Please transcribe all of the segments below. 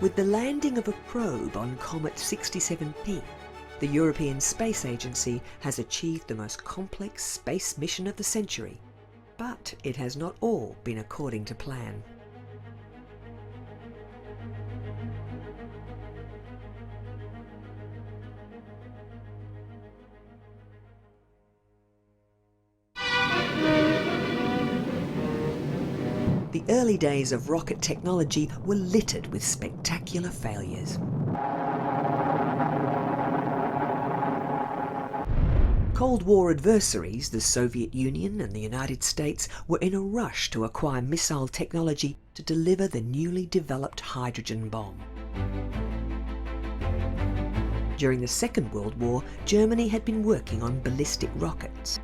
With the landing of a probe on Comet 67P, the European Space Agency has achieved the most complex space mission of the century, but it has not all been according to plan. The early days of rocket technology were littered with spectacular failures. Cold War adversaries, the Soviet Union and the United States, were in a rush to acquire missile technology to deliver the newly developed hydrogen bomb. During the Second World War, Germany had been working on ballistic rockets.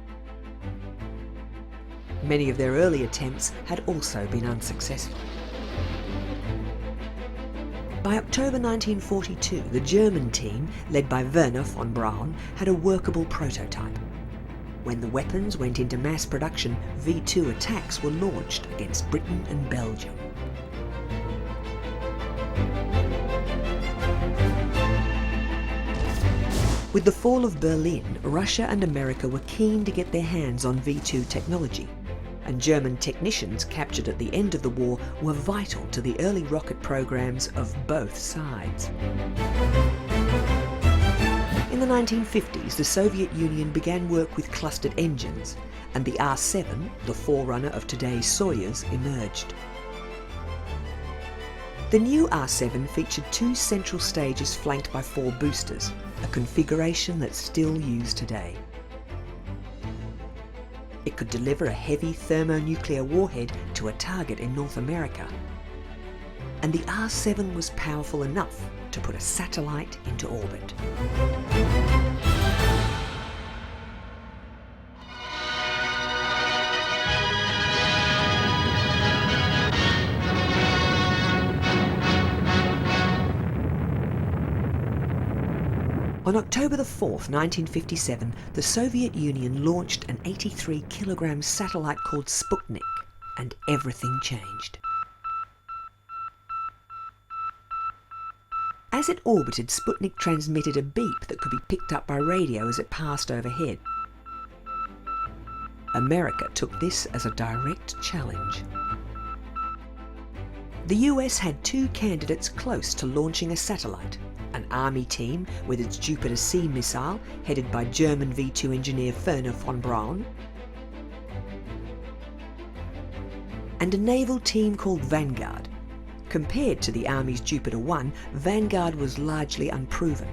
Many of their early attempts had also been unsuccessful. By October 1942, the German team, led by Wernher von Braun, had a workable prototype. When the weapons went into mass production, V-2 attacks were launched against Britain and Belgium. With the fall of Berlin, Russia and America were keen to get their hands on V-2 technology, and German technicians captured at the end of the war were vital to the early rocket programs of both sides. In the 1950s, the Soviet Union began work with clustered engines, and the R-7, the forerunner of today's Soyuz, emerged. The new R-7 featured 2 central stages flanked by 4 boosters, a configuration that's still used today. It could deliver a heavy thermonuclear warhead to a target in North America. And the R-7 was powerful enough to put a satellite into orbit. On October 4th, 1957, the Soviet Union launched an 83-kilogram satellite called Sputnik, and everything changed. As it orbited, Sputnik transmitted a beep that could be picked up by radio as it passed overhead. America took this as a direct challenge. The US had 2 candidates close to launching a satellite: an Army team with its Jupiter C missile, headed by German V-2 engineer Wernher von Braun, and a naval team called Vanguard. Compared to the Army's Jupiter 1, Vanguard was largely unproven.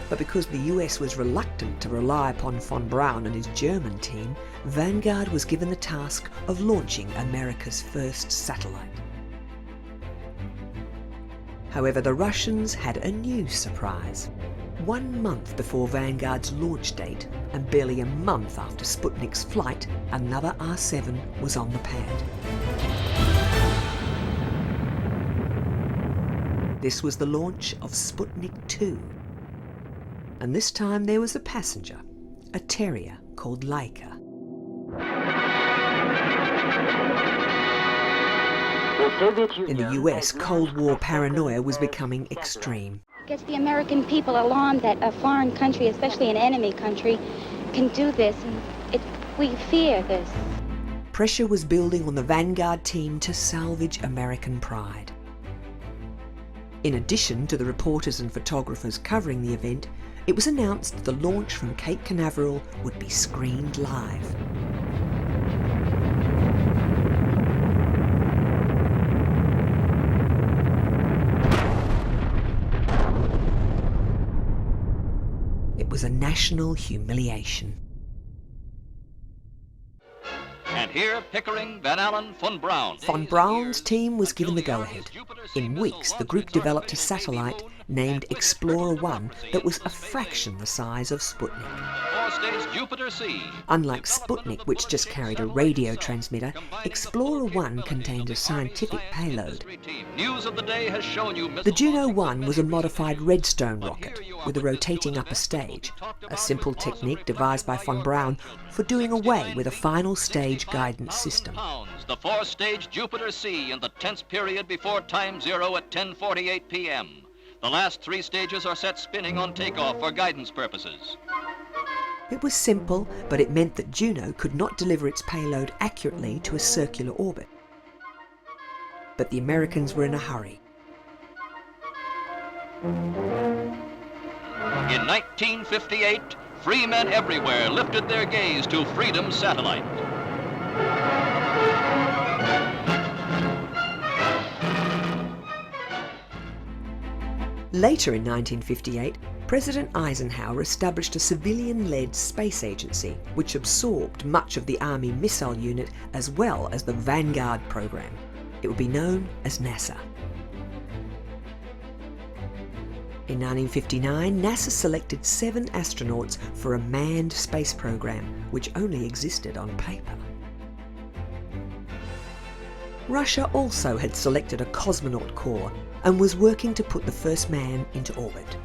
But because the US was reluctant to rely upon von Braun and his German team, Vanguard was given the task of launching America's first satellite. However, the Russians had a new surprise. 1 month before Vanguard's launch date, and barely a month after Sputnik's flight, another R-7 was on the pad. This was the launch of Sputnik 2. And this time there was a passenger, a terrier called Laika. In the US, Cold War paranoia was becoming extreme. Gets the American people alarmed that a foreign country, especially an enemy country, can do this, and we fear this. Pressure was building on the Vanguard team to salvage American pride. In addition to the reporters and photographers covering the event, it was announced that the launch from Cape Canaveral would be screened live. It was a national humiliation. And here, Pickering, Van Allen, von Braun. Von Braun's team was given the go-ahead. In weeks, the group developed a satellite named Explorer 1 that was a fraction the size of Sputnik. Unlike Sputnik, which just carried a radio transmitter, Explorer 1 contained a scientific payload. The Juno 1 was a modified Redstone rocket with a rotating upper stage, a simple technique devised by von Braun for doing away with a final stage guidance system. the four-stage Jupiter C in the tense period before time zero at 10:48 p.m. The last three stages are set spinning on takeoff for guidance purposes. It was simple, but it meant that Juno could not deliver its payload accurately to a circular orbit. But the Americans were in a hurry. In 1958, free men everywhere lifted their gaze to Freedom's satellite. Later in 1958, President Eisenhower established a civilian-led space agency which absorbed much of the Army missile unit as well as the Vanguard program. It would be known as NASA. In 1959, NASA selected 7 astronauts for a manned space program, which only existed on paper. Russia also had selected a cosmonaut corps and was working to put the first man into orbit.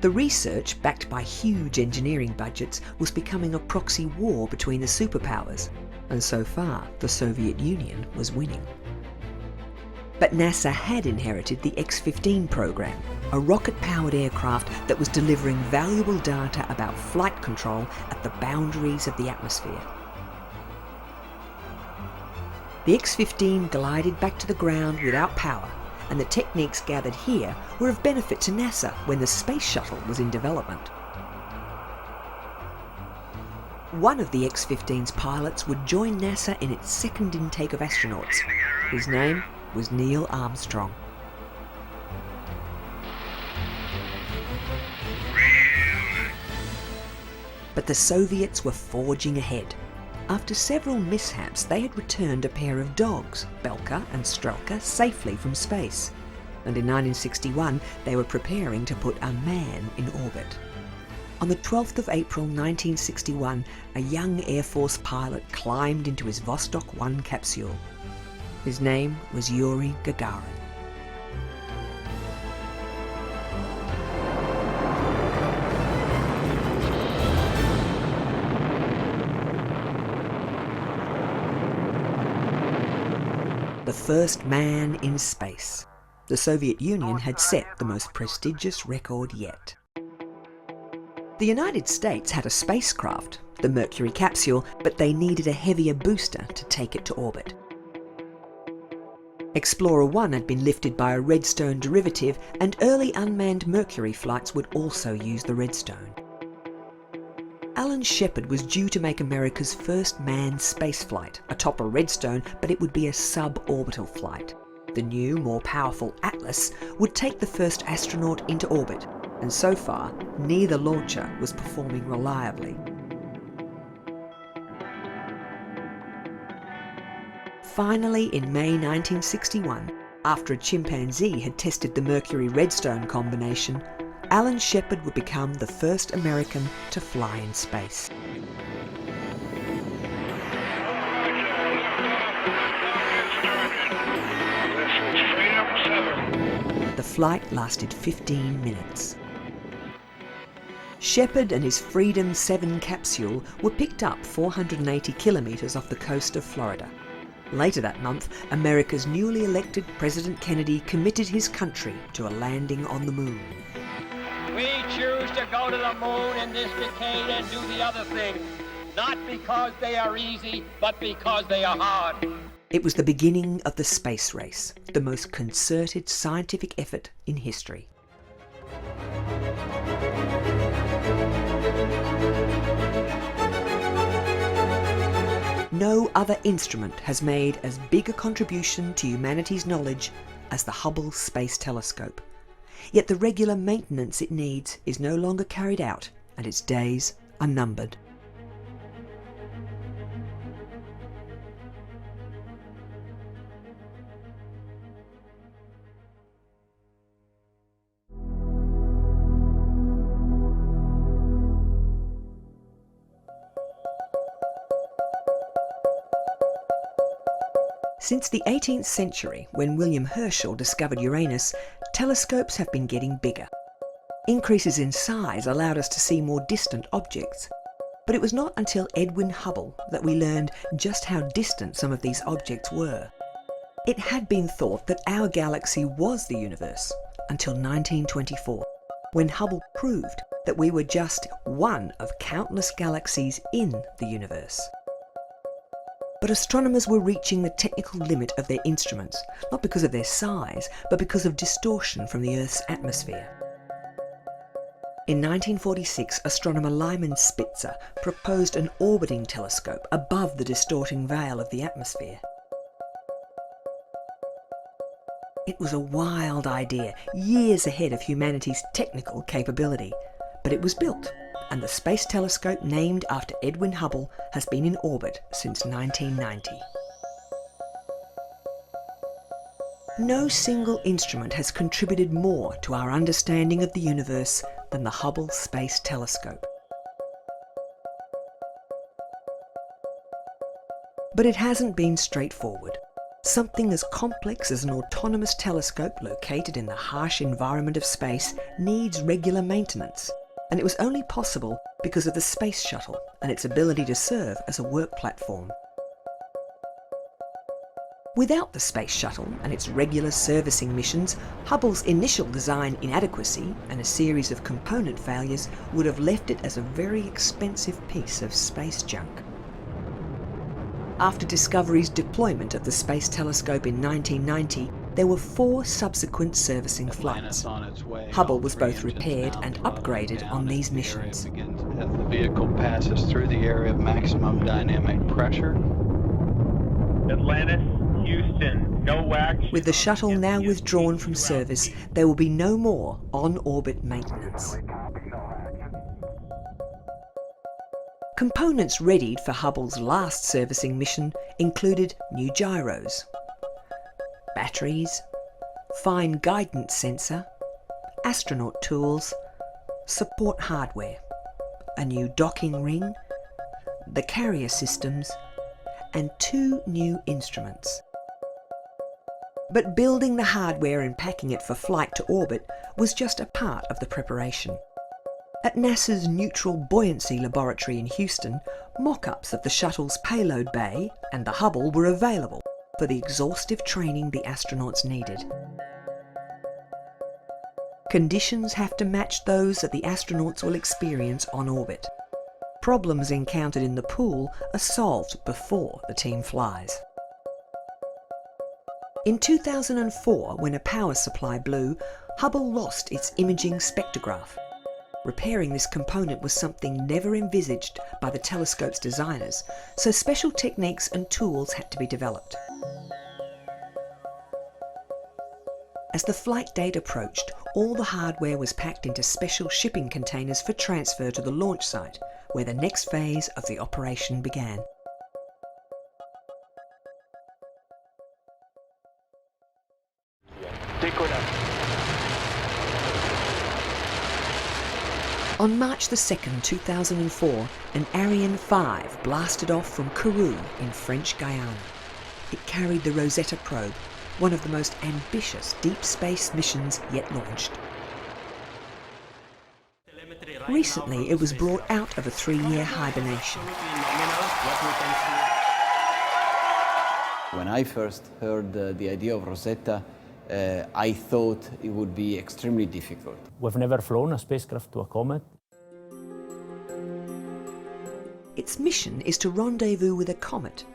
The research, backed by huge engineering budgets, was becoming a proxy war between the superpowers, and so far the Soviet Union was winning. But NASA had inherited the X-15 program, a rocket-powered aircraft that was delivering valuable data about flight control at the boundaries of the atmosphere. The X-15 glided back to the ground without power, and the techniques gathered here were of benefit to NASA when the Space Shuttle was in development. One of the X-15's pilots would join NASA in its second intake of astronauts. His name was Neil Armstrong. But the Soviets were forging ahead. After several mishaps, they had returned a pair of dogs, Belka and Strelka, safely from space. And in 1961, they were preparing to put a man in orbit. On the 12th of April 1961, a young Air Force pilot climbed into his Vostok 1 capsule. His name was Yuri Gagarin. The first man in space. The Soviet Union had set the most prestigious record yet. The United States had a spacecraft, the Mercury capsule, but they needed a heavier booster to take it to orbit. Explorer 1 had been lifted by a Redstone derivative, and early unmanned Mercury flights would also use the Redstone. Alan Shepard was due to make America's first manned spaceflight atop a Redstone, but it would be a suborbital flight. The new, more powerful Atlas would take the first astronaut into orbit, and so far, neither launcher was performing reliably. Finally, in May 1961, after a chimpanzee had tested the Mercury-Redstone combination, Alan Shepard would become the first American to fly in space. The flight lasted 15 minutes. Shepard and his Freedom 7 capsule were picked up 480 kilometres off the coast of Florida. Later that month, America's newly elected President Kennedy committed his country to a landing on the moon. We choose to go to the moon in this decade and do the other things, not because they are easy, but because they are hard. It was the beginning of the space race, the most concerted scientific effort in history. No other instrument has made as big a contribution to humanity's knowledge as the Hubble Space Telescope. Yet the regular maintenance it needs is no longer carried out, and its days are numbered. Since the 18th century, when William Herschel discovered Uranus, telescopes have been getting bigger. Increases in size allowed us to see more distant objects. But it was not until Edwin Hubble that we learned just how distant some of these objects were. It had been thought that our galaxy was the universe until 1924, when Hubble proved that we were just one of countless galaxies in the universe. But astronomers were reaching the technical limit of their instruments, not because of their size, but because of distortion from the Earth's atmosphere. In 1946, astronomer Lyman Spitzer proposed an orbiting telescope above the distorting veil of the atmosphere. It was a wild idea, years ahead of humanity's technical capability, but it was built, and the space telescope named after Edwin Hubble has been in orbit since 1990. No single instrument has contributed more to our understanding of the universe than the Hubble Space Telescope. But it hasn't been straightforward. Something as complex as an autonomous telescope located in the harsh environment of space needs regular maintenance, and it was only possible because of the Space Shuttle and its ability to serve as a work platform. Without the Space Shuttle and its regular servicing missions, Hubble's initial design inadequacy and a series of component failures would have left it as a very expensive piece of space junk. After Discovery's deployment of the Space Telescope in 1990, there were 4 subsequent servicing flights. Hubble was both repaired and upgraded on these missions. As the vehicle passes through the area of maximum dynamic pressure. Atlantis, Houston, no action. With the shuttle now withdrawn from service, there will be no more on-orbit maintenance. Components readied for Hubble's last servicing mission included new gyros, batteries, fine guidance sensor, astronaut tools, support hardware, a new docking ring, the carrier systems, and 2 new instruments. But building the hardware and packing it for flight to orbit was just a part of the preparation. At NASA's Neutral Buoyancy Laboratory in Houston, mock-ups of the shuttle's payload bay and the Hubble were available for the exhaustive training the astronauts needed. Conditions have to match those that the astronauts will experience on orbit. Problems encountered in the pool are solved before the team flies. In 2004, when a power supply blew, Hubble lost its imaging spectrograph. Repairing this component was something never envisaged by the telescope's designers, so special techniques and tools had to be developed. As the flight date approached, all the hardware was packed into special shipping containers for transfer to the launch site, where the next phase of the operation began. On March 2nd, 2004, an Ariane 5 blasted off from Kourou in French Guyana. It carried the Rosetta probe, one of the most ambitious deep space missions yet launched. Recently, it was brought out of a 3-year hibernation. When I first heard the idea of Rosetta, I thought it would be extremely difficult. We've never flown a spacecraft to a comet. Its mission is to rendezvous with a comet,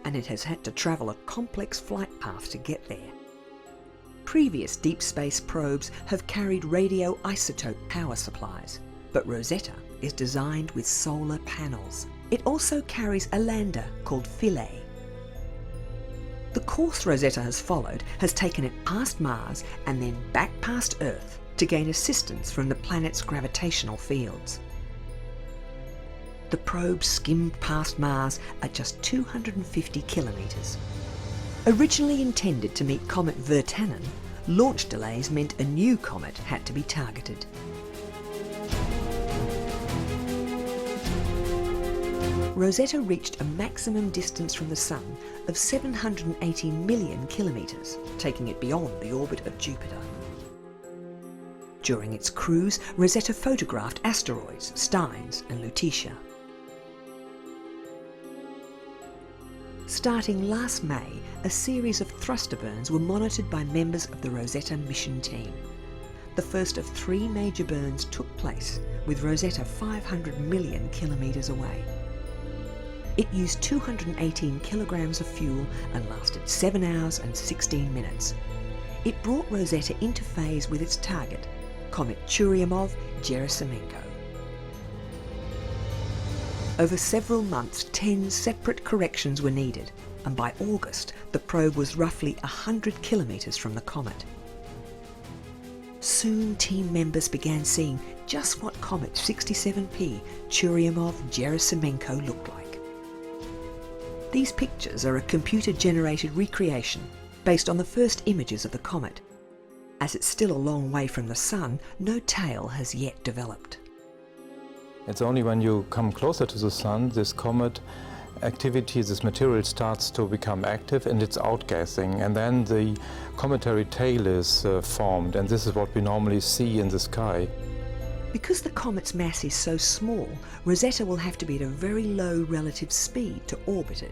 and it has had to travel a complex flight path to get there. Previous deep space probes have carried radioisotope power supplies, but Rosetta is designed with solar panels. It also carries a lander called Philae. The course Rosetta has followed has taken it past Mars and then back past Earth to gain assistance from the planet's gravitational fields. The probe skimmed past Mars at just 250 kilometres. Originally intended to meet Comet Virtanen, launch delays meant a new comet had to be targeted. Rosetta reached a maximum distance from the Sun of 780 million kilometres, taking it beyond the orbit of Jupiter. During its cruise, Rosetta photographed asteroids, Steins and Lutetia. Starting last May, a series of thruster burns were monitored by members of the Rosetta mission team. The first of 3 major burns took place, with Rosetta 500 million kilometres away. It used 218 kilograms of fuel and lasted 7 hours and 16 minutes. It brought Rosetta into phase with its target, Comet Churyumov-Gerasimenko. Over several months, 10 separate corrections were needed, and by August, the probe was roughly 100 kilometres from the comet. Soon, team members began seeing just what Comet 67P Churyumov-Gerasimenko looked like. These pictures are a computer-generated recreation based on the first images of the comet. As it's still a long way from the Sun, no tail has yet developed. It's only when you come closer to the Sun, this comet activity, this material starts to become active and it's outgassing, and then the cometary tail is formed, and this is what we normally see in the sky. Because the comet's mass is so small, Rosetta will have to be at a very low relative speed to orbit it.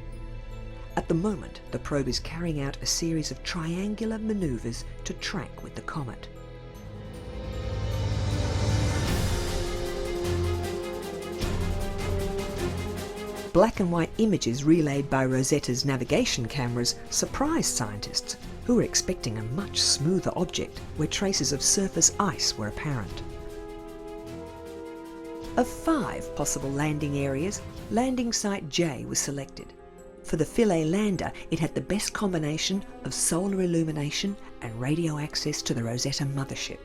At the moment, the probe is carrying out a series of triangular manoeuvres to track with the comet. Black and white images relayed by Rosetta's navigation cameras surprised scientists, who were expecting a much smoother object where traces of surface ice were apparent. Of 5 possible landing areas, landing site J was selected. For the Philae lander, it had the best combination of solar illumination and radio access to the Rosetta mothership.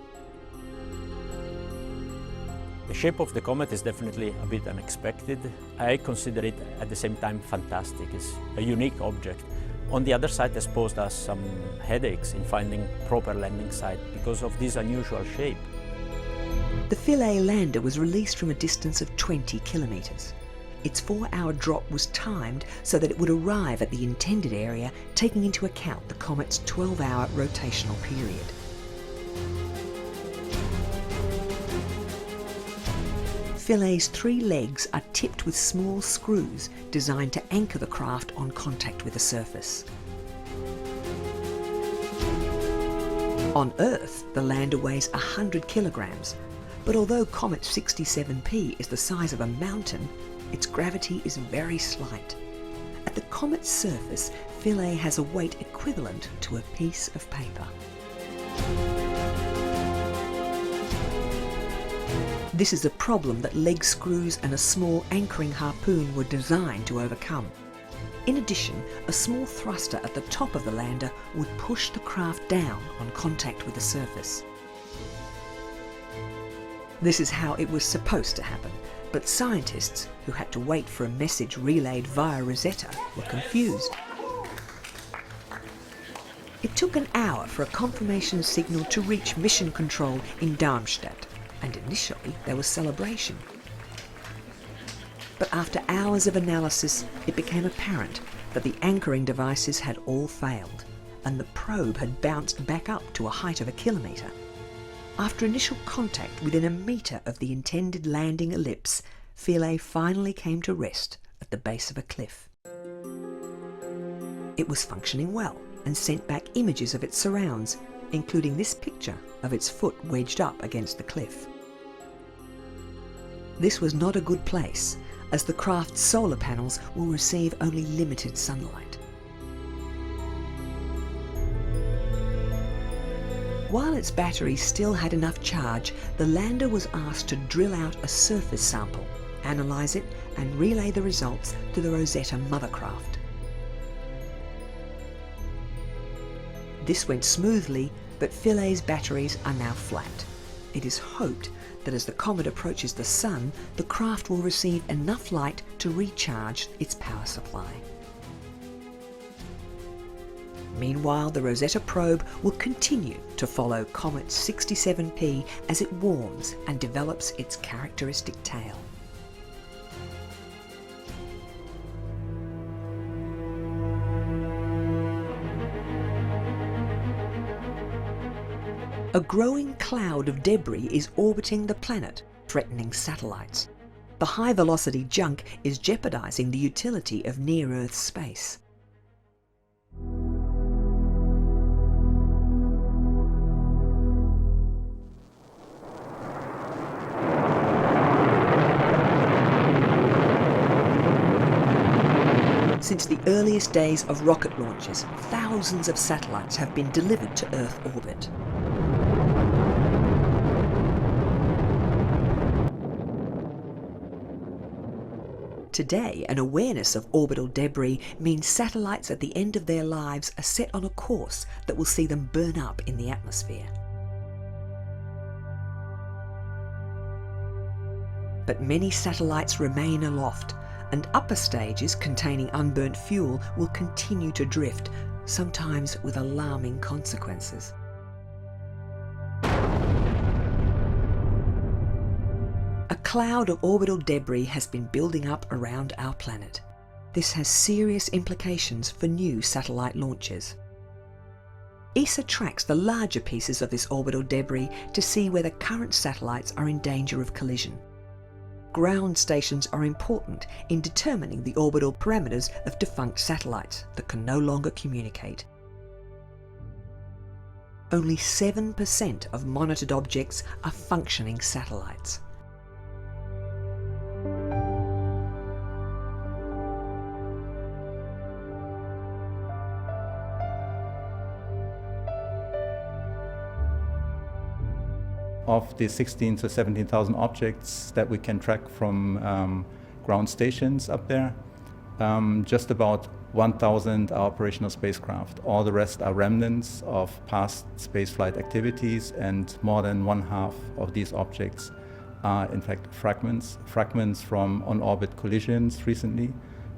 The shape of the comet is definitely a bit unexpected. I consider it at the same time fantastic. It's a unique object. On the other side, it posed us some headaches in finding proper landing site because of this unusual shape. The Philae lander was released from a distance of 20 kilometres. Its 4-hour drop was timed so that it would arrive at the intended area, taking into account the comet's 12-hour rotational period. Philae's 3 legs are tipped with small screws designed to anchor the craft on contact with the surface. On Earth, the lander weighs 100 kilograms, but although Comet 67P is the size of a mountain, its gravity is very slight. At the comet's surface, Philae has a weight equivalent to a piece of paper. This is a problem that leg screws and a small anchoring harpoon were designed to overcome. In addition, a small thruster at the top of the lander would push the craft down on contact with the surface. This is how it was supposed to happen, but scientists, who had to wait for a message relayed via Rosetta, were confused. It took an hour for a confirmation signal to reach mission control in Darmstadt, and initially there was celebration. But after hours of analysis, it became apparent that the anchoring devices had all failed, and the probe had bounced back up to a height of 1 kilometre. After initial contact within 1 metre of the intended landing ellipse, Philae finally came to rest at the base of a cliff. It was functioning well and sent back images of its surrounds, including this picture of its foot wedged up against the cliff. This was not a good place, as the craft's solar panels will receive only limited sunlight. While its battery still had enough charge, the lander was asked to drill out a surface sample, analyse it, and relay the results to the Rosetta mothercraft. This went smoothly, but Philae's batteries are now flat. It is hoped that as the comet approaches the Sun, the craft will receive enough light to recharge its power supply. Meanwhile, the Rosetta probe will continue to follow Comet 67P as it warms and develops its characteristic tail. A growing cloud of debris is orbiting the planet, threatening satellites. The high-velocity junk is jeopardizing the utility of near-Earth space. Since the earliest days of rocket launches, thousands of satellites have been delivered to Earth orbit. Today, an awareness of orbital debris means satellites at the end of their lives are set on a course that will see them burn up in the atmosphere. But many satellites remain aloft, and upper stages containing unburnt fuel will continue to drift, sometimes with alarming consequences. A cloud of orbital debris has been building up around our planet. This has serious implications for new satellite launches. ESA tracks the larger pieces of this orbital debris to see whether current satellites are in danger of collision. Ground stations are important in determining the orbital parameters of defunct satellites that can no longer communicate. Only 7% of monitored objects are functioning satellites. Of the 16,000 to 17,000 objects that we can track from ground stations up there, just about 1,000 are operational spacecraft. All the rest are remnants of past spaceflight activities, and more than one-half of these objects are in fact fragments from on-orbit collisions recently,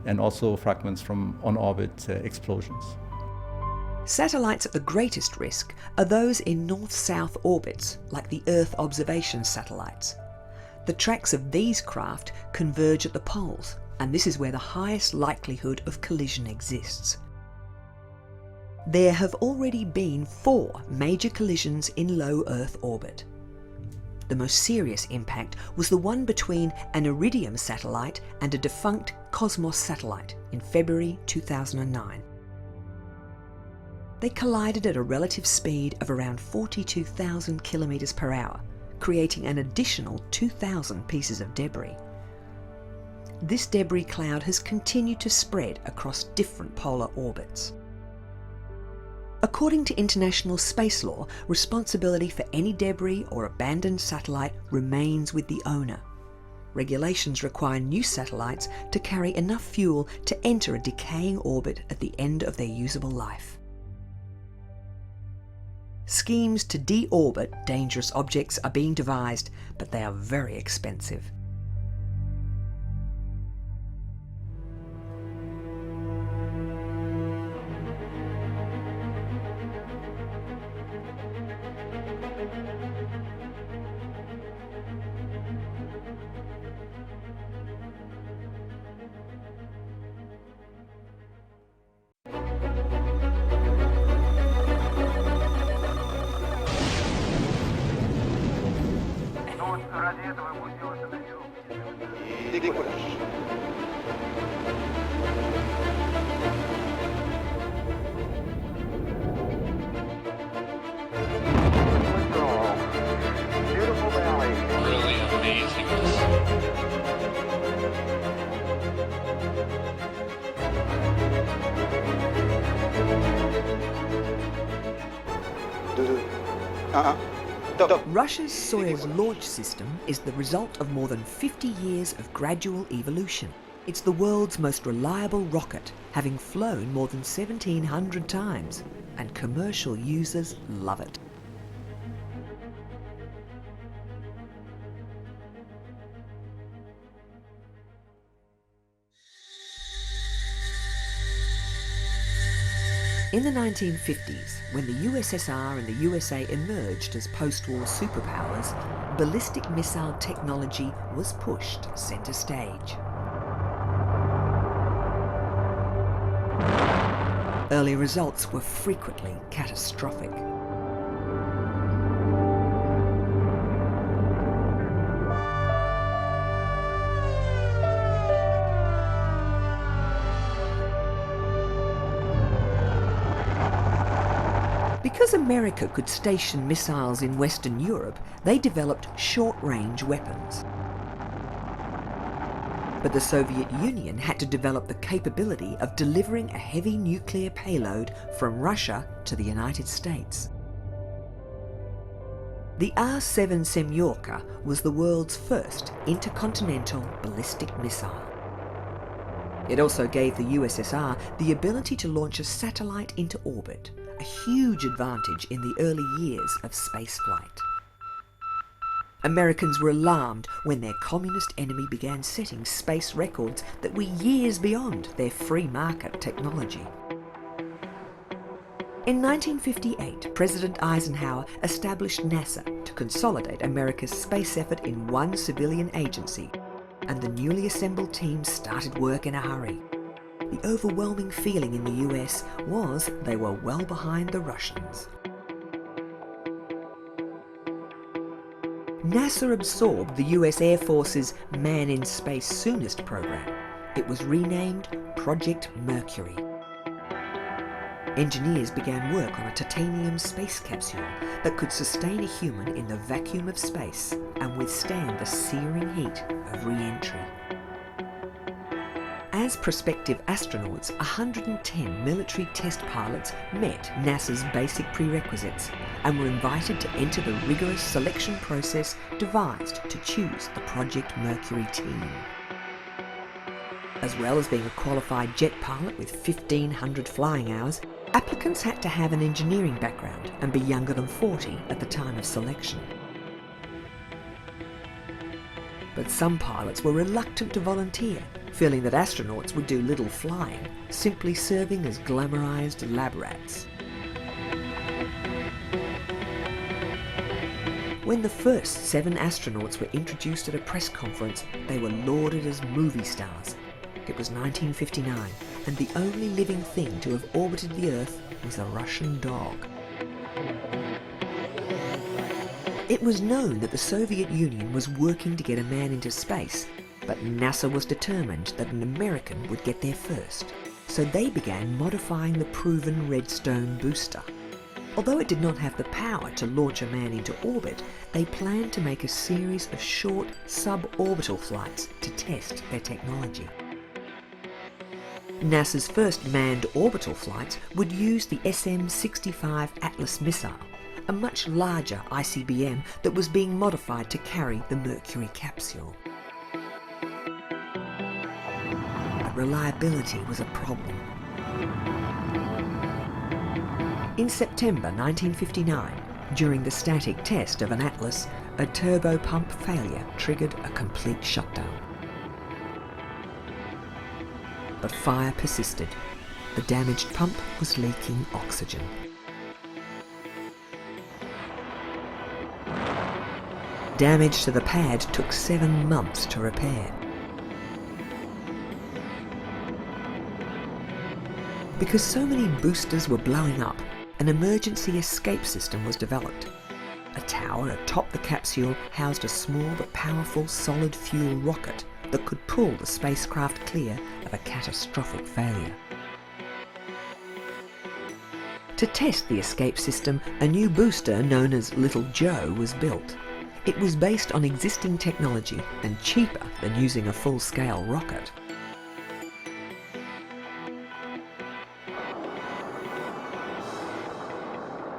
and also fragments from on-orbit explosions. Satellites at the greatest risk are those in north-south orbits, like the Earth observation satellites. The tracks of these craft converge at the poles, and this is where the highest likelihood of collision exists. There have already been 4 major collisions in low Earth orbit. The most serious impact was the one between an Iridium satellite and a defunct Cosmos satellite in February 2009. They collided at a relative speed of around 42,000 kilometers per hour, creating an additional 2,000 pieces of debris. This debris cloud has continued to spread across different polar orbits. According to international space law, responsibility for any debris or abandoned satellite remains with the owner. Regulations require new satellites to carry enough fuel to enter a decaying orbit at the end of their usable life. Schemes to de-orbit dangerous objects are being devised, but they are very expensive. Russia's Soyuz launch system is the result of more than 50 years of gradual evolution. It's the world's most reliable rocket, having flown more than 1,700 times, and commercial users love it. In the 1950s, when the USSR and the USA emerged as post-war superpowers, ballistic missile technology was pushed centre stage. Early results were frequently catastrophic. Because America could station missiles in Western Europe, they developed short-range weapons. But the Soviet Union had to develop the capability of delivering a heavy nuclear payload from Russia to the United States. The R-7 Semyorka was the world's first intercontinental ballistic missile. It also gave the USSR the ability to launch a satellite into orbit, a huge advantage in the early years of spaceflight. Americans were alarmed when their communist enemy began setting space records that were years beyond their free market technology. In 1958, President Eisenhower established NASA to consolidate America's space effort in one civilian agency, and the newly assembled team started work in a hurry. The overwhelming feeling in the US was they were well behind the Russians. NASA absorbed the US Air Force's Man in Space Soonest program. It was renamed Project Mercury. Engineers began work on a titanium space capsule that could sustain a human in the vacuum of space and withstand the searing heat of re-entry. As prospective astronauts, 110 military test pilots met NASA's basic prerequisites and were invited to enter the rigorous selection process devised to choose the Project Mercury team. As well as being a qualified jet pilot with 1,500 flying hours, applicants had to have an engineering background and be younger than 40 at the time of selection. But some pilots were reluctant to volunteer, feeling that astronauts would do little flying, simply serving as glamorized lab rats. When the first 7 astronauts were introduced at a press conference, they were lauded as movie stars. It was 1959, and the only living thing to have orbited the Earth was a Russian dog. It was known that the Soviet Union was working to get a man into space, but NASA was determined that an American would get there first, so they began modifying the proven Redstone booster. Although it did not have the power to launch a man into orbit, they planned to make a series of short suborbital flights to test their technology. NASA's first manned orbital flights would use the SM-65 Atlas missile, a much larger ICBM that was being modified to carry the Mercury capsule. But reliability was a problem. In September 1959, during the static test of an Atlas, a turbopump failure triggered a complete shutdown. But fire persisted. The damaged pump was leaking oxygen. Damage to the pad took 7 months to repair. Because so many boosters were blowing up, an emergency escape system was developed. A tower atop the capsule housed a small but powerful solid fuel rocket that could pull the spacecraft clear of a catastrophic failure. To test the escape system, a new booster known as Little Joe was built. It was based on existing technology and cheaper than using a full-scale rocket.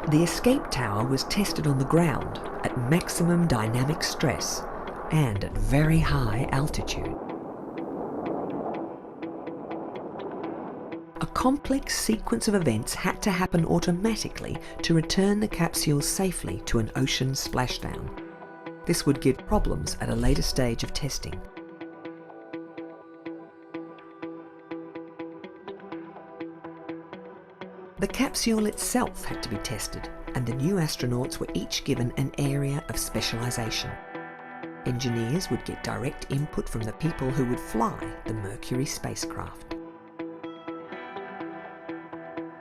The escape tower was tested on the ground at maximum dynamic stress and at very high altitude. A complex sequence of events had to happen automatically to return the capsule safely to an ocean splashdown. This would give problems at a later stage of testing. The capsule itself had to be tested, and the new astronauts were each given an area of specialization. Engineers would get direct input from the people who would fly the Mercury spacecraft.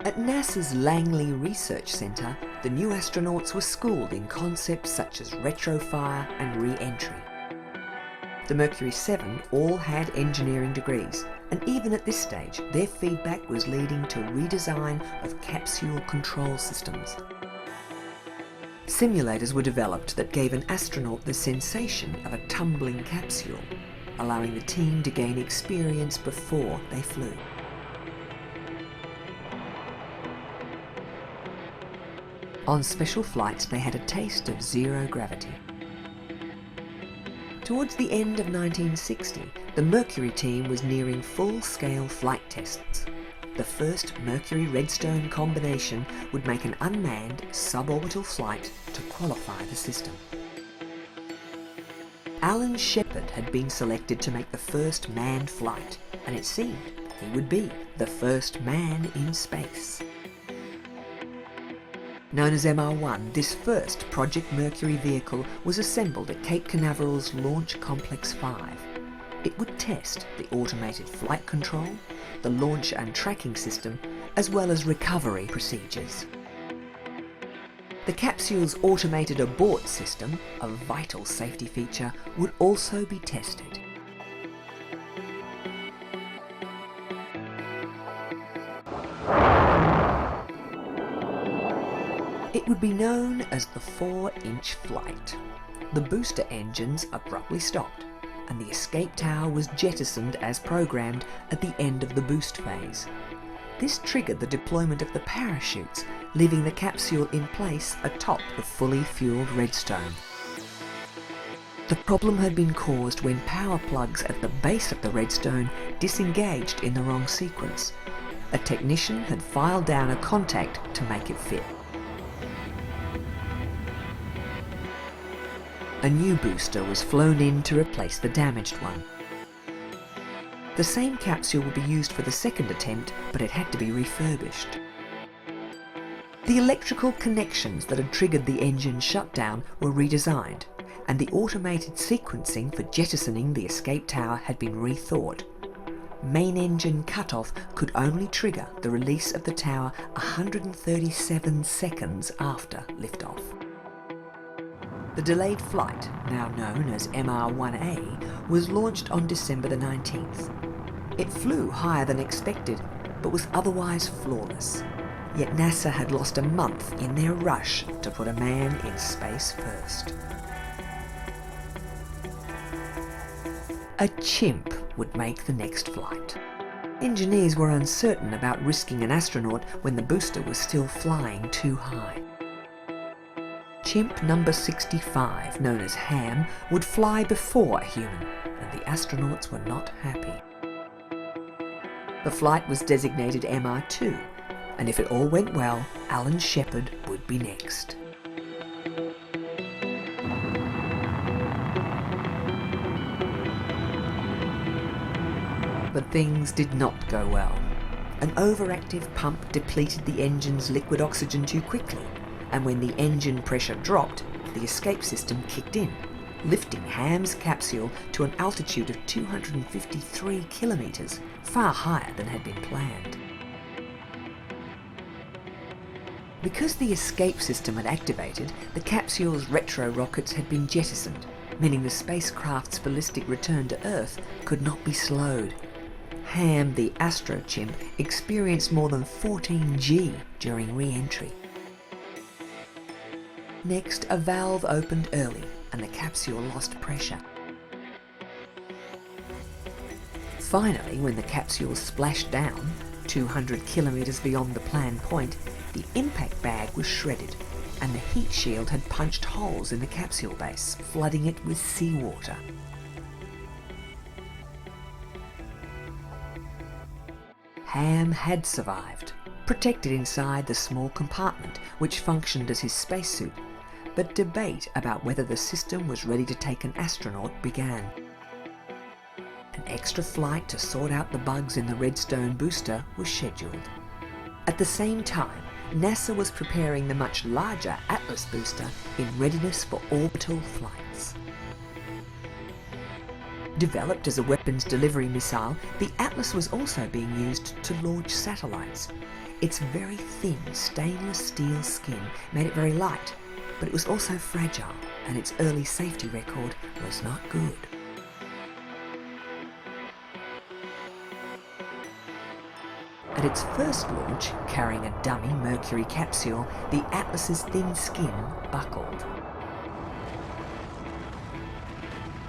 At NASA's Langley Research Center, the new astronauts were schooled in concepts such as retrofire and re-entry. The Mercury 7 all had engineering degrees, and even at this stage, their feedback was leading to redesign of capsule control systems. Simulators were developed that gave an astronaut the sensation of a tumbling capsule, allowing the team to gain experience before they flew. On special flights, they had a taste of zero gravity. Towards the end of 1960, the Mercury team was nearing full-scale flight tests. The first Mercury-Redstone combination would make an unmanned, suborbital flight to qualify the system. Alan Shepard had been selected to make the first manned flight, and it seemed he would be the first man in space. Known as MR1, this first Project Mercury vehicle was assembled at Cape Canaveral's Launch Complex 5. It would test the automated flight control, the launch and tracking system, as well as recovery procedures. The capsule's automated abort system, a vital safety feature, would also be tested. It would be known as the 4-inch flight. The booster engines abruptly stopped, and the escape tower was jettisoned as programmed at the end of the boost phase. This triggered the deployment of the parachutes, leaving the capsule in place atop the fully fueled Redstone. The problem had been caused when power plugs at the base of the Redstone disengaged in the wrong sequence. A technician had filed down a contact to make it fit. A new booster was flown in to replace the damaged one. The same capsule would be used for the second attempt, but it had to be refurbished. The electrical connections that had triggered the engine shutdown were redesigned, and the automated sequencing for jettisoning the escape tower had been rethought. Main engine cutoff could only trigger the release of the tower 137 seconds after liftoff. The delayed flight, now known as MR1A, was launched on December the 19th. It flew higher than expected, but was otherwise flawless. Yet NASA had lost a month in their rush to put a man in space first. A chimp would make the next flight. Engineers were uncertain about risking an astronaut when the booster was still flying too high. Chimp number 65, known as Ham, would fly before a human, and the astronauts were not happy. The flight was designated MR2, and if it all went well, Alan Shepard would be next. But things did not go well. An overactive pump depleted the engine's liquid oxygen too quickly, and when the engine pressure dropped, the escape system kicked in, lifting Ham's capsule to an altitude of 253 kilometres, far higher than had been planned. Because the escape system had activated, the capsule's retro rockets had been jettisoned, meaning the spacecraft's ballistic return to Earth could not be slowed. Ham, the astro-chimp, experienced more than 14 G during re-entry. Next, a valve opened early and the capsule lost pressure. Finally, when the capsule splashed down, 200 kilometres beyond the planned point, the impact bag was shredded and the heat shield had punched holes in the capsule base, flooding it with seawater. Ham had survived, protected inside the small compartment which functioned as his spacesuit, but debate about whether the system was ready to take an astronaut began. An extra flight to sort out the bugs in the Redstone booster was scheduled. At the same time, NASA was preparing the much larger Atlas booster in readiness for orbital flights. Developed as a weapons delivery missile, the Atlas was also being used to launch satellites. Its very thin stainless steel skin made it very light, but it was also fragile, and its early safety record was not good. At its first launch, carrying a dummy Mercury capsule, the Atlas's thin skin buckled.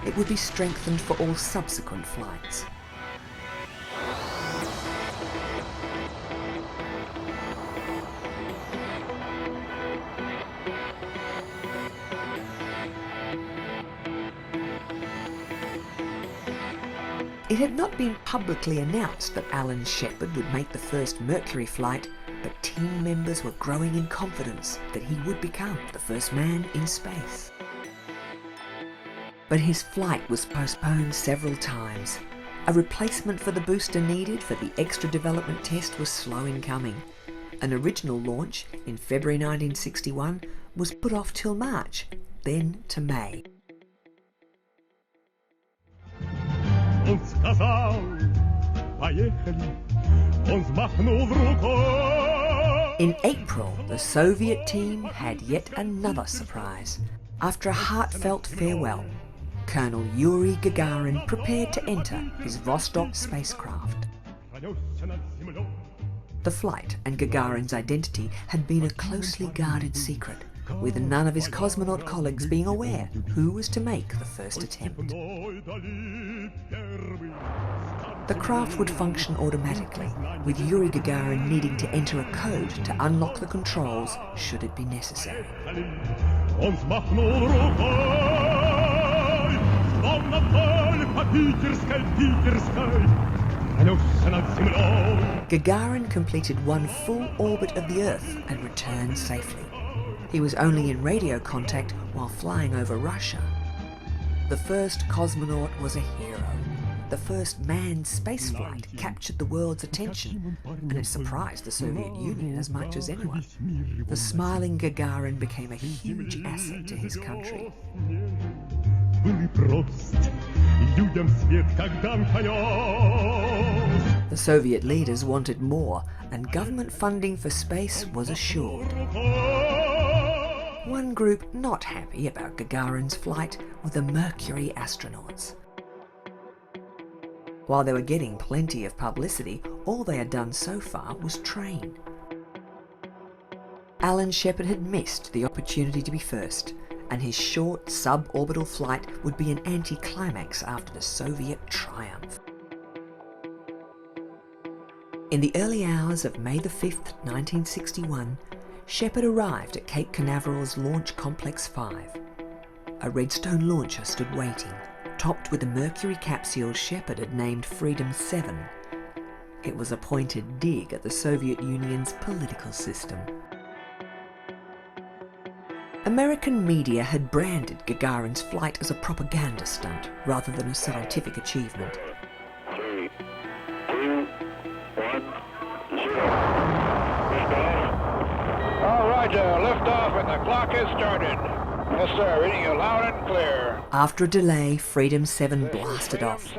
it would be strengthened for all subsequent flights. It had not been publicly announced that Alan Shepard would make the first Mercury flight, but team members were growing in confidence that he would become the first man in space. But his flight was postponed several times. A replacement for the booster needed for the extra development test was slow in coming. An original launch in February 1961 was put off till March, then to May. In April, the Soviet team had yet another surprise. After a heartfelt farewell, Colonel Yuri Gagarin prepared to enter his Vostok spacecraft. The flight and Gagarin's identity had been a closely guarded secret, with none of his cosmonaut colleagues being aware who was to make the first attempt. The craft would function automatically, with Yuri Gagarin needing to enter a code to unlock the controls should it be necessary. Gagarin completed one full orbit of the Earth and returned safely. He was only in radio contact while flying over Russia. The first cosmonaut was a hero. The first manned spaceflight captured the world's attention, and it surprised the Soviet Union as much as anyone. The smiling Gagarin became a huge asset to his country. The Soviet leaders wanted more, and government funding for space was assured. One group not happy about Gagarin's flight were the Mercury astronauts. While they were getting plenty of publicity, all they had done so far was train. Alan Shepard had missed the opportunity to be first, and his short suborbital flight would be an anticlimax after the Soviet triumph. In the early hours of May the 5th, 1961, Shepard arrived at Cape Canaveral's Launch Complex 5. A Redstone launcher stood waiting, topped with a Mercury capsule Shepard had named Freedom 7. It was a pointed dig at the Soviet Union's political system. American media had branded Gagarin's flight as a propaganda stunt rather than a scientific achievement. 3, 2, 1, 0. All right, liftoff and the clock has started. Yes, sir, reading you loud and clear. After a delay, Freedom 7 blasted off.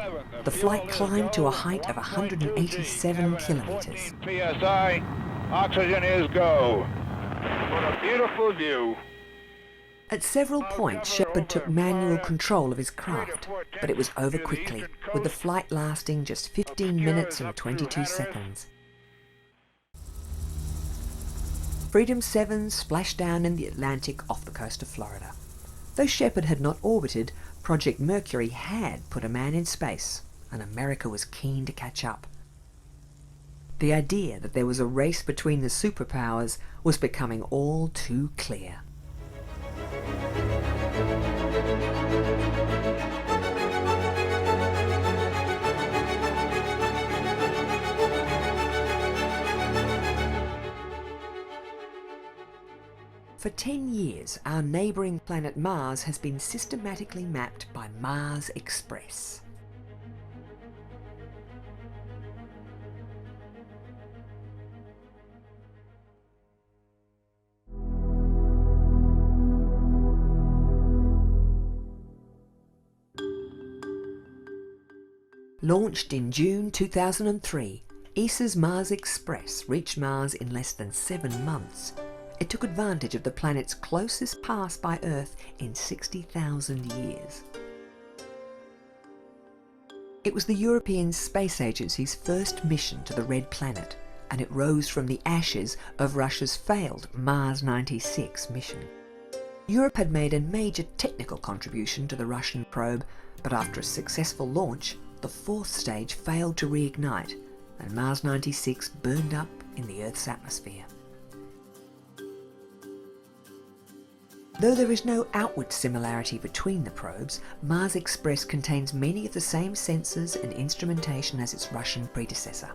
The flight climbed to a height of 187 kilometers. PSI, oxygen is go. What a beautiful view. At several points, Shepard took manual control of his craft, but it was over quickly, with the flight lasting just 15 minutes and 22 seconds. Freedom 7 splashed down in the Atlantic off the coast of Florida. Though Shepard had not orbited, Project Mercury had put a man in space, and America was keen to catch up. The idea that there was a race between the superpowers was becoming all too clear. For 10 years, our neighbouring planet Mars has been systematically mapped by Mars Express. Launched in June 2003, ESA's Mars Express reached Mars in less than 7 months. It took advantage of the planet's closest pass by Earth in 60,000 years. It was the European Space Agency's first mission to the Red Planet, and it rose from the ashes of Russia's failed Mars 96 mission. Europe had made a major technical contribution to the Russian probe, but after a successful launch, the fourth stage failed to reignite, and Mars 96 burned up in the Earth's atmosphere. Though there is no outward similarity between the probes, Mars Express contains many of the same sensors and instrumentation as its Russian predecessor.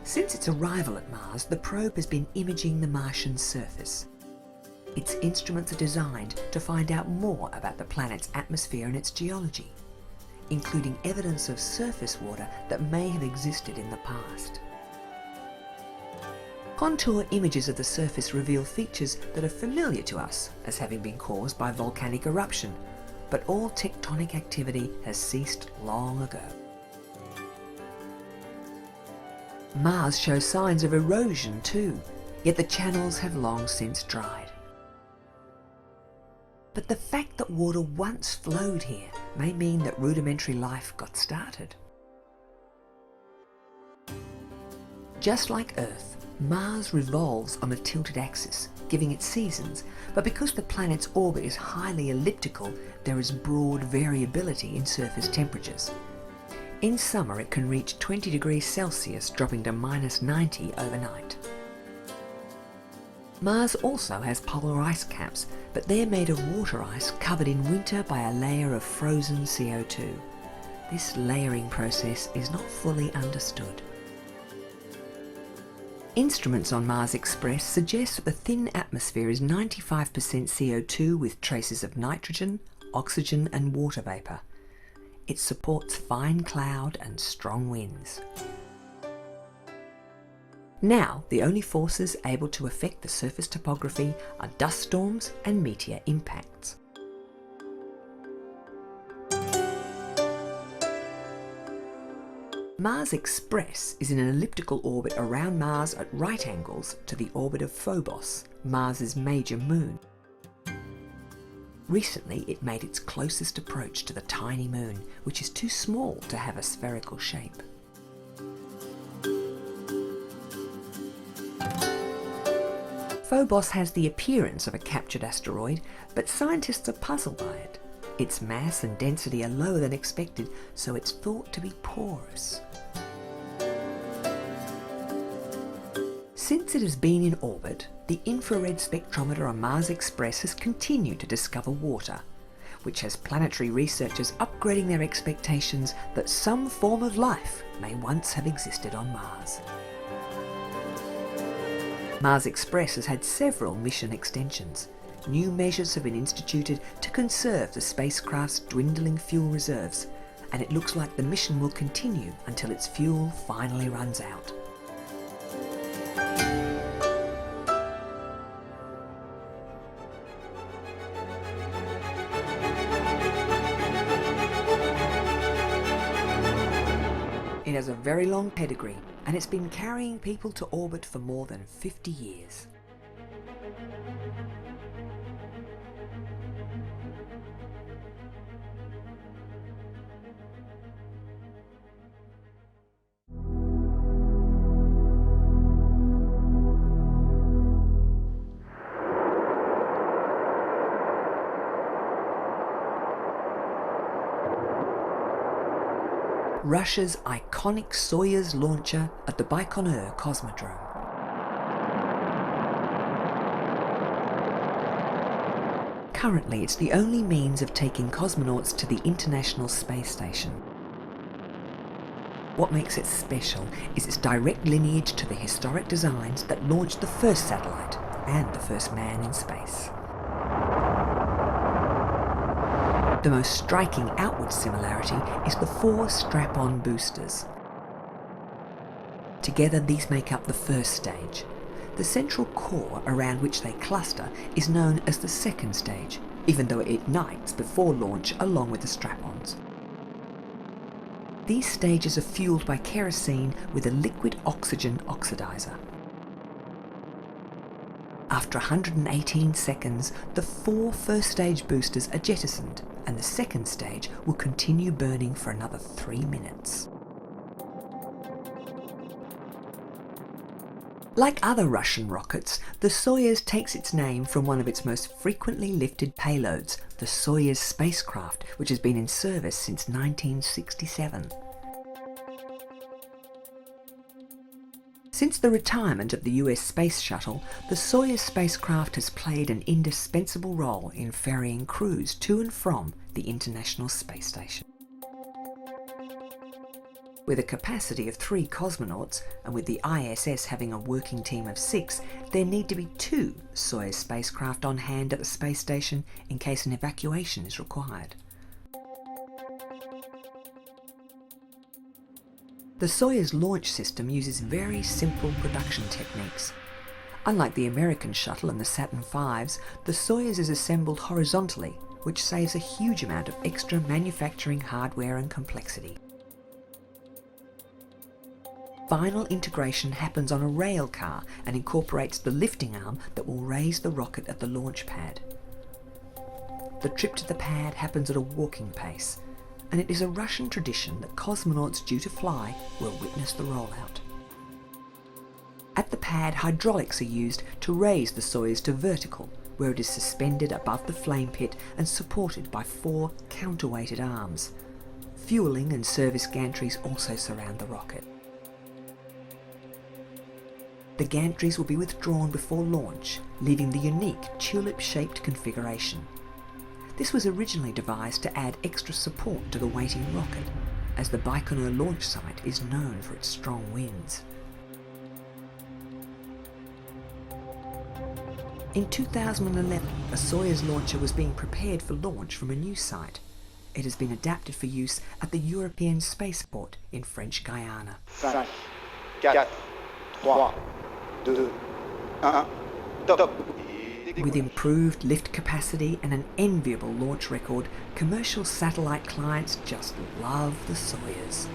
Since its arrival at Mars, the probe has been imaging the Martian surface. Its instruments are designed to find out more about the planet's atmosphere and its geology, including evidence of surface water that may have existed in the past. Contour images of the surface reveal features that are familiar to us as having been caused by volcanic eruption, but all tectonic activity has ceased long ago. Mars shows signs of erosion too, yet the channels have long since dried. But the fact that water once flowed here may mean that rudimentary life got started. Just like Earth, Mars revolves on a tilted axis, giving it seasons, but because the planet's orbit is highly elliptical, there is broad variability in surface temperatures. In summer it can reach 20 degrees Celsius, dropping to -90 overnight. Mars also has polar ice caps, but they're made of water ice covered in winter by a layer of frozen CO2. This layering process is not fully understood. Instruments on Mars Express suggest that the thin atmosphere is 95% CO2 with traces of nitrogen, oxygen and water vapour. It supports fine cloud and strong winds. Now, the only forces able to affect the surface topography are dust storms and meteor impacts. Mars Express is in an elliptical orbit around Mars at right angles to the orbit of Phobos, Mars's major moon. Recently, it made its closest approach to the tiny moon, which is too small to have a spherical shape. Phobos has the appearance of a captured asteroid, but scientists are puzzled by it. Its mass and density are lower than expected, so it's thought to be porous. Since it has been in orbit, the infrared spectrometer on Mars Express has continued to discover water, which has planetary researchers upgrading their expectations that some form of life may once have existed on Mars. Mars Express has had several mission extensions. New measures have been instituted to conserve the spacecraft's dwindling fuel reserves, and it looks like the mission will continue until its fuel finally runs out. It has a very long pedigree, and it's been carrying people to orbit for more than 50 years. Russia's iconic Soyuz launcher at the Baikonur Cosmodrome. Currently, it's the only means of taking cosmonauts to the International Space Station. What makes it special is its direct lineage to the historic designs that launched the first satellite and the first man in space. The most striking outward similarity is the 4 strap-on boosters. Together these make up the first stage. The central core around which they cluster is known as the second stage, even though it ignites before launch along with the strap-ons. These stages are fueled by kerosene with a liquid oxygen oxidizer. After 118 seconds, the 4 first stage boosters are jettisoned, and the second stage will continue burning for another 3 minutes. Like other Russian rockets, the Soyuz takes its name from one of its most frequently lifted payloads, the Soyuz spacecraft, which has been in service since 1967. Since the retirement of the US Space Shuttle, the Soyuz spacecraft has played an indispensable role in ferrying crews to and from the International Space Station. With a capacity of 3 cosmonauts, and with the ISS having a working team of 6, there need to be 2 Soyuz spacecraft on hand at the space station in case an evacuation is required. The Soyuz launch system uses very simple production techniques. Unlike the American shuttle and the Saturn V's, the Soyuz is assembled horizontally, which saves a huge amount of extra manufacturing hardware and complexity. Final integration happens on a rail car and incorporates the lifting arm that will raise the rocket at the launch pad. The trip to the pad happens at a walking pace, and it is a Russian tradition that cosmonauts due to fly will witness the rollout. At the pad, hydraulics are used to raise the Soyuz to vertical, where it is suspended above the flame pit and supported by 4 counterweighted arms. Fueling and service gantries also surround the rocket. The gantries will be withdrawn before launch, leaving the unique tulip-shaped configuration. This was originally devised to add extra support to the waiting rocket, as the Baikonur launch site is known for its strong winds. In 2011, a Soyuz launcher was being prepared for launch from a new site. It has been adapted for use at the European spaceport in French Guiana. 5, 4, 3, 2, 1, top. With improved lift capacity and an enviable launch record, commercial satellite clients just love the Soyuz.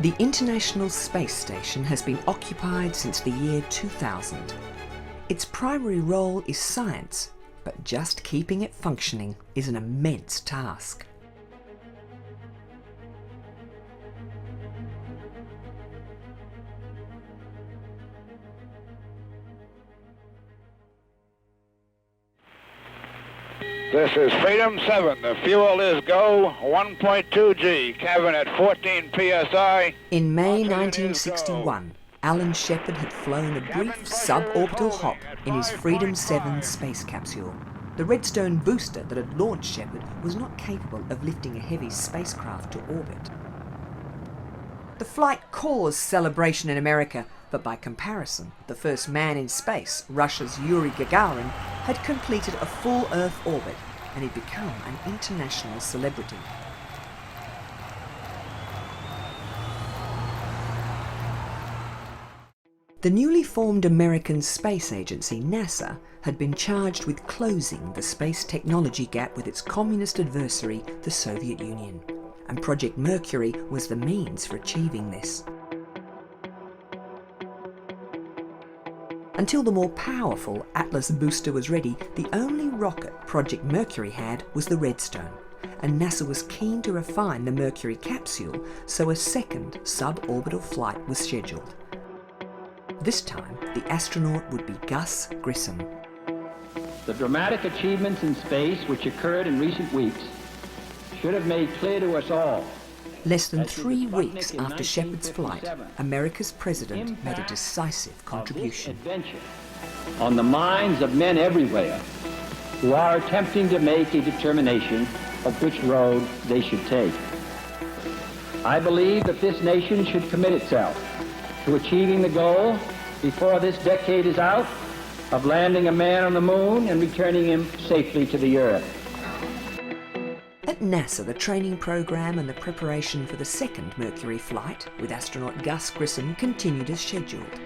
The International Space Station has been occupied since the year 2000. Its primary role is science, but just keeping it functioning is an immense task. This is Freedom 7. The fuel is go. 1.2 G. Cabin at 14 psi. In May 1961, Alan Shepard had flown a brief suborbital hop in his Freedom 7 space capsule. The Redstone booster that had launched Shepard was not capable of lifting a heavy spacecraft to orbit. The flight caused celebration in America, but by comparison, the first man in space, Russia's Yuri Gagarin, had completed a full Earth orbit and had become an international celebrity. The newly formed American Space Agency, NASA, had been charged with closing the space technology gap with its communist adversary, the Soviet Union, and Project Mercury was the means for achieving this. Until the more powerful Atlas booster was ready, the only rocket Project Mercury had was the Redstone, and NASA was keen to refine the Mercury capsule, so a second suborbital flight was scheduled. This time, the astronaut would be Gus Grissom. The dramatic achievements in space which occurred in recent weeks should have made clear to us all. Less than 3 weeks after Shepard's flight, America's president made a decisive contribution. On the minds of men everywhere who are attempting to make a determination of which road they should take. I believe that this nation should commit itself to achieving the goal before this decade is out of landing a man on the moon and returning him safely to the Earth. At NASA, the training program and the preparation for the second Mercury flight with astronaut Gus Grissom continued as scheduled.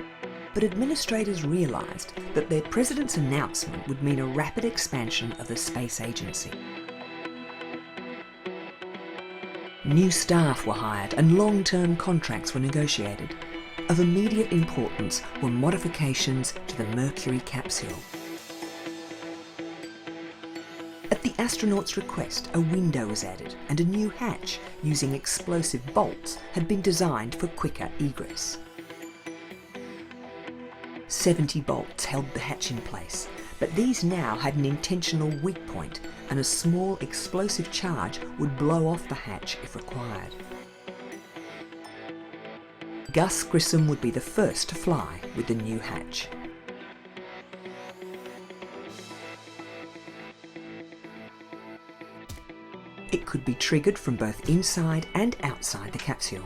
But administrators realised that their president's announcement would mean a rapid expansion of the space agency. New staff were hired and long-term contracts were negotiated. Of immediate importance were modifications to the Mercury capsule. At the astronauts' request, a window was added and a new hatch using explosive bolts had been designed for quicker egress. 70 bolts held the hatch in place, but these now had an intentional weak point and a small explosive charge would blow off the hatch if required. Gus Grissom would be the first to fly with the new hatch. It could be triggered from both inside and outside the capsule.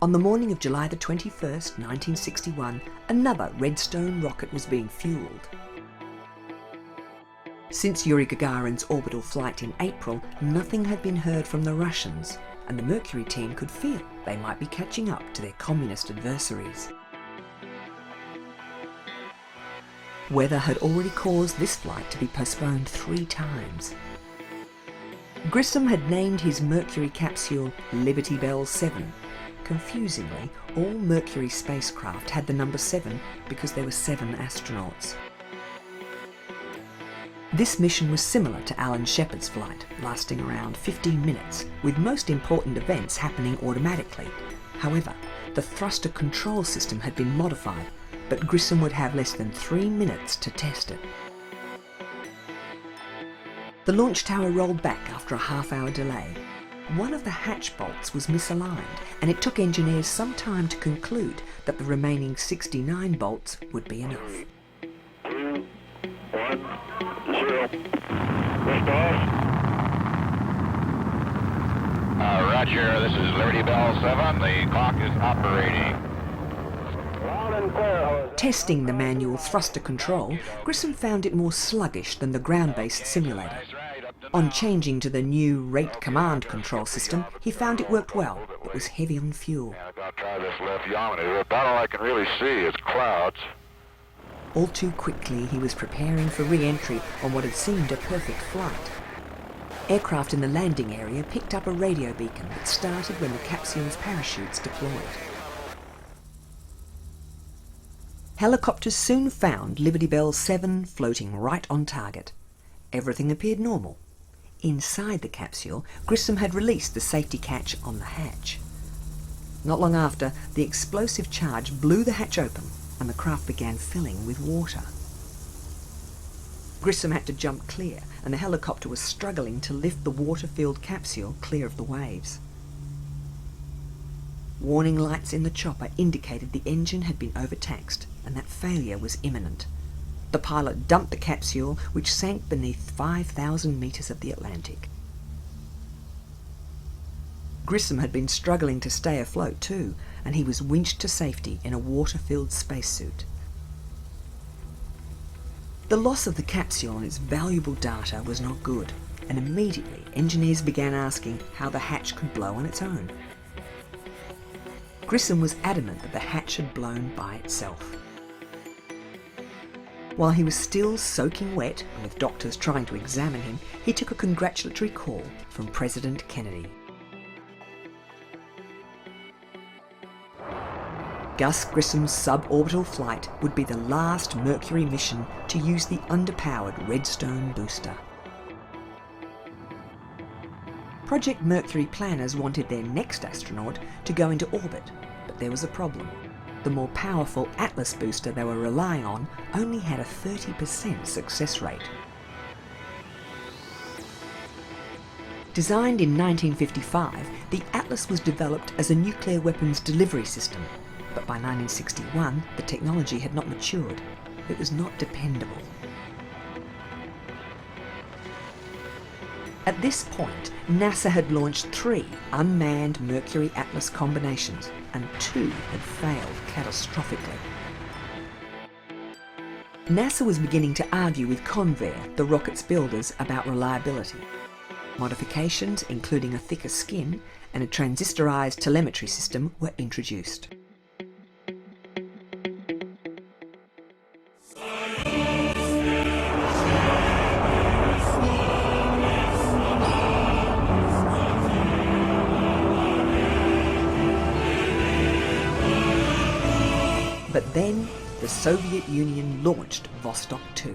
On the morning of July the 21st, 1961, another Redstone rocket was being fueled. Since Yuri Gagarin's orbital flight in April, nothing had been heard from the Russians, and the Mercury team could feel they might be catching up to their communist adversaries. Weather had already caused this flight to be postponed 3 times. Grissom had named his Mercury capsule Liberty Bell 7. Confusingly, all Mercury spacecraft had the number 7 because there were 7 astronauts. This mission was similar to Alan Shepard's flight, lasting around 15 minutes, with most important events happening automatically. However, the thruster control system had been modified, but Grissom would have less than 3 minutes to test it. The launch tower rolled back after a half-hour delay. One of the hatch bolts was misaligned, and it took engineers some time to conclude that the remaining 69 bolts would be enough. 2, 1, 0. Liftoff. Roger, this is Liberty Bell 7. The clock is operating. Loud and clear. Testing the manual thruster control, Grissom found it more sluggish than the ground-based simulator. On changing to the new rate command control system, he found it worked well, but was heavy on fuel. I'll try this lithiometer. About all I can really see is clouds. All too quickly, he was preparing for re-entry on what had seemed a perfect flight. Aircraft in the landing area picked up a radio beacon that started when the capsule's parachutes deployed. Helicopters soon found Liberty Bell 7 floating right on target. Everything appeared normal. Inside the capsule, Grissom had released the safety catch on the hatch. Not long after, the explosive charge blew the hatch open and the craft began filling with water. Grissom had to jump clear, and the helicopter was struggling to lift the water-filled capsule clear of the waves. Warning lights in the chopper indicated the engine had been overtaxed and that failure was imminent. The pilot dumped the capsule, which sank beneath 5,000 metres of the Atlantic. Grissom had been struggling to stay afloat too, and he was winched to safety in a water-filled spacesuit. The loss of the capsule and its valuable data was not good, and immediately engineers began asking how the hatch could blow on its own. Grissom was adamant that the hatch had blown by itself. While he was still soaking wet and with doctors trying to examine him, he took a congratulatory call from President Kennedy. Gus Grissom's suborbital flight would be the last Mercury mission to use the underpowered Redstone booster. Project Mercury planners wanted their next astronaut to go into orbit, but there was a problem. The more powerful Atlas booster they were relying on only had a 30% success rate. Designed in 1955, the Atlas was developed as a nuclear weapons delivery system, but by 1961 the technology had not matured. It was not dependable. At this point, NASA had launched 3 unmanned Mercury Atlas combinations, and 2 had failed catastrophically. NASA was beginning to argue with Convair, the rocket's builders, about reliability. Modifications, including a thicker skin and a transistorized telemetry system, were introduced. But then, the Soviet Union launched Vostok 2.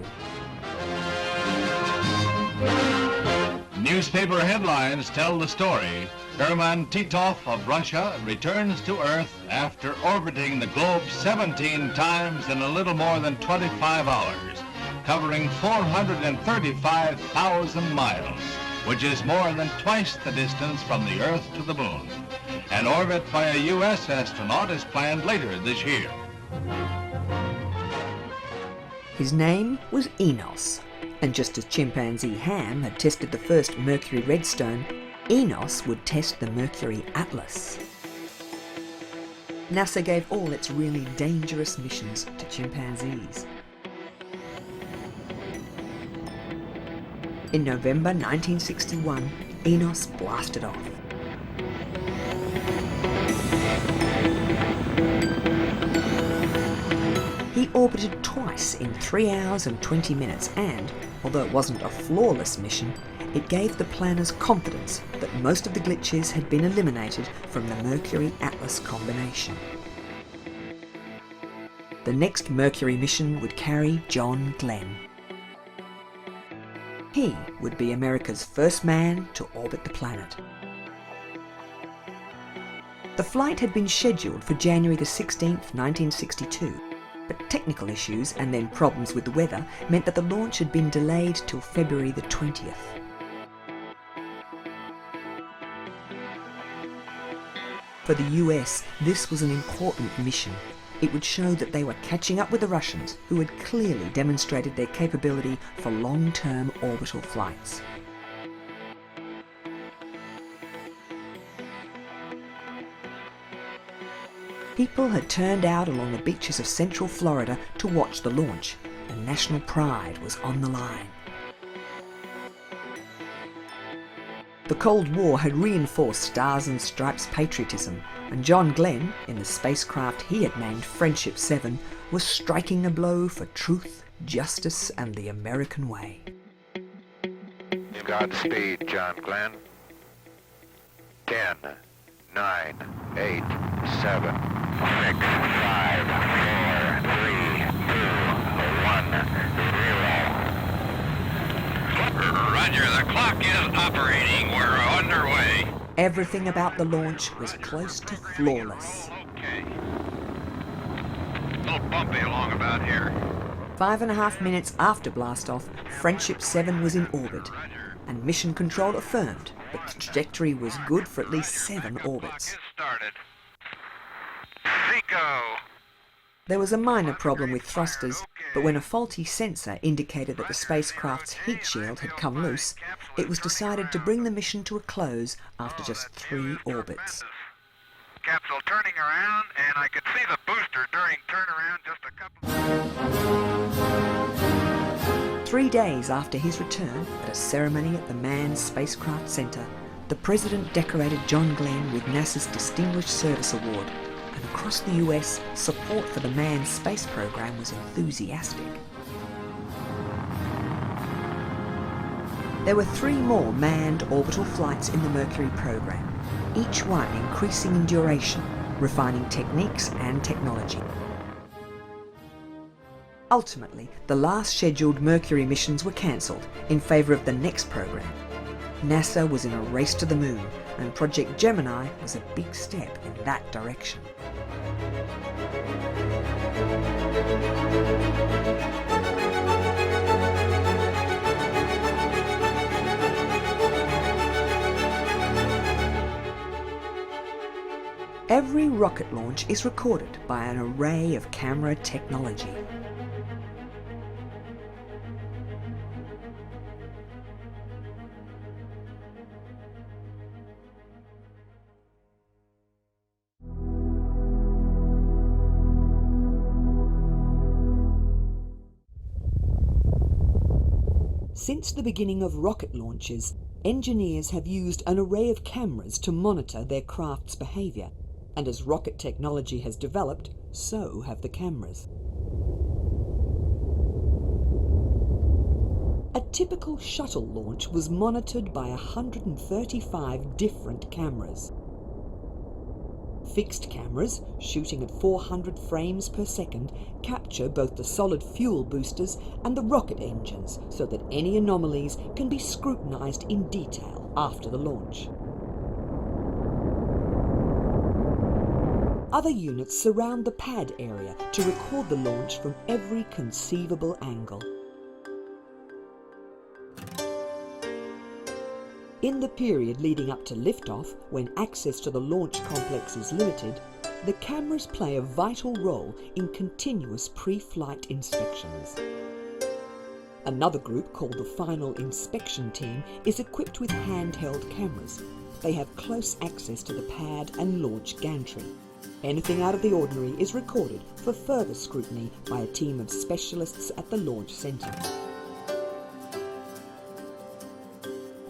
Newspaper headlines tell the story. Herman Titov of Russia returns to Earth after orbiting the globe 17 times in a little more than 25 hours, covering 435,000 miles, which is more than twice the distance from the Earth to the Moon. An orbit by a U.S. astronaut is planned later this year. His name was Enos, and just as chimpanzee Ham had tested the first Mercury Redstone, Enos would test the Mercury Atlas. NASA gave all its really dangerous missions to chimpanzees. In November 1961, Enos blasted off. He orbited twice in 3 hours and 20 minutes and, although it wasn't a flawless mission, it gave the planners confidence that most of the glitches had been eliminated from the Mercury Atlas combination. The next Mercury mission would carry John Glenn. He would be America's first man to orbit the planet. The flight had been scheduled for January the 16th, 1962. But technical issues and then problems with the weather meant that the launch had been delayed till February the 20th. For the US, this was an important mission. It would show that they were catching up with the Russians, who had clearly demonstrated their capability for long-term orbital flights. People had turned out along the beaches of central Florida to watch the launch, and national pride was on the line. The Cold War had reinforced Stars and Stripes patriotism, and John Glenn, in the spacecraft he had named Friendship 7, was striking a blow for truth, justice, and the American way. Godspeed, John Glenn. 10, 9, 8, 7, 6, 5, 4, 3, 2, 1, 0. Roger, the clock is operating. We're underway. Everything about the launch was close to flawless. Okay. A little bumpy along about here. 5.5 minutes after blastoff, Friendship 7 was in orbit, and mission control affirmed that the trajectory was good for at least 7 orbits. There was a minor problem with thrusters, but when a faulty sensor indicated that the spacecraft's heat shield had come loose, it was decided to bring the mission to a close after just 3 orbits. Capsule turning around, and I could see the booster during turnaround just a couple... 3 days after his return, at a ceremony at the Manned Spacecraft Center, the President decorated John Glenn with NASA's Distinguished Service Award, and across the US, support for the manned space program was enthusiastic. There were 3 more manned orbital flights in the Mercury program, each one increasing in duration, refining techniques and technology. Ultimately, the last scheduled Mercury missions were cancelled in favour of the next program. NASA was in a race to the moon, and Project Gemini was a big step in that direction. Every rocket launch is recorded by an array of camera technology. Since the beginning of rocket launches, engineers have used an array of cameras to monitor their craft's behaviour, and as rocket technology has developed, so have the cameras. A typical shuttle launch was monitored by 135 different cameras. Fixed cameras, shooting at 400 frames per second, capture both the solid fuel boosters and the rocket engines so that any anomalies can be scrutinised in detail after the launch. Other units surround the pad area to record the launch from every conceivable angle. In the period leading up to liftoff, when access to the launch complex is limited, the cameras play a vital role in continuous pre-flight inspections. Another group, called the Final Inspection Team, is equipped with handheld cameras. They have close access to the pad and launch gantry. Anything out of the ordinary is recorded for further scrutiny by a team of specialists at the launch centre.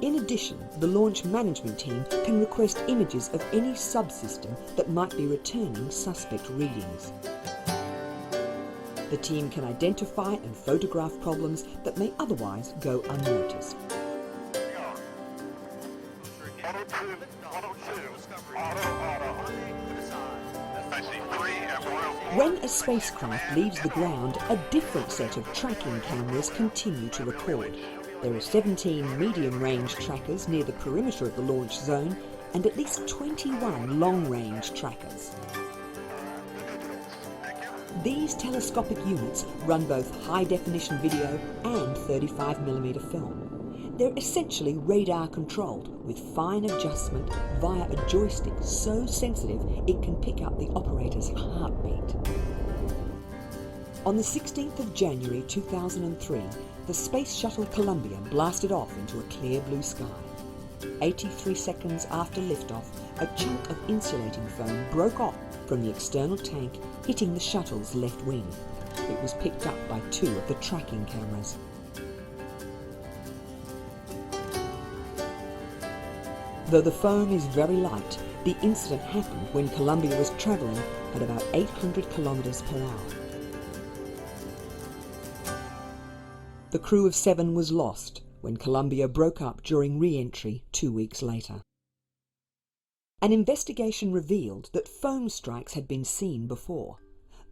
In addition, the launch management team can request images of any subsystem that might be returning suspect readings. The team can identify and photograph problems that may otherwise go unnoticed. When a spacecraft leaves the ground, a different set of tracking cameras continue to record. There are 17 medium-range trackers near the perimeter of the launch zone and at least 21 long-range trackers. These telescopic units run both high-definition video and 35mm film. They're essentially radar-controlled with fine adjustment via a joystick so sensitive it can pick up the operator's heartbeat. On the 16th of January 2003, the Space Shuttle Columbia blasted off into a clear blue sky. 83 seconds after liftoff, a chunk of insulating foam broke off from the external tank, hitting the shuttle's left wing. It was picked up by 2 of the tracking cameras. Though the foam is very light, the incident happened when Columbia was travelling at about 800 kilometres per hour. The crew of 7 was lost when Columbia broke up during re-entry 2 weeks later. An investigation revealed that foam strikes had been seen before.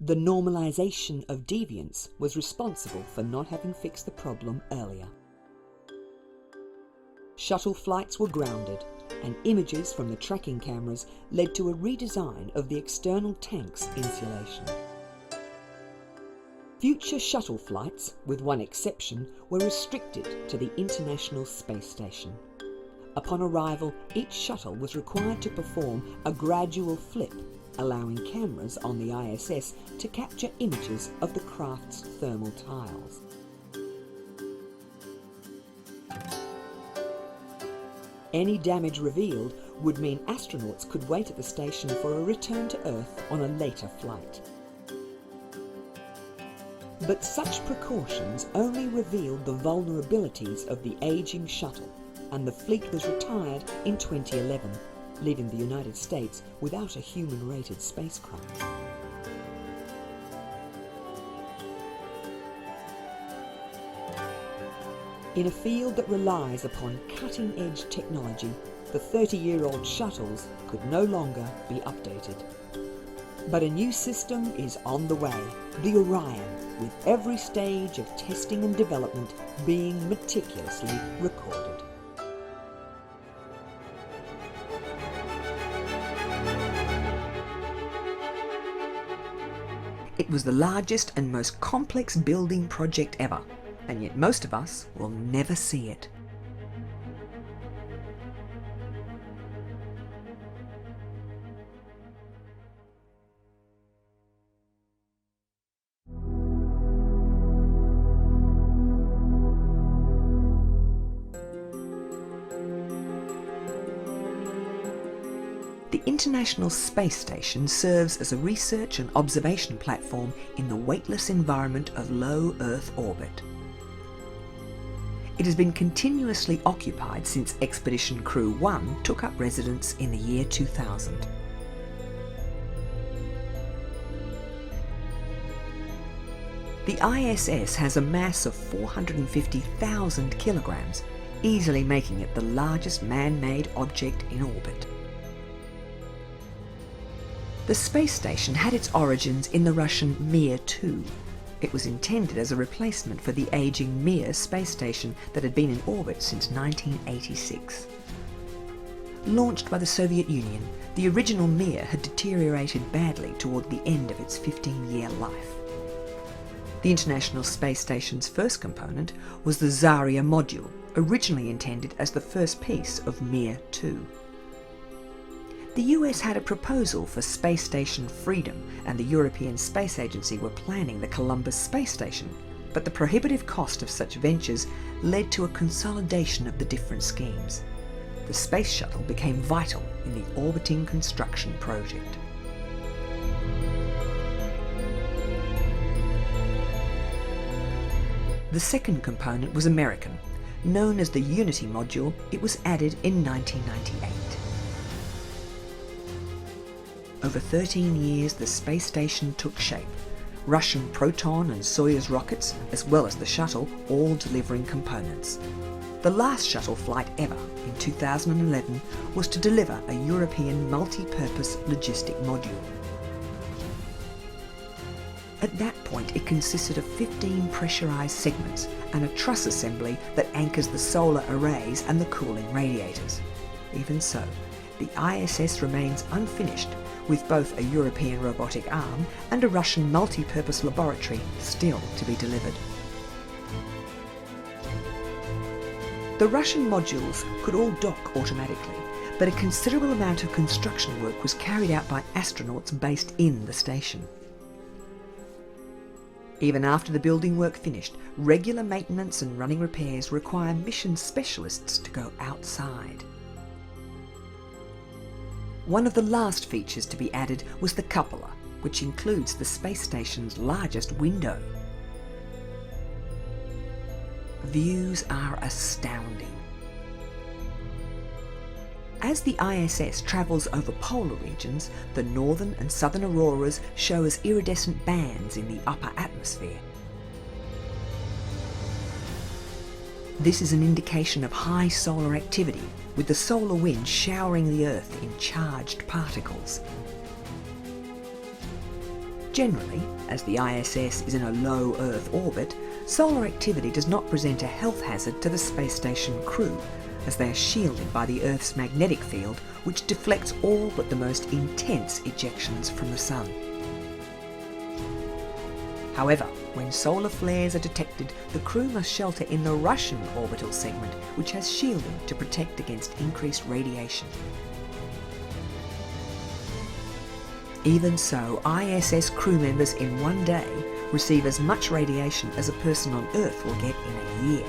The normalization of deviance was responsible for not having fixed the problem earlier. Shuttle flights were grounded, and images from the tracking cameras led to a redesign of the external tank's insulation. Future shuttle flights, with one exception, were restricted to the International Space Station. Upon arrival, each shuttle was required to perform a gradual flip, allowing cameras on the ISS to capture images of the craft's thermal tiles. Any damage revealed would mean astronauts could wait at the station for a return to Earth on a later flight. But such precautions only revealed the vulnerabilities of the aging shuttle, and the fleet was retired in 2011, leaving the United States without a human-rated spacecraft. In a field that relies upon cutting-edge technology, the 30-year-old shuttles could no longer be updated. But a new system is on the way, the Orion, with every stage of testing and development being meticulously recorded. It was the largest and most complex building project ever, and yet most of us will never see it. The International Space Station serves as a research and observation platform in the weightless environment of low Earth orbit. It has been continuously occupied since Expedition Crew 1 took up residence in the year 2000. The ISS has a mass of 450,000 kilograms, easily making it the largest man-made object in orbit. The space station had its origins in the Russian Mir 2. It was intended as a replacement for the aging Mir space station that had been in orbit since 1986. Launched by the Soviet Union, the original Mir had deteriorated badly toward the end of its 15-year life. The International Space Station's first component was the Zarya module, originally intended as the first piece of Mir 2. The US had a proposal for Space Station Freedom, and the European Space Agency were planning the Columbus Space Station, but the prohibitive cost of such ventures led to a consolidation of the different schemes. The Space Shuttle became vital in the orbiting construction project. The second component was American. Known as the Unity module, it was added in 1998. Over 13 years, the space station took shape. Russian Proton and Soyuz rockets, as well as the shuttle, all delivering components. The last shuttle flight ever, in 2011, was to deliver a European multi-purpose logistic module. At that point, it consisted of 15 pressurised segments and a truss assembly that anchors the solar arrays and the cooling radiators. Even so, the ISS remains unfinished, with both a European robotic arm and a Russian multi-purpose laboratory still to be delivered. The Russian modules could all dock automatically, but a considerable amount of construction work was carried out by astronauts based in the station. Even after the building work finished, regular maintenance and running repairs require mission specialists to go outside. One of the last features to be added was the cupola, which includes the space station's largest window. Views are astounding. As the ISS travels over polar regions, the northern and southern auroras show as iridescent bands in the upper atmosphere. This is an indication of high solar activity, with the solar wind showering the Earth in charged particles. Generally, as the ISS is in a low Earth orbit, solar activity does not present a health hazard to the space station crew, as they are shielded by the Earth's magnetic field, which deflects all but the most intense ejections from the Sun. However, when solar flares are detected, the crew must shelter in the Russian orbital segment, which has shielding to protect against increased radiation. Even so, ISS crew members in one day receive as much radiation as a person on Earth will get in a year.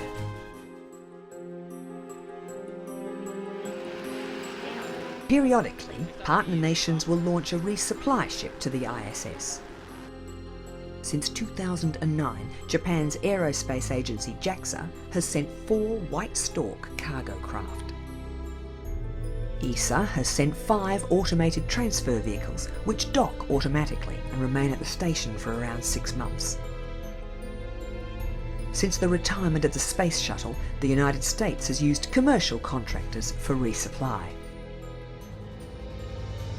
Periodically, partner nations will launch a resupply ship to the ISS. Since 2009, Japan's aerospace agency JAXA has sent 4 White Stork cargo craft. ESA has sent 5 automated transfer vehicles, which dock automatically and remain at the station for around 6 months. Since the retirement of the Space Shuttle, the United States has used commercial contractors for resupply.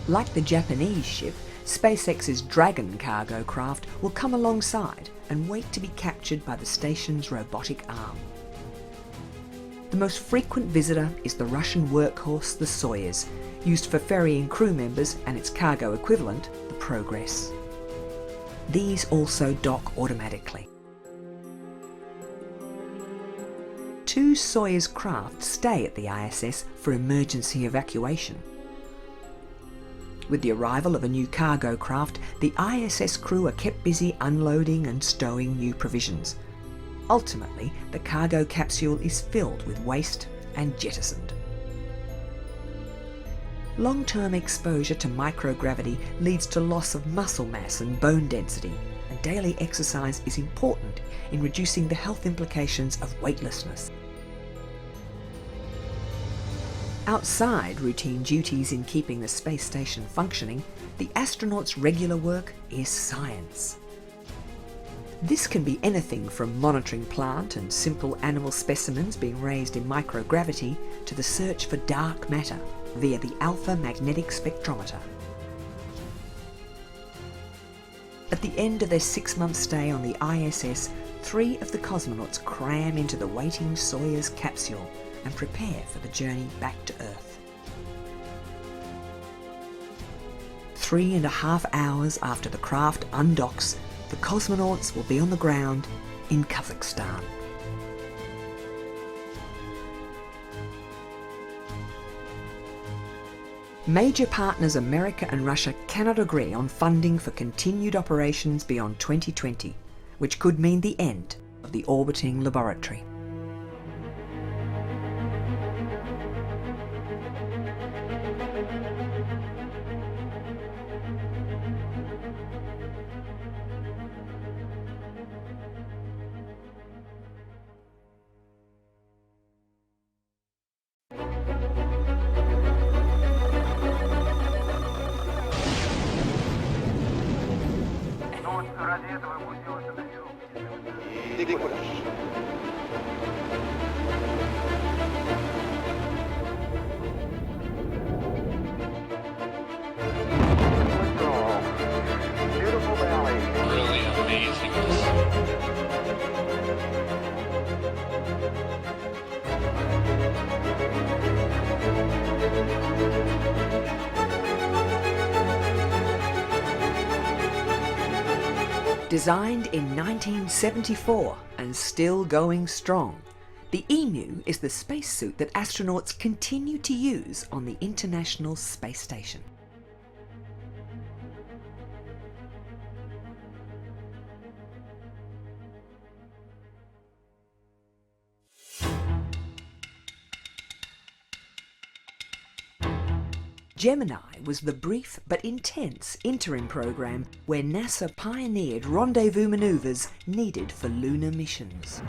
Like the Japanese ship, SpaceX's Dragon cargo craft will come alongside and wait to be captured by the station's robotic arm. The most frequent visitor is the Russian workhorse, the Soyuz, used for ferrying crew members, and its cargo equivalent, the Progress. These also dock automatically. 2 Soyuz craft stay at the ISS for emergency evacuation. With the arrival of a new cargo craft, the ISS crew are kept busy unloading and stowing new provisions. Ultimately, the cargo capsule is filled with waste and jettisoned. Long-term exposure to microgravity leads to loss of muscle mass and bone density, and daily exercise is important in reducing the health implications of weightlessness. Outside routine duties in keeping the space station functioning, the astronauts' regular work is science. This can be anything from monitoring plant and simple animal specimens being raised in microgravity to the search for dark matter via the alpha magnetic spectrometer. At the end of their 6-month stay on the ISS, 3 of the cosmonauts cram into the waiting Soyuz capsule and prepare for the journey back to Earth. 3.5 hours after the craft undocks, the cosmonauts will be on the ground in Kazakhstan. Major partners America and Russia cannot agree on funding for continued operations beyond 2020, which could mean the end of the orbiting laboratory. Designed in 1974 and still going strong, the EMU is the spacesuit that astronauts continue to use on the International Space Station. Gemini was the brief but intense interim program where NASA pioneered rendezvous manoeuvres needed for lunar missions.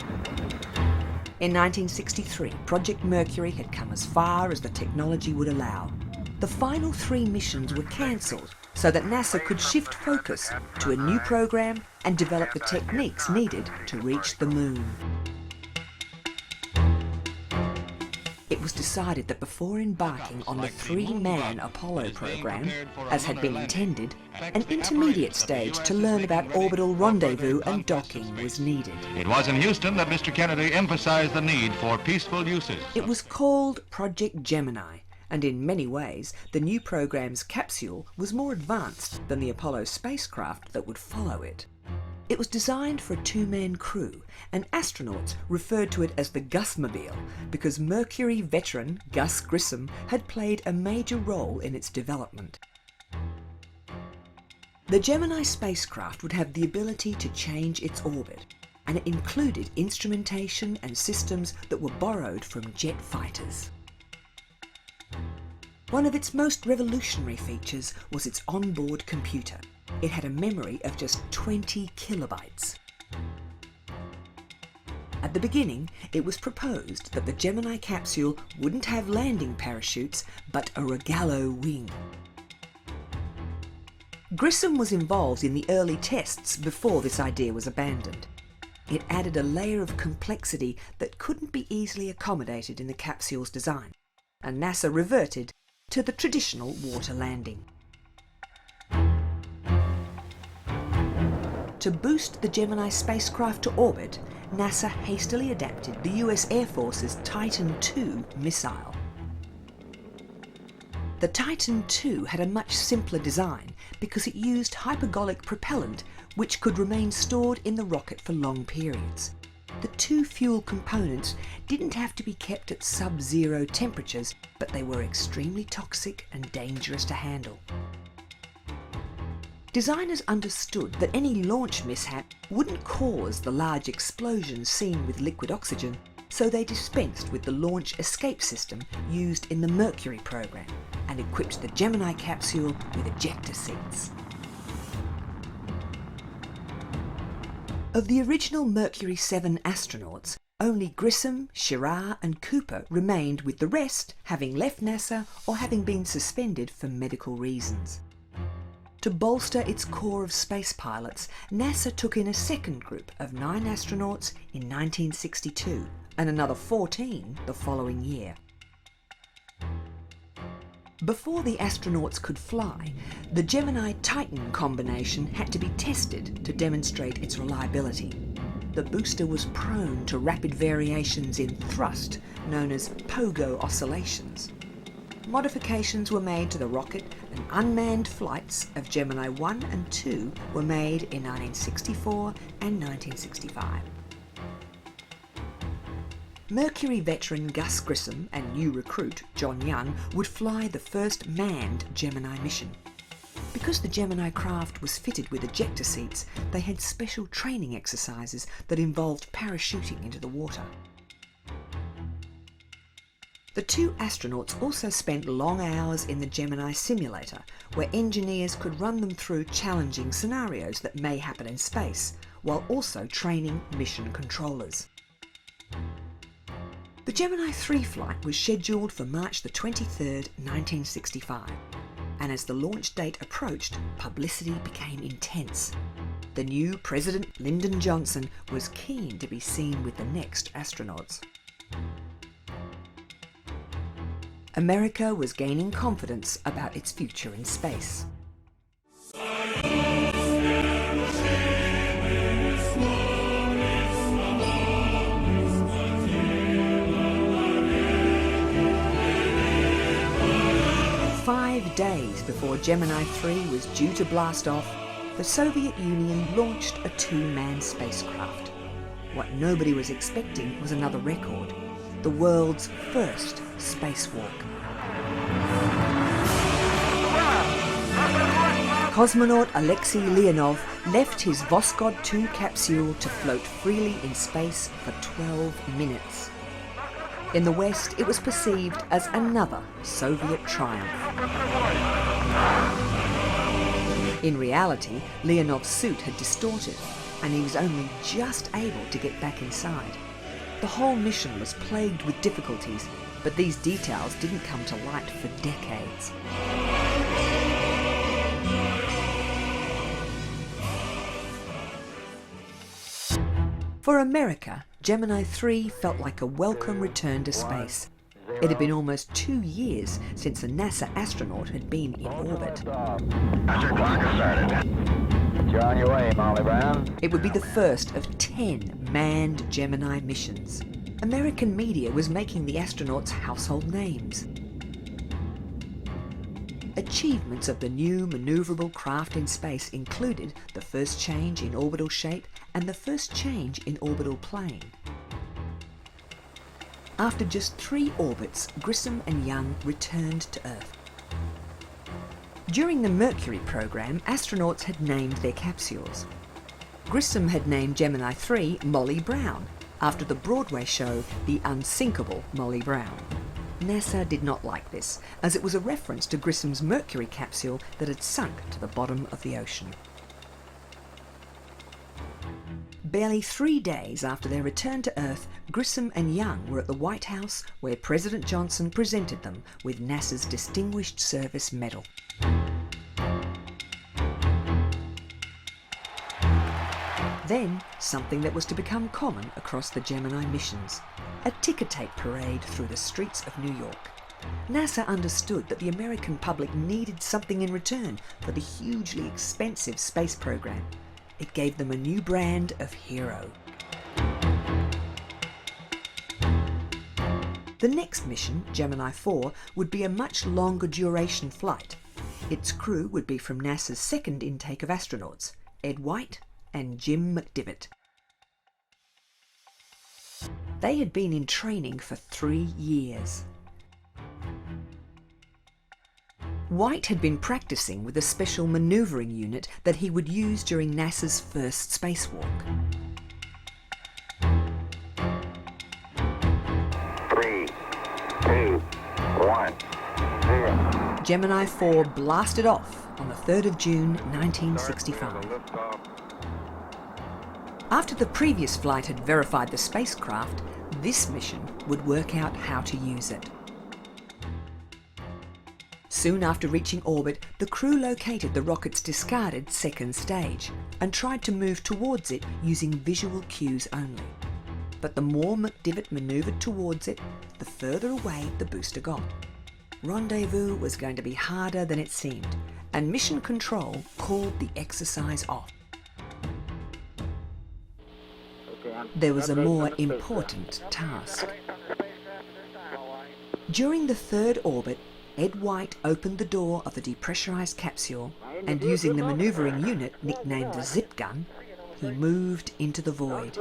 In 1963, Project Mercury had come as far as the technology would allow. The final 3 missions were cancelled so that NASA could shift focus to a new program and develop the techniques needed to reach the moon. It was decided that before embarking on the 3-man Apollo program, as had been intended, an intermediate stage to learn about orbital rendezvous and docking was needed. It was in Houston that Mr. Kennedy emphasized the need for peaceful uses. It was called Project Gemini, and in many ways, the new program's capsule was more advanced than the Apollo spacecraft that would follow it. It was designed for a 2-man crew, and astronauts referred to it as the Gusmobile because Mercury veteran Gus Grissom had played a major role in its development. The Gemini spacecraft would have the ability to change its orbit, and it included instrumentation and systems that were borrowed from jet fighters. One of its most revolutionary features was its onboard computer. It had a memory of just 20 kilobytes. At the beginning, it was proposed that the Gemini capsule wouldn't have landing parachutes, but a Regalo wing. Grissom was involved in the early tests before this idea was abandoned. It added a layer of complexity that couldn't be easily accommodated in the capsule's design, and NASA reverted to the traditional water landing. To boost the Gemini spacecraft to orbit, NASA hastily adapted the US Air Force's Titan II missile. The Titan II had a much simpler design because it used hypergolic propellant which could remain stored in the rocket for long periods. The 2 fuel components didn't have to be kept at sub-zero temperatures, but they were extremely toxic and dangerous to handle. Designers understood that any launch mishap wouldn't cause the large explosions seen with liquid oxygen, so they dispensed with the launch escape system used in the Mercury program and equipped the Gemini capsule with ejector seats. Of the original Mercury 7 astronauts, Only Grissom, Schirra and Cooper remained, with the rest having left NASA or having been suspended for medical reasons. To bolster its core of space pilots, NASA took in a second group of 9 astronauts in 1962 and another 14 the following year. Before the astronauts could fly, the Gemini-Titan combination had to be tested to demonstrate its reliability. The booster was prone to rapid variations in thrust, known as pogo oscillations. Modifications were made to the rocket, and unmanned flights of Gemini 1 and 2 were made in 1964 and 1965. Mercury veteran Gus Grissom and new recruit John Young would fly the first manned Gemini mission. Because the Gemini craft was fitted with ejector seats, they had special training exercises that involved parachuting into the water. The 2 astronauts also spent long hours in the Gemini simulator, where engineers could run them through challenging scenarios that may happen in space, while also training mission controllers. The Gemini 3 flight was scheduled for March the 23rd, 1965, and as the launch date approached, publicity became intense. The new President Lyndon Johnson was keen to be seen with the next astronauts. America was gaining confidence about its future in space. 5 days before Gemini 3 was due to blast off, the Soviet Union launched a 2-man spacecraft. What nobody was expecting was another record, the world's first spacewalk. Cosmonaut Alexei Leonov left his Voskhod 2 capsule to float freely in space for 12 minutes. In the West, it was perceived as another Soviet triumph. In reality, Leonov's suit had distorted, and he was only just able to get back inside. The whole mission was plagued with difficulties, but these details didn't come to light for decades. For America, Gemini 3 felt like a welcome return to space. It had been almost 2 years since a NASA astronaut had been in orbit. You're on your way, Molly Brown. It would be the first of 10 manned Gemini missions. American media was making the astronauts household names. Achievements of the new maneuverable craft in space included the first change in orbital shape and the first change in orbital plane. After just 3 orbits, Grissom and Young returned to Earth. During the Mercury program, astronauts had named their capsules. Grissom had named Gemini 3 Molly Brown, after the Broadway show The Unsinkable Molly Brown. NASA did not like this, as it was a reference to Grissom's Mercury capsule that had sunk to the bottom of the ocean. Barely 3 days after their return to Earth, Grissom and Young were at the White House, where President Johnson presented them with NASA's Distinguished Service Medal. Then, something that was to become common across the Gemini missions: a ticker tape parade through the streets of New York. NASA understood that the American public needed something in return for the hugely expensive space program. It gave them a new brand of hero. The next mission, Gemini 4, would be a much longer duration flight. Its crew would be from NASA's second intake of astronauts, Ed White and Jim McDivitt. They had been in training for 3 years. White had been practicing with a special manoeuvring unit that he would use during NASA's first spacewalk. 3, 2, 1, 0. Gemini 4 blasted off on the 3rd of June 1965. After the previous flight had verified the spacecraft, this mission would work out how to use it. Soon after reaching orbit, the crew located the rocket's discarded second stage and tried to move towards it using visual cues only. But the more McDivitt manoeuvred towards it, the further away the booster got. Rendezvous was going to be harder than it seemed, and Mission Control called the exercise off. There was a more important task. During the third orbit, Ed White opened the door of the depressurized capsule and, using the maneuvering unit nicknamed the Zip Gun, he moved into the void.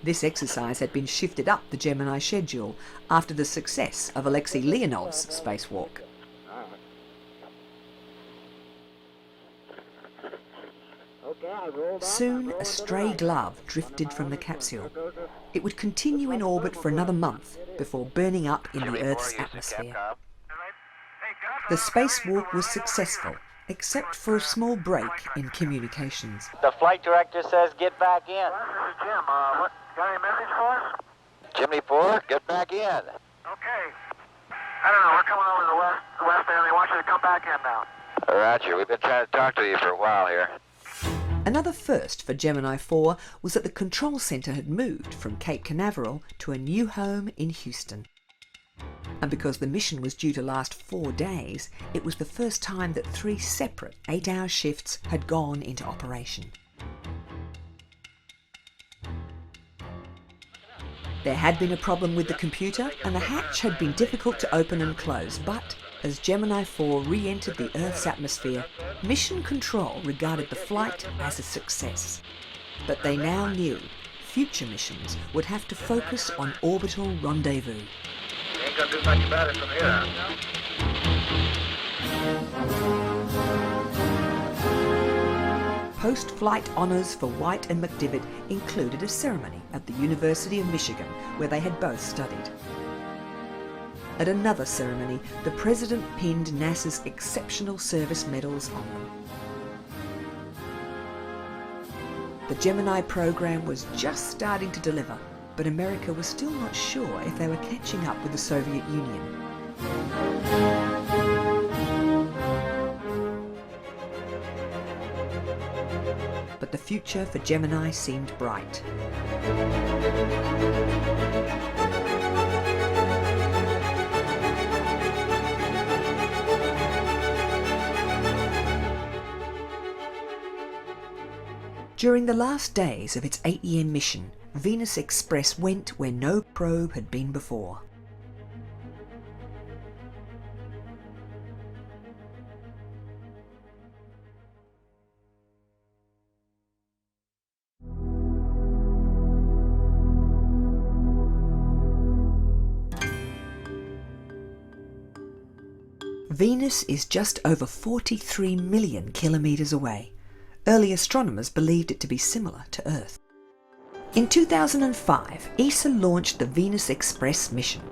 This exercise had been shifted up the Gemini schedule after the success of Alexei Leonov's spacewalk. Soon, a stray glove drifted from the capsule. It would continue in orbit for another month before burning up in the Earth's atmosphere. The spacewalk was successful, except for a small break in communications. The flight director says get back in. This is Jim. Got any message for us? Gemini 4, get back in. Okay. I don't know. We're coming over the west there, and they want you to come back in now. Roger. We've been trying to talk to you for a while here. Another first for Gemini 4 was that the control centre had moved from Cape Canaveral to a new home in Houston. And because the mission was due to last 4 days, it was the first time that 3 separate 8-hour shifts had gone into operation. There had been a problem with the computer, and the hatch had been difficult to open and close, but as Gemini 4 re-entered the Earth's atmosphere, Mission Control regarded the flight as a success. But they now knew future missions would have to focus on orbital rendezvous. Ain't gonna do much about it from here on. Post-flight honours for White and McDivitt included a ceremony at the University of Michigan, where they had both studied. At another ceremony, the President pinned NASA's Exceptional Service Medals on them. The Gemini program was just starting to deliver, but America was still not sure if they were catching up with the Soviet Union. But the future for Gemini seemed bright. During the last days of its 8-year mission, Venus Express went where no probe had been before. Venus is just over 43 million kilometres away. Early astronomers believed it to be similar to Earth. In 2005, ESA launched the Venus Express mission,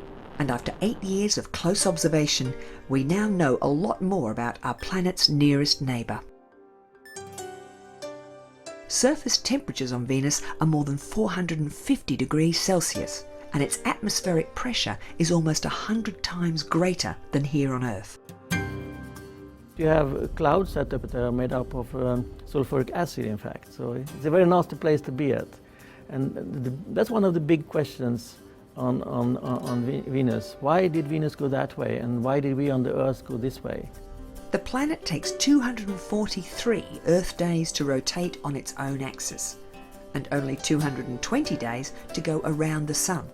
and after 8 years of close observation, we now know a lot more about our planet's nearest neighbour. Surface temperatures on Venus are more than 450 degrees Celsius, and its atmospheric pressure is almost 100 times greater than here on Earth. You have clouds that are made up of sulfuric acid, in fact, so it's a very nasty place to be at. And that's one of the big questions on Venus. Why did Venus go that way, and why did we on the Earth go this way? The planet takes 243 Earth days to rotate on its own axis, and only 220 days to go around the Sun.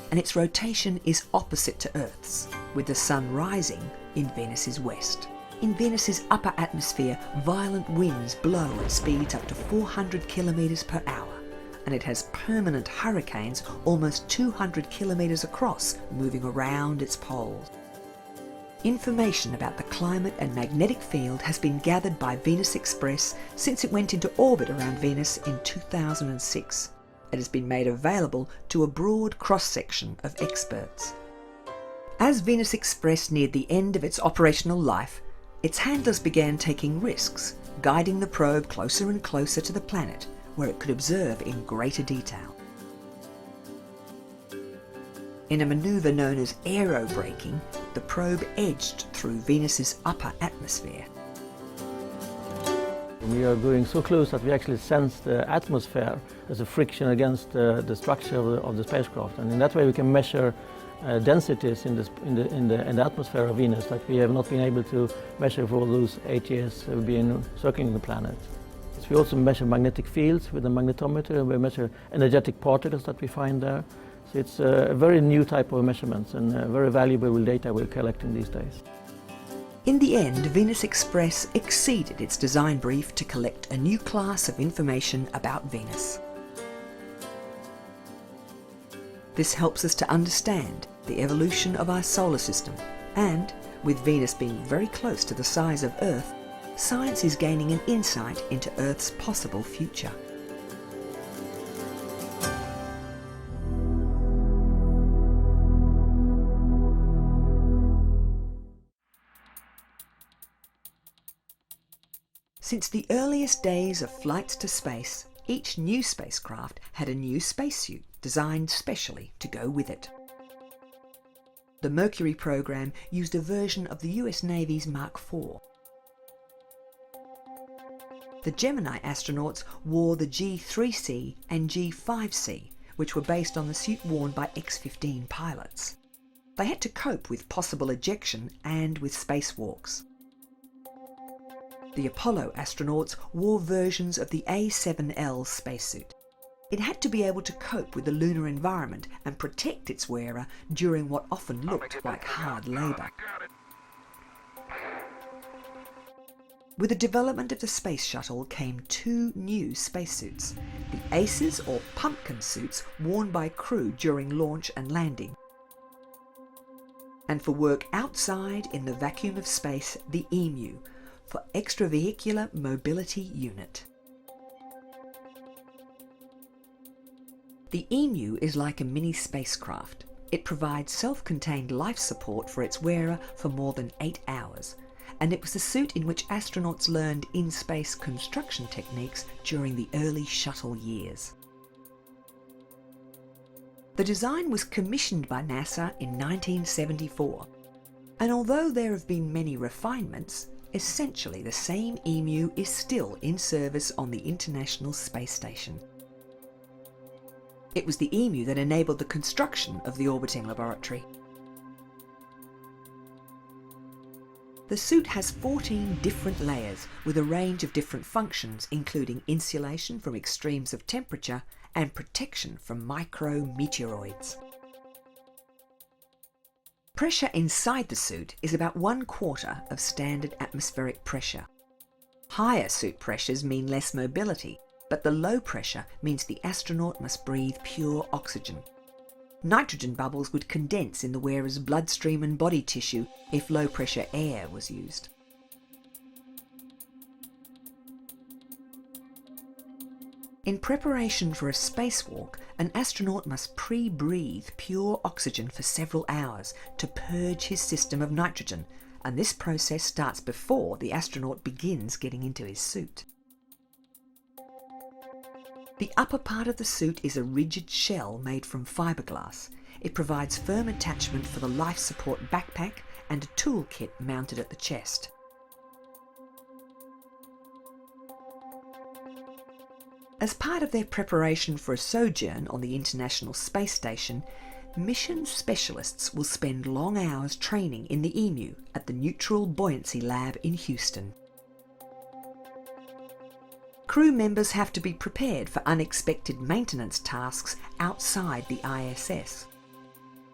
And its rotation is opposite to Earth's, with the Sun rising in Venus's west. In Venus's upper atmosphere, violent winds blow at speeds up to 400 kilometres per hour, and it has permanent hurricanes almost 200 kilometres across, moving around its poles. Information about the climate and magnetic field has been gathered by Venus Express since it went into orbit around Venus in 2006. It has been made available to a broad cross-section of experts. As Venus Express neared the end of its operational life, its handlers began taking risks, guiding the probe closer and closer to the planet, where it could observe in greater detail. In a maneuver known as aerobraking, the probe edged through Venus's upper atmosphere. We are going so close that we actually sense the atmosphere as a friction against the structure of the spacecraft, and in that way we can measure densities in the atmosphere of Venus that we have not been able to measure for all those 8 years we've been circling the planet. So we also measure magnetic fields with a magnetometer, and we measure energetic particles that we find there. So it's a very new type of measurements and very valuable data we're collecting these days. In the end, Venus Express exceeded its design brief to collect a new class of information about Venus. This helps us to understand the evolution of our solar system, and, with Venus being very close to the size of Earth, science is gaining an insight into Earth's possible future. Since the earliest days of flights to space, each new spacecraft had a new spacesuit designed specially to go with it. The Mercury program used a version of the US Navy's Mark IV. The Gemini astronauts wore the G3C and G5C, which were based on the suit worn by X-15 pilots. They had to cope with possible ejection and with spacewalks. The Apollo astronauts wore versions of the A7L spacesuit. It had to be able to cope with the lunar environment and protect its wearer during what often looked like hard labour. With the development of the Space Shuttle came two new spacesuits, the ACES or pumpkin suits worn by crew during launch and landing, and for work outside in the vacuum of space, the EMU, for Extravehicular Mobility Unit. The EMU is like a mini spacecraft. It provides self-contained life support for its wearer for more than 8 hours, and it was the suit in which astronauts learned in-space construction techniques during the early shuttle years. The design was commissioned by NASA in 1974, and although there have been many refinements, essentially the same EMU is still in service on the International Space Station. It was the EMU that enabled the construction of the orbiting laboratory. The suit has 14 different layers with a range of different functions, including insulation from extremes of temperature and protection from micrometeoroids. Pressure inside the suit is about 1/4 of standard atmospheric pressure. Higher suit pressures mean less mobility, but the low pressure means the astronaut must breathe pure oxygen. Nitrogen bubbles would condense in the wearer's bloodstream and body tissue if low pressure air was used. In preparation for a spacewalk, an astronaut must pre-breathe pure oxygen for several hours to purge his system of nitrogen, and this process starts before the astronaut begins getting into his suit. The upper part of the suit is a rigid shell made from fiberglass. It provides firm attachment for the life support backpack and a toolkit mounted at the chest. As part of their preparation for a sojourn on the International Space Station, mission specialists will spend long hours training in the EMU at the Neutral Buoyancy Lab in Houston. Crew members have to be prepared for unexpected maintenance tasks outside the ISS.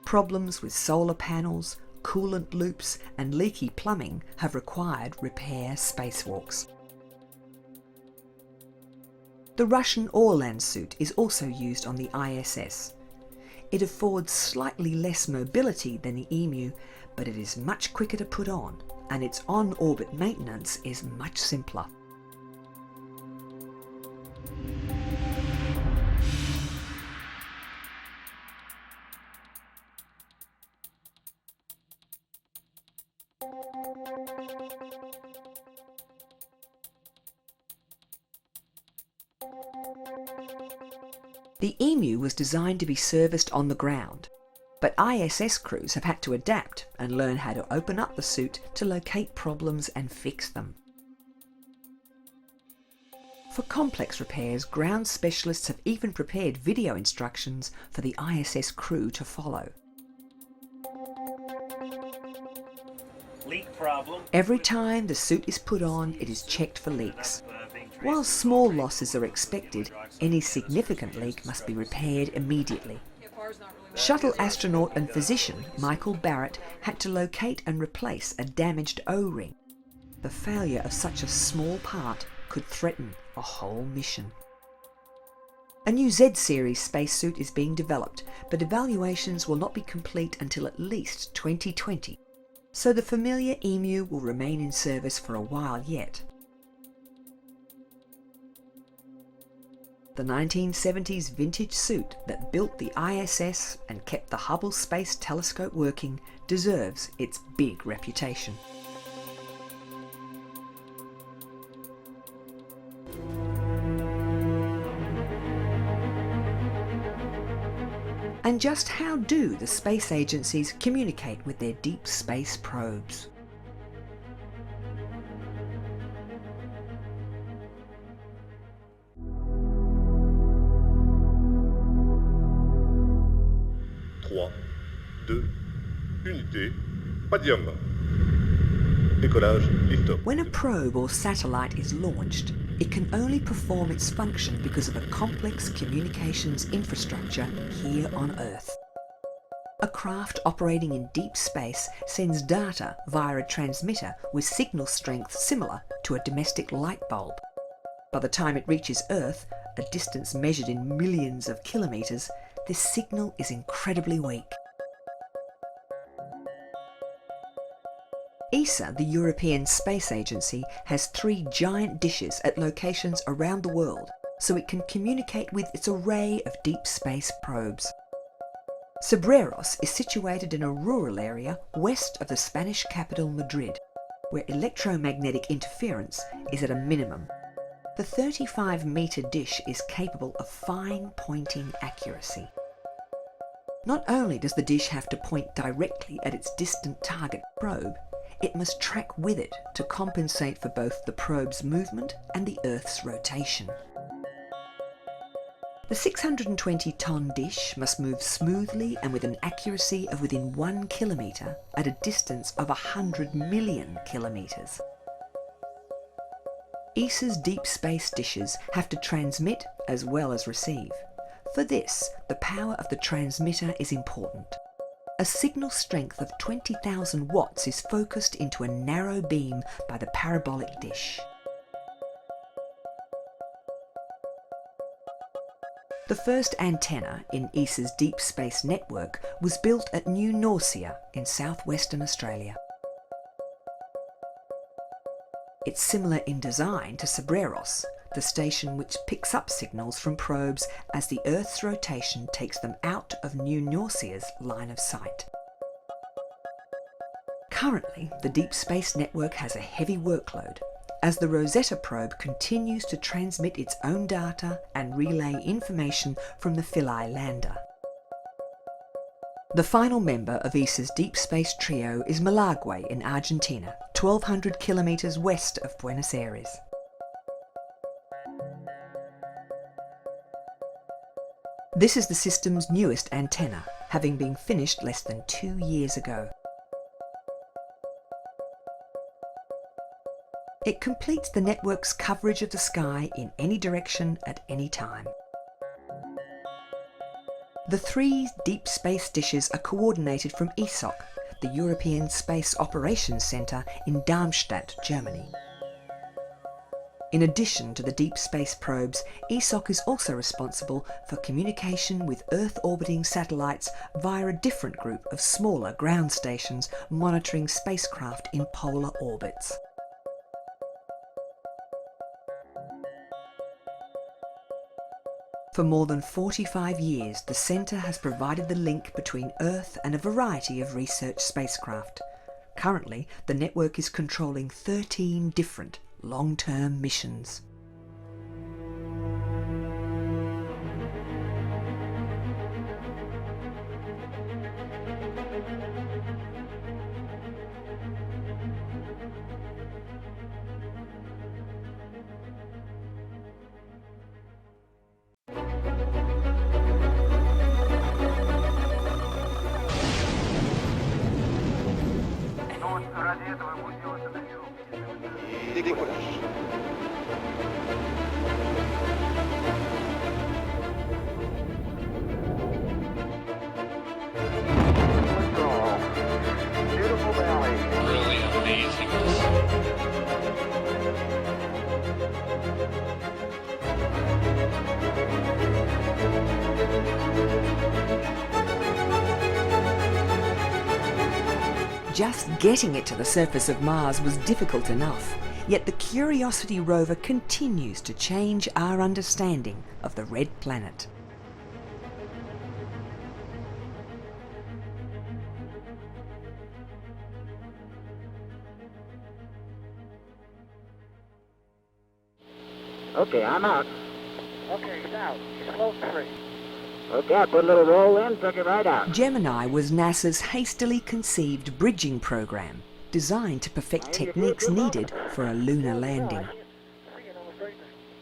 Problems with solar panels, coolant loops and leaky plumbing have required repair spacewalks. The Russian Orlan suit is also used on the ISS. It affords slightly less mobility than the EMU, but it is much quicker to put on, and its on-orbit maintenance is much simpler. The EMU was designed to be serviced on the ground, but ISS crews have had to adapt and learn how to open up the suit to locate problems and fix them. For complex repairs, ground specialists have even prepared video instructions for the ISS crew to follow. Leak problem. Every time the suit is put on, it is checked for leaks. While small losses are expected, any significant leak must be repaired immediately. Shuttle astronaut and physician Michael Barrett had to locate and replace a damaged O-ring. The failure of such a small part could threaten a whole mission. A new Z-series spacesuit is being developed, but evaluations will not be complete until at least 2020, so the familiar EMU will remain in service for a while yet. The 1970s vintage suit that built the ISS and kept the Hubble Space Telescope working deserves its big reputation. And just how do the space agencies communicate with their deep space probes? When a probe or satellite is launched, it can only perform its function because of a complex communications infrastructure here on Earth. A craft operating in deep space sends data via a transmitter with signal strength similar to a domestic light bulb. By the time it reaches Earth, a distance measured in millions of kilometres, this signal is incredibly weak. ESA, the European Space Agency, has 3 giant dishes at locations around the world, so it can communicate with its array of deep space probes. Cebreros is situated in a rural area west of the Spanish capital Madrid, where electromagnetic interference is at a minimum. The 35-metre dish is capable of fine pointing accuracy. Not only does the dish have to point directly at its distant target probe, it must track with it to compensate for both the probe's movement and the Earth's rotation. The 620-ton dish must move smoothly and with an accuracy of within 1 kilometre at a distance of 100 million kilometres. ESA's deep space dishes have to transmit as well as receive. For this, the power of the transmitter is important. A signal strength of 20,000 watts is focused into a narrow beam by the parabolic dish. The first antenna in ESA's deep space network was built at New Norcia in southwestern Australia. It's similar in design to Cebreros, the station which picks up signals from probes as the Earth's rotation takes them out of New Norcia's line of sight. Currently, the Deep Space Network has a heavy workload, as the Rosetta probe continues to transmit its own data and relay information from the Philae lander. The final member of ESA's deep space trio is Milagüe in Argentina, 1,200 kilometres west of Buenos Aires. This is the system's newest antenna, having been finished less than 2 years ago. It completes the network's coverage of the sky in any direction at any time. The 3 deep space dishes are coordinated from ESOC, the European Space Operations Centre in Darmstadt, Germany. In addition to the deep space probes, ESOC is also responsible for communication with Earth-orbiting satellites via a different group of smaller ground stations monitoring spacecraft in polar orbits. For more than 45 years, the Centre has provided the link between Earth and a variety of research spacecraft. Currently, the network is controlling 13 different long-term missions. Just getting it to the surface of Mars was difficult enough, yet the Curiosity rover continues to change our understanding of the red planet. Okay, I'm out. Okay, he's out. He's float free. Okay, I put a little roll in, took it right out. Gemini was NASA's hastily conceived bridging program, designed to perfect techniques needed for a lunar landing.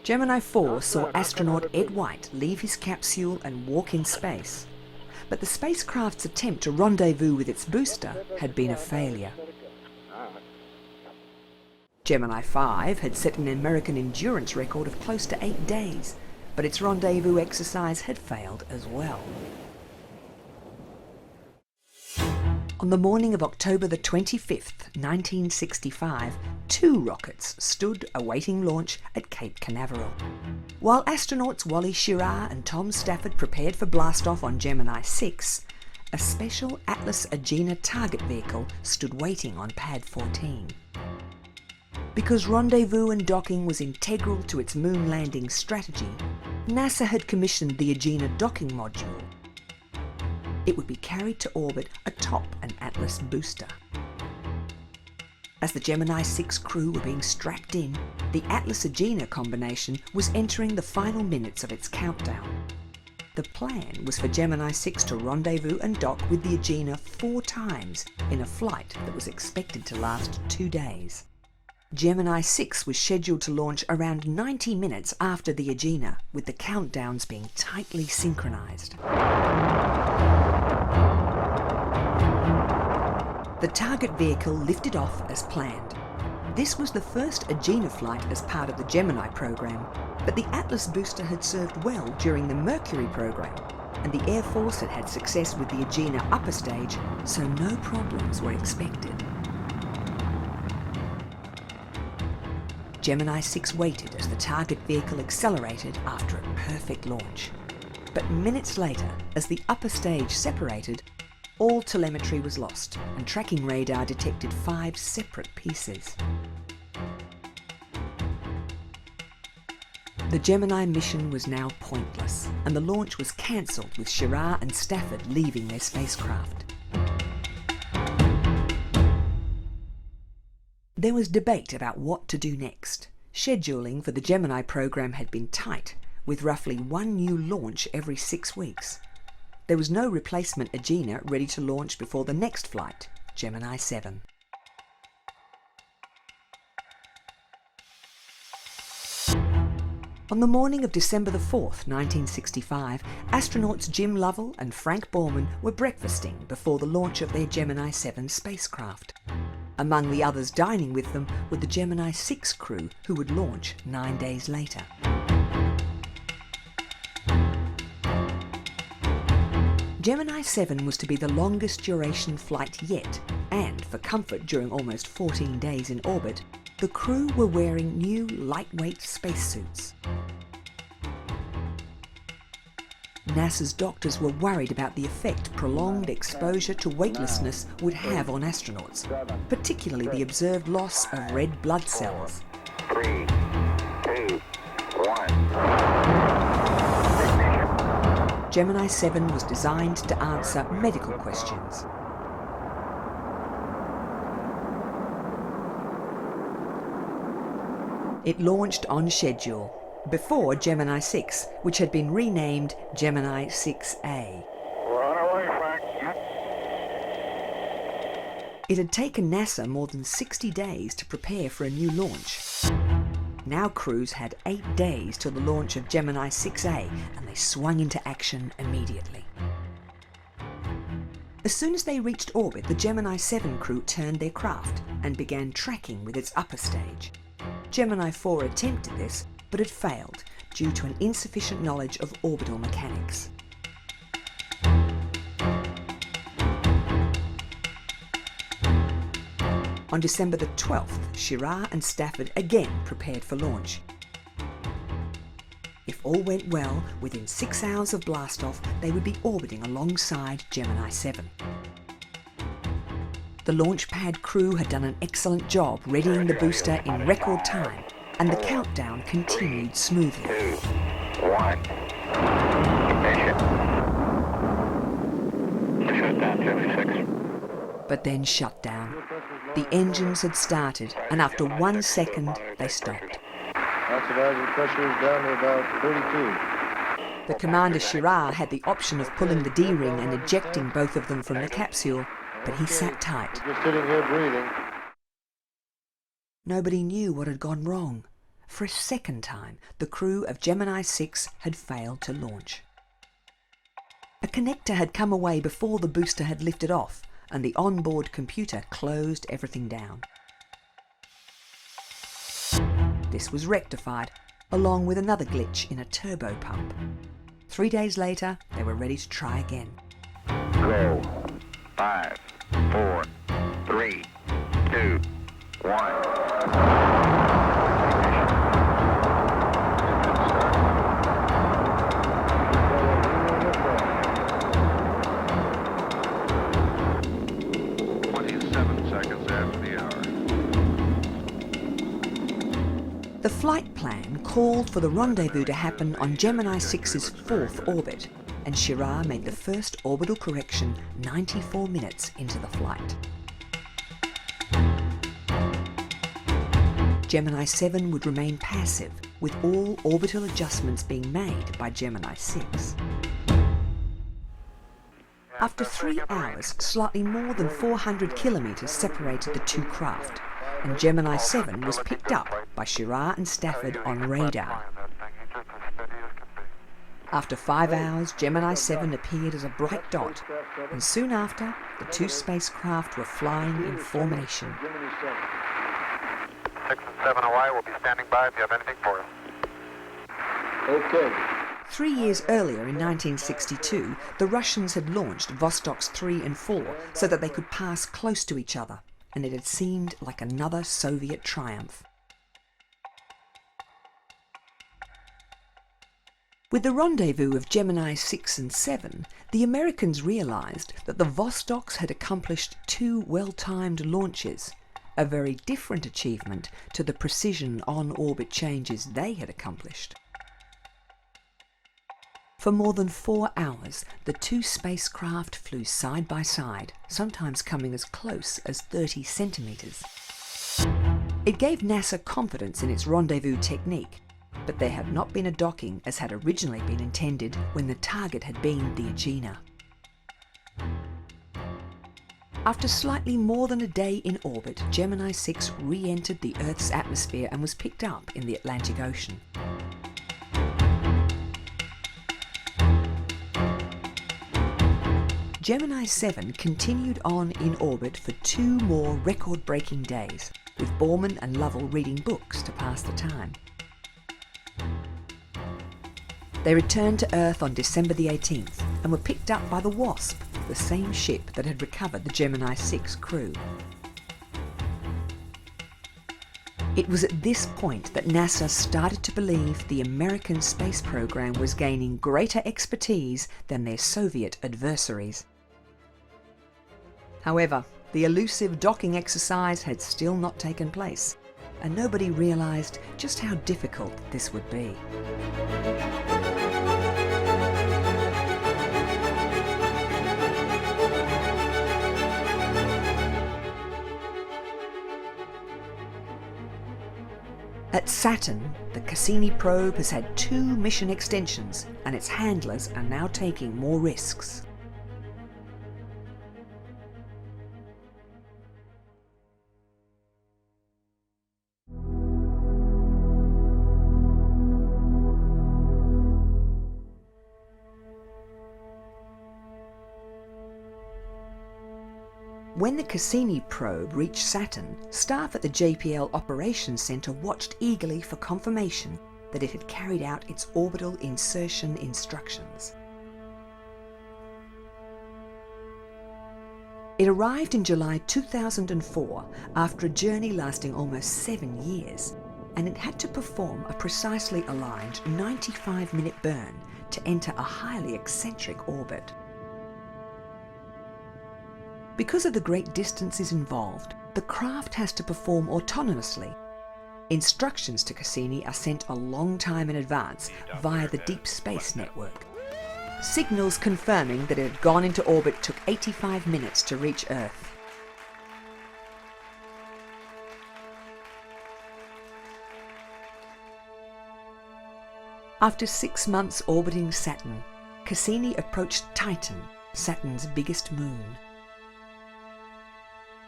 Gemini 4 saw astronaut Ed White leave his capsule and walk in space, but the spacecraft's attempt to rendezvous with its booster had been a failure. Gemini 5 had set an American endurance record of close to 8 days, but its rendezvous exercise had failed as well. On the morning of October the 25th, 1965, 2 rockets stood awaiting launch at Cape Canaveral. While astronauts Wally Schirra and Tom Stafford prepared for blastoff on Gemini 6, a special Atlas Agena target vehicle stood waiting on Pad 14. Because rendezvous and docking was integral to its moon landing strategy, NASA had commissioned the Agena docking module. It would be carried to orbit atop an Atlas booster. As the Gemini 6 crew were being strapped in, the Atlas-Agena combination was entering the final minutes of its countdown. The plan was for Gemini 6 to rendezvous and dock with the Agena 4 times in a flight that was expected to last 2 days. Gemini 6 was scheduled to launch around 90 minutes after the Agena, with the countdowns being tightly synchronized. The target vehicle lifted off as planned. This was the first Agena flight as part of the Gemini program, but the Atlas booster had served well during the Mercury program, and the Air Force had had success with the Agena upper stage, so no problems were expected. Gemini 6 waited as the target vehicle accelerated after a perfect launch. But minutes later, as the upper stage separated, all telemetry was lost and tracking radar detected 5 separate pieces. The Gemini mission was now pointless, and the launch was cancelled with Schirra and Stafford leaving their spacecraft. There was debate about what to do next. Scheduling for the Gemini program had been tight, with roughly 1 new launch every 6 weeks. There was no replacement Agena ready to launch before the next flight, Gemini 7. On the morning of December the 4th, 1965, astronauts Jim Lovell and Frank Borman were breakfasting before the launch of their Gemini 7 spacecraft. Among the others dining with them were the Gemini 6 crew, who would launch 9 days later. Gemini 7 was to be the longest duration flight yet, and for comfort during almost 14 days in orbit, the crew were wearing new lightweight spacesuits. NASA's doctors were worried about the effect prolonged exposure to weightlessness would have on astronauts, particularly the observed loss of red blood cells. 3, 2, 1. Gemini 7 was designed to answer medical questions. It launched on schedule, before Gemini 6, which had been renamed Gemini 6A. We're on our way, Frank. It had taken NASA more than 60 days to prepare for a new launch. Now crews had 8 days till the launch of Gemini 6A, and they swung into action immediately. As soon as they reached orbit, the Gemini 7 crew turned their craft and began tracking with its upper stage. Gemini 4 attempted this, but had failed due to an insufficient knowledge of orbital mechanics. On December the 12th, Schirra and Stafford again prepared for launch. If all went well, within 6 hours of blastoff, they would be orbiting alongside Gemini 7. The launch pad crew had done an excellent job readying the booster in record time, and the countdown continued smoothly. 2, 1. Ignition. Shutdown, Gemini 6. But then shut down. The engines had started, and after 1 second, they stopped. Oxidizer pressure is down to about 32. The Commander Schirra had the option of pulling the D-ring and ejecting both of them from the capsule, but he sat tight. Just sitting here breathing. Nobody knew what had gone wrong. For a second time, the crew of Gemini 6 had failed to launch. A connector had come away before the booster had lifted off, and the onboard computer closed everything down. This was rectified, along with another glitch in a turbo pump. 3 days later, they were ready to try again. Go. 5, 4, 3, 2, 1. The flight plan called for the rendezvous to happen on Gemini 6's 4th orbit, and Schirra made the first orbital correction 94 minutes into the flight. Gemini 7 would remain passive, with all orbital adjustments being made by Gemini 6. After 3 hours, slightly more than 400 kilometres separated the two craft, and Gemini 7 was picked up by Schirra and Stafford on radar. After 5 hours, Gemini 7 appeared as a bright dot, and soon after, the two spacecraft were flying in formation. 6 and 7 Hawaii will be standing by if you have anything for us. Okay. 3 years earlier, in 1962, the Russians had launched Vostoks 3 and 4 so that they could pass close to each other, and it had seemed like another Soviet triumph. With the rendezvous of Gemini 6 and 7, the Americans realised that the Vostoks had accomplished 2 well-timed launches, a very different achievement to the precision on-orbit changes they had accomplished. For more than 4 hours, the two spacecraft flew side by side, sometimes coming as close as 30 centimetres. It gave NASA confidence in its rendezvous technique, but there had not been a docking as had originally been intended when the target had been the Agena. After slightly more than a day in orbit, Gemini 6 re-entered the Earth's atmosphere and was picked up in the Atlantic Ocean. Gemini 7 continued on in orbit for 2 more record-breaking days, with Borman and Lovell reading books to pass the time. They returned to Earth on December the 18th and were picked up by the Wasp, the same ship that had recovered the Gemini 6 crew. It was at this point that NASA started to believe the American space program was gaining greater expertise than their Soviet adversaries. However, the elusive docking exercise had still not taken place, and nobody realised just how difficult this would be. At Saturn, the Cassini probe has had 2 mission extensions, and its handlers are now taking more risks. When the Cassini probe reached Saturn, staff at the JPL Operations Center watched eagerly for confirmation that it had carried out its orbital insertion instructions. It arrived in July 2004 after a journey lasting almost 7 years, and it had to perform a precisely aligned 95-minute burn to enter a highly eccentric orbit. Because of the great distances involved, the craft has to perform autonomously. Instructions to Cassini are sent a long time in advance via the Deep Space Network. Signals confirming that it had gone into orbit took 85 minutes to reach Earth. After 6 months orbiting Saturn, Cassini approached Titan, Saturn's biggest moon.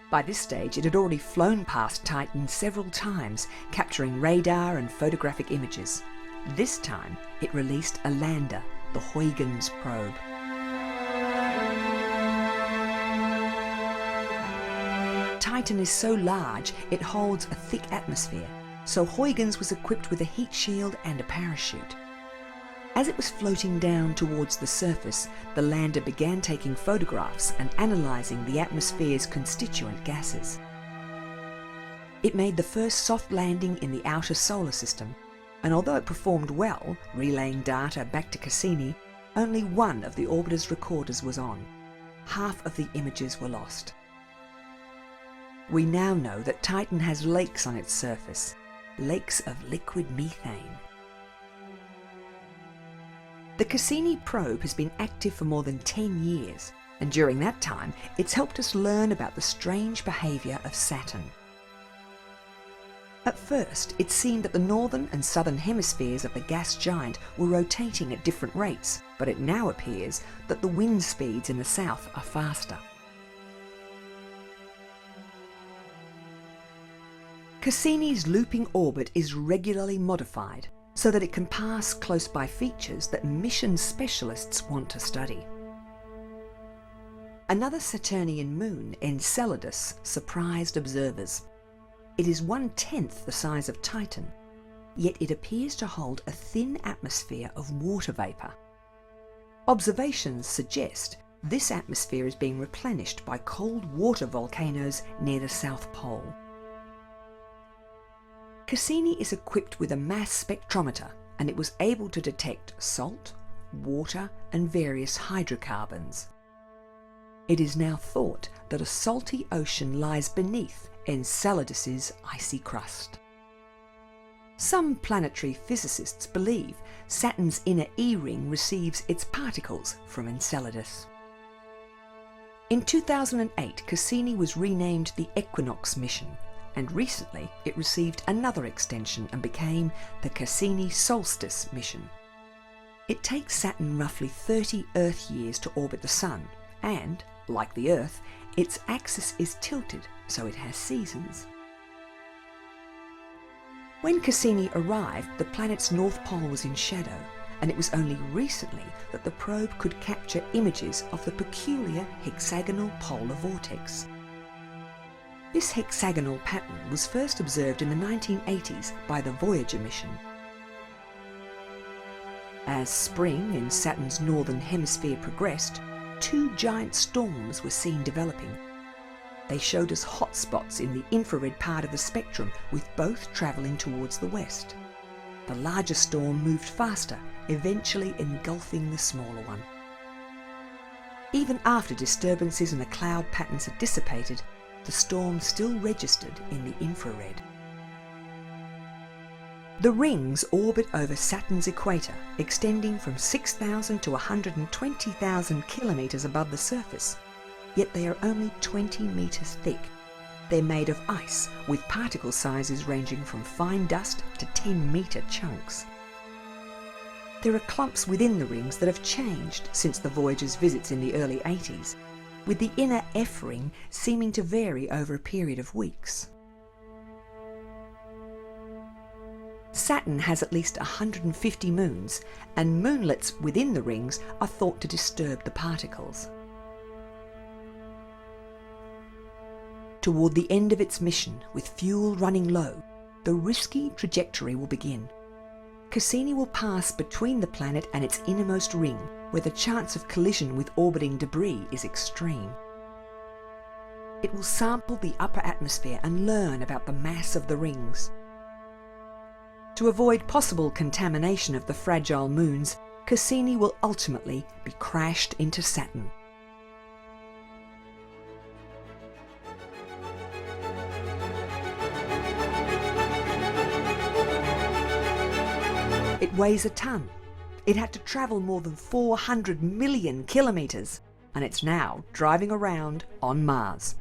By this stage, it had already flown past Titan several times, capturing radar and photographic images. This time, it released a lander, the Huygens probe. Titan is so large, it holds a thick atmosphere, so Huygens was equipped with a heat shield and a parachute. As it was floating down towards the surface, the lander began taking photographs and analysing the atmosphere's constituent gases. It made the first soft landing in the outer solar system, and although it performed well, relaying data back to Cassini, only one of the orbiter's recorders was on. Half of the images were lost. We now know that Titan has lakes on its surface, lakes of liquid methane. The Cassini probe has been active for more than 10 years, and during that time, it's helped us learn about the strange behaviour of Saturn. At first, it seemed that the northern and southern hemispheres of the gas giant were rotating at different rates, but it now appears that the wind speeds in the south are faster. Cassini's looping orbit is regularly modified so that it can pass close by features that mission specialists want to study. Another Saturnian moon, Enceladus, surprised observers. It is 1/10 the size of Titan, yet it appears to hold a thin atmosphere of water vapour. Observations suggest this atmosphere is being replenished by cold water volcanoes near the South Pole. Cassini is equipped with a mass spectrometer, and it was able to detect salt, water, and various hydrocarbons. It is now thought that a salty ocean lies beneath Enceladus's icy crust. Some planetary physicists believe Saturn's inner E-ring receives its particles from Enceladus. In 2008, Cassini was renamed the Equinox mission, and recently it received another extension and became the Cassini Solstice mission. It takes Saturn roughly 30 Earth years to orbit the Sun, and, like the Earth, its axis is tilted, so it has seasons. When Cassini arrived, the planet's north pole was in shadow, and it was only recently that the probe could capture images of the peculiar hexagonal polar vortex. This hexagonal pattern was first observed in the 1980s by the Voyager mission. As spring in Saturn's northern hemisphere progressed, 2 giant storms were seen developing. They showed us hot spots in the infrared part of the spectrum, with both travelling towards the west. The larger storm moved faster, eventually engulfing the smaller one. Even after disturbances in the cloud patterns had dissipated, the storm still registered in the infrared. The rings orbit over Saturn's equator, extending from 6,000 to 120,000 kilometres above the surface, yet they are only 20 metres thick. They're made of ice, with particle sizes ranging from fine dust to 10-metre chunks. There are clumps within the rings that have changed since the Voyager's visits in the early 80s, with the inner F ring seeming to vary over a period of weeks. Saturn has at least 150 moons, and moonlets within the rings are thought to disturb the particles. Toward the end of its mission, with fuel running low, the risky trajectory will begin. Cassini will pass between the planet and its innermost ring, where the chance of collision with orbiting debris is extreme. It will sample the upper atmosphere and learn about the mass of the rings. To avoid possible contamination of the fragile moons, Cassini will ultimately be crashed into Saturn. weighs a ton. It had to travel more than 400 million kilometres, and it's now driving around on Mars.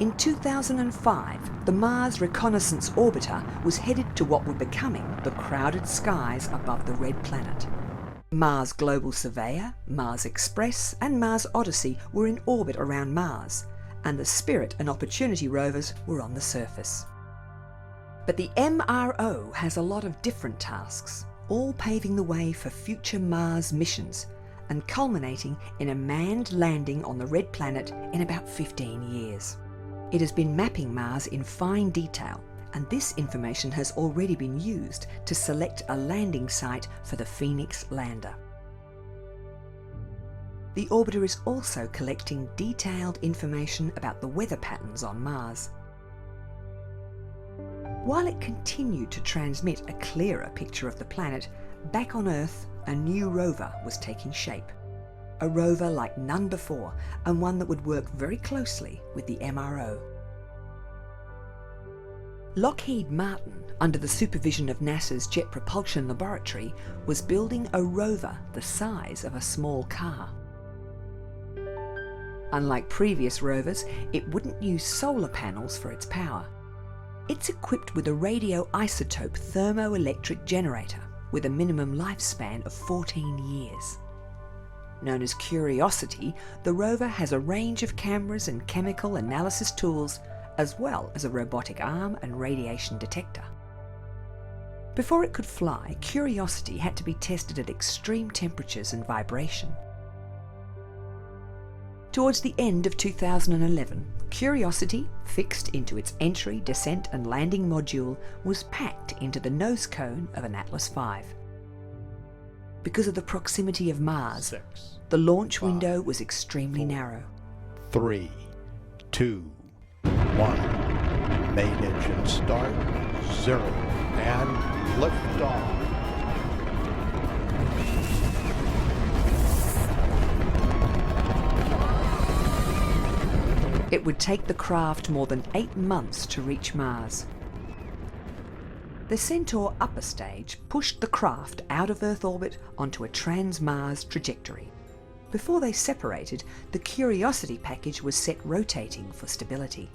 In 2005, the Mars Reconnaissance Orbiter was headed to what were becoming the crowded skies above the Red Planet. Mars Global Surveyor, Mars Express and Mars Odyssey were in orbit around Mars, and the Spirit and Opportunity rovers were on the surface. But the MRO has a lot of different tasks, all paving the way for future Mars missions, and culminating in a manned landing on the Red Planet in about 15 years. It has been mapping Mars in fine detail, and this information has already been used to select a landing site for the Phoenix lander. The orbiter is also collecting detailed information about the weather patterns on Mars. While it continued to transmit a clearer picture of the planet, back on Earth, a new rover was taking shape. A rover like none before, and one that would work very closely with the MRO. Lockheed Martin, under the supervision of NASA's Jet Propulsion Laboratory, was building a rover the size of a small car. Unlike previous rovers, it wouldn't use solar panels for its power. It's equipped with a radioisotope thermoelectric generator with a minimum lifespan of 14 years. Known as Curiosity, the rover has a range of cameras and chemical analysis tools, as well as a robotic arm and radiation detector. Before it could fly, Curiosity had to be tested at extreme temperatures and vibration. Towards the end of 2011, Curiosity, fixed into its entry, descent and landing module, was packed into the nose cone of an Atlas V. Because of the proximity of Mars, the launch window was extremely narrow. 3, 2, 1. Main engine start, 0, and liftoff. It would take the craft more than 8 months to reach Mars. The Centaur upper stage pushed the craft out of Earth orbit onto a trans-Mars trajectory. Before they separated, the Curiosity package was set rotating for stability.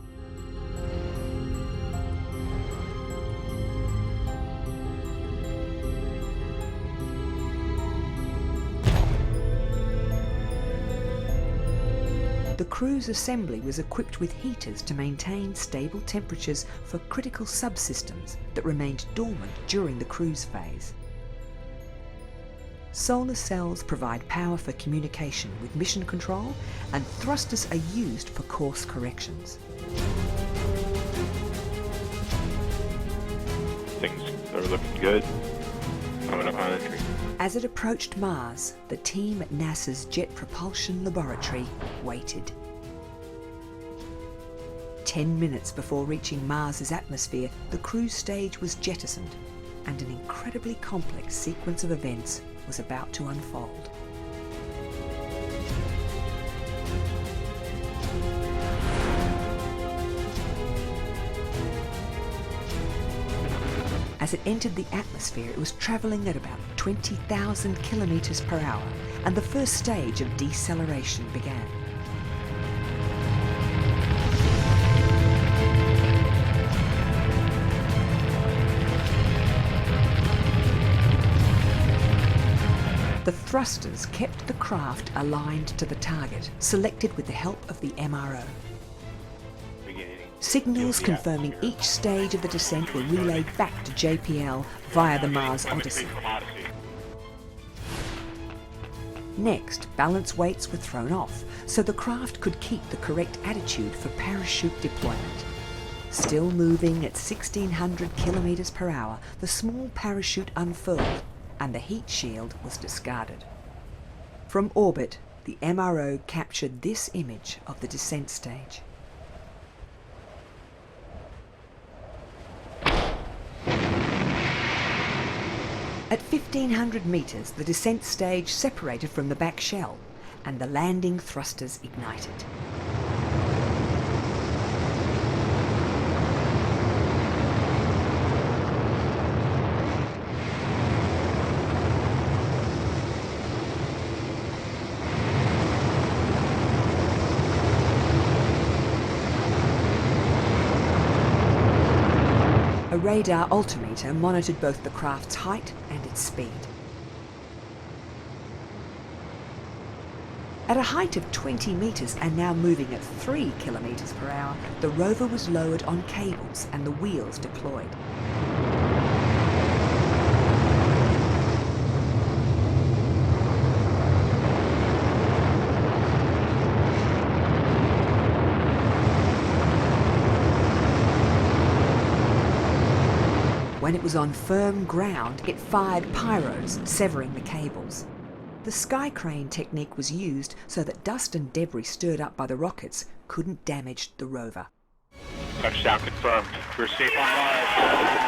The crew's assembly was equipped with heaters to maintain stable temperatures for critical subsystems that remained dormant during the cruise phase. Solar cells provide power for communication with mission control, and thrusters are used for course corrections. Things are looking good. Coming up on entry. As it approached Mars, the team at NASA's Jet Propulsion Laboratory waited. 10 minutes before reaching Mars's atmosphere, the cruise stage was jettisoned, and an incredibly complex sequence of events was about to unfold. As it entered the atmosphere, it was travelling at about 20,000 kilometres per hour, and the first stage of deceleration began. The thrusters kept the craft aligned to the target, selected with the help of the MRO. Signals confirming each stage of the descent were relayed back to JPL via the Mars Odyssey. Next, balance weights were thrown off, so the craft could keep the correct attitude for parachute deployment. Still moving at 1,600 kilometres per hour, the small parachute unfurled, and the heat shield was discarded. From orbit, the MRO captured this image of the descent stage. At 1,500 metres, the descent stage separated from the back shell, and the landing thrusters ignited. A radar altimeter monitored both the craft's height and its speed. At a height of 20 metres and now moving at 3 kilometres per hour, the rover was lowered on cables and the wheels deployed. When it was on firm ground, it fired pyros, severing the cables. The sky crane technique was used so that dust and debris stirred up by the rockets couldn't damage the rover. Touchdown confirmed. We're safe on Mars.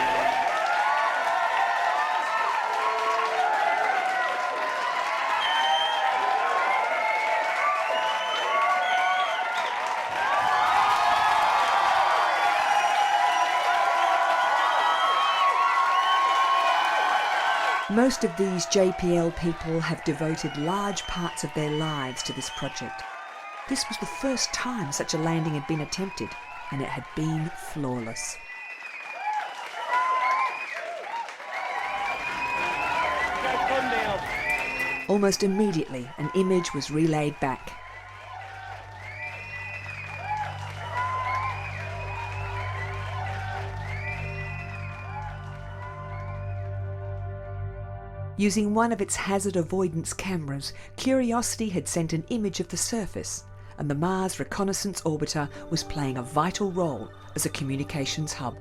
Most of these JPL people have devoted large parts of their lives to this project. This was the first time such a landing had been attempted, and it had been flawless. Almost immediately, an image was relayed back. Using one of its hazard avoidance cameras, Curiosity had sent an image of the surface, and the Mars Reconnaissance Orbiter was playing a vital role as a communications hub.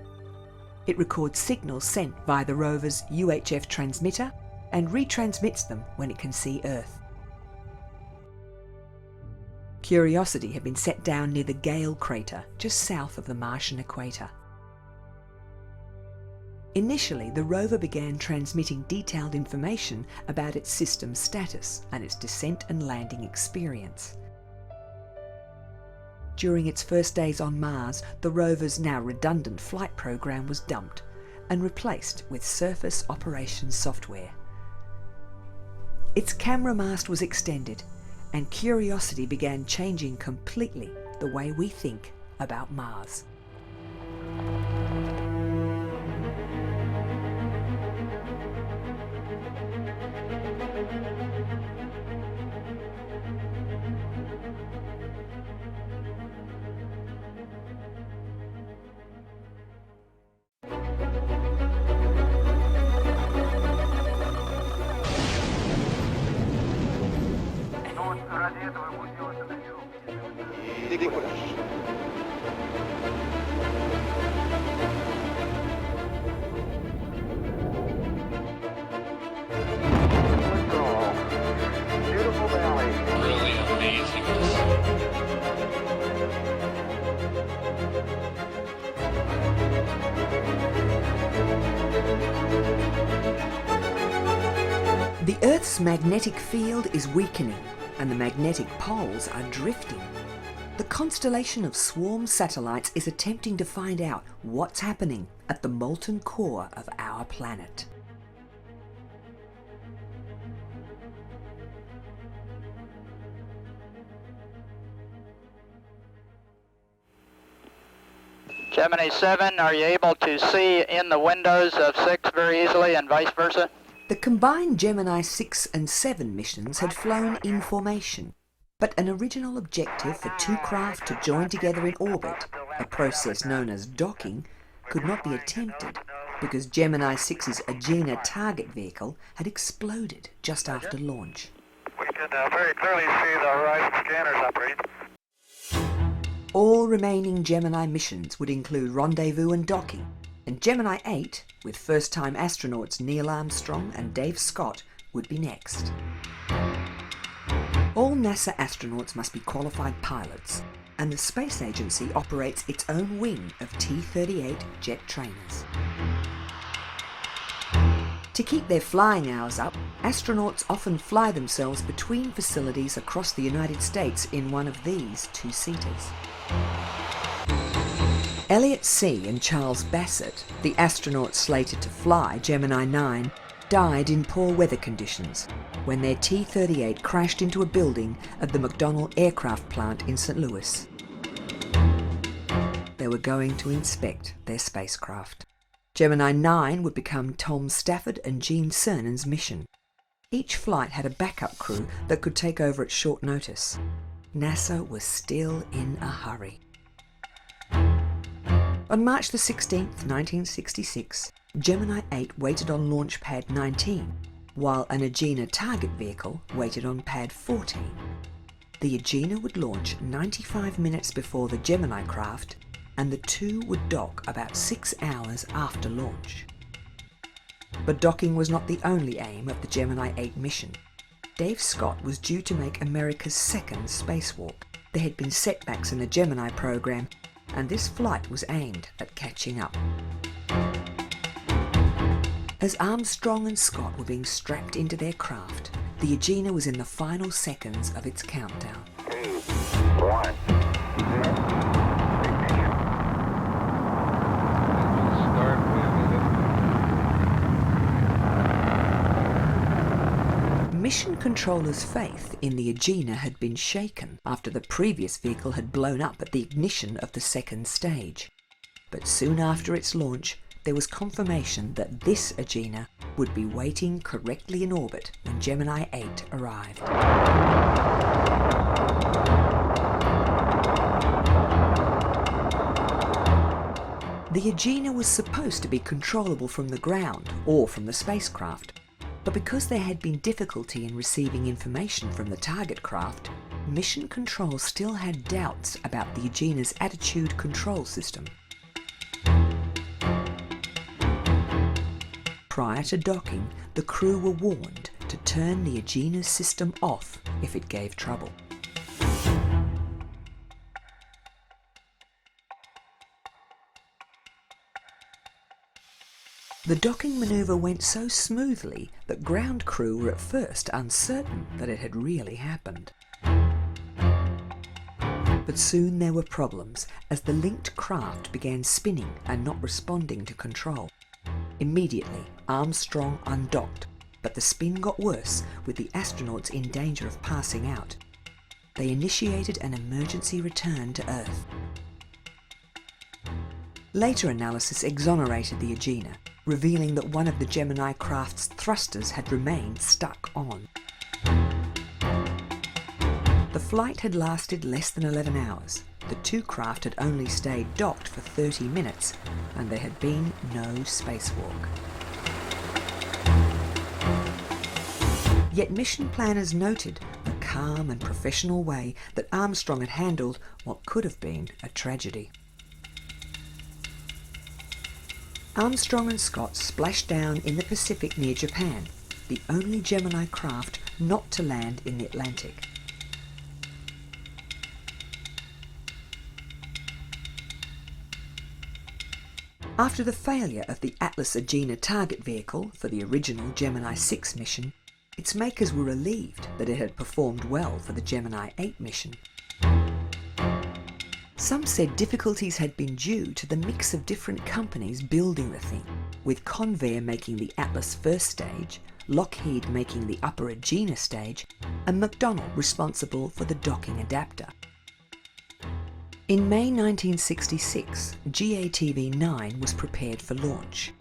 It records signals sent via the rover's UHF transmitter and retransmits them when it can see Earth. Curiosity had been set down near the Gale crater, just south of the Martian equator. Initially, the rover began transmitting detailed information about its system status and its descent and landing experience. During its first days on Mars, the rover's now redundant flight program was dumped and replaced with surface operations software. Its camera mast was extended, and Curiosity began changing completely the way we think about Mars. The Earth's magnetic field is weakening, and the magnetic poles are drifting. The constellation of swarm satellites is attempting to find out what's happening at the molten core of our planet. Gemini 7, are you able to see in the windows of 6 very easily and vice versa? The combined Gemini 6 and 7 missions had flown in formation, but an original objective for two craft to join together in orbit, a process known as docking, could not be attempted because Gemini 6's Agena target vehicle had exploded just after launch. We can very clearly see the horizon scanners operating. All remaining Gemini missions would include rendezvous and docking, and Gemini 8, with first-time astronauts Neil Armstrong and Dave Scott, would be next. All NASA astronauts must be qualified pilots, and the space agency operates its own wing of T-38 jet trainers. To keep their flying hours up, astronauts often fly themselves between facilities across the United States in one of these two-seaters. Elliot C. and Charles Bassett, the astronauts slated to fly Gemini 9, died in poor weather conditions when their T-38 crashed into a building at the McDonnell aircraft plant in St. Louis. They were going to inspect their spacecraft. Gemini 9 would become Tom Stafford and Gene Cernan's mission. Each flight had a backup crew that could take over at short notice. NASA was still in a hurry. On March the 16th, 1966, Gemini 8 waited on launch pad 19, while an Agena target vehicle waited on pad 14. The Agena would launch 95 minutes before the Gemini craft, and the two would dock about 6 hours after launch. But docking was not the only aim of the Gemini 8 mission. Dave Scott was due to make America's second spacewalk. There had been setbacks in the Gemini program, and this flight was aimed at catching up. As Armstrong and Scott were being strapped into their craft, the Agena was in the final seconds of its countdown. 2, 1, 0. Mission controllers' faith in the Agena had been shaken after the previous vehicle had blown up at the ignition of the second stage. But soon after its launch, there was confirmation that this Agena would be waiting correctly in orbit when Gemini 8 arrived. The Agena was supposed to be controllable from the ground or from the spacecraft, but because there had been difficulty in receiving information from the target craft, mission control still had doubts about the Agena's attitude control system. Prior to docking, the crew were warned to turn the Agena's system off if it gave trouble. The docking manoeuvre went so smoothly that ground crew were at first uncertain that it had really happened. But soon there were problems as the linked craft began spinning and not responding to control. Immediately, Armstrong undocked, but the spin got worse with the astronauts in danger of passing out. They initiated an emergency return to Earth. Later analysis exonerated the Agena, revealing that one of the Gemini craft's thrusters had remained stuck on. The flight had lasted less than 11 hours. The two craft had only stayed docked for 30 minutes, and there had been no spacewalk. Yet mission planners noted the calm and professional way that Armstrong had handled what could have been a tragedy. Armstrong and Scott splashed down in the Pacific near Japan, the only Gemini craft not to land in the Atlantic. After the failure of the Atlas Agena target vehicle for the original Gemini 6 mission, its makers were relieved that it had performed well for the Gemini 8 mission. Some said difficulties had been due to the mix of different companies building the thing, with Convair making the Atlas first stage, Lockheed making the upper Agena stage, and McDonnell responsible for the docking adapter. In May 1966, GATV-9 was prepared for launch.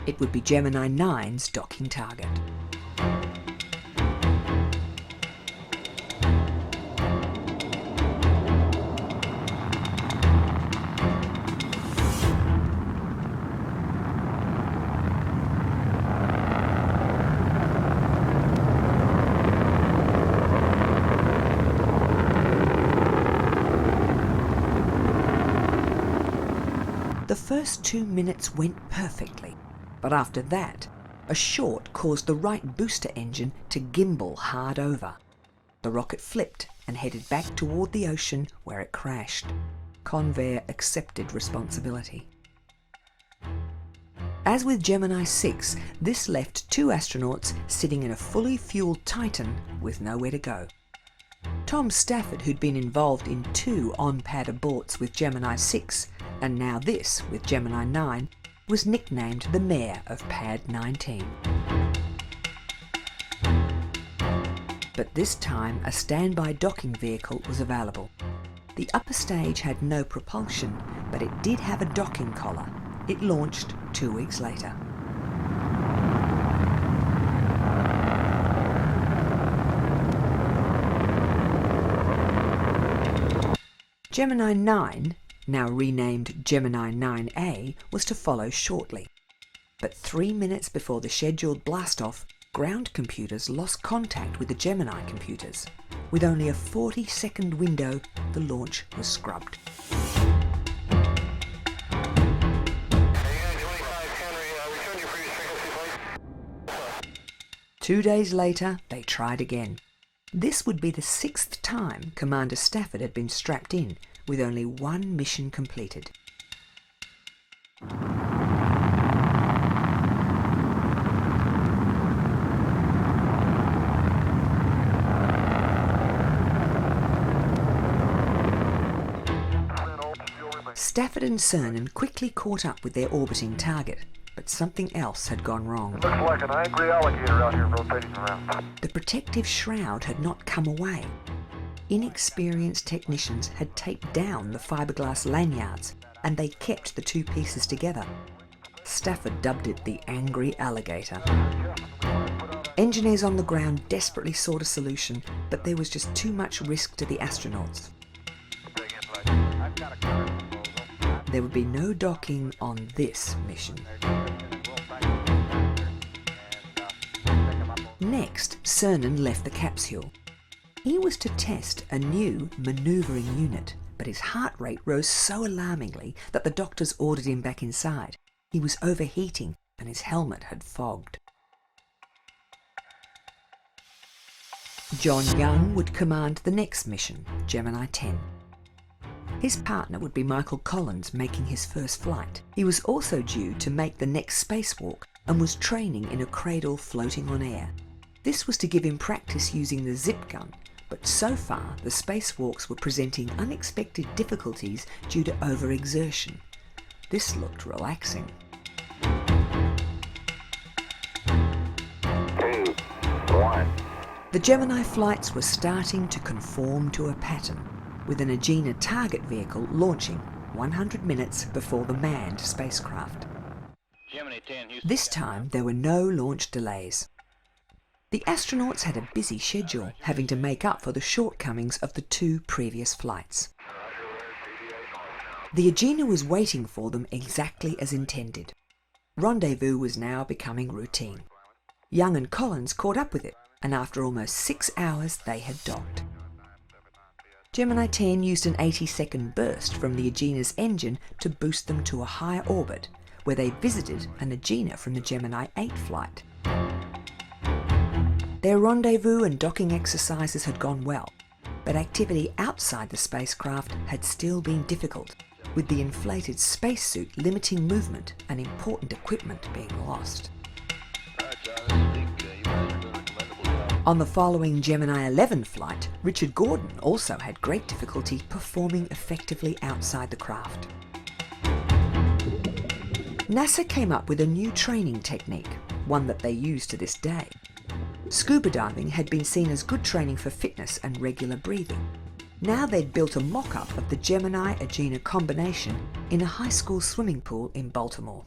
It would be Gemini 9's docking target. The first 2 minutes went perfectly, but after that, a short caused the right booster engine to gimbal hard over. The rocket flipped and headed back toward the ocean where it crashed. Convair accepted responsibility. As with Gemini 6, this left 2 astronauts sitting in a fully fueled Titan with nowhere to go. Tom Stafford, who'd been involved in 2 on-pad aborts with Gemini 6, and now this with Gemini 9, was nicknamed the mayor of Pad 19. But this time a standby docking vehicle was available. The upper stage had no propulsion, but it did have a docking collar. It launched 2 weeks later. Gemini 9, now renamed Gemini 9A, was to follow shortly. But 3 minutes before the scheduled blastoff, ground computers lost contact with the Gemini computers. With only a 40-second window, the launch was scrubbed. Two days later, they tried again. This would be the 6th time Commander Stafford had been strapped in, with only 1 mission completed. Stafford and Cernan quickly caught up with their orbiting target, but something else had gone wrong. It looks like an angry alligator out here rotating around. The protective shroud had not come away. Inexperienced technicians had taped down the fiberglass lanyards, and they kept the 2 pieces together. Stafford dubbed it the angry alligator. Engineers on the ground desperately sought a solution, but there was just too much risk to the astronauts. There would be no docking on this mission. Next, Cernan left the capsule. He was to test a new manoeuvring unit, but his heart rate rose so alarmingly that the doctors ordered him back inside. He was overheating and his helmet had fogged. John Young would command the next mission, Gemini 10. His partner would be Michael Collins, making his first flight. He was also due to make the next spacewalk and was training in a cradle floating on air. This was to give him practice using the zip gun, but so far the spacewalks were presenting unexpected difficulties due to overexertion. This looked relaxing. 2, 1. The Gemini flights were starting to conform to a pattern, with an Agena target vehicle launching 100 minutes before the manned spacecraft. This time there were no launch delays. The astronauts had a busy schedule, having to make up for the shortcomings of the 2 previous flights. The Agena was waiting for them exactly as intended. Rendezvous was now becoming routine. Young and Collins caught up with it, and after almost 6 hours they had docked. Gemini 10 used an 80-second burst from the Agena's engine to boost them to a higher orbit, where they visited an Agena from the Gemini 8 flight. Their rendezvous and docking exercises had gone well, but activity outside the spacecraft had still been difficult, with the inflated spacesuit limiting movement and important equipment being lost. On the following Gemini 11 flight, Richard Gordon also had great difficulty performing effectively outside the craft. NASA came up with a new training technique, one that they use to this day. Scuba diving had been seen as good training for fitness and regular breathing. Now they'd built a mock-up of the Gemini-Agena combination in a high school swimming pool in Baltimore.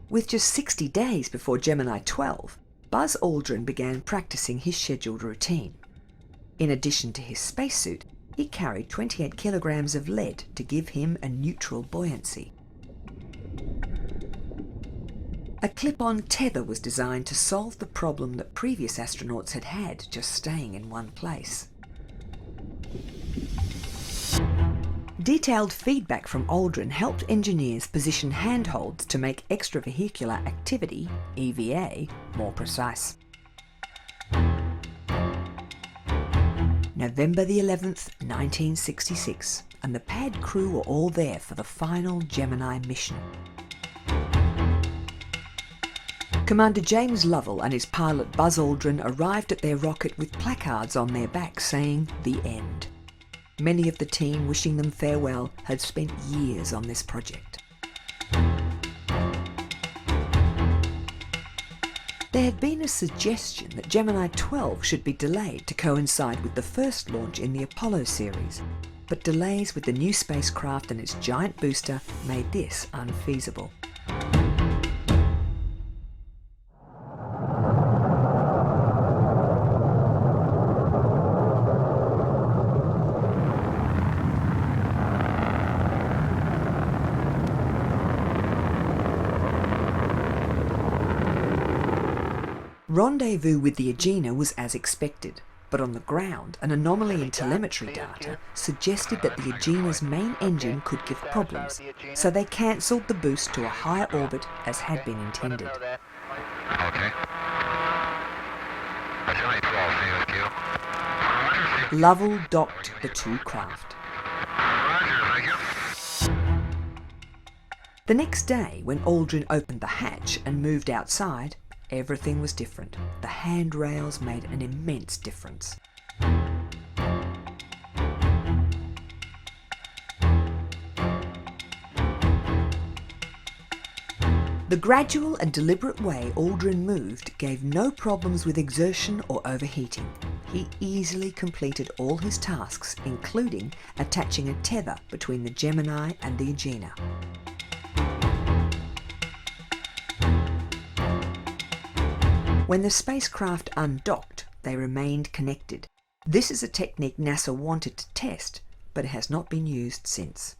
With just 60 days before Gemini 12, Buzz Aldrin began practicing his scheduled routine. In addition to his spacesuit, he carried 28 kilograms of lead to give him a neutral buoyancy. A clip-on tether was designed to solve the problem that previous astronauts had had just staying in one place. Detailed feedback from Aldrin helped engineers position handholds to make extravehicular activity, EVA, more precise. November the 11th, 1966, and the pad crew were all there for the final Gemini mission. Commander James Lovell and his pilot Buzz Aldrin arrived at their rocket with placards on their backs saying, "The End." Many of the team wishing them farewell had spent years on this project. There had been a suggestion that Gemini 12 should be delayed to coincide with the first launch in the Apollo series, but delays with the new spacecraft and its giant booster made this unfeasible. Rendezvous with the Agena was as expected, but on the ground, an anomaly in telemetry data suggested that the Agena's main engine could give problems, so they cancelled the boost to a higher orbit as had been intended. Okay. Gemini 12, see you. Lovell docked the two craft. The next day, when Aldrin opened the hatch and moved outside, everything was different. The handrails made an immense difference. The gradual and deliberate way Aldrin moved gave no problems with exertion or overheating. He easily completed all his tasks, including attaching a tether between the Gemini and the Agena. When the spacecraft undocked, they remained connected. This is a technique NASA wanted to test, but it has not been used since.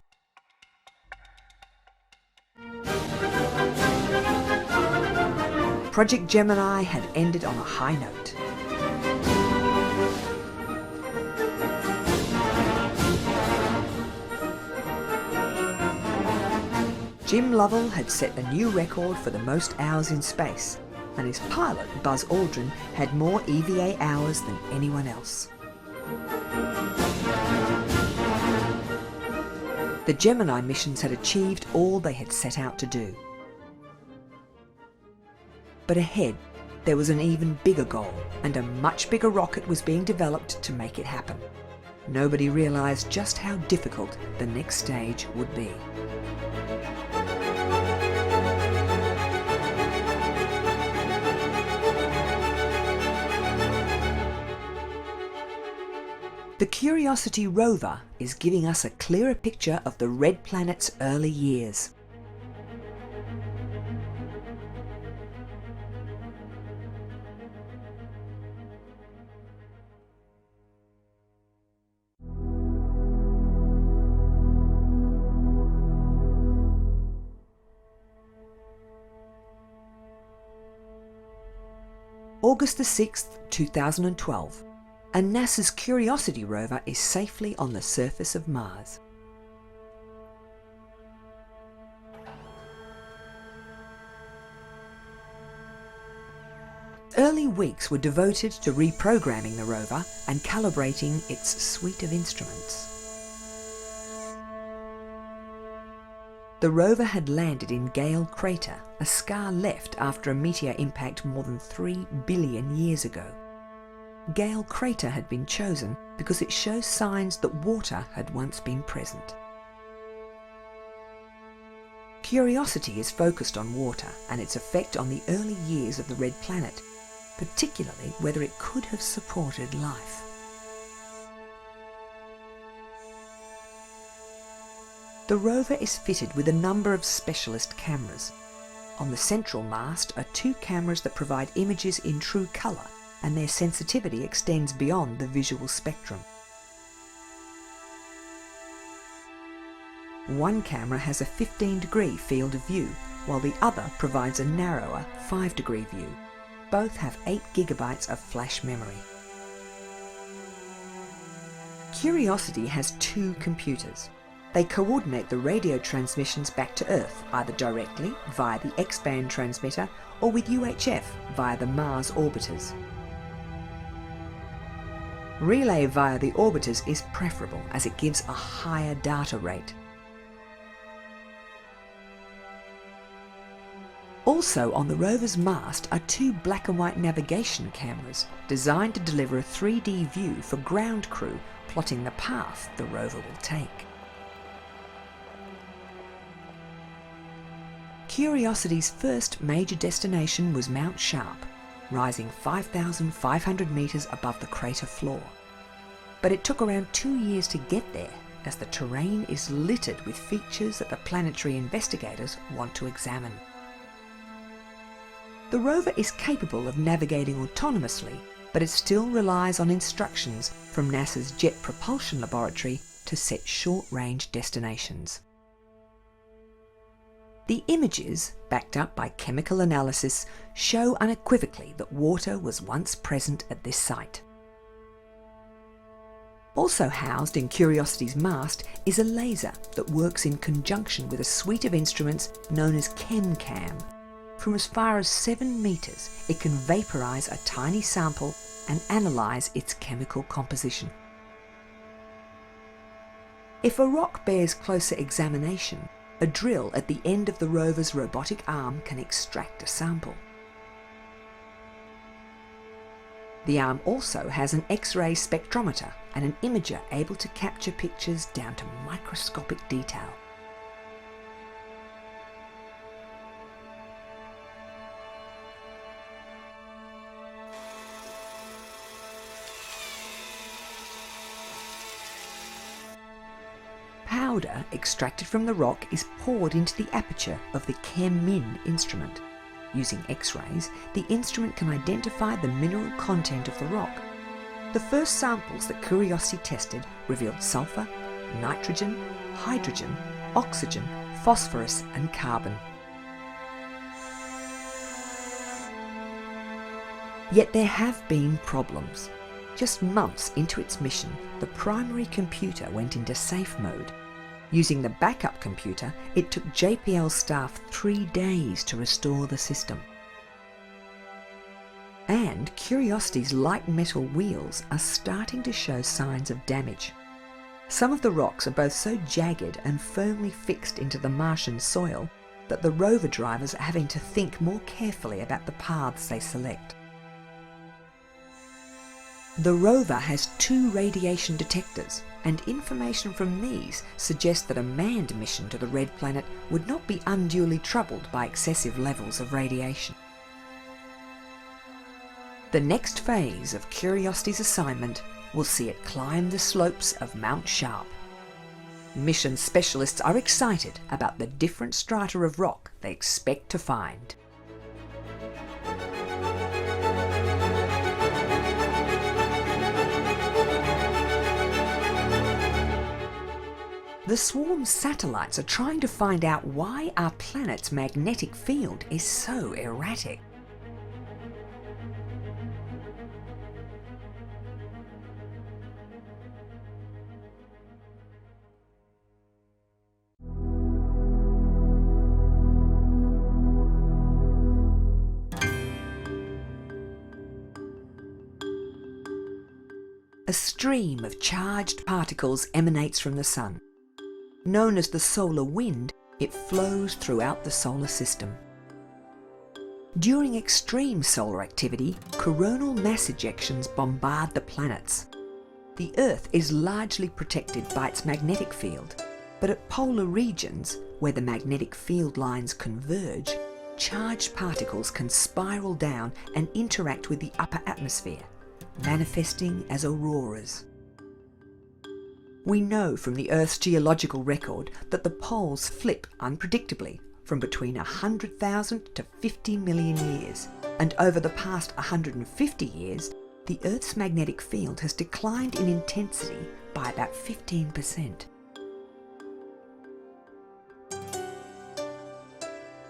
Project Gemini had ended on a high note. Jim Lovell had set a new record for the most hours in space, and his pilot, Buzz Aldrin, had more EVA hours than anyone else. The Gemini missions had achieved all they had set out to do. But ahead, there was an even bigger goal, and a much bigger rocket was being developed to make it happen. Nobody realised just how difficult the next stage would be. The Curiosity rover is giving us a clearer picture of the red planet's early years. August the 6th, 2012. And NASA's Curiosity rover is safely on the surface of Mars. Early weeks were devoted to reprogramming the rover and calibrating its suite of instruments. The rover had landed in GAIA crater, a scar left after a meteor impact more than 3 billion years ago. GAIA crater had been chosen because it shows signs that water had once been present. Curiosity is focused on water and its effect on the early years of the red planet, particularly whether it could have supported life. The rover is fitted with a number of specialist cameras. On the central mast are 2 cameras that provide images in true colour, and their sensitivity extends beyond the visual spectrum. One camera has a 15-degree field of view, while the other provides a narrower 5-degree view. Both have 8 gigabytes of flash memory. Curiosity has 2 computers. They coordinate the radio transmissions back to Earth, either directly via the X-band transmitter or with UHF via the Mars orbiters. Relay via the orbiters is preferable as it gives a higher data rate. Also on the rover's mast are two black and white navigation cameras designed to deliver a 3D view for ground crew plotting the path the rover will take. Curiosity's first major destination was Mount Sharp, rising 5,500 metres above the crater floor. But it took around 2 years to get there, as the terrain is littered with features that the planetary investigators want to examine. The rover is capable of navigating autonomously, but it still relies on instructions from NASA's Jet Propulsion Laboratory to set short-range destinations. The images, backed up by chemical analysis, show unequivocally that water was once present at this site. Also housed in Curiosity's mast is a laser that works in conjunction with a suite of instruments known as ChemCam. From as far as 7 metres, it can vaporise a tiny sample and analyse its chemical composition. If a rock bears closer examination, a drill at the end of the rover's robotic arm can extract a sample. The arm also has an X-ray spectrometer and an imager able to capture pictures down to microscopic detail. Powder extracted from the rock is poured into the aperture of the ChemMin instrument. Using X-rays, the instrument can identify the mineral content of the rock. The first samples that Curiosity tested revealed sulfur, nitrogen, hydrogen, oxygen, phosphorus and carbon. Yet there have been problems. Just months into its mission, the primary computer went into safe mode. Using the backup computer, it took JPL staff 3 days to restore the system. And Curiosity's light metal wheels are starting to show signs of damage. Some of the rocks are both so jagged and firmly fixed into the Martian soil that the rover drivers are having to think more carefully about the paths they select. The rover has 2 radiation detectors, and information from these suggests that a manned mission to the Red Planet would not be unduly troubled by excessive levels of radiation. The next phase of Curiosity's assignment will see it climb the slopes of Mount Sharp. Mission specialists are excited about the different strata of rock they expect to find. The swarm's satellites are trying to find out why our planet's magnetic field is so erratic. A stream of charged particles emanates from the Sun. Known as the solar wind, it flows throughout the solar system. During extreme solar activity, coronal mass ejections bombard the planets. The Earth is largely protected by its magnetic field, but at polar regions, where the magnetic field lines converge, charged particles can spiral down and interact with the upper atmosphere, manifesting as auroras. We know from the Earth's geological record that the poles flip unpredictably from between 100,000 to 50 million years, and over the past 150 years, the Earth's magnetic field has declined in intensity by about 15%.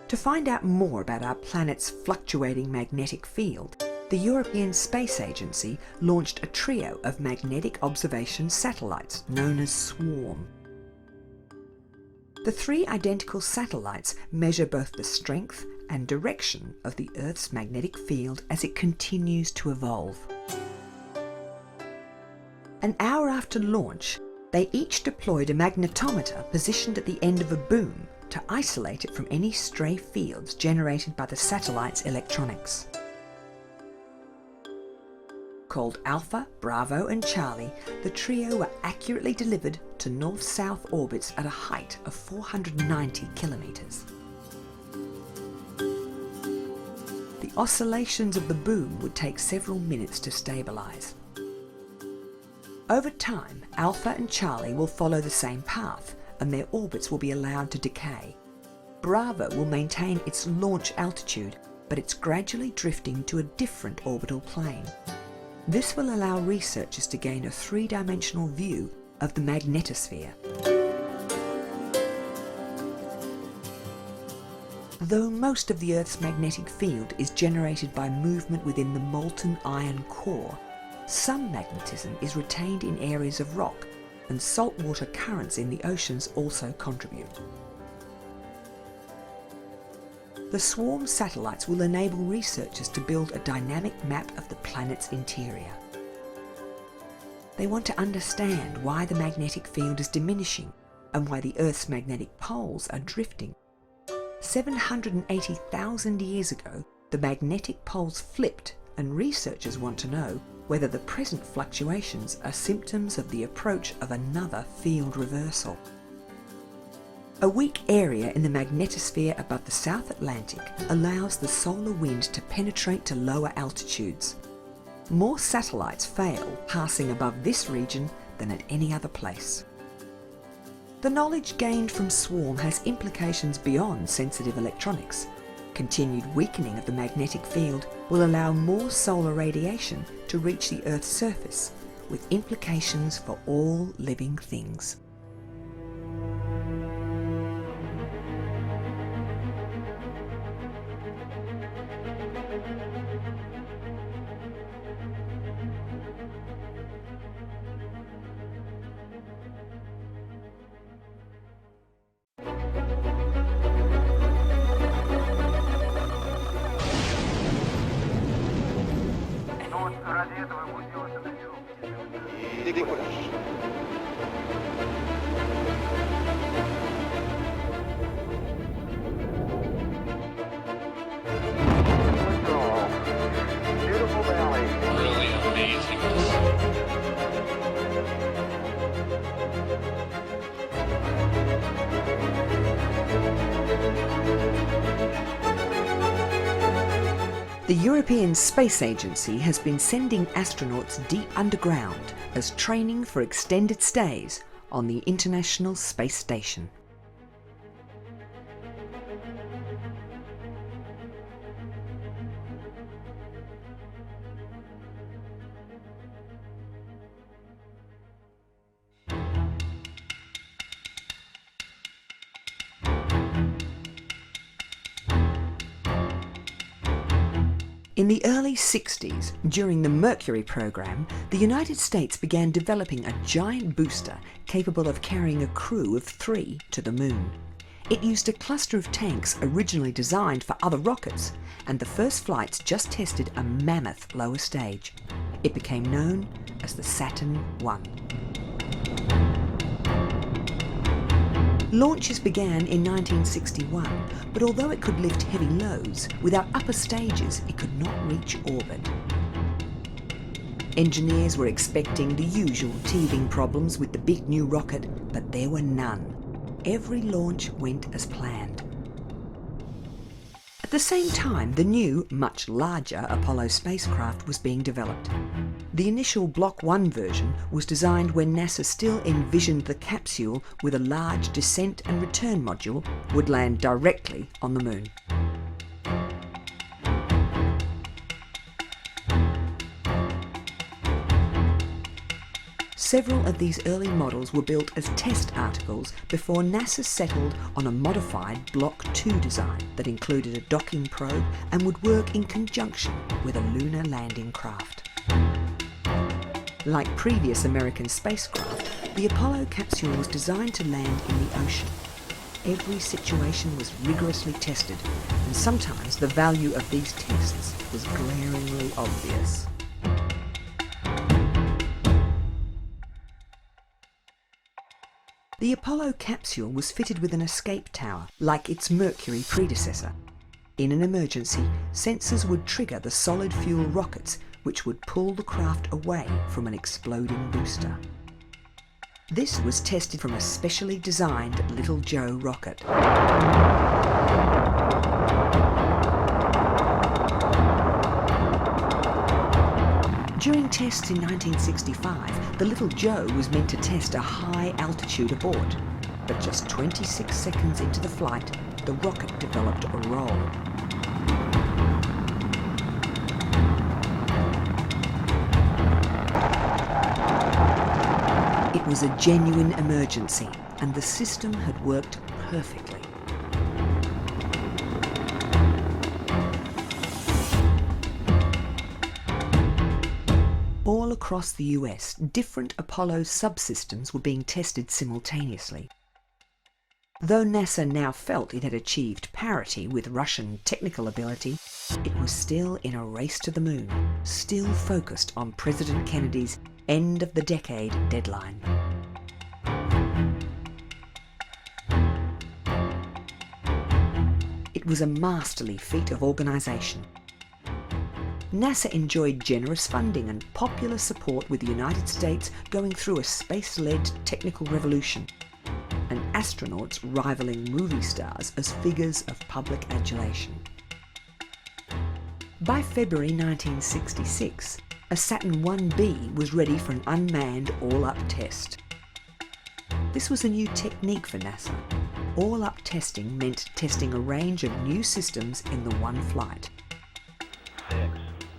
To find out more about our planet's fluctuating magnetic field, the European Space Agency launched a trio of magnetic observation satellites known as SWARM. The 3 identical satellites measure both the strength and direction of the Earth's magnetic field as it continues to evolve. An hour after launch, they each deployed a magnetometer positioned at the end of a boom to isolate it from any stray fields generated by the satellite's electronics. Called Alpha, Bravo and Charlie, the trio were accurately delivered to north-south orbits at a height of 490 kilometres. The oscillations of the boom would take several minutes to stabilise. Over time, Alpha and Charlie will follow the same path, and their orbits will be allowed to decay. Bravo will maintain its launch altitude, but it's gradually drifting to a different orbital plane. This will allow researchers to gain a three-dimensional view of the magnetosphere. Though most of the Earth's magnetic field is generated by movement within the molten iron core, some magnetism is retained in areas of rock, and saltwater currents in the oceans also contribute. The swarm satellites will enable researchers to build a dynamic map of the planet's interior. They want to understand why the magnetic field is diminishing and why the Earth's magnetic poles are drifting. 780,000 years ago, the magnetic poles flipped, and researchers want to know whether the present fluctuations are symptoms of the approach of another field reversal. A weak area in the magnetosphere above the South Atlantic allows the solar wind to penetrate to lower altitudes. More satellites fail passing above this region than at any other place. The knowledge gained from SWARM has implications beyond sensitive electronics. Continued weakening of the magnetic field will allow more solar radiation to reach the Earth's surface, with implications for all living things. The European Space Agency has been sending astronauts deep underground as training for extended stays on the International Space Station. In the early 60s, during the Mercury program, the United States began developing a giant booster capable of carrying a crew of 3 to the moon. It used a cluster of tanks originally designed for other rockets, and the first flights just tested a mammoth lower stage. It became known as the Saturn I. Launches began in 1961, but although it could lift heavy loads, without upper stages it could not reach orbit. Engineers were expecting the usual teething problems with the big new rocket, but there were none. Every launch went as planned. At the same time, the new, much larger Apollo spacecraft was being developed. The initial Block 1 version was designed when NASA still envisioned the capsule with a large descent and return module would land directly on the moon. Several of these early models were built as test articles before NASA settled on a modified Block 2 design that included a docking probe and would work in conjunction with a lunar landing craft. Like previous American spacecraft, the Apollo capsule was designed to land in the ocean. Every situation was rigorously tested, and sometimes the value of these tests was glaringly obvious. The Apollo capsule was fitted with an escape tower, like its Mercury predecessor. In an emergency, sensors would trigger the solid fuel rockets, which would pull the craft away from an exploding booster. This was tested from a specially designed Little Joe rocket. During tests in 1965, the Little Joe was meant to test a high altitude abort, but just 26 seconds into the flight, the rocket developed a roll. It was a genuine emergency, and the system had worked perfectly. All across the US, different Apollo subsystems were being tested simultaneously. Though NASA now felt it had achieved parity with Russian technical ability, it was still in a race to the moon, still focused on President Kennedy's end-of-the-decade deadline. It was a masterly feat of organisation. NASA enjoyed generous funding and popular support, with the United States going through a space-led technical revolution, and astronauts rivaling movie stars as figures of public adulation. By February 1966, a Saturn 1B was ready for an unmanned all-up test. This was a new technique for NASA. All-up testing meant testing a range of new systems in the one flight. 6,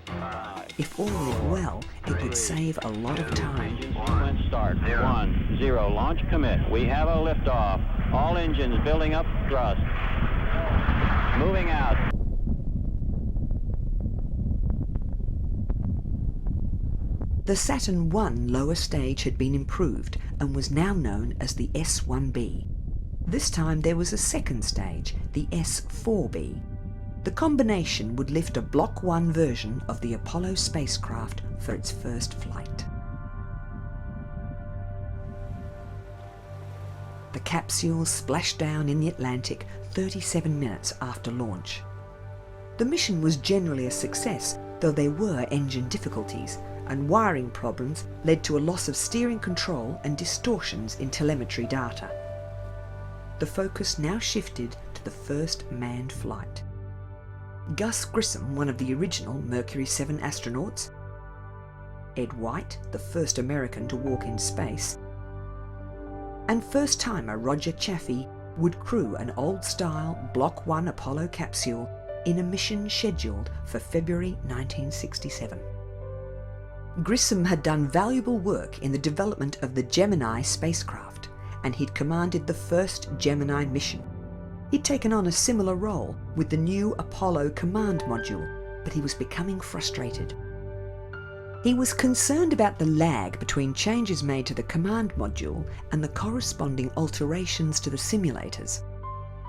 5, If all went well, it would save a lot of time. Engine sequence start. 1, 0, launch commit. We have a liftoff. All engines building up thrust. Moving out. The Saturn 1 lower stage had been improved and was now known as the S-1B. This time there was a second stage, the S-4B. The combination would lift a Block 1 version of the Apollo spacecraft for its first flight. The capsule splashed down in the Atlantic 37 minutes after launch. The mission was generally a success, though there were engine difficulties, and wiring problems led to a loss of steering control and distortions in telemetry data. The focus now shifted to the first manned flight. Gus Grissom, one of the original Mercury 7 astronauts, Ed White, the first American to walk in space, and first-timer Roger Chaffee would crew an old-style Block 1 Apollo capsule in a mission scheduled for February 1967. Grissom had done valuable work in the development of the Gemini spacecraft, and he'd commanded the first Gemini mission. He'd taken on a similar role with the new Apollo command module, but he was becoming frustrated. He was concerned about the lag between changes made to the command module and the corresponding alterations to the simulators.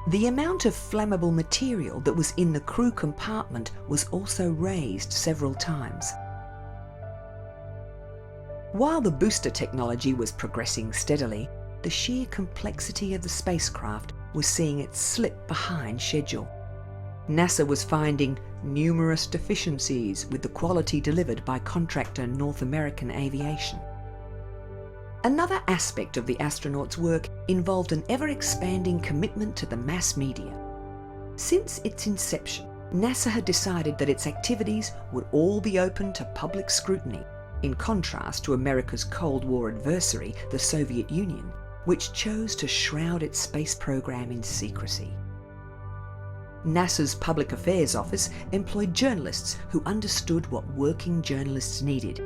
The amount of flammable material that was in the crew compartment was also raised several times. While the booster technology was progressing steadily, the sheer complexity of the spacecraft was seeing it slip behind schedule. NASA was finding numerous deficiencies with the quality delivered by contractor North American Aviation. Another aspect of the astronauts' work involved an ever-expanding commitment to the mass media. Since its inception, NASA had decided that its activities would all be open to public scrutiny, in contrast to America's Cold War adversary, the Soviet Union, which chose to shroud its space program in secrecy. NASA's Public Affairs Office employed journalists who understood what working journalists needed,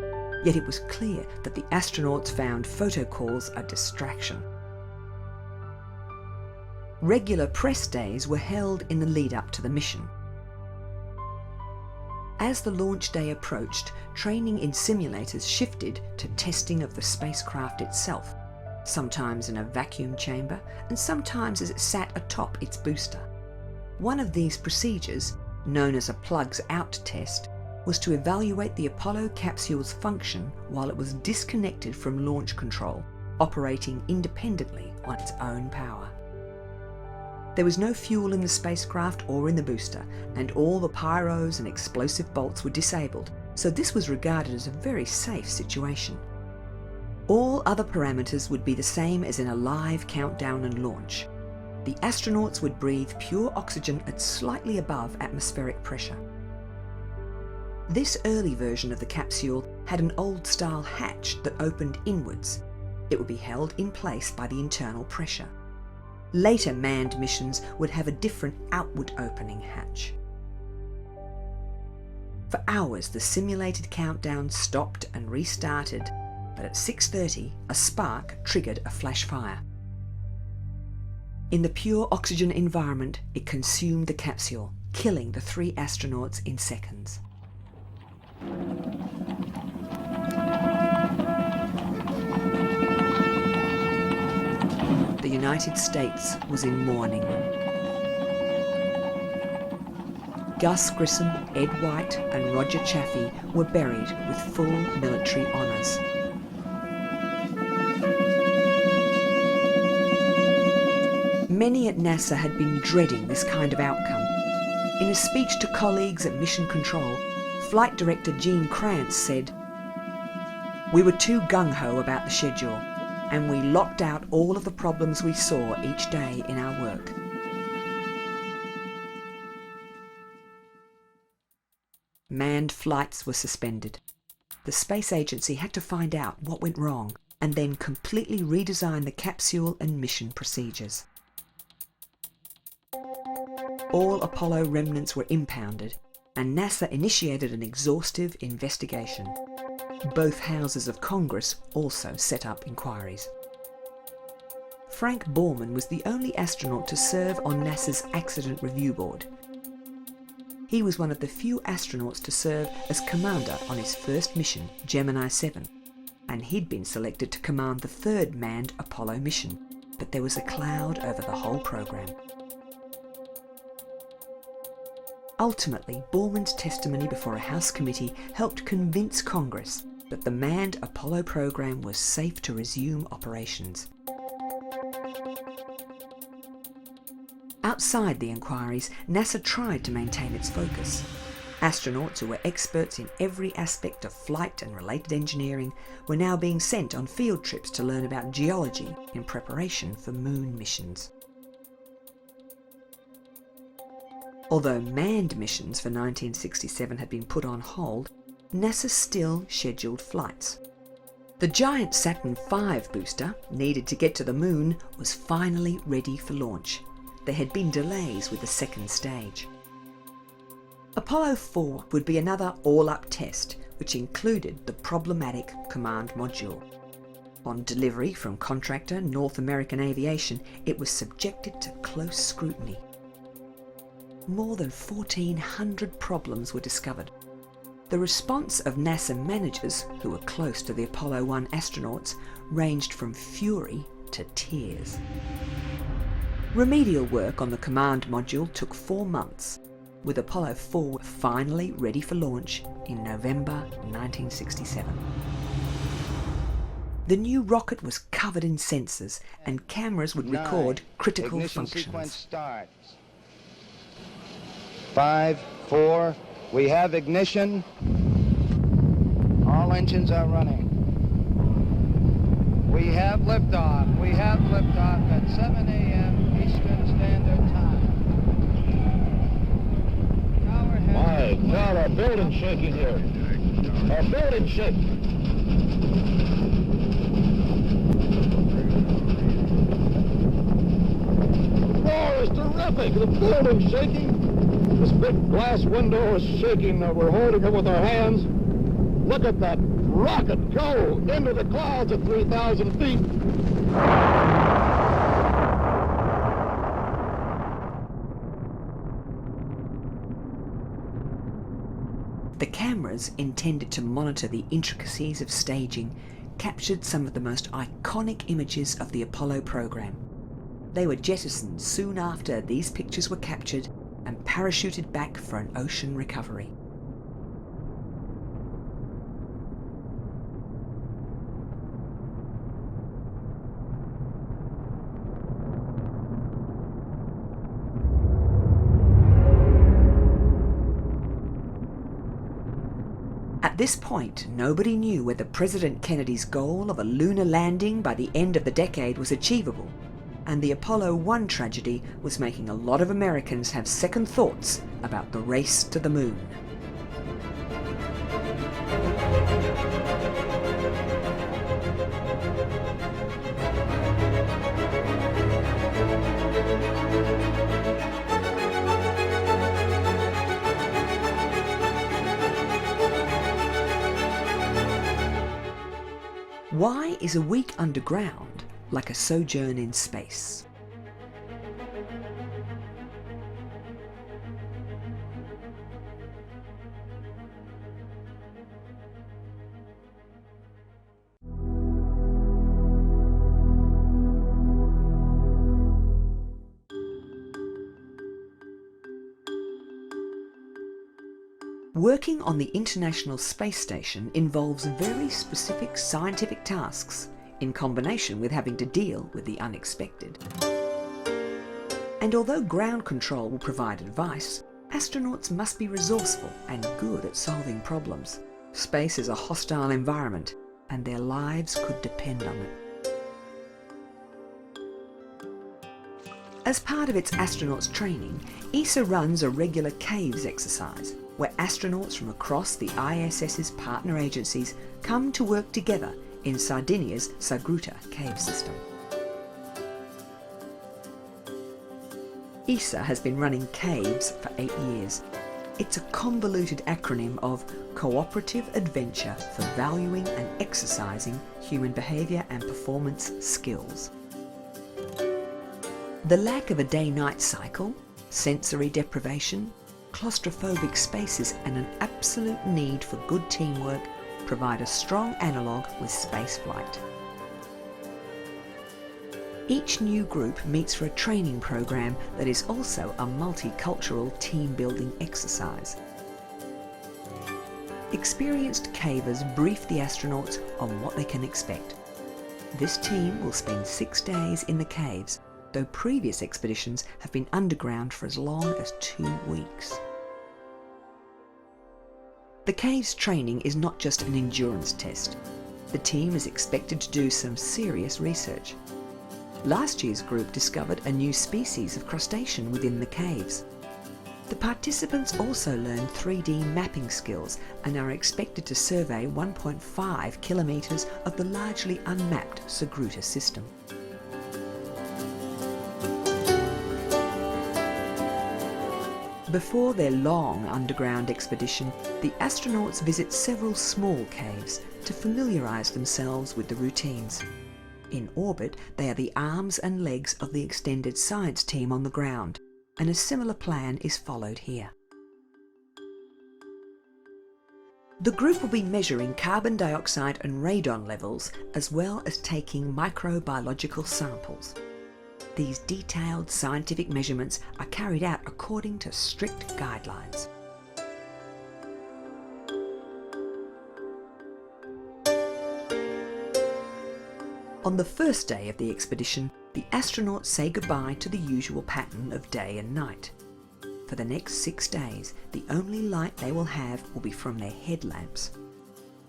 yet it was clear that the astronauts found photo calls a distraction. Regular press days were held in the lead-up to the mission. As the launch day approached, training in simulators shifted to testing of the spacecraft itself, sometimes in a vacuum chamber and sometimes as it sat atop its booster. One of these procedures, known as a plugs-out test, was to evaluate the Apollo capsule's function while it was disconnected from launch control, operating independently on its own power. There was no fuel in the spacecraft or in the booster, and all the pyros and explosive bolts were disabled, so this was regarded as a very safe situation. All other parameters would be the same as in a live countdown and launch. The astronauts would breathe pure oxygen at slightly above atmospheric pressure. This early version of the capsule had an old-style hatch that opened inwards. It would be held in place by the internal pressure. Later manned missions would have a different outward opening hatch. For hours, the simulated countdown stopped and restarted, but at 6:30, a spark triggered a flash fire. In the pure oxygen environment, it consumed the capsule, killing the 3 astronauts in seconds. The United States was in mourning. Gus Grissom, Ed White and Roger Chaffee were buried with full military honours. Many at NASA had been dreading this kind of outcome. In a speech to colleagues at Mission Control, Flight Director Gene Kranz said, "We were too gung-ho about the schedule, and we locked out all of the problems we saw each day in our work." Manned flights were suspended. The space agency had to find out what went wrong and then completely redesign the capsule and mission procedures. All Apollo remnants were impounded, and NASA initiated an exhaustive investigation. Both houses of Congress also set up inquiries. Frank Borman was the only astronaut to serve on NASA's Accident Review Board. He was one of the few astronauts to serve as commander on his first mission, Gemini 7, and he'd been selected to command the 3rd manned Apollo mission, but there was a cloud over the whole program. Ultimately, Borman's testimony before a House committee helped convince Congress that the manned Apollo program was safe to resume operations. Outside the inquiries, NASA tried to maintain its focus. Astronauts who were experts in every aspect of flight and related engineering were now being sent on field trips to learn about geology in preparation for moon missions. Although manned missions for 1967 had been put on hold, NASA still scheduled flights. The giant Saturn V booster, needed to get to the moon, was finally ready for launch. There had been delays with the 2nd stage. Apollo 4 would be another all-up test, which included the problematic command module. On delivery from contractor North American Aviation, it was subjected to close scrutiny. More than 1,400 problems were discovered. The response of NASA managers, who were close to the Apollo 1 astronauts, ranged from fury to tears. Remedial work on the command module took 4 months, with Apollo 4 finally ready for launch in November 1967. The new rocket was covered in sensors, and cameras would record critical functions. Sequence starts. 5, 4, we have ignition. All engines are running. We have liftoff. We have liftoff at 7 a.m. Eastern Standard Time. My God, our building's shaking here. Our building's shaking. The floor is terrific. The building's shaking. This big glass window is shaking. We're holding it with our hands. Look at that rocket go into the clouds at 3,000 feet. The cameras, intended to monitor the intricacies of staging, captured some of the most iconic images of the Apollo program. They were jettisoned soon after these pictures were captured and parachuted back for an ocean recovery. this point, nobody knew whether President Kennedy's goal of a lunar landing by the end of the decade was achievable, and the Apollo 1 tragedy was making a lot of Americans have second thoughts about the race to the moon. Why is a week underground like a sojourn in space? Working on the International Space Station involves very specific scientific tasks in combination with having to deal with the unexpected. And although ground control will provide advice, astronauts must be resourceful and good at solving problems. Space is a hostile environment, and their lives could depend on it. As part of its astronauts training, ESA runs a regular caves exercise, where astronauts from across the ISS's partner agencies come to work together in Sardinia's Sagruta cave system. ESA has been running caves for 8 years. It's a convoluted acronym of Cooperative Adventure for Valuing and Exercising Human Behaviour and Performance Skills. The lack of a day-night cycle, sensory deprivation, claustrophobic spaces and an absolute need for good teamwork provide a strong analogue with spaceflight. Each new group meets for a training program that is also a multicultural team-building exercise. Experienced cavers brief the astronauts on what they can expect. This team will spend 6 days in the caves, though previous expeditions have been underground for as long as 2 weeks. The caves training is not just an endurance test. The team is expected to do some serious research. Last year's group discovered a new species of crustacean within the caves. The participants also learn 3D mapping skills and are expected to survey 1.5 kilometres of the largely unmapped Sagruta system. Before their long underground expedition, the astronauts visit several small caves to familiarise themselves with the routines. In orbit, they are the arms and legs of the extended science team on the ground, and a similar plan is followed here. The group will be measuring carbon dioxide and radon levels, as well as taking microbiological samples. These detailed scientific measurements are carried out according to strict guidelines. On the first day of the expedition, the astronauts say goodbye to the usual pattern of day and night. For the next 6 days, the only light they will have will be from their headlamps.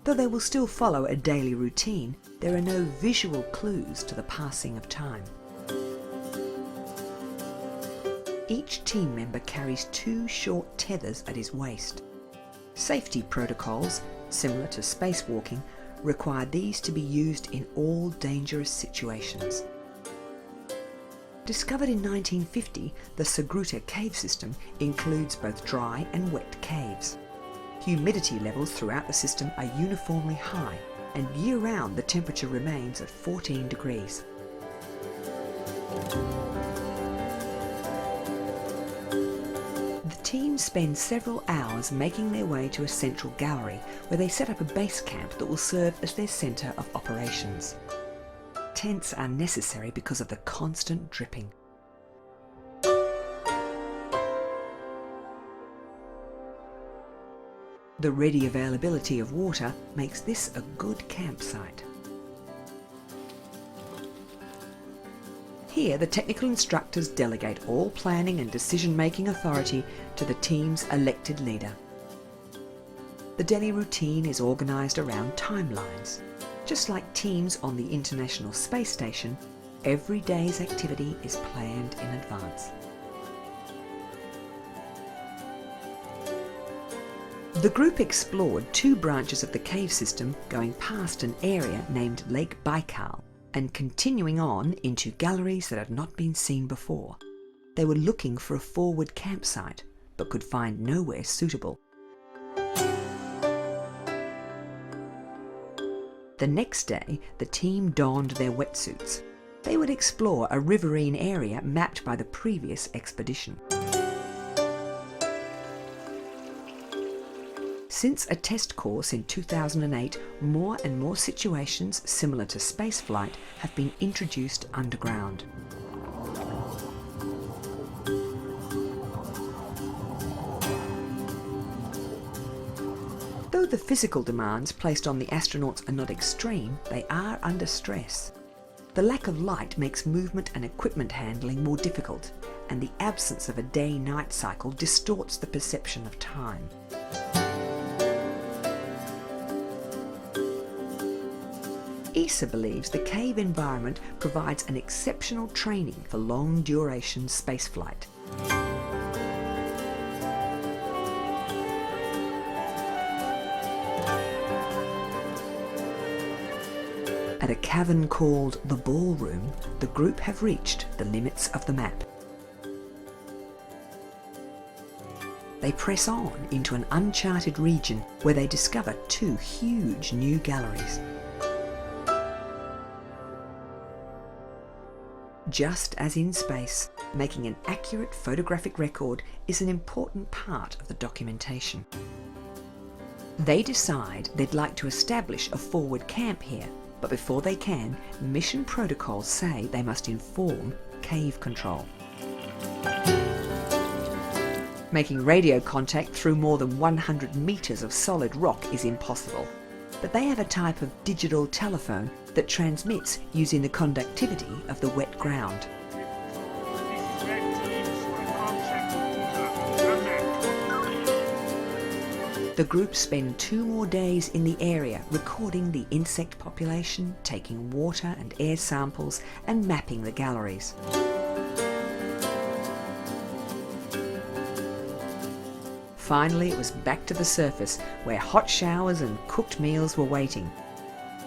Though they will still follow a daily routine, there are no visual clues to the passing of time. Each team member carries 2 short tethers at his waist. Safety protocols, similar to spacewalking, require these to be used in all dangerous situations. Discovered in 1950, the Sagruta cave system includes both dry and wet caves. Humidity levels throughout the system are uniformly high, and year-round the temperature remains at 14 degrees. The team spend several hours making their way to a central gallery where they set up a base camp that will serve as their centre of operations. Tents are necessary because of the constant dripping. The ready availability of water makes this a good campsite. Here, the technical instructors delegate all planning and decision-making authority to the team's elected leader. The daily routine is organised around timelines. Just like teams on the International Space Station, every day's activity is planned in advance. The group explored 2 branches of the cave system, going past an area named Lake Baikal and continuing on into galleries that had not been seen before. They were looking for a forward campsite, but could find nowhere suitable. The next day, the team donned their wetsuits. They would explore a riverine area mapped by the previous expedition. Since a test course in 2008, more and more situations similar to spaceflight have been introduced underground. Though the physical demands placed on the astronauts are not extreme, they are under stress. The lack of light makes movement and equipment handling more difficult, and the absence of a day-night cycle distorts the perception of time. ESA believes the cave environment provides an exceptional training for long-duration spaceflight. At a cavern called the Ballroom, the group have reached the limits of the map. They press on into an uncharted region where they discover 2 huge new galleries. Just as in space, making an accurate photographic record is an important part of the documentation. They decide they'd like to establish a forward camp here, but before they can, mission protocols say they must inform cave control. Making radio contact through more than 100 metres of solid rock is impossible, but they have a type of digital telephone that transmits using the conductivity of the wet ground. The group spend 2 more days in the area recording the insect population, taking water and air samples and mapping the galleries. Finally, it was back to the surface where hot showers and cooked meals were waiting.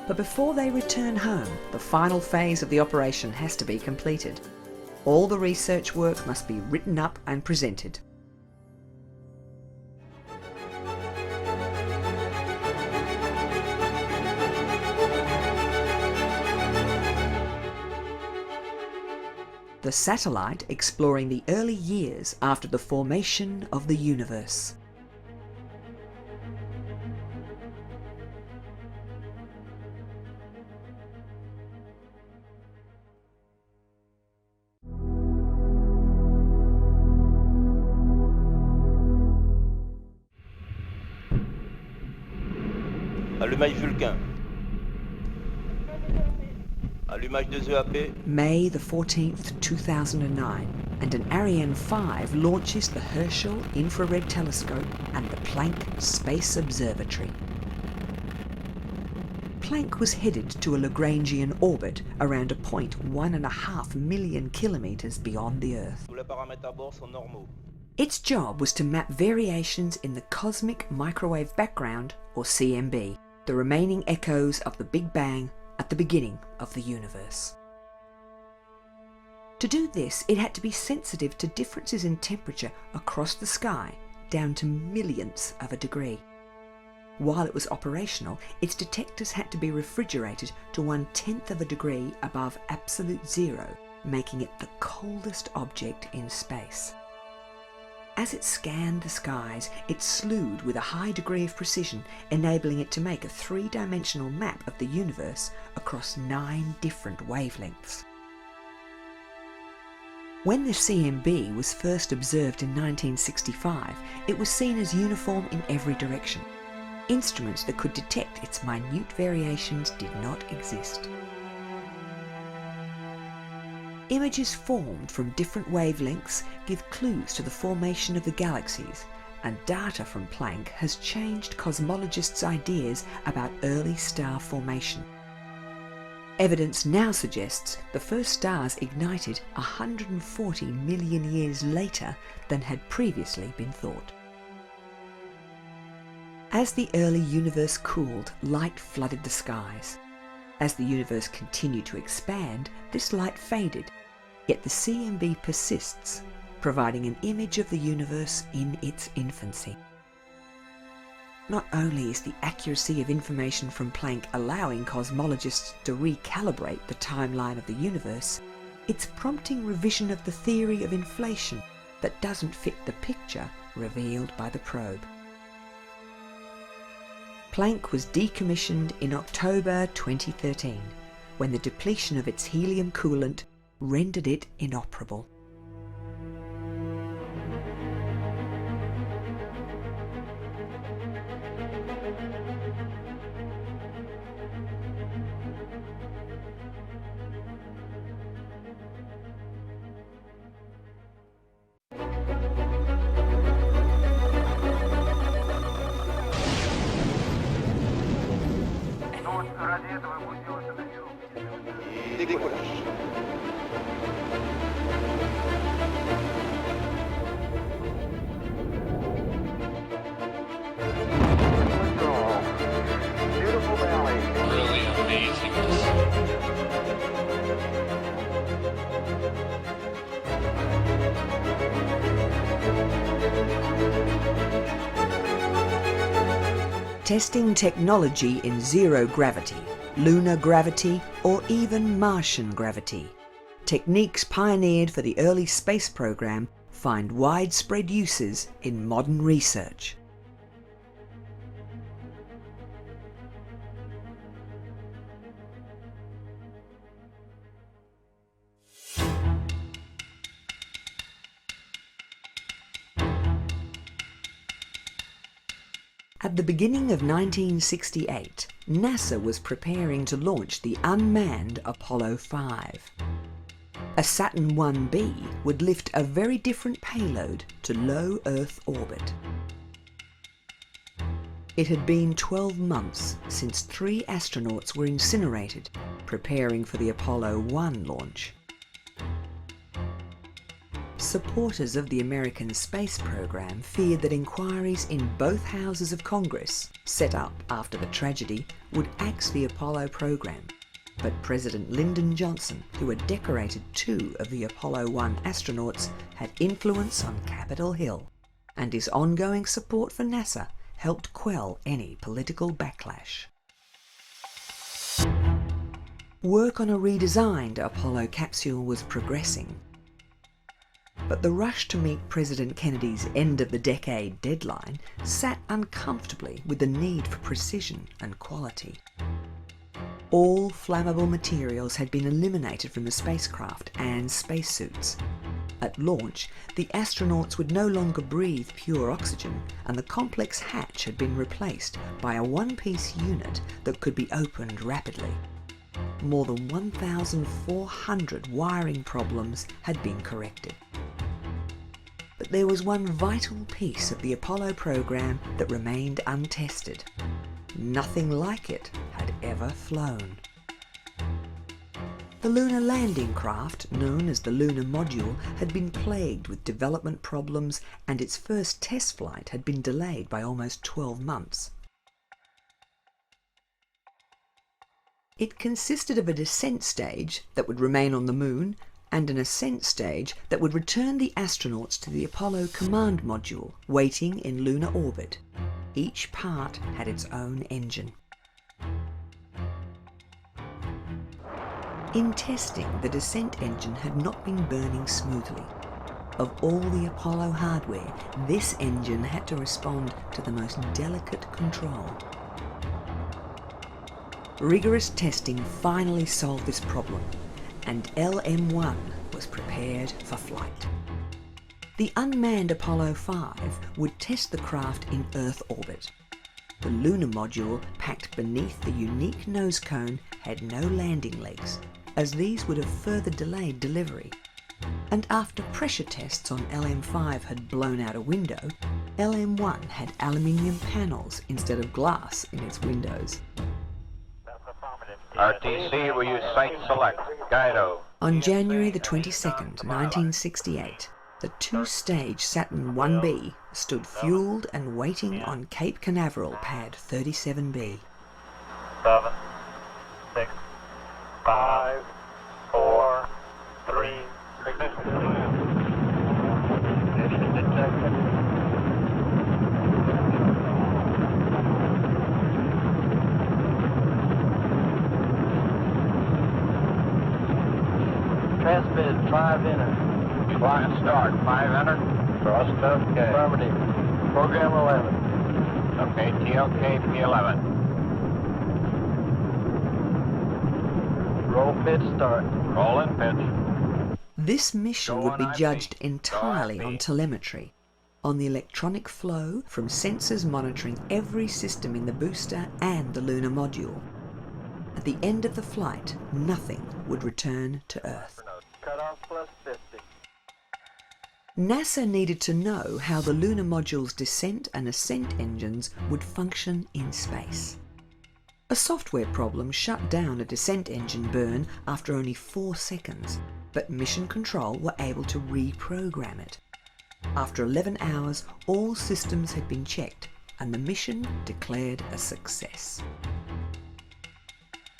But before they return home, the final phase of the operation has to be completed. All the research work must be written up and presented. The satellite exploring the early years after the formation of the universe. Allumage Vulcain. Allumage des EAP. May the 14th, 2009, and an Ariane 5 launches the Herschel Infrared Telescope and the Planck Space Observatory. Planck was headed to a Lagrangian orbit around a point 1.5 million kilometres beyond the Earth. Tous les paramètres à bord sont normaux. Its job was to map variations in the cosmic microwave background, or CMB, the remaining echoes of the Big Bang at the beginning of the universe. To do this, it had to be sensitive to differences in temperature across the sky, down to millionths of a degree. While it was operational, its detectors had to be refrigerated to 1/10 of a degree above absolute zero, making it the coldest object in space. As it scanned the skies, it slewed with a high degree of precision, enabling it to make a 3-dimensional map of the universe across 9 different wavelengths. When the CMB was first observed in 1965, it was seen as uniform in every direction. Instruments that could detect its minute variations did not exist. Images formed from different wavelengths give clues to the formation of the galaxies, and data from Planck has changed cosmologists' ideas about early star formation. Evidence now suggests the first stars ignited 140 million years later than had previously been thought. As the early universe cooled, light flooded the skies. As the universe continued to expand, this light faded, yet the CMB persists, providing an image of the universe in its infancy. Not only is the accuracy of information from Planck allowing cosmologists to recalibrate the timeline of the universe, it's prompting revision of the theory of inflation that doesn't fit the picture revealed by the probe. Planck was decommissioned in October 2013, when the depletion of its helium coolant rendered it inoperable. Testing technology in zero gravity, lunar gravity, or even Martian gravity. Techniques pioneered for the early space program find widespread uses in modern research. At the beginning of 1968, NASA was preparing to launch the unmanned Apollo 5. A Saturn 1B would lift a very different payload to low Earth orbit. It had been 12 months since 3 astronauts were incinerated, preparing for the Apollo 1 launch. Supporters of the American space program feared that inquiries in both houses of Congress, set up after the tragedy, would axe the Apollo program. But President Lyndon Johnson, who had decorated 2 of the Apollo 1 astronauts, had influence on Capitol Hill, and his ongoing support for NASA helped quell any political backlash. Work on a redesigned Apollo capsule was progressing. But the rush to meet President Kennedy's end-of-the-decade deadline sat uncomfortably with the need for precision and quality. All flammable materials had been eliminated from the spacecraft and spacesuits. At launch, the astronauts would no longer breathe pure oxygen, and the complex hatch had been replaced by a one-piece unit that could be opened rapidly. More than 1,400 wiring problems had been corrected. But there was one vital piece of the Apollo program that remained untested. Nothing like it had ever flown. The lunar landing craft, known as the lunar module, had been plagued with development problems, and its first test flight had been delayed by almost 12 months. It consisted of a descent stage that would remain on the Moon and an ascent stage that would return the astronauts to the Apollo command module waiting in lunar orbit. Each part had its own engine. In testing, the descent engine had not been burning smoothly. Of all the Apollo hardware, this engine had to respond to the most delicate control. Rigorous testing finally solved this problem, and LM-1 was prepared for flight. The unmanned Apollo 5 would test the craft in Earth orbit. The lunar module, packed beneath the unique nose cone, had no landing legs, as these would have further delayed delivery. And after pressure tests on LM-5 had blown out a window, LM1 had aluminium panels instead of glass in its windows. RTC, will you site select? Guido. On January the 22nd, 1968, the two-stage Saturn 1B stood fueled and waiting on Cape Canaveral pad 37B. 7, 6, 5, 4, 3, mission detected. Transmitted 5 enter. Clock start, 5 enter. Thrust okay. Affirmative. Program 11. Okay, TLK P11. Roll pitch start. Roll in pitch. This mission would be judged entirely on telemetry, on the electronic flow from sensors monitoring every system in the booster and the lunar module. At the end of the flight, nothing would return to Earth. Cutoff plus 50. NASA needed to know how the lunar module's descent and ascent engines would function in space. A software problem shut down a descent engine burn after only 4 seconds, but Mission Control were able to reprogram it. After 11 hours, all systems had been checked, and the mission declared a success.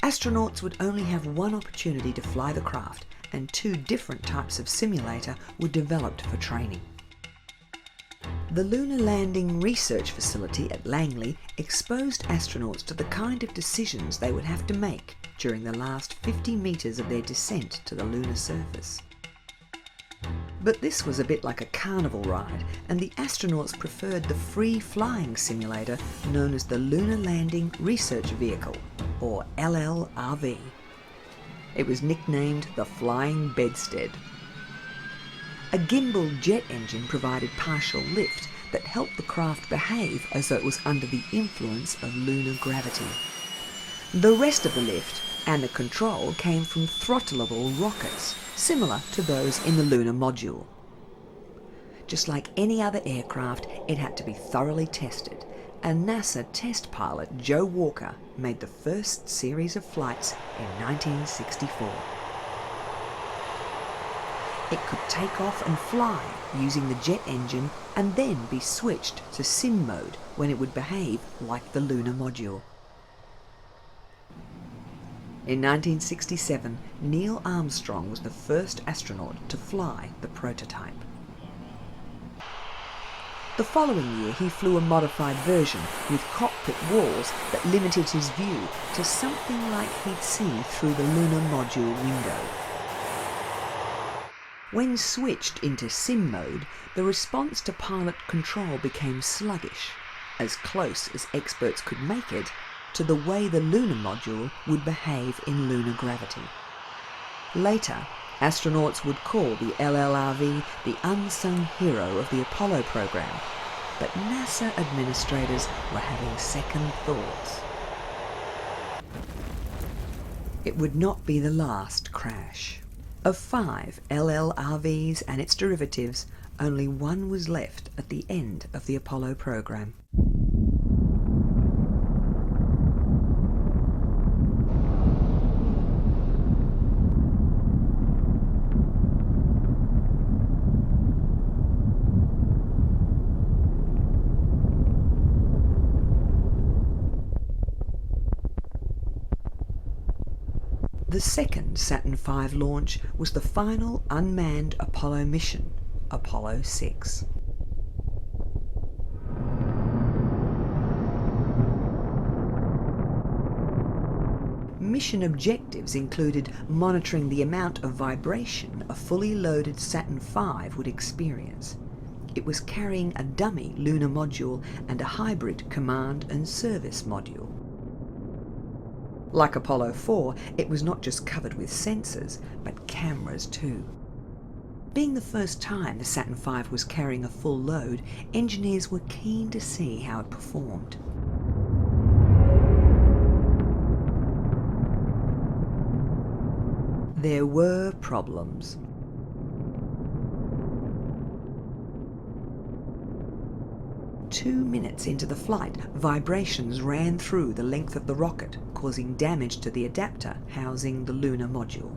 Astronauts would only have one opportunity to fly the craft, and 2 different types of simulator were developed for training. The Lunar Landing Research Facility at Langley exposed astronauts to the kind of decisions they would have to make during the last 50 metres of their descent to the lunar surface. But this was a bit like a carnival ride, and the astronauts preferred the free-flying simulator known as the Lunar Landing Research Vehicle, or LLRV. It was nicknamed the Flying Bedstead. A gimbal jet engine provided partial lift that helped the craft behave as though it was under the influence of lunar gravity. The rest of the lift and the control came from throttleable rockets, similar to those in the lunar module. Just like any other aircraft, it had to be thoroughly tested, and NASA test pilot Joe Walker made the first series of flights in 1964. It could take off and fly using the jet engine and then be switched to sim mode when it would behave like the lunar module. In 1967, Neil Armstrong was the first astronaut to fly the prototype. The following year he flew a modified version with cockpit walls that limited his view to something like he'd see through the lunar module window. When switched into sim mode, the response to pilot control became sluggish, as close as experts could make it to the way the lunar module would behave in lunar gravity. Later, astronauts would call the LLRV the unsung hero of the Apollo program, but NASA administrators were having second thoughts. It would not be the last crash. Of 5 LLRVs and its derivatives, only one was left at the end of the Apollo program. The second Saturn V launch was the final unmanned Apollo mission, Apollo 6. Mission objectives included monitoring the amount of vibration a fully loaded Saturn V would experience. It was carrying a dummy lunar module and a hybrid command and service module. Like Apollo 4, it was not just covered with sensors, but cameras too. Being the first time the Saturn V was carrying a full load, engineers were keen to see how it performed. There were problems. 2 minutes into the flight, vibrations ran through the length of the rocket, causing damage to the adapter housing the lunar module.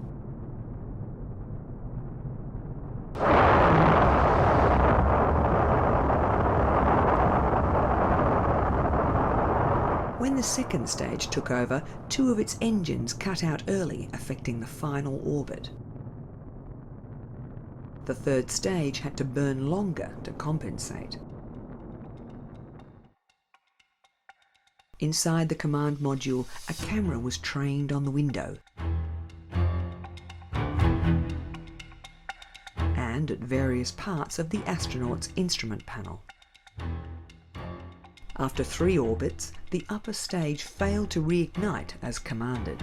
When the second stage took over, 2 of its engines cut out early, affecting the final orbit. The third stage had to burn longer to compensate. Inside the command module, a camera was trained on the window. And at various parts of the astronaut's instrument panel. After 3 orbits, the upper stage failed to reignite as commanded.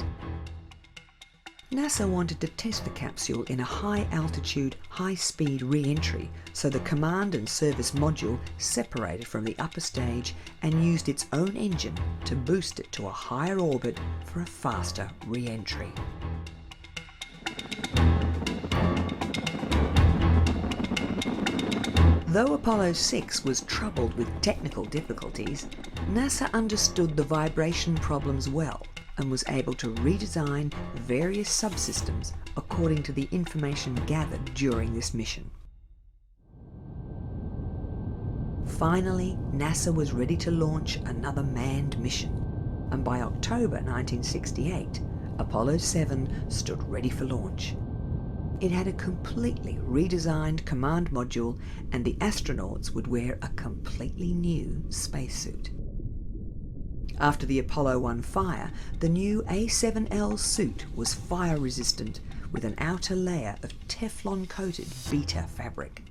NASA wanted to test the capsule in a high-altitude, high-speed re-entry, so the command and service module separated from the upper stage and used its own engine to boost it to a higher orbit for a faster re-entry. Though Apollo 6 was troubled with technical difficulties, NASA understood the vibration problems well and was able to redesign various subsystems according to the information gathered during this mission. Finally, NASA was ready to launch another manned mission, and by October 1968, Apollo 7 stood ready for launch. It had a completely redesigned command module, and the astronauts would wear a completely new spacesuit. After the Apollo 1 fire, the new A7L suit was fire-resistant with an outer layer of Teflon-coated beta fabric.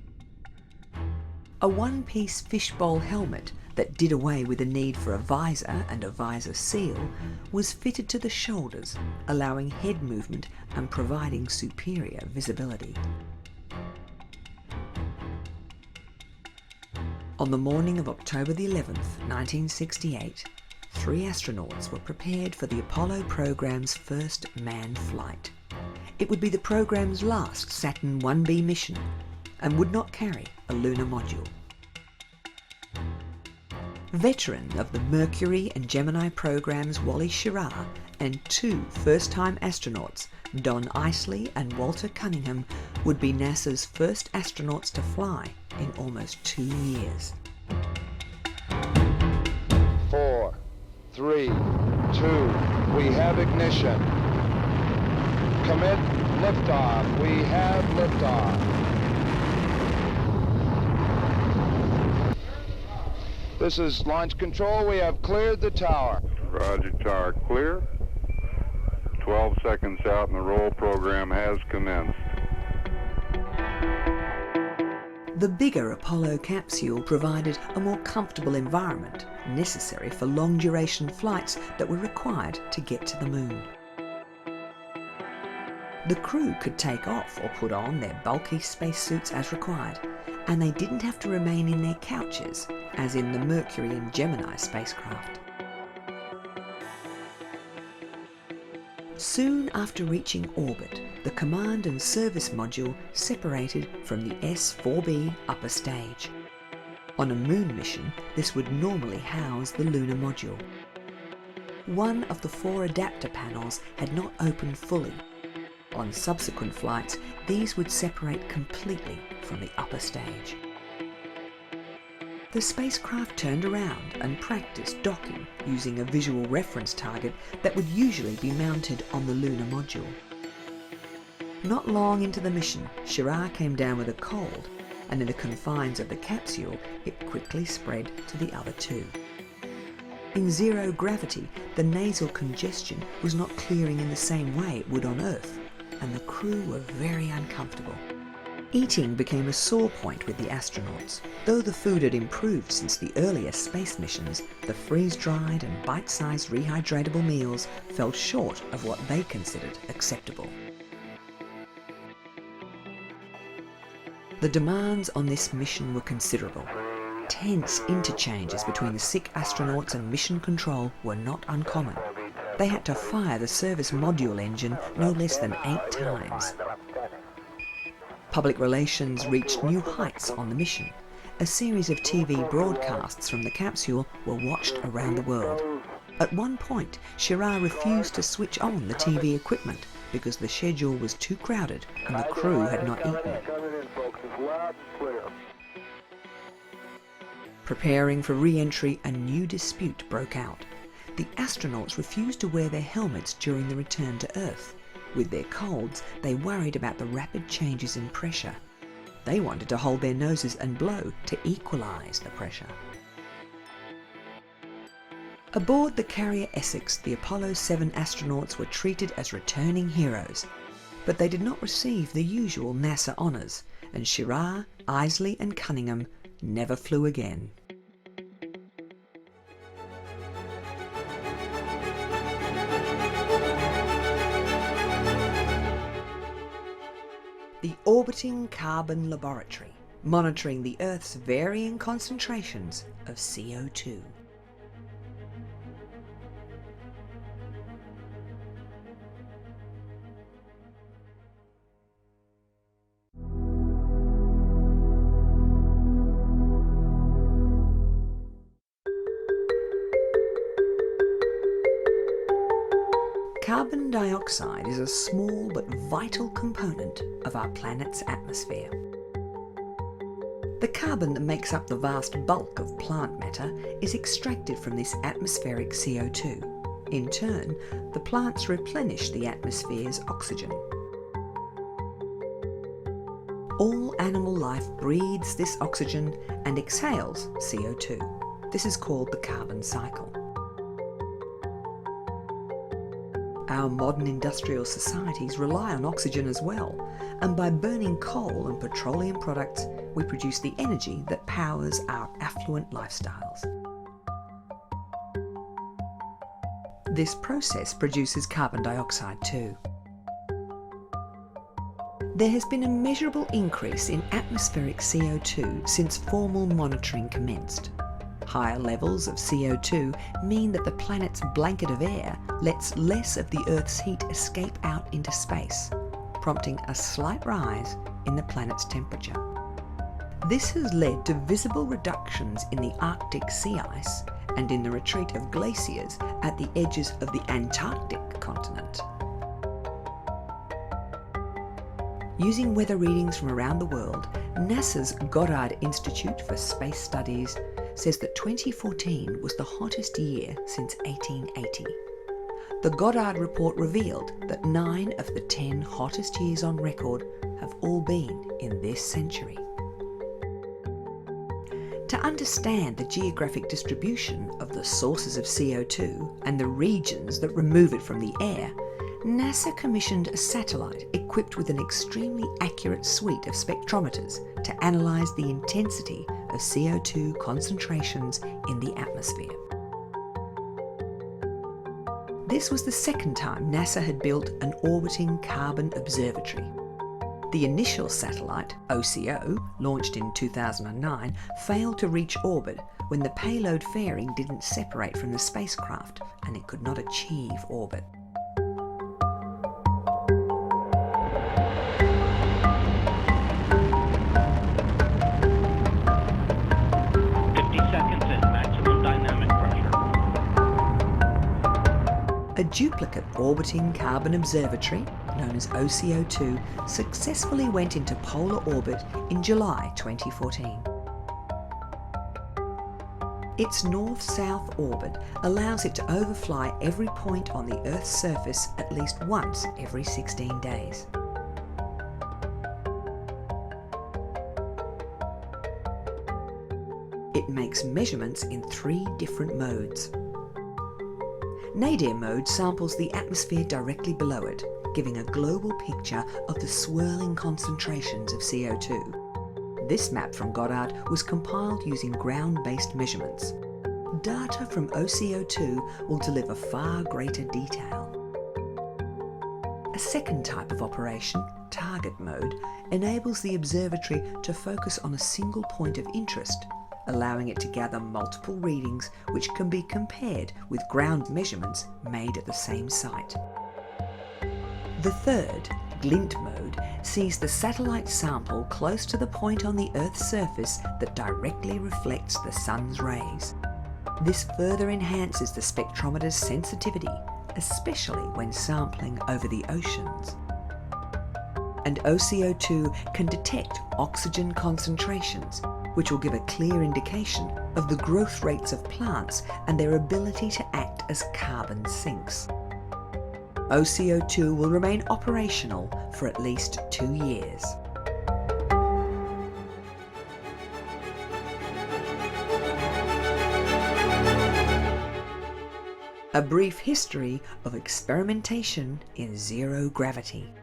A one-piece fishbowl helmet that did away with the need for a visor and a visor seal was fitted to the shoulders, allowing head movement and providing superior visibility. On the morning of October the 11th, 1968, 3 astronauts were prepared for the Apollo program's first manned flight. It would be the program's last Saturn 1B mission and would not carry a lunar module. Veteran of the Mercury and Gemini programs Wally Schirra and 2 first-time astronauts, Don Isley and Walter Cunningham, would be NASA's first astronauts to fly in almost 2 years. 4, 3, 2, we have ignition. Commit liftoff. We have liftoff. This is launch control. We have cleared the tower. Roger, tower clear. 12 seconds out and the roll program has commenced. The bigger Apollo capsule provided a more comfortable environment necessary for long-duration flights that were required to get to the moon. The crew could take off or put on their bulky spacesuits as required, and they didn't have to remain in their couches, as in the Mercury and Gemini spacecraft. Soon after reaching orbit, the command and service module separated from the S-4B upper stage. On a moon mission, this would normally house the lunar module. One of the 4 adapter panels had not opened fully. On subsequent flights, these would separate completely from the upper stage. The spacecraft turned around and practiced docking using a visual reference target that would usually be mounted on the lunar module. Not long into the mission, Schirra came down with a cold, and in the confines of the capsule, it quickly spread to the other 2. In zero gravity, the nasal congestion was not clearing in the same way it would on Earth, and the crew were very uncomfortable. Eating became a sore point with the astronauts. Though the food had improved since the earliest space missions, the freeze-dried and bite-sized rehydratable meals fell short of what they considered acceptable. The demands on this mission were considerable. Tense interchanges between the sick astronauts and mission control were not uncommon. They had to fire the service module engine no less than 8 times. Public relations reached new heights on the mission, a series of TV broadcasts from the capsule were watched around the world. At one point, Schirra refused to switch on the TV equipment because the schedule was too crowded and the crew had not eaten. Preparing for re-entry, a new dispute broke out. The astronauts refused to wear their helmets during the return to Earth. With their colds, they worried about the rapid changes in pressure. They wanted to hold their noses and blow to equalise the pressure. Aboard the carrier Essex, the Apollo 7 astronauts were treated as returning heroes. But they did not receive the usual NASA honours, and Schirra, Isley and Cunningham never flew again. The Orbiting Carbon Laboratory, monitoring the Earth's varying concentrations of CO2. Carbon dioxide is a small but vital component of our planet's atmosphere. The carbon that makes up the vast bulk of plant matter is extracted from this atmospheric CO2. In turn, the plants replenish the atmosphere's oxygen. All animal life breathes this oxygen and exhales CO2. This is called the carbon cycle. Our modern industrial societies rely on oxygen as well, and by burning coal and petroleum products, we produce the energy that powers our affluent lifestyles. This process produces carbon dioxide too. There has been a measurable increase in atmospheric CO2 since formal monitoring commenced. Higher levels of CO2 mean that the planet's blanket of air lets less of the Earth's heat escape out into space, prompting a slight rise in the planet's temperature. This has led to visible reductions in the Arctic sea ice and in the retreat of glaciers at the edges of the Antarctic continent. Using weather readings from around the world, NASA's Goddard Institute for Space Studies says that 2014 was the hottest year since 1880. The Goddard report revealed that 9 of the 10 hottest years on record have all been in this century. To understand the geographic distribution of the sources of CO2 and the regions that remove it from the air, NASA commissioned a satellite equipped with an extremely accurate suite of spectrometers to analyse the intensity of CO2 concentrations in the atmosphere. This was the second time NASA had built an orbiting carbon observatory. The initial satellite, OCO, launched in 2009, failed to reach orbit when the payload fairing didn't separate from the spacecraft and it could not achieve orbit. A duplicate orbiting carbon observatory, known as OCO2, successfully went into polar orbit in July 2014. Its north-south orbit allows it to overfly every point on the Earth's surface at least once every 16 days. It makes measurements in 3 different modes. Nadir mode samples the atmosphere directly below it, giving a global picture of the swirling concentrations of CO2. This map from Goddard was compiled using ground-based measurements. Data from OCO2 will deliver far greater detail. A second type of operation, target mode, enables the observatory to focus on a single point of interest, allowing it to gather multiple readings which can be compared with ground measurements made at the same site. The third, glint mode sees the satellite sample close to the point on the Earth's surface that directly reflects the sun's rays. This further enhances the spectrometer's sensitivity, especially when sampling over the oceans. And OCO2 can detect oxygen concentrations, which will give a clear indication of the growth rates of plants and their ability to act as carbon sinks. OCO2 will remain operational for at least 2 years. A brief history of experimentation in zero gravity.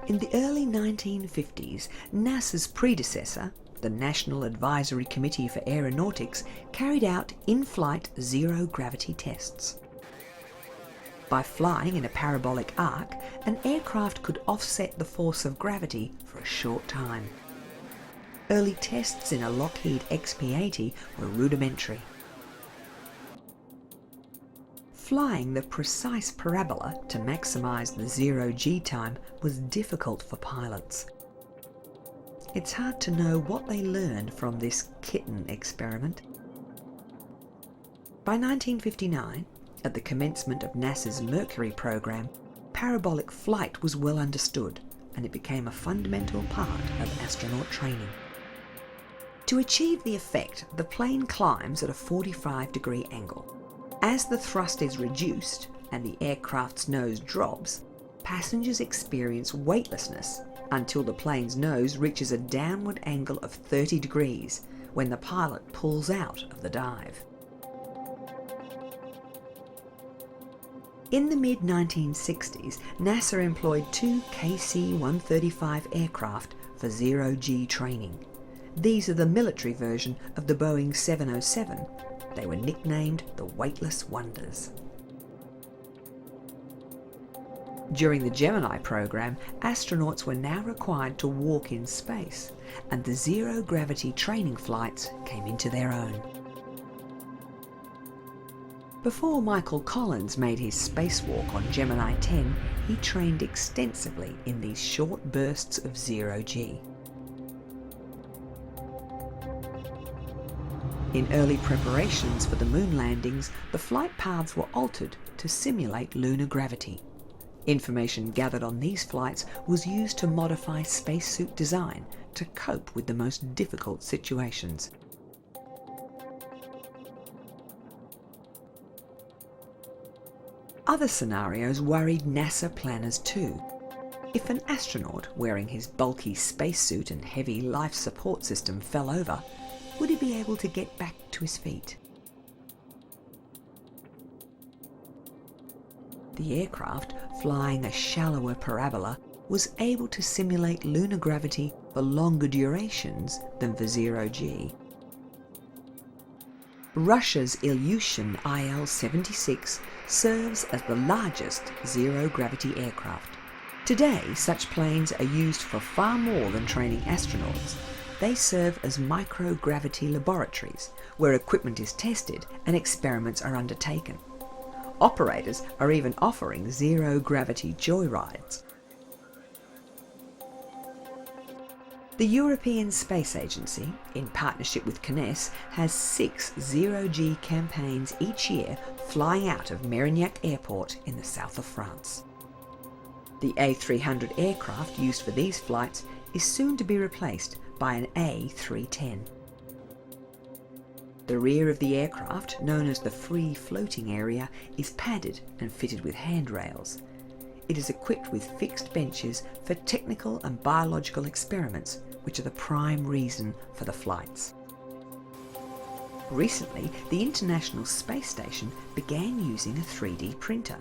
In the early 1950s, NASA's predecessor, the National Advisory Committee for Aeronautics, carried out in-flight zero-gravity tests. By flying in a parabolic arc, an aircraft could offset the force of gravity for a short time. Early tests in a Lockheed XP-80 were rudimentary. Flying the precise parabola to maximise the zero-G time was difficult for pilots. It's hard to know what they learned from this kitten experiment. By 1959, at the commencement of NASA's Mercury program, parabolic flight was well understood, and it became a fundamental part of astronaut training. To achieve the effect, the plane climbs at a 45-degree angle. As the thrust is reduced and the aircraft's nose drops, passengers experience weightlessness until the plane's nose reaches a downward angle of 30 degrees when the pilot pulls out of the dive. In the mid-1960s, NASA employed 2 KC-135 aircraft for zero-G training. These are the military version of the Boeing 707. They were nicknamed the Weightless Wonders. During the Gemini program, astronauts were now required to walk in space, and the zero-gravity training flights came into their own. Before Michael Collins made his spacewalk on Gemini 10, he trained extensively in these short bursts of zero-G. In early preparations for the moon landings, the flight paths were altered to simulate lunar gravity. Information gathered on these flights was used to modify spacesuit design to cope with the most difficult situations. Other scenarios worried NASA planners too. If an astronaut wearing his bulky spacesuit and heavy life support system fell over, would he be able to get back to his feet? The aircraft, flying a shallower parabola, was able to simulate lunar gravity for longer durations than for zero-G. Russia's Ilyushin IL-76 serves as the largest zero-gravity aircraft. Today, such planes are used for far more than training astronauts. They serve as microgravity laboratories, where equipment is tested and experiments are undertaken. Operators are even offering zero-gravity joyrides. The European Space Agency, in partnership with CNES, has 6 zero-G campaigns each year flying out of Mérignac Airport in the south of France. The A300 aircraft used for these flights is soon to be replaced by an A310. The rear of the aircraft, known as the free floating area, is padded and fitted with handrails. It is equipped with fixed benches for technical and biological experiments, which are the prime reason for the flights. Recently, the International Space Station began using a 3D printer.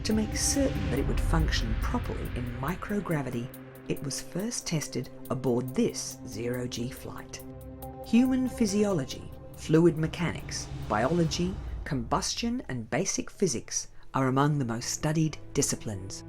To make certain that it would function properly in microgravity, it was first tested aboard this zero-G flight. Human physiology, fluid mechanics, biology, combustion and basic physics are among the most studied disciplines.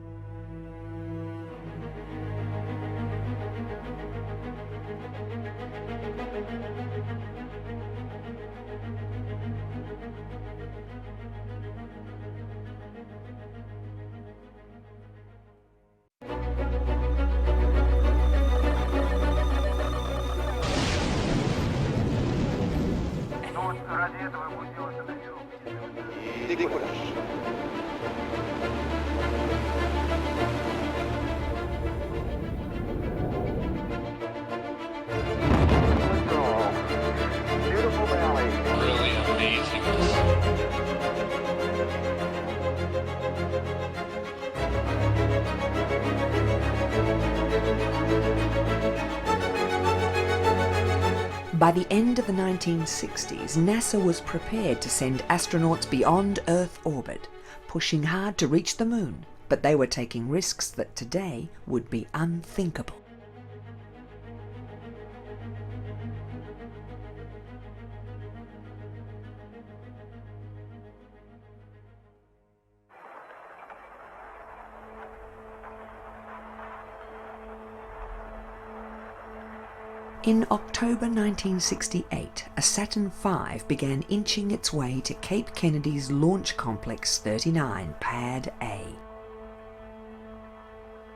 By the end of the 1960s, NASA was prepared to send astronauts beyond Earth orbit, pushing hard to reach the moon, but they were taking risks that today would be unthinkable. In October 1968, a Saturn V began inching its way to Cape Kennedy's Launch Complex 39, Pad A.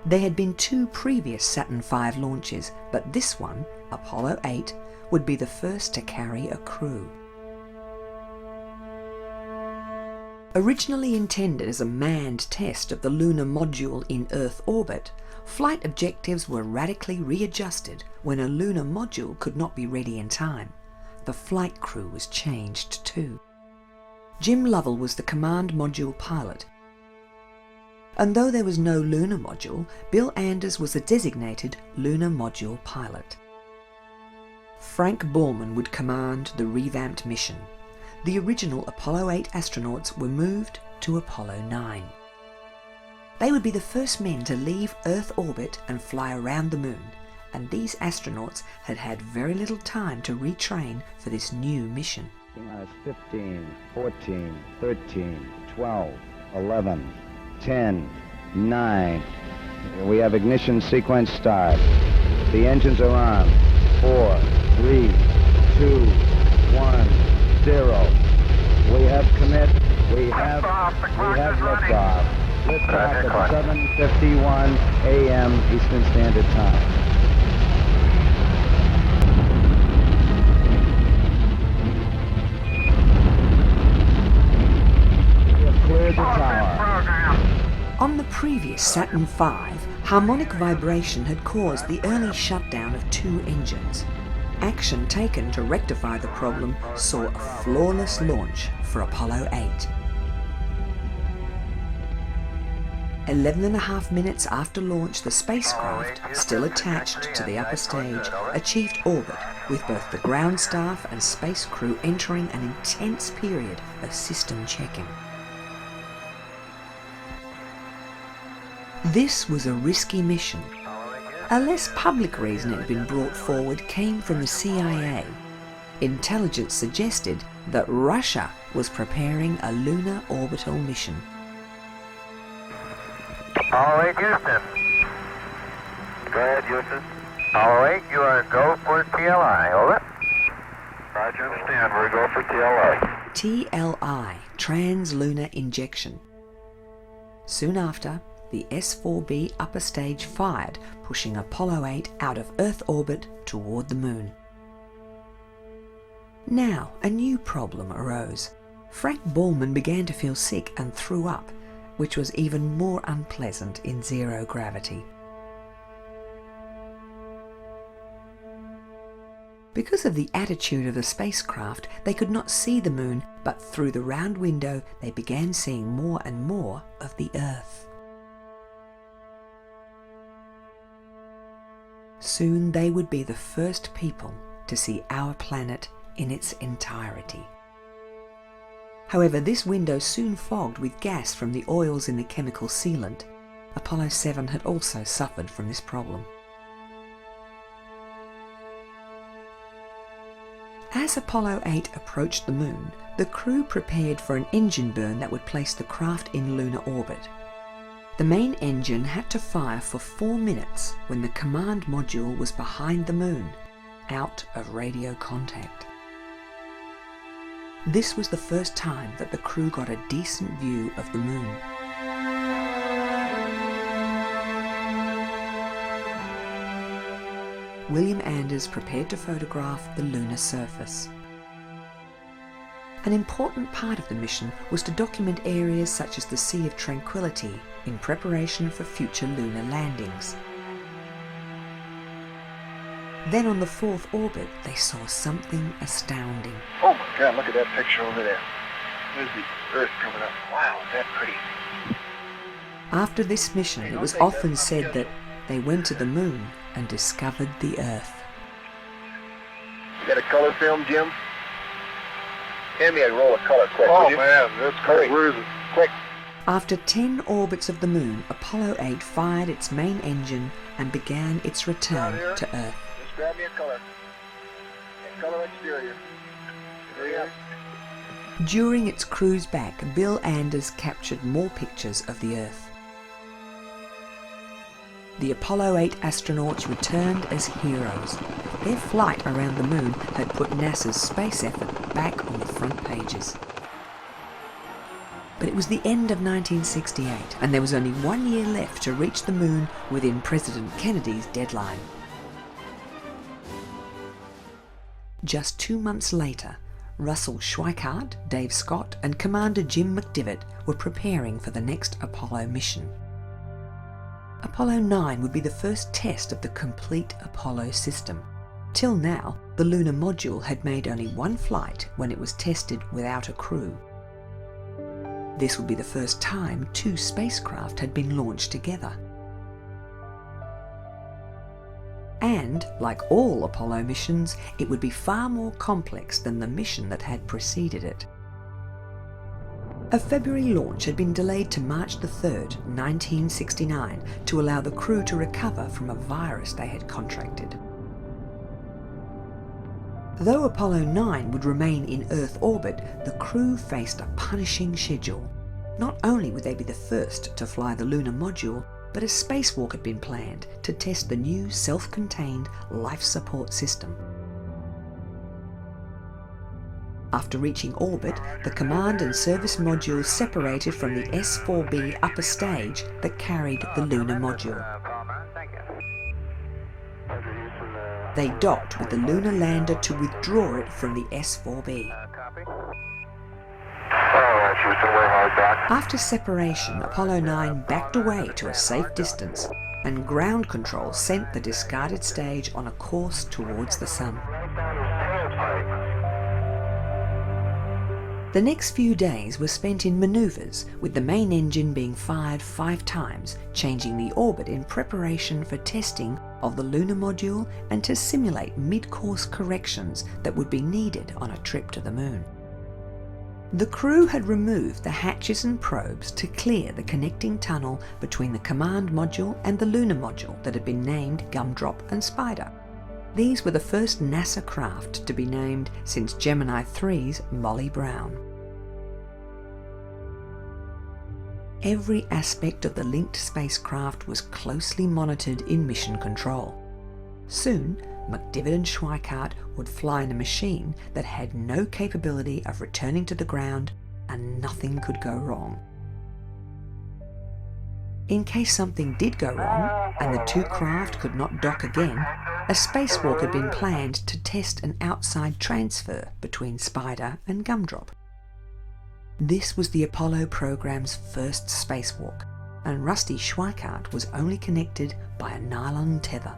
There had been 2 previous Saturn V launches, but this one, Apollo 8, would be the first to carry a crew. Originally intended as a manned test of the lunar module in Earth orbit, flight objectives were radically readjusted when a lunar module could not be ready in time. The flight crew was changed too. Jim Lovell was the command module pilot. And though there was no lunar module, Bill Anders was the designated lunar module pilot. Frank Borman would command the revamped mission. The original Apollo 8 astronauts were moved to Apollo 9. They would be the first men to leave Earth orbit and fly around the moon, and these astronauts had had very little time to retrain for this new mission. 15, 14, 13, 12, 11, 10, 9. We have ignition sequence start. The engines are on. 4, 3, 2, 1, 0. We have commit. We have liftoff. Liftoff at 7:51 a.m. Eastern Standard Time. We have cleared the tower. On the previous Saturn V, harmonic vibration had caused the early shutdown of 2 engines. Action taken to rectify the problem saw a flawless launch for Apollo 8. 11.5 minutes after launch, the spacecraft, still attached to the upper stage, achieved orbit, with both the ground staff and space crew entering an intense period of system checking. This was a risky mission. A less public reason it had been brought forward came from the CIA. Intelligence suggested that Russia was preparing a lunar orbital mission. Apollo 8, Houston. Go ahead, Houston. Apollo 8, you are go for TLI, over. Roger, understand, we're go for TLI. TLI, Trans-Lunar Injection. Soon after, the S-4B upper stage fired, pushing Apollo 8 out of Earth orbit toward the moon. Now, a new problem arose. Frank Borman began to feel sick and threw up, which was even more unpleasant in zero gravity. Because of the attitude of the spacecraft, they could not see the moon, but through the round window they began seeing more and more of the Earth. Soon they would be the first people to see our planet in its entirety. However, this window soon fogged with gas from the oils in the chemical sealant. Apollo 7 had also suffered from this problem. As Apollo 8 approached the moon, the crew prepared for an engine burn that would place the craft in lunar orbit. The main engine had to fire for 4 minutes when the command module was behind the moon, out of radio contact. This was the first time that the crew got a decent view of the moon. William Anders prepared to photograph the lunar surface. An important part of the mission was to document areas such as the Sea of Tranquility in preparation for future lunar landings. Then on the 4th orbit, they saw something astounding. Oh my God, look at that picture over there. There's the Earth coming up. Wow, is that pretty? After this mission, it was often said that they went to the moon and discovered the Earth. You got a color film, Jim? Hand me a roll of color, quick. Oh man, that's great. Where is it? Quick. After 10 orbits of the moon, Apollo 8 fired its main engine and began its return to Earth. Just grab me a color. A color exterior. Hurry up. During its cruise back, Bill Anders captured more pictures of the Earth. The Apollo 8 astronauts returned as heroes. Their flight around the moon had put NASA's space effort back on the front pages. But it was the end of 1968, and there was only 1 year left to reach the moon within President Kennedy's deadline. Just 2 months later, Russell Schweickart, Dave Scott, and Commander Jim McDivitt were preparing for the next Apollo mission. Apollo 9 would be the first test of the complete Apollo system. Till now, the lunar module had made only one flight when it was tested without a crew. This would be the first time 2 spacecraft had been launched together. And, like all Apollo missions, it would be far more complex than the mission that had preceded it. A February launch had been delayed to March the 3rd, 1969, to allow the crew to recover from a virus they had contracted. Though Apollo 9 would remain in Earth orbit, the crew faced a punishing schedule. Not only would they be the first to fly the lunar module, but a spacewalk had been planned to test the new self-contained life support system. After reaching orbit, the command and service modules separated from the S-4B upper stage that carried the lunar module. They docked with the lunar lander to withdraw it from the S-4B. After separation, Apollo 9 backed away to a safe distance, and ground control sent the discarded stage on a course towards the Sun. The next few days were spent in manoeuvres, with the main engine being fired 5 times, changing the orbit in preparation for testing of the lunar module and to simulate mid-course corrections that would be needed on a trip to the moon. The crew had removed the hatches and probes to clear the connecting tunnel between the command module and the lunar module that had been named Gumdrop and Spider. These were the first NASA craft to be named since Gemini 3's Molly Brown. Every aspect of the linked spacecraft was closely monitored in mission control. Soon, McDivitt and Schweickart would fly in a machine that had no capability of returning to the ground, and nothing could go wrong. In case something did go wrong, and the 2 craft could not dock again, a spacewalk had been planned to test an outside transfer between Spider and Gumdrop. This was the Apollo program's first spacewalk, and Rusty Schweickart was only connected by a nylon tether.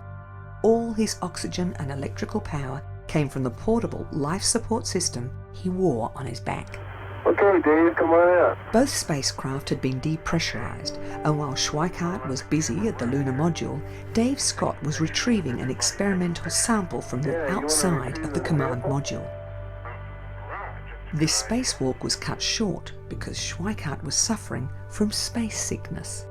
All his oxygen and electrical power came from the portable life support system he wore on his back. Okay, Dave, come on out. Both spacecraft had been depressurized, and while Schweickart was busy at the lunar module, Dave Scott was retrieving an experimental sample from the outside of the command module. This spacewalk was cut short because Schweickart was suffering from space sickness.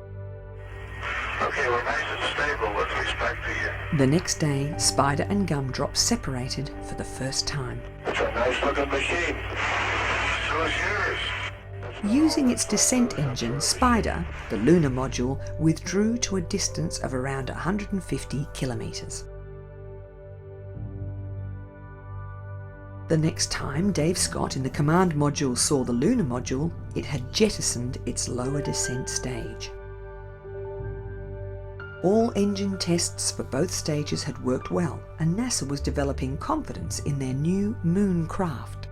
Okay, we're nice and stable with respect to you. The next day, Spider and Gumdrop separated for the first time. That's a nice looking machine. So is yours. Using its descent engine, Spider, the lunar module withdrew to a distance of around 150 kilometres. The next time Dave Scott in the command module saw the lunar module, it had jettisoned its lower descent stage. All engine tests for both stages had worked well, and NASA was developing confidence in their new moon craft.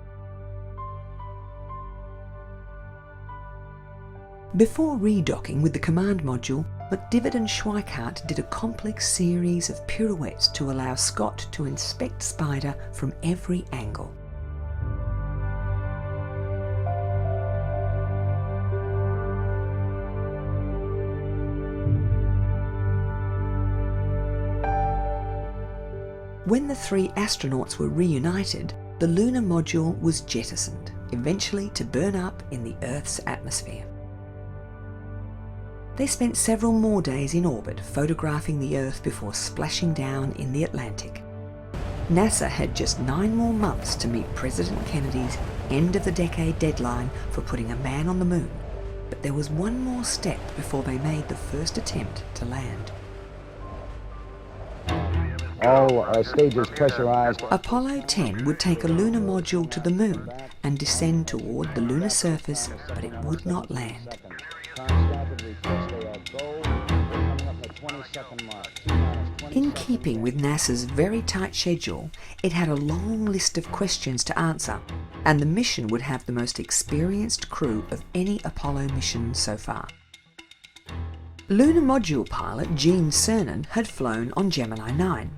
Before redocking with the command module, McDivitt and Schweikart did a complex series of pirouettes to allow Scott to inspect Spider from every angle. When the three astronauts were reunited, the lunar module was jettisoned, eventually to burn up in the Earth's atmosphere. They spent several more days in orbit photographing the Earth before splashing down in the Atlantic. NASA had just 9 more months to meet President Kennedy's end-of-the-decade deadline for putting a man on the moon, but there was one more step before they made the first attempt to land. All stages pressurized. Apollo 10 would take a lunar module to the moon and descend toward the lunar surface, but it would not land. In keeping with NASA's very tight schedule, it had a long list of questions to answer, and the mission would have the most experienced crew of any Apollo mission so far. Lunar module pilot Gene Cernan had flown on Gemini 9.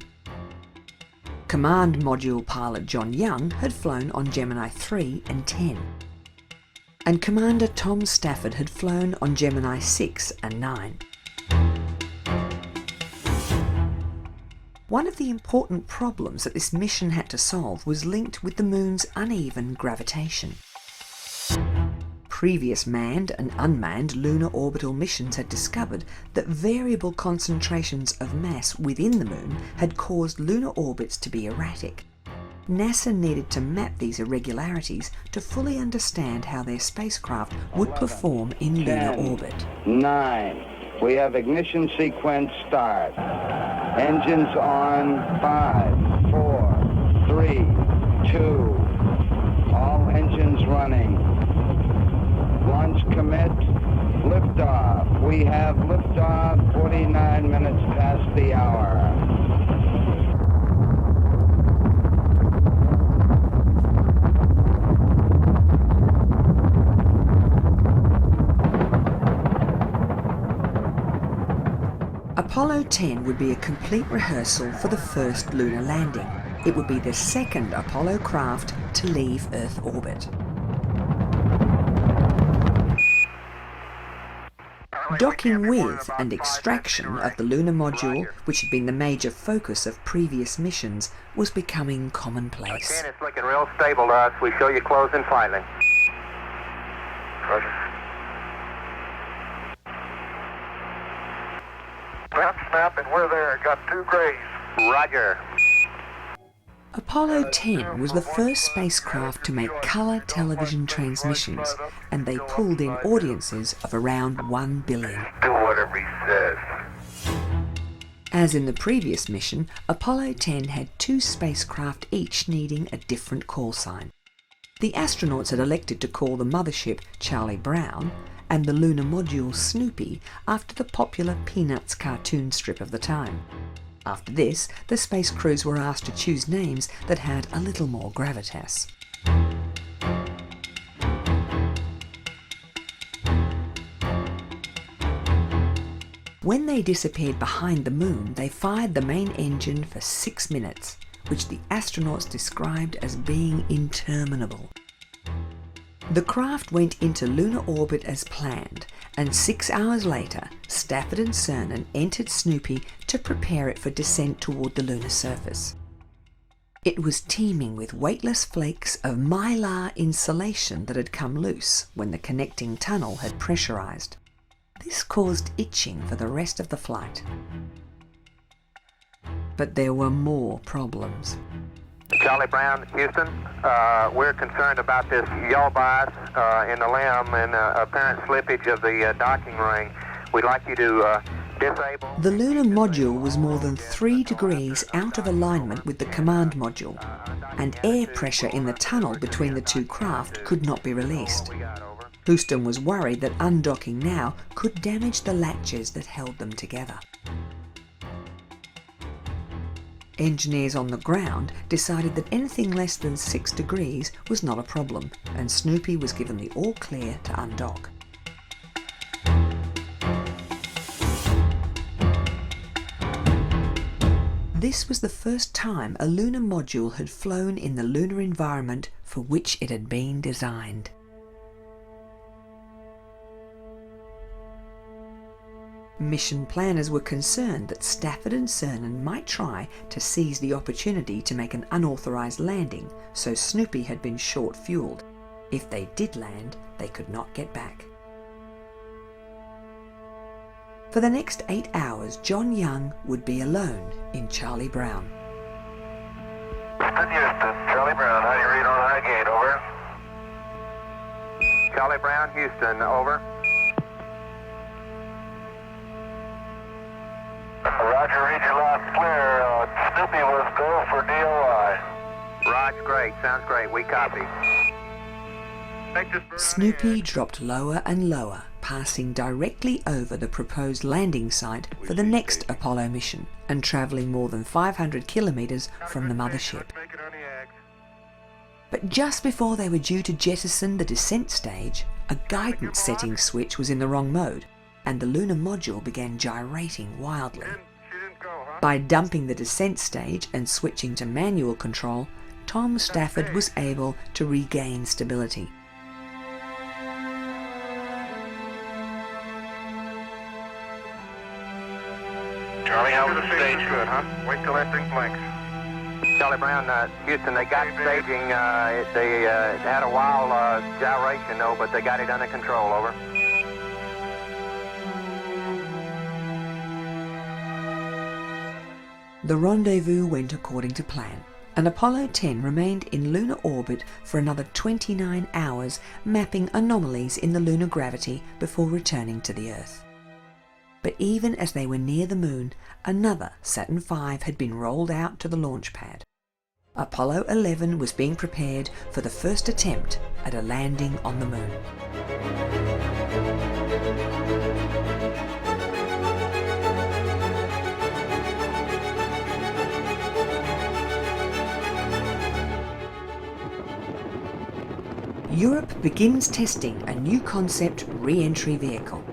Command module pilot John Young had flown on Gemini 3 and 10. And Commander Tom Stafford had flown on Gemini 6 and 9. One of the important problems that this mission had to solve was linked with the moon's uneven gravitation. Previous manned and unmanned lunar orbital missions had discovered that variable concentrations of mass within the moon had caused lunar orbits to be erratic. NASA needed to map these irregularities to fully understand how their spacecraft would perform in lunar orbit. 9. We have ignition sequence start. Engines on 5, 4, 3, 2. All engines running. Launch commit. Liftoff. We have liftoff 49 minutes past the hour. Apollo 10 would be a complete rehearsal for the first lunar landing. It would be the second Apollo craft to leave Earth orbit. Docking with and extraction of the lunar module, which had been the major focus of previous missions, was becoming commonplace. It's looking real stable to us. We show you closing finally. Roger. Snap, and we're there. Got 2 grays. Roger. Apollo 10 was the first spacecraft to make colour television transmissions, and they pulled in audiences of around 1 billion. Do whatever he says. As in the previous mission, Apollo 10 had 2 spacecraft each needing a different call sign. The astronauts had elected to call the mothership Charlie Brown and the lunar module Snoopy after the popular Peanuts cartoon strip of the time. After this, the space crews were asked to choose names that had a little more gravitas. When they disappeared behind the moon, they fired the main engine for 6 minutes, which the astronauts described as being interminable. The craft went into lunar orbit as planned, and 6 hours later, Stafford and Cernan entered Snoopy to prepare it for descent toward the lunar surface. It was teeming with weightless flakes of mylar insulation that had come loose when the connecting tunnel had pressurized. This caused itching for the rest of the flight. But there were more problems. Charlie Brown, Houston. We're concerned about this yaw bias in the limb and apparent slippage of the docking ring. We'd like you to disable. The lunar module was more than 3 degrees out of alignment with the command module, and air pressure in the tunnel between the two craft could not be released. Houston was worried that undocking now could damage the latches that held them together. Engineers on the ground decided that anything less than 6 degrees was not a problem, and Snoopy was given the all clear to undock. This was the first time a lunar module had flown in the lunar environment for which it had been designed. Mission planners were concerned that Stafford and Cernan might try to seize the opportunity to make an unauthorized landing, so Snoopy had been short-fueled. If they did land, they could not get back. For the next 8 hours, John Young would be alone in Charlie Brown. Houston, Charlie Brown, how do you read on high gate, over? Charlie Brown, Houston, over. Roger, read your line clear. Snoopy was go for DOI. Roger, great, sounds great, we copy. Snoopy dropped lower and lower, passing directly over the proposed landing site for the next Apollo mission and travelling more than 500 kilometres from the mothership. But just before they were due to jettison the descent stage, a guidance setting switch was in the wrong mode, and the lunar module began gyrating wildly. By dumping the descent stage and switching to manual control, Tom Stafford was able to regain stability. Charlie, how was the stage? Good, huh? Wait till that thing blinks. Charlie Brown, Houston, they got staging. They had a wild gyration, though, but they got it under control, over. The rendezvous went according to plan, and Apollo 10 remained in lunar orbit for another 29 hours, mapping anomalies in the lunar gravity before returning to the Earth. But even as they were near the Moon, another Saturn V had been rolled out to the launch pad. Apollo 11 was being prepared for the first attempt at a landing on the Moon. Europe begins testing a new concept re-entry vehicle.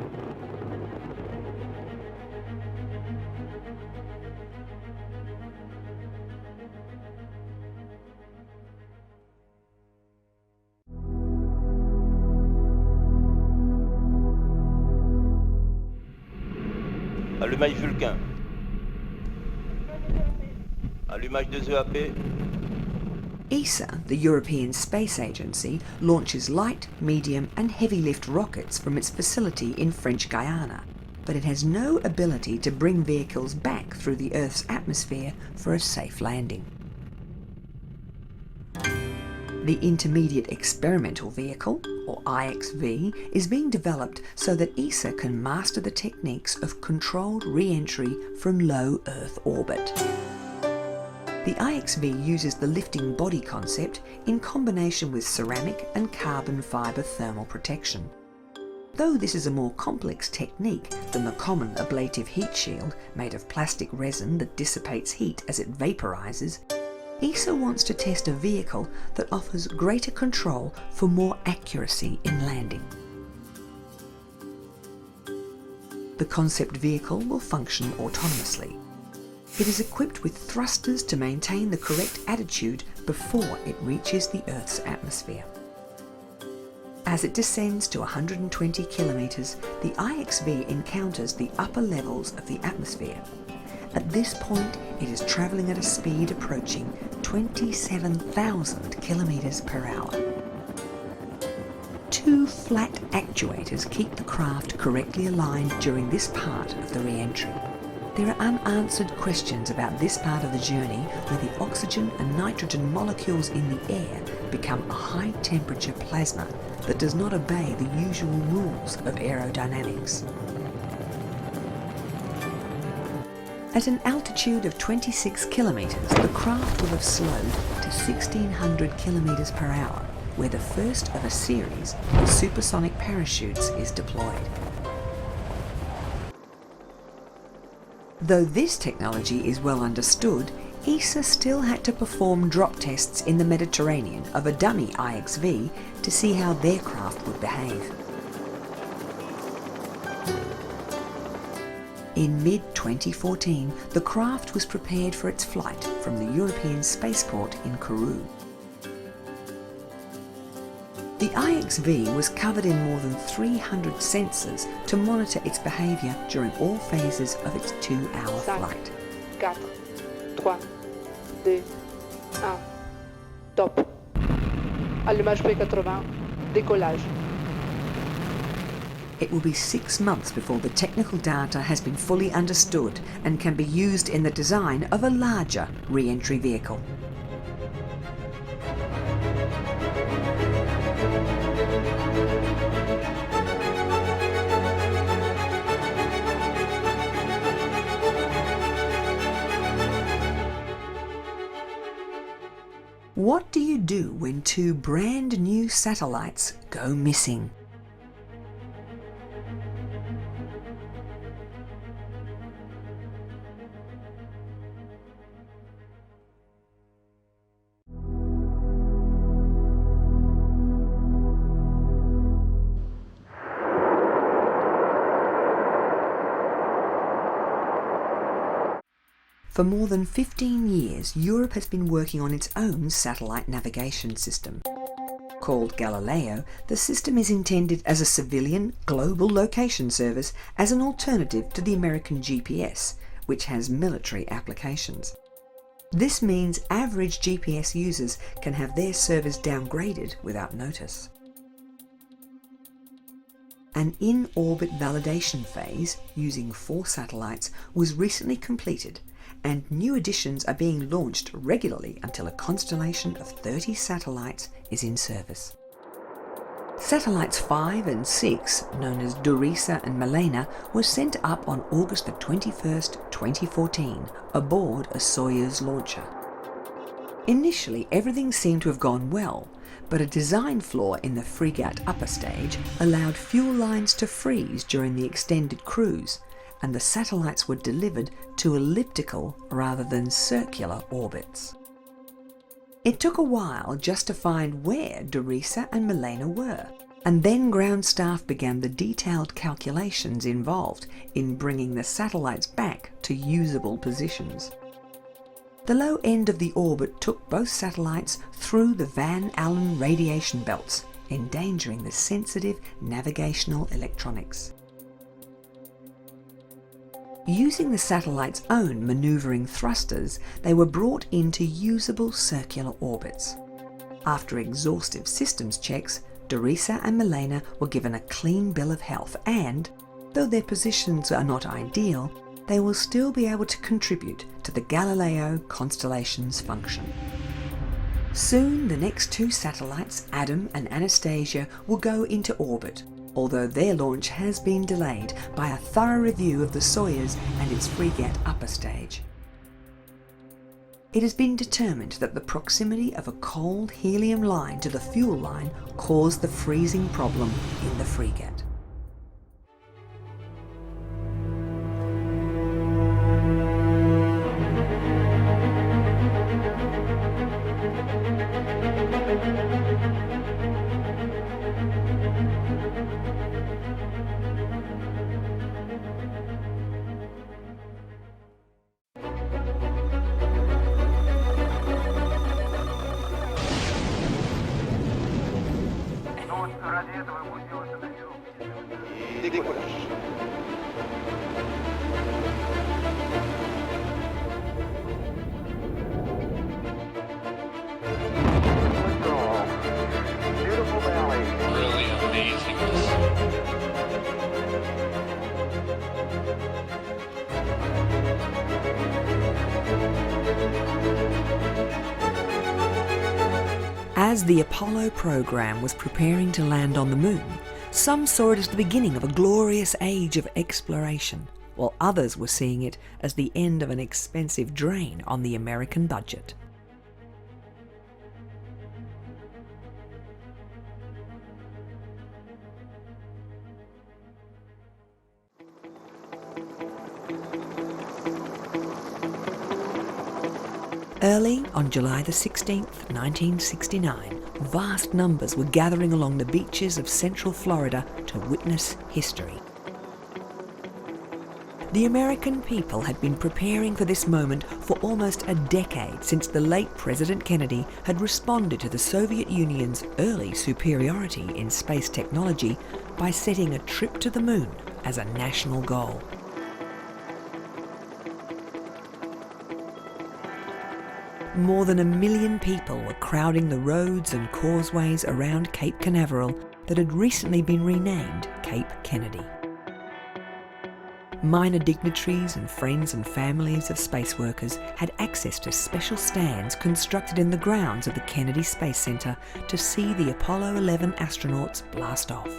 Allumage Vulcain. Allumage des EAP. ESA, the European Space Agency, launches light, medium and heavy lift rockets from its facility in French Guiana, but it has no ability to bring vehicles back through the Earth's atmosphere for a safe landing. The Intermediate Experimental Vehicle, or IXV, is being developed so that ESA can master the techniques of controlled re-entry from low Earth orbit. The IXV uses the lifting body concept in combination with ceramic and carbon fibre thermal protection. Though this is a more complex technique than the common ablative heat shield made of plastic resin that dissipates heat as it vaporizes, ESA wants to test a vehicle that offers greater control for more accuracy in landing. The concept vehicle will function autonomously. It is equipped with thrusters to maintain the correct attitude before it reaches the Earth's atmosphere. As it descends to 120 kilometres, the IXV encounters the upper levels of the atmosphere. At this point, it is travelling at a speed approaching 27,000 kilometres per hour. Two flat actuators keep the craft correctly aligned during this part of the re-entry. There are unanswered questions about this part of the journey where the oxygen and nitrogen molecules in the air become a high-temperature plasma that does not obey the usual rules of aerodynamics. At an altitude of 26 kilometres, the craft will have slowed to 1,600 kilometres per hour, where the first of a series of supersonic parachutes is deployed. Though this technology is well understood, ESA still had to perform drop tests in the Mediterranean of a dummy IXV to see how their craft would behave. In mid-2014, the craft was prepared for its flight from the European spaceport in Kourou. The IXV was covered in more than 300 sensors to monitor its behaviour during all phases of its 2-hour flight. 4, 3, 2, 1, top. Allumage P80, décollage. It will be 6 months before the technical data has been fully understood and can be used in the design of a larger re-entry vehicle. What do you do when 2 brand new satellites go missing? For more than 15 years, Europe has been working on its own satellite navigation system. Called Galileo, the system is intended as a civilian global location service as an alternative to the American GPS, which has military applications. This means average GPS users can have their service downgraded without notice. An in-orbit validation phase, using 4 satellites, was recently completed, and new additions are being launched regularly until a constellation of 30 satellites is in service. Satellites 5 and 6, known as Dorisa and Milena, were sent up on August 21st, 2014, aboard a Soyuz launcher. Initially, everything seemed to have gone well, but a design flaw in the frigate upper stage allowed fuel lines to freeze during the extended cruise, and the satellites were delivered to elliptical rather than circular orbits. It took a while just to find where Dorisa and Milena were, and then ground staff began the detailed calculations involved in bringing the satellites back to usable positions. The low end of the orbit took both satellites through the Van Allen radiation belts, endangering the sensitive navigational electronics. Using the satellite's own manoeuvring thrusters, they were brought into usable circular orbits. After exhaustive systems checks, Dorisa and Milena were given a clean bill of health and, though their positions are not ideal, they will still be able to contribute to the Galileo constellation's function. Soon the next 2 satellites, Adam and Anastasia, will go into orbit, although their launch has been delayed by a thorough review of the Soyuz and its frigate upper stage. It has been determined that the proximity of a cold helium line to the fuel line caused the freezing problem in the frigate. Ради этого будет делаться на Европе. As the Apollo program was preparing to land on the moon, some saw it as the beginning of a glorious age of exploration, while others were seeing it as the end of an expensive drain on the American budget. Early on July the 16th, 1969, vast numbers were gathering along the beaches of central Florida to witness history. The American people had been preparing for this moment for almost a decade since the late President Kennedy had responded to the Soviet Union's early superiority in space technology by setting a trip to the moon as a national goal. More than 1 million people were crowding the roads and causeways around Cape Canaveral that had recently been renamed Cape Kennedy. Minor dignitaries and friends and families of space workers had access to special stands constructed in the grounds of the Kennedy Space Center to see the Apollo 11 astronauts blast off.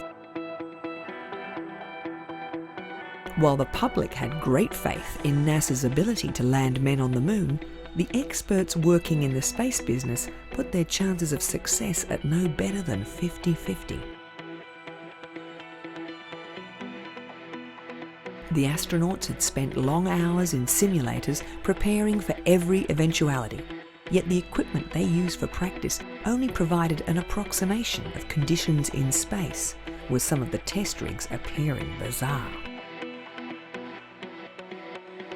While the public had great faith in NASA's ability to land men on the moon, the experts working in the space business put their chances of success at no better than 50-50. The astronauts had spent long hours in simulators preparing for every eventuality, yet the equipment they used for practice only provided an approximation of conditions in space, with some of the test rigs appearing bizarre.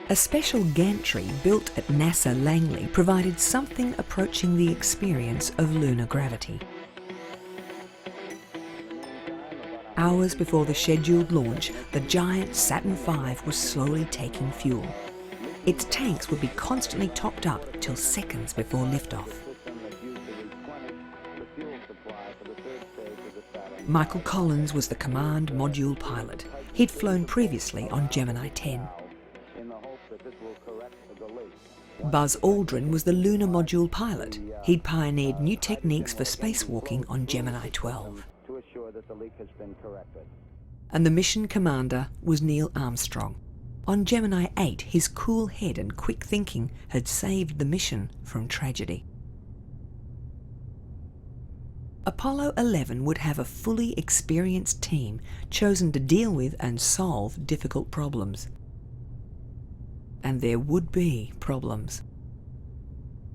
A special gantry built at NASA Langley provided something approaching the experience of lunar gravity. Hours before the scheduled launch, the giant Saturn V was slowly taking fuel. Its tanks would be constantly topped up till seconds before liftoff. Michael Collins was the command module pilot. He'd flown previously on Gemini 10. Buzz Aldrin was the lunar module pilot. He'd pioneered new techniques for spacewalking on Gemini 12. And the mission commander was Neil Armstrong. On Gemini 8, his cool head and quick thinking had saved the mission from tragedy. Apollo 11 would have a fully experienced team chosen to deal with and solve difficult problems. And there would be problems.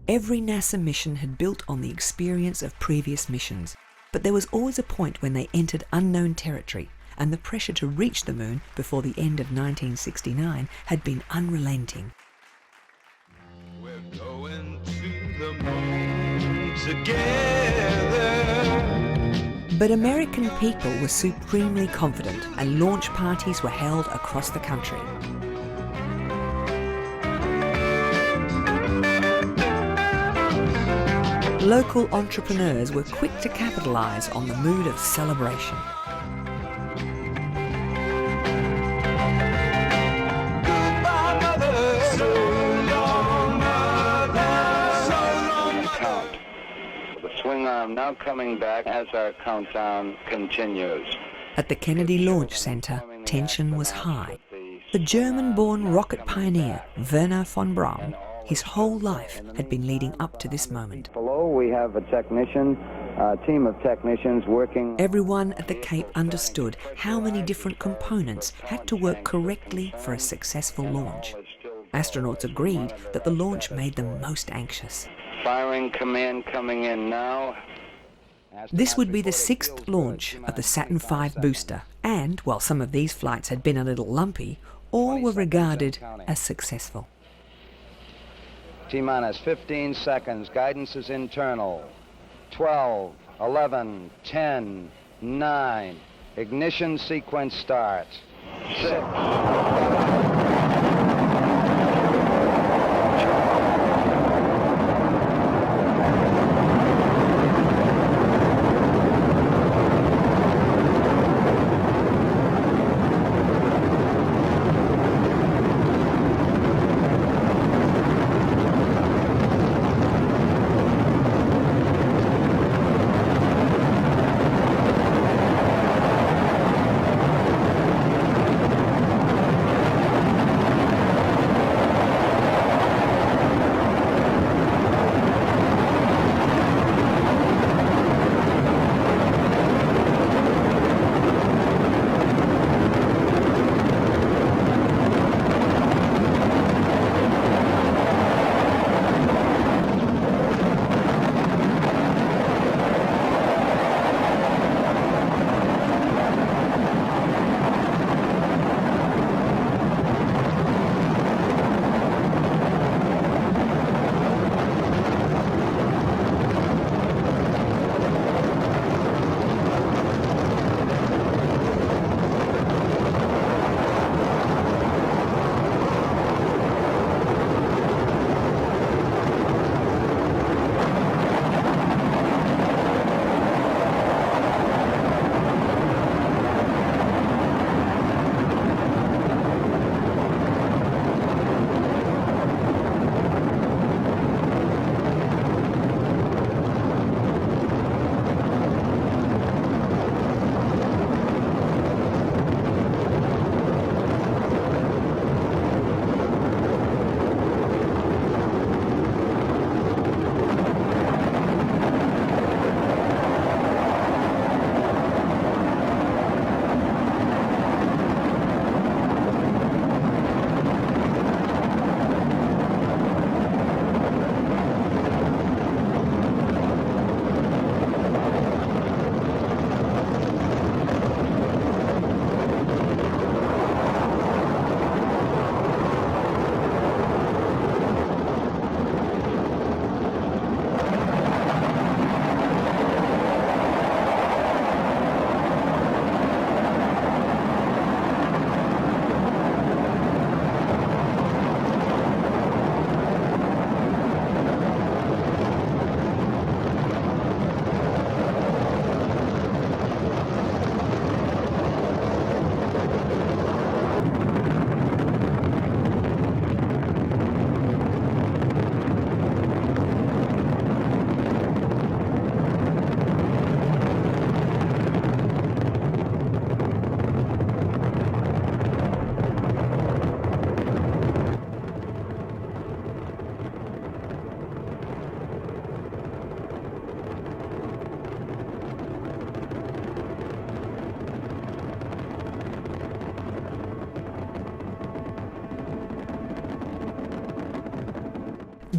Every NASA mission had built on the experience of previous missions, but there was always a point when they entered unknown territory, and the pressure to reach the moon before the end of 1969 had been unrelenting. We're going to the moon together. But American people were supremely confident, and launch parties were held across the country. Local entrepreneurs were quick to capitalise on the mood of celebration. The swing arm now coming back as our countdown continues. At the Kennedy Launch Center, tension was high. The German-born rocket pioneer, Wernher von Braun, his whole life had been leading up to this moment. Below we have a team of technicians working. Everyone at the Cape understood how many different components had to work correctly for a successful launch. Astronauts agreed that the launch made them most anxious. Firing command coming in now. This would be the 6th launch of the Saturn V booster, and while some of these flights had been a little lumpy, all were regarded as successful. T-minus 15 seconds. Guidance is internal. 12, 11, 10, 9. Ignition sequence starts. 6.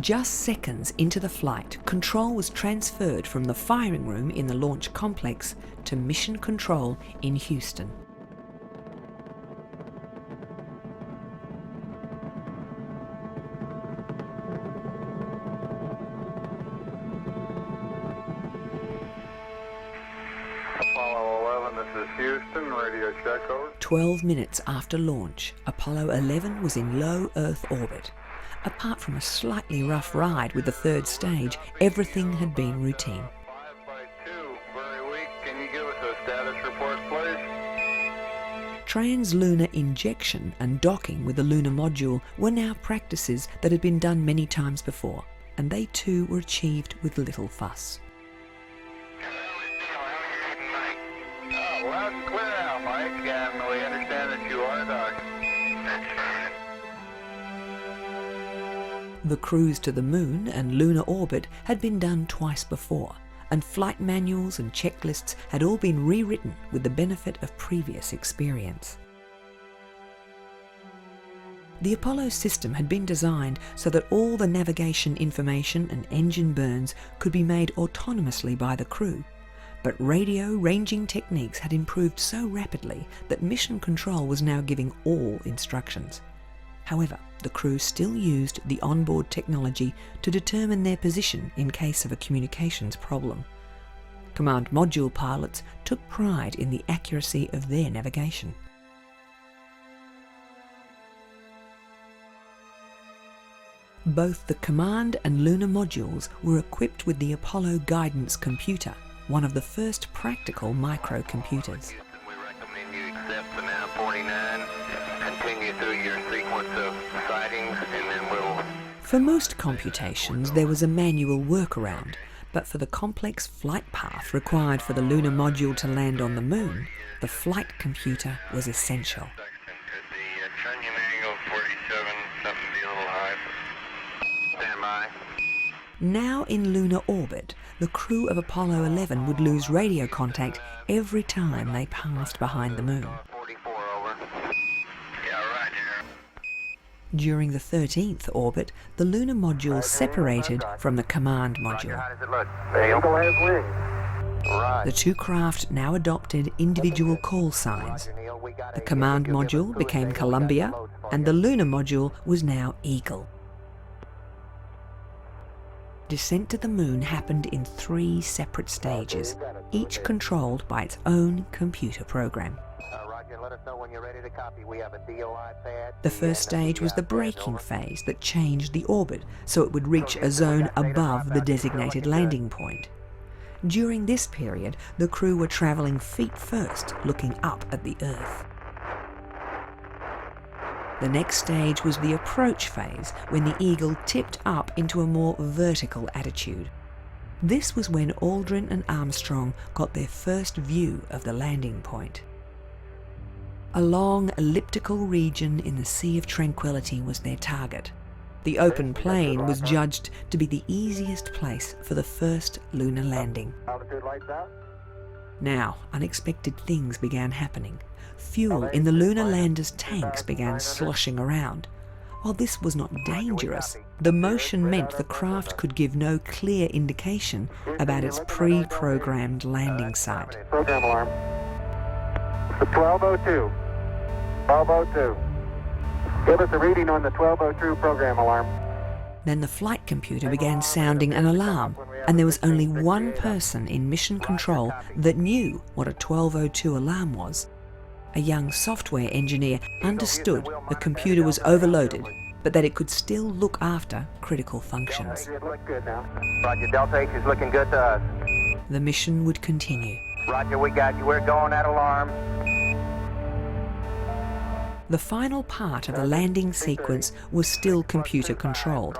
Just seconds into the flight, control was transferred from the firing room in the launch complex to mission control in Houston. Apollo 11, this is Houston, radio check over. 12 minutes after launch, Apollo 11 was in low Earth orbit. Apart from a slightly rough ride with the third stage, everything had been routine. 5x2, very weak. Can you give us a status report, please? Trans-lunar injection and docking with the lunar module were now practices that had been done many times before, and they too were achieved with little fuss. Oh, well, it's clear now, Mike, and we understand that you are docked. The cruise to the moon and lunar orbit had been done twice before, and flight manuals and checklists had all been rewritten with the benefit of previous experience. The Apollo system had been designed so that all the navigation information and engine burns could be made autonomously by the crew, but radio ranging techniques had improved so rapidly that mission control was now giving all instructions. However, the crew still used the onboard technology to determine their position in case of a communications problem. Command module pilots took pride in the accuracy of their navigation. Both the command and lunar modules were equipped with the Apollo guidance computer, one of the first practical microcomputers. We recommend you accept the 949, continue through your sequence of sightings, and then we'll... For most computations, there was a manual workaround, but for the complex flight path required for the lunar module to land on the moon, the flight computer was essential. Trunnion angle 47, something to be a little high. Stand by. Now in lunar orbit, the crew of Apollo 11 would lose radio contact every time they passed behind the moon. 44 over. Yeah, right here. During the 13th orbit, the lunar module separated from the command module. How does it look? The Eagle has wings. Right. The two craft now adopted individual call signs. The command module became Columbia, and the lunar module was now Eagle. Descent to the moon happened in 3 separate stages, each controlled by its own computer program. Roger, let us know when you're ready to copy. We have a DOI pad. The first stage was the braking phase that changed the orbit so it would reach a zone above the designated landing point. During this period, the crew were travelling feet first, looking up at the Earth. The next stage was the approach phase, when the Eagle tipped up into a more vertical attitude. This was when Aldrin and Armstrong got their first view of the landing point. A long elliptical region in the Sea of Tranquility was their target. The open plain was judged to be the easiest place for the first lunar landing. Altitude lights out. Now, unexpected things began happening. Fuel in the lunar lander's tanks began sloshing around. While this was not dangerous, the motion meant the craft could give no clear indication about its pre-programmed landing site. Program alarm. The 1202. 1202. Give us a reading on the 1202 program alarm. Then the flight computer began sounding an alarm, and there was only one person in mission control that knew what a 1202 alarm was. A young software engineer understood the computer was overloaded, but that it could still look after critical functions. Roger, Delta H is looking good to us. The mission would continue. Roger, we got you. We're going at alarm. The final part of the landing sequence was still computer controlled,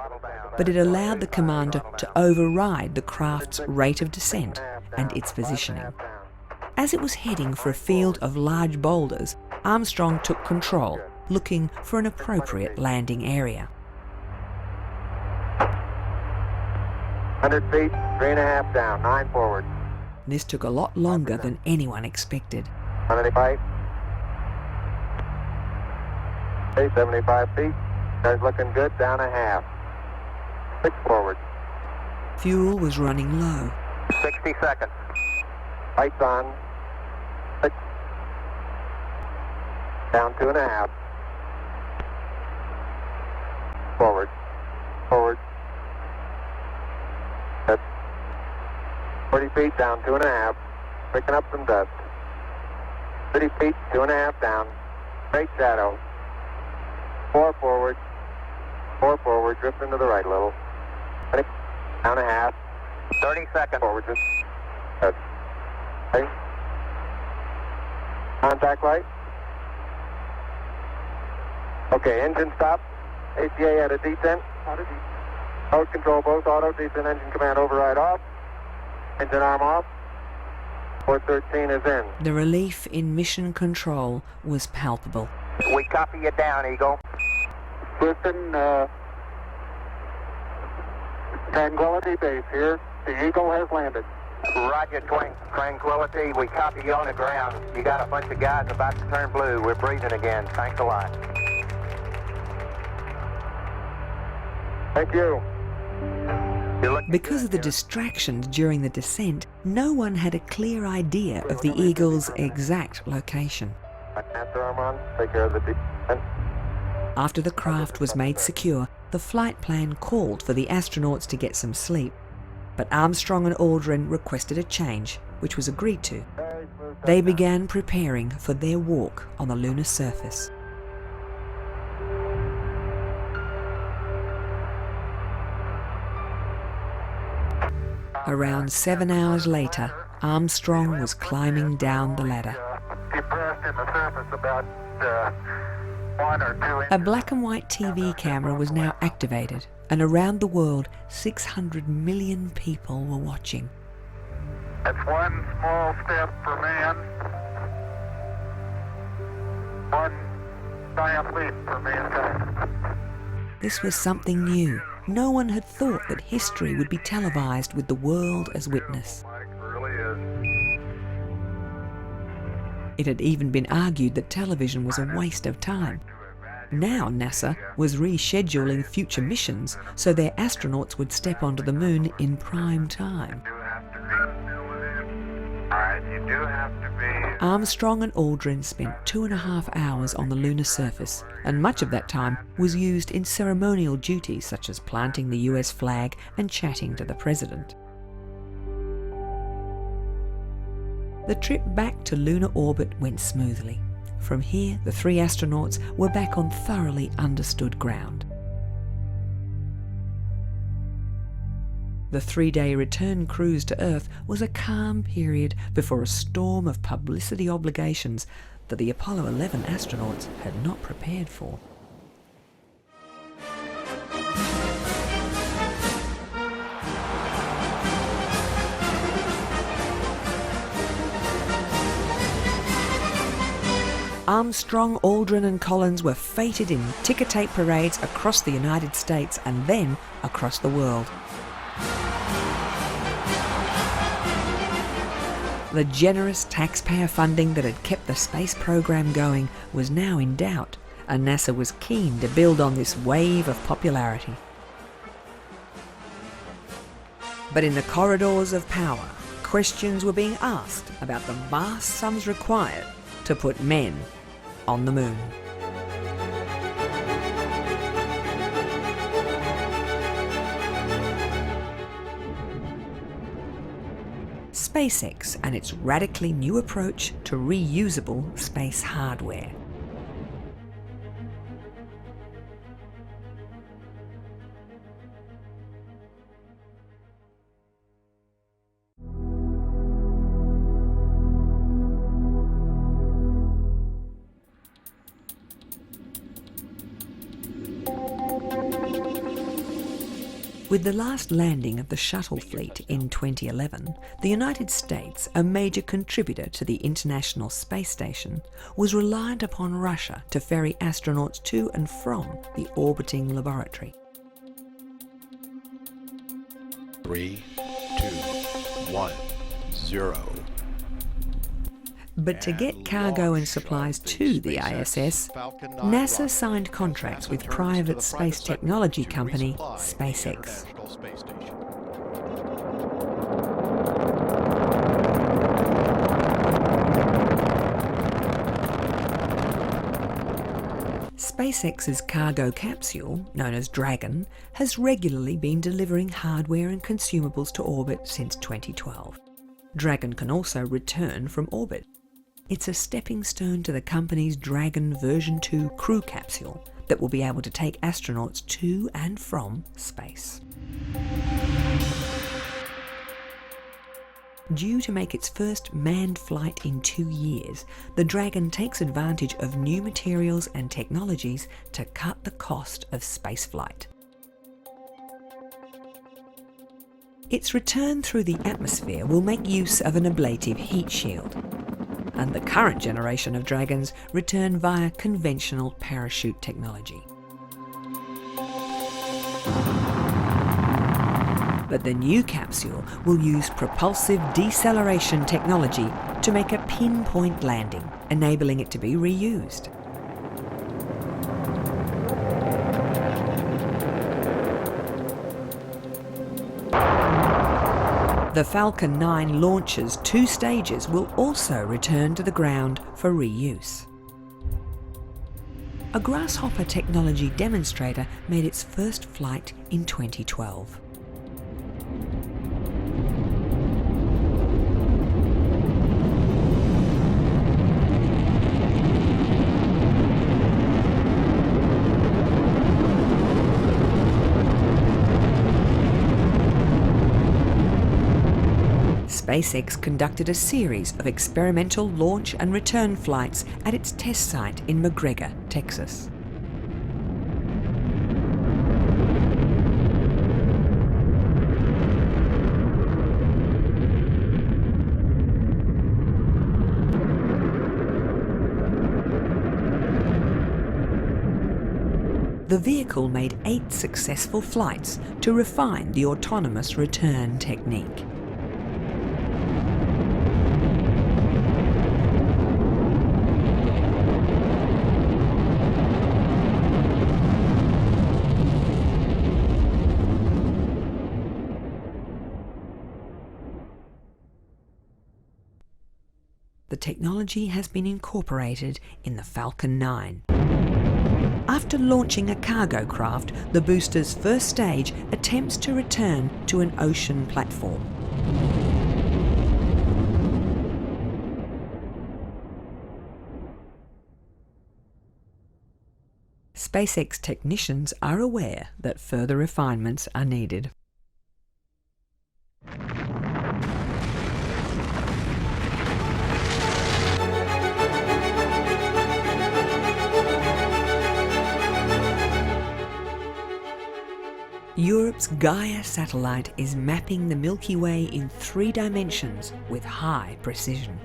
but it allowed the commander to override the craft's rate of descent and its positioning. As it was heading for a field of large boulders, Armstrong took control, looking for an appropriate landing area. 100 feet, 3.5 down, 9 forward. This took a lot longer than anyone expected. 185. 75 feet. Star's looking good, down a half. 6 forward. Fuel was running low. 60 seconds. Lights on. 6. Down 2.5. Forward. Forward. That's 40 feet down 2.5. Picking up some dust. 30 feet, 2.5 down. Straight shadow. 4 forward. 4 forward. Drift into the right a little. 20. Down 1/2. 30 seconds. Forward. Just. Good. Okay. Contact light. Okay, engine stop. ACA at a descent. Mode control both auto, descent engine command override off. Engine arm off. 413 is in. The relief in mission control was palpable. We copy you down, Eagle. Houston, Tranquility Base here. The Eagle has landed. Roger, Tranquility. We copy you on the ground. You got a bunch of guys about to turn blue. We're breathing again. Thanks a lot. Thank you. Because of the distractions during the descent, no one had a clear idea of the Eagle's exact location. Take care of the descent. After the craft was made secure, the flight plan called for the astronauts to get some sleep. But Armstrong and Aldrin requested a change, which was agreed to. They began preparing for their walk on the lunar surface. Around 7 hours later, Armstrong was climbing down the ladder. A black and white TV camera was now activated, and around the world, 600 million people were watching. That's one small step for man, one giant leap for mankind. This was something new. No one had thought that history would be televised with the world as witness. It had even been argued that television was a waste of time. Now NASA was rescheduling future missions so their astronauts would step onto the moon in prime time. Armstrong and Aldrin spent 2.5 hours on the lunar surface, and much of that time was used in ceremonial duties such as planting the US flag and chatting to the president. The trip back to lunar orbit went smoothly. From here, the 3 astronauts were back on thoroughly understood ground. The 3-day return cruise to Earth was a calm period before a storm of publicity obligations that the Apollo 11 astronauts had not prepared for. Armstrong, Aldrin and Collins were feted in ticker-tape parades across the United States and then across the world. The generous taxpayer funding that had kept the space program going was now in doubt, and NASA was keen to build on this wave of popularity. But in the corridors of power, questions were being asked about the vast sums required to put men on the moon. SpaceX and its radically new approach to reusable space hardware. With the last landing of the Shuttle fleet in 2011, the United States, a major contributor to the International Space Station, was reliant upon Russia to ferry astronauts to and from the orbiting laboratory. 3, 2, 1, 0. But to get cargo and supplies to the ISS, NASA signed contracts with private space technology company SpaceX. SpaceX's cargo capsule, known as Dragon, has regularly been delivering hardware and consumables to orbit since 2012. Dragon can also return from orbit. It's a stepping stone to the company's Dragon version 2 crew capsule that will be able to take astronauts to and from space. Due to make its first manned flight in 2 years, the Dragon takes advantage of new materials and technologies to cut the cost of spaceflight. Its return through the atmosphere will make use of an ablative heat shield, and the current generation of Dragons return via conventional parachute technology. But the new capsule will use propulsive deceleration technology to make a pinpoint landing, enabling it to be reused. The Falcon 9 launcher's 2 stages will also return to the ground for reuse. A Grasshopper technology demonstrator made its first flight in 2012. SpaceX conducted a series of experimental launch and return flights at its test site in McGregor, Texas. The vehicle made 8 successful flights to refine the autonomous return technique. The technology has been incorporated in the Falcon 9. After launching a cargo craft, the booster's first stage attempts to return to an ocean platform. SpaceX technicians are aware that further refinements are needed. Europe's GAIA satellite is mapping the Milky Way in 3 dimensions with high precision.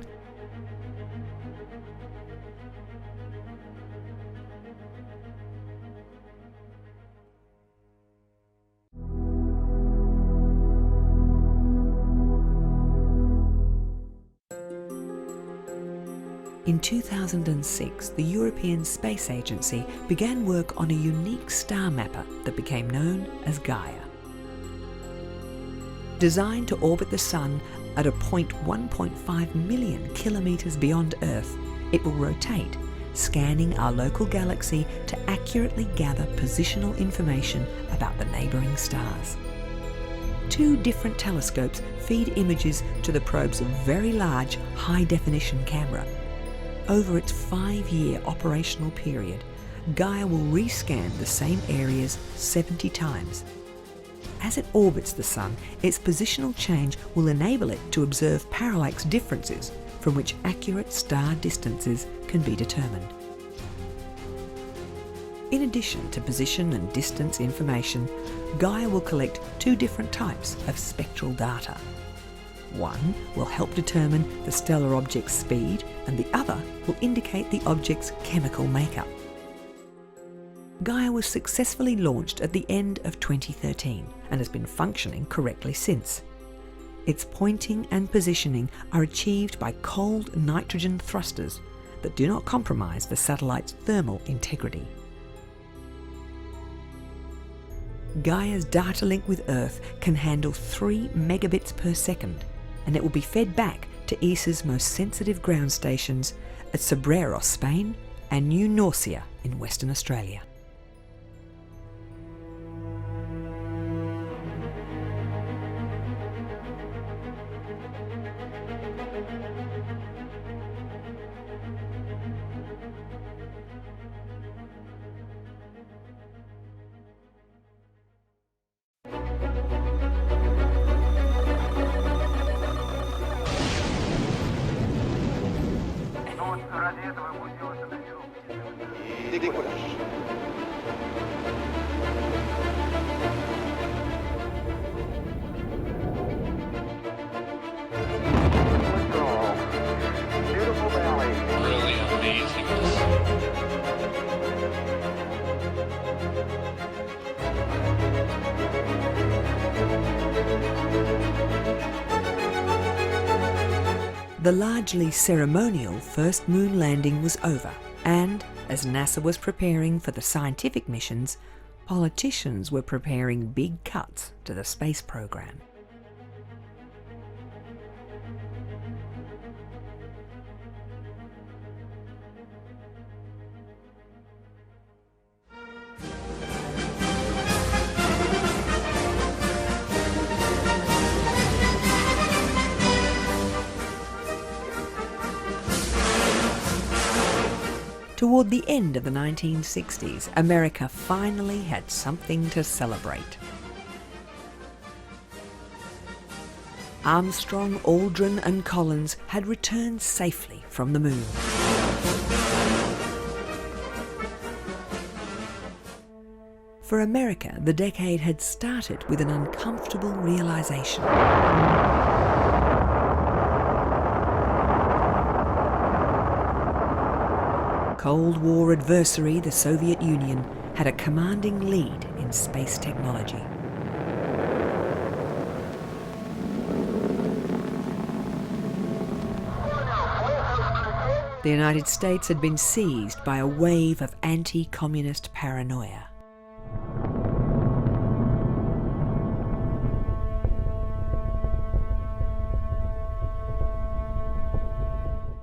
In 2006, the European Space Agency began work on a unique star mapper that became known as GAIA. Designed to orbit the Sun at a point 1.5 million kilometres beyond Earth, it will rotate, scanning our local galaxy to accurately gather positional information about the neighbouring stars. 2 different telescopes feed images to the probe's very large high-definition camera. Over its 5-year operational period, GAIA will rescan the same areas 70 times. As it orbits the Sun, its positional change will enable it to observe parallax differences from which accurate star distances can be determined. In addition to position and distance information, GAIA will collect 2 different types of spectral data. One will help determine the stellar object's speed, and the other will indicate the object's chemical makeup. GAIA was successfully launched at the end of 2013 and has been functioning correctly since. Its pointing and positioning are achieved by cold nitrogen thrusters that do not compromise the satellite's thermal integrity. GAIA's data link with Earth can handle 3 megabits per second, and it will be fed back to ESA's most sensitive ground stations at Sobreros, Spain, and New Norcia in Western Australia. The largely ceremonial first moon landing was over, and as NASA was preparing for the scientific missions, politicians were preparing big cuts to the space program. Toward the end of the 1960s, America finally had something to celebrate. Armstrong, Aldrin and Collins had returned safely from the moon. For America, the decade had started with an uncomfortable realization. Cold War adversary, the Soviet Union, had a commanding lead in space technology. The United States had been seized by a wave of anti-communist paranoia.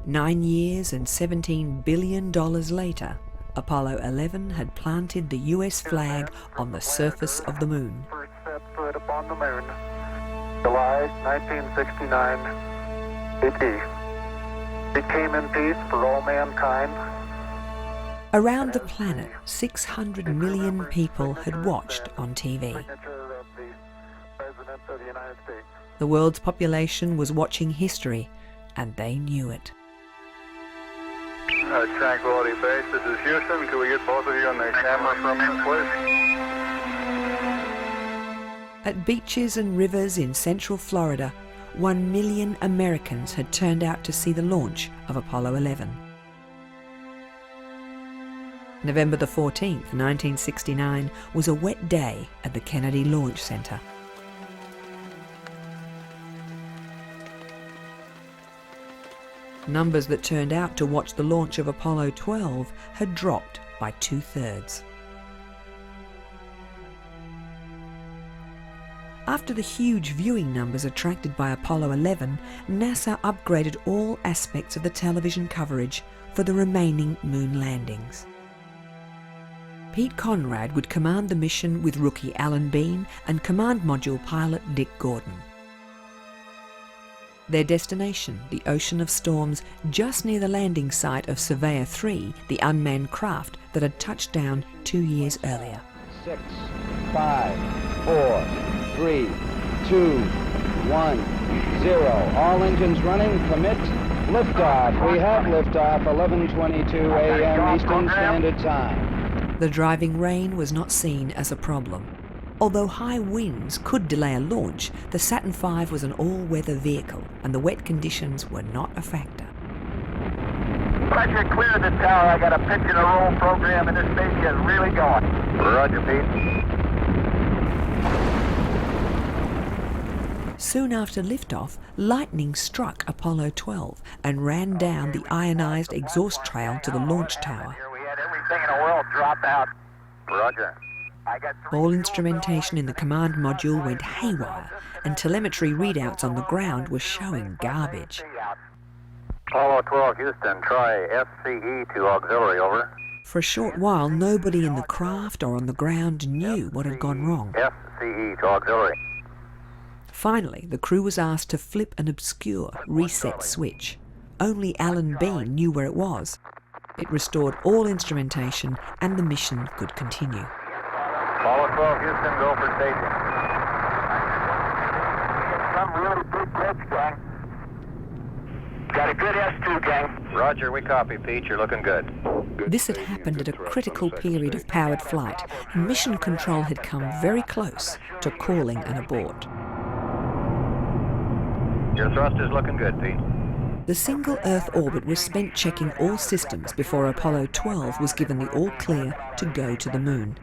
Nine years and $17 billion later, Apollo 11 had planted the US flag on the surface of the moon. First set foot upon the moon, July 1969, AD. It came in peace for all mankind. Around the planet, 600 million people had watched on TV. The world's population was watching history, and they knew it. Tranquility Base, this is Houston. Can we get both of you on the camera for a minute, please? At beaches and rivers in central Florida, 1 million Americans had turned out to see the launch of Apollo 11. November the 14th, 1969, was a wet day at the Kennedy Launch Center. Numbers that turned out to watch the launch of Apollo 12 had dropped by 2/3. After the huge viewing numbers attracted by Apollo 11, NASA upgraded all aspects of the television coverage for the remaining moon landings. Pete Conrad would command the mission with rookie Alan Bean and command module pilot Dick Gordon. Their destination, the Ocean of Storms, just near the landing site of Surveyor 3, the unmanned craft that had touched down 2 years earlier. 6, 5, 4, 3, 2, 1, 0. All engines running. Commit. Liftoff. We have liftoff. 11:22 a.m. Eastern Standard Time. The driving rain was not seen as a problem. Although high winds could delay a launch, the Saturn V was an all-weather vehicle, and the wet conditions were not a factor. Roger, clear the tower. I got a pitch and a roll program, and this baby is really going. Roger, Pete. Soon after liftoff, lightning struck Apollo 12 and ran down the ionized exhaust trail to the launch tower. We had everything in the world drop out. Roger. All instrumentation in the command module went haywire, and telemetry readouts on the ground were showing garbage. Apollo 12 Houston, try SCE to auxiliary, over. For a short while, nobody in the craft or on the ground knew what had gone wrong. SCE to auxiliary. Finally, the crew was asked to flip an obscure reset switch. Only Alan Bean knew where it was. It restored all instrumentation and the mission could continue. Apollo 12 Houston, go for staging. Some really big pitch, gang. Got a good S2, gang. Roger, we copy, Pete. You're looking good. This had happened at a critical period of powered flight, and Mission Control had come very close to calling an abort. Your thrust is looking good, Pete. The single Earth orbit was spent checking all systems before Apollo 12 was given the all-clear to go to the moon.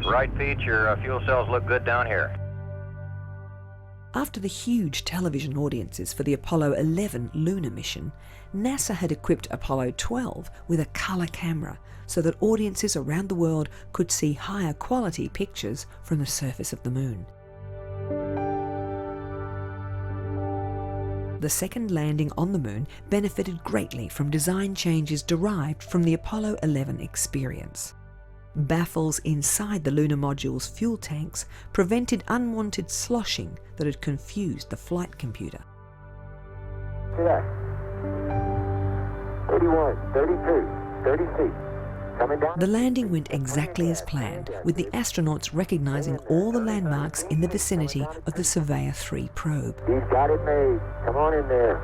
Right, Pete. Your fuel cells look good down here. After the huge television audiences for the Apollo 11 lunar mission, NASA had equipped Apollo 12 with a colour camera so that audiences around the world could see higher quality pictures from the surface of the moon. The second landing on the moon benefited greatly from design changes derived from the Apollo 11 experience. Baffles inside the lunar module's fuel tanks prevented unwanted sloshing that had confused the flight computer. Yeah. 81, 32, 36. Coming down. The landing went exactly as planned, with the astronauts recognizing all the landmarks in the vicinity of the Surveyor 3 probe. He's got it made. Come on in there.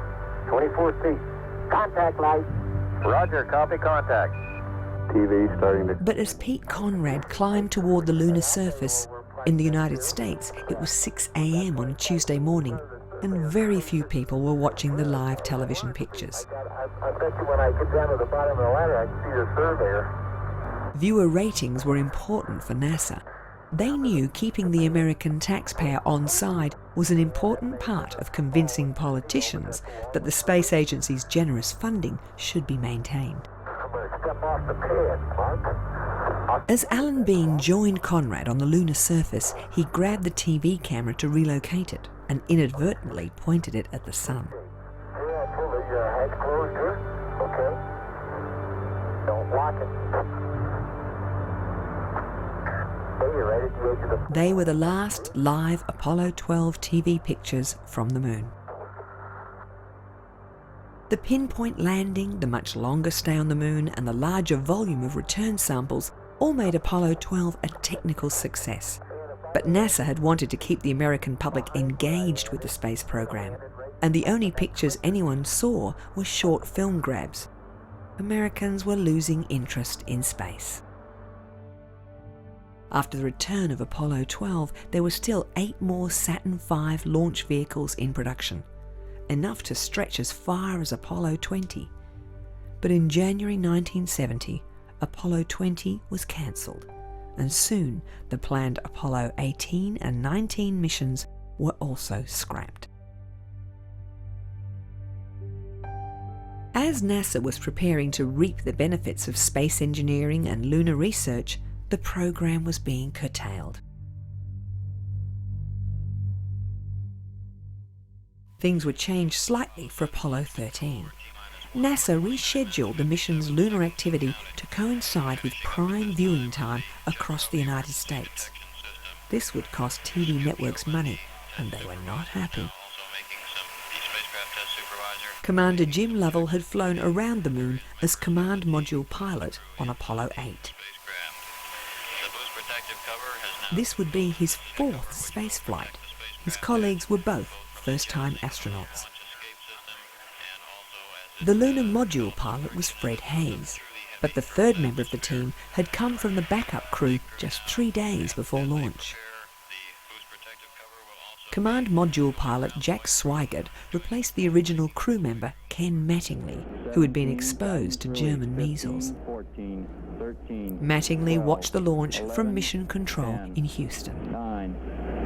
24 feet. Contact light. Roger, copy contact. TV starting to... But as Pete Conrad climbed toward the lunar surface, in the United States, it was 6 a.m. on a Tuesday morning, and very few people were watching the live television pictures. I bet you when I get down to the bottom of the ladder, I can see the surveyor. Viewer ratings were important for NASA. They knew keeping the American taxpayer on side was an important part of convincing politicians that the space agency's generous funding should be maintained. I'm going to step off the pad, Mark. As Alan Bean joined Conrad on the lunar surface, he grabbed the TV camera to relocate it and inadvertently pointed it at the sun. Yeah, pull the hatch closed here. Okay. Don't lock it. They were the last live Apollo 12 TV pictures from the moon. The pinpoint landing, the much longer stay on the moon, and the larger volume of return samples all made Apollo 12 a technical success. But NASA had wanted to keep the American public engaged with the space program, and the only pictures anyone saw were short film grabs. Americans were losing interest in space. After the return of Apollo 12, there were still 8 more Saturn V launch vehicles in production, enough to stretch as far as Apollo 20. But in January 1970, Apollo 20 was cancelled, and soon the planned Apollo 18 and 19 missions were also scrapped. As NASA was preparing to reap the benefits of space engineering and lunar research, the program was being curtailed. Things would change slightly for Apollo 13. NASA rescheduled the mission's lunar activity to coincide with prime viewing time across the United States. This would cost TV networks money, and they were not happy. Commander Jim Lovell had flown around the moon as command module pilot on Apollo 8. This would be his 4th spaceflight. His colleagues were both first-time astronauts. The lunar module pilot was Fred Hayes, but the third member of the team had come from the backup crew just 3 days before launch. Command module pilot Jack Swigert replaced the original crew member Ken Mattingly, who had been exposed to German measles. Mattingly watched the launch from Mission Control in Houston.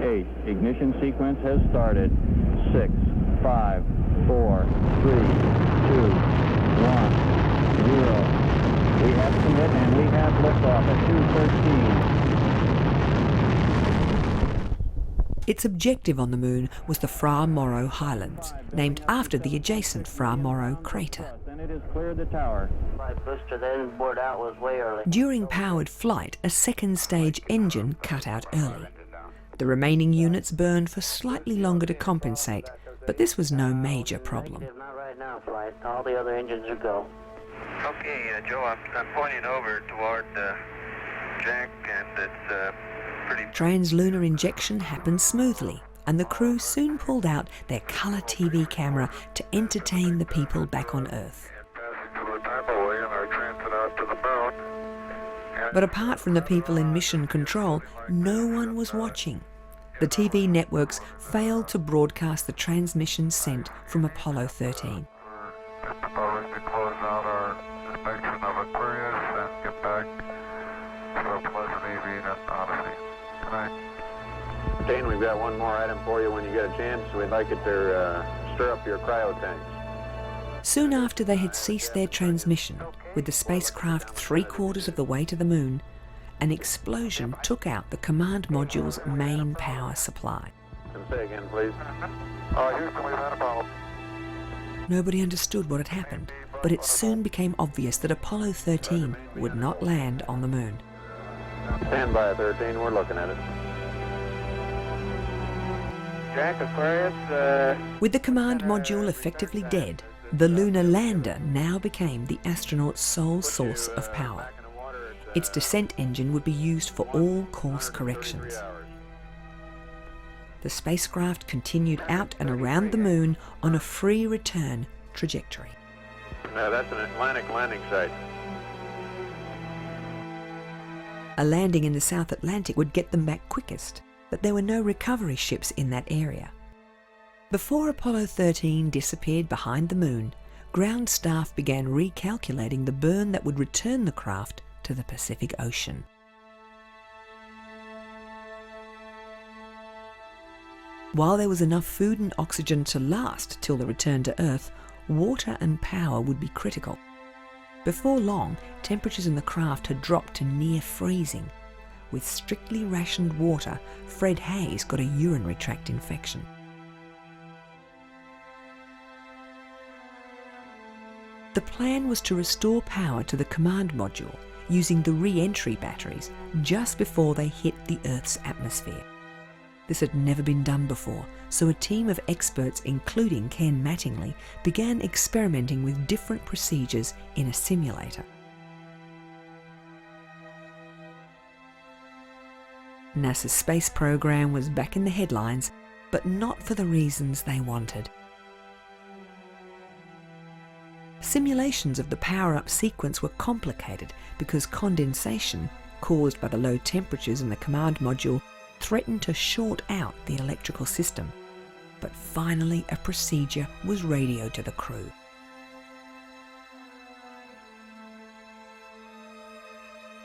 8. Ignition sequence has started. 6, 5, 4, 3, 2, 1, 0. We have commit and we have liftoff at 2:13. Its objective on the Moon was the Fra Mauro Highlands, named after the adjacent Fra Mauro crater. And it has cleared the tower. My booster then bored out was way early. During powered flight, a second stage engine cut out early. The remaining units burned for slightly longer to compensate, but this was no major problem. Not right now, flight. All the other engines are go. Okay, Joe, I'm pointing over toward Jack, and it's pretty... Translunar injection happened smoothly, and the crew soon pulled out their colour TV camera to entertain the people back on Earth. But apart from the people in mission control, no one was watching. The TV networks failed to broadcast the transmission sent from Apollo 13. Dane, we've got one more item for you when you get a chance. We'd like it to stir up your cryo tanks. Soon after they had ceased their transmission, with the spacecraft 3/4 of the way to the Moon, an explosion took out the command module's main power supply. Say again, please. Houston, we've had a problem. Nobody understood what had happened, but it soon became obvious that Apollo 13 would not land on the Moon. Stand by, 13. We're looking at it. Jack, Aquarius, With the command module effectively dead, the lunar lander now became the astronaut's sole source of power. Its descent engine would be used for all course corrections. The spacecraft continued out and around the Moon on a free return trajectory. No, that's an Atlantic landing site. A landing in the South Atlantic would get them back quickest, but there were no recovery ships in that area. Before Apollo 13 disappeared behind the Moon, ground staff began recalculating the burn that would return the craft to the Pacific Ocean. While there was enough food and oxygen to last till the return to Earth, water and power would be critical. Before long, temperatures in the craft had dropped to near freezing. With strictly rationed water, Fred Hayes got a urinary tract infection. The plan was to restore power to the command module using the re-entry batteries just before they hit the Earth's atmosphere. This had never been done before, so a team of experts, including Ken Mattingly, began experimenting with different procedures in a simulator. NASA's space program was back in the headlines, but not for the reasons they wanted. Simulations of the power-up sequence were complicated because condensation, caused by the low temperatures in the command module, threatened to short out the electrical system. But finally a procedure was radioed to the crew.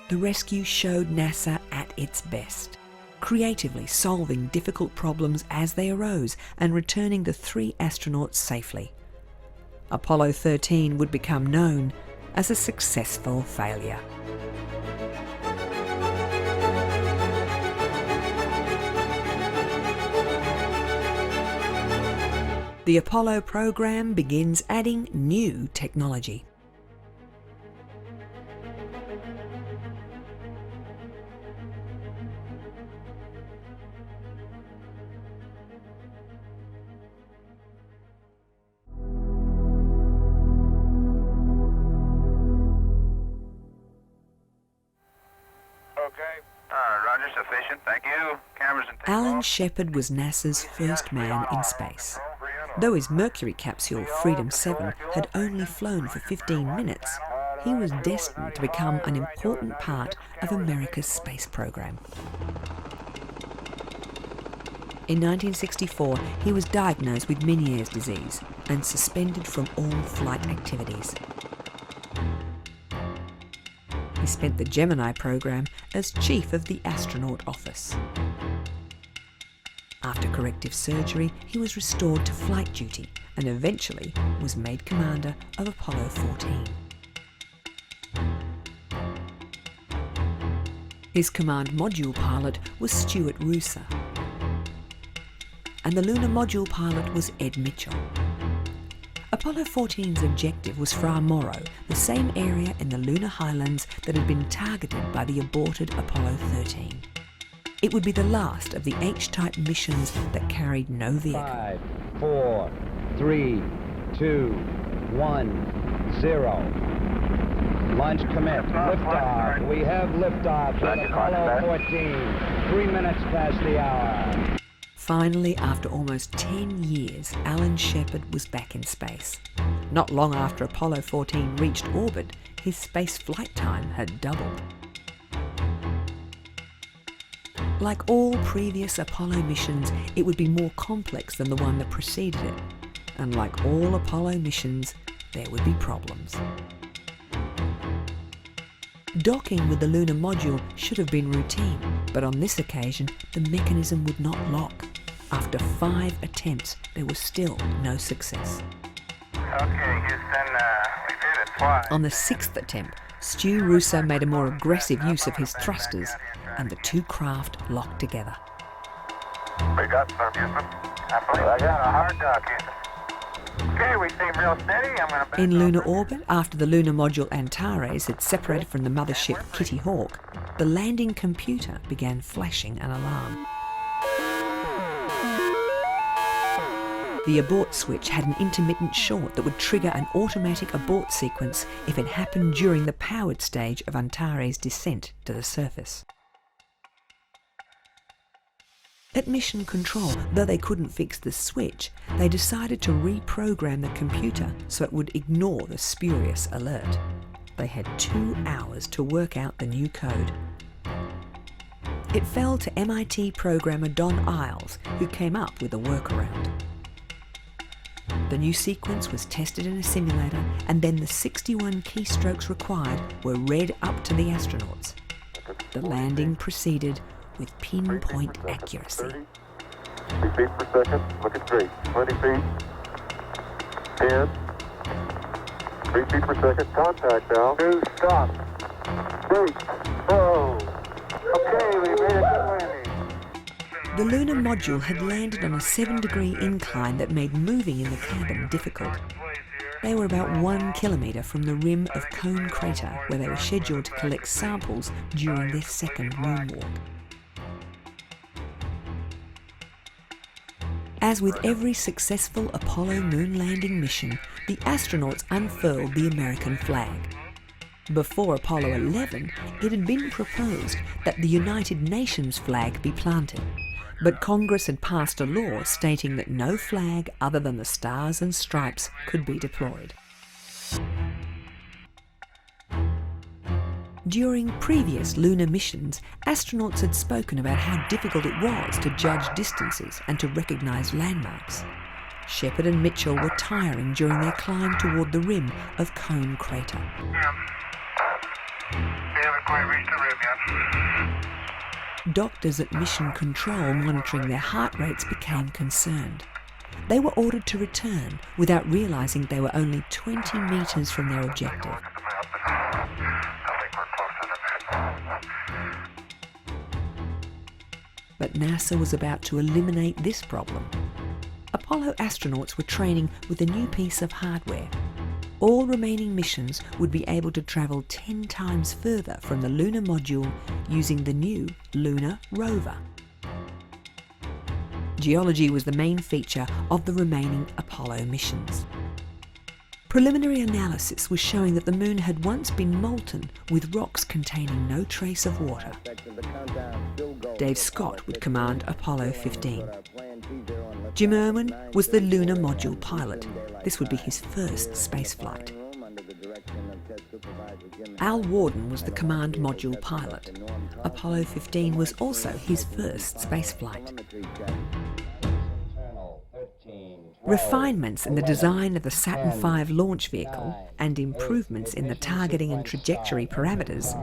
The rescue showed NASA at its best, creatively solving difficult problems as they arose and returning the 3 astronauts safely. Apollo 13 would become known as a successful failure. The Apollo program begins adding new technology. Roger, sufficient. Thank you. Cameras and Alan Shepard was NASA's first man in space. Though his Mercury capsule, Freedom 7, had only flown for 15 minutes, he was destined to become an important part of America's space program. In 1964, he was diagnosed with Meniere's disease and suspended from all flight activities. He spent the Gemini program as chief of the astronaut office. After corrective surgery, he was restored to flight duty and eventually was made commander of Apollo 14. His command module pilot was Stuart Roosa, and the lunar module pilot was Ed Mitchell. Apollo 14's objective was Fra Mauro, the same area in the lunar highlands that had been targeted by the aborted Apollo 13. It would be the last of the H-type missions that carried no vehicle. 5, 4, 3, 2, 1, 0. Launch commit. Liftoff. We have liftoff with Apollo 14. 3 minutes past the hour. Finally, after almost 10 years, Alan Shepard was back in space. Not long after Apollo 14 reached orbit, his space flight time had doubled. Like all previous Apollo missions, it would be more complex than the one that preceded it. And like all Apollo missions, there would be problems. Docking with the lunar module should have been routine, but on this occasion, the mechanism would not lock. After 5 attempts, there was still no success. Okay, Houston, we did it twice. On the 6th attempt, Stu Russo made a more aggressive use of his thrusters, and the two craft locked together. We got some, Houston. I believe I got a hard dock, Houston. Okay, we seem real steady. I'm going to... In lunar orbit, after the lunar module Antares had separated from the mothership Kitty Hawk, the landing computer began flashing an alarm. The abort switch had an intermittent short that would trigger an automatic abort sequence if it happened during the powered stage of Antares' descent to the surface. At Mission Control, though they couldn't fix the switch, they decided to reprogram the computer so it would ignore the spurious alert. They had 2 hours to work out the new code. It fell to MIT programmer Don Iles, who came up with a workaround. The new sequence was tested in a simulator, and then the 61 keystrokes required were read up to the astronauts. The landing proceeded with pinpoint accuracy. 3 feet per second, look at 3. 20 feet, 10, 3 feet per second, contact now. 2, stop. 3, whoa. Okay, we made a good landing. The lunar module had landed on a 7-degree incline that made moving in the cabin difficult. They were about 1 kilometre from the rim of Cone Crater, where they were scheduled to collect samples during their second moonwalk. As with every successful Apollo moon landing mission, the astronauts unfurled the American flag. Before Apollo 11, it had been proposed that the United Nations flag be planted, but Congress had passed a law stating that no flag other than the Stars and Stripes could be deployed. During previous lunar missions, astronauts had spoken about how difficult it was to judge distances and to recognise landmarks. Shepard and Mitchell were tiring during their climb toward the rim of Cone Crater. We haven't quite reached the rim yet. Doctors at Mission Control monitoring their heart rates became concerned. They were ordered to return without realising they were only 20 metres from their objective. But NASA was about to eliminate this problem. Apollo astronauts were training with a new piece of hardware. All remaining missions would be able to travel 10 times further from the lunar module using the new lunar rover. Geology was the main feature of the remaining Apollo missions. Preliminary analysis was showing that the moon had once been molten with rocks containing no trace of water. Dave Scott would command Apollo 15. Jim Irwin was the lunar module pilot. This would be his first spaceflight. Al Worden was the command module pilot. Apollo 15 was also his first spaceflight. Refinements in the design of the Saturn V launch vehicle and improvements in the targeting and trajectory parameters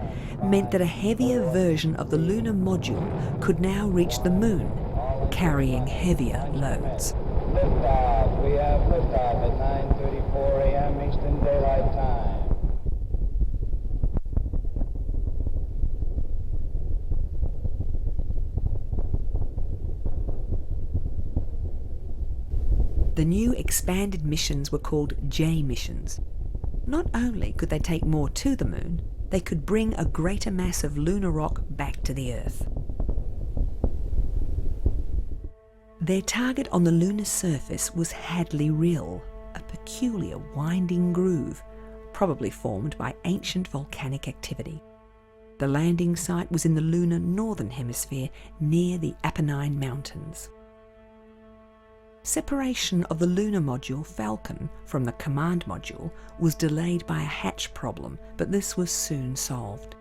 meant that a heavier version of the lunar module could now reach the moon, carrying heavier loads. Liftoff. We have liftoff at 9:34 a.m. Eastern Daylight Time. The new expanded missions were called J missions. Not only could they take more to the moon, they could bring a greater mass of lunar rock back to the Earth. Their target on the lunar surface was Hadley Rill, a peculiar winding groove, probably formed by ancient volcanic activity. The landing site was in the lunar northern hemisphere near the Apennine Mountains. Separation of the lunar module Falcon from the command module was delayed by a hatch problem, but this was soon solved.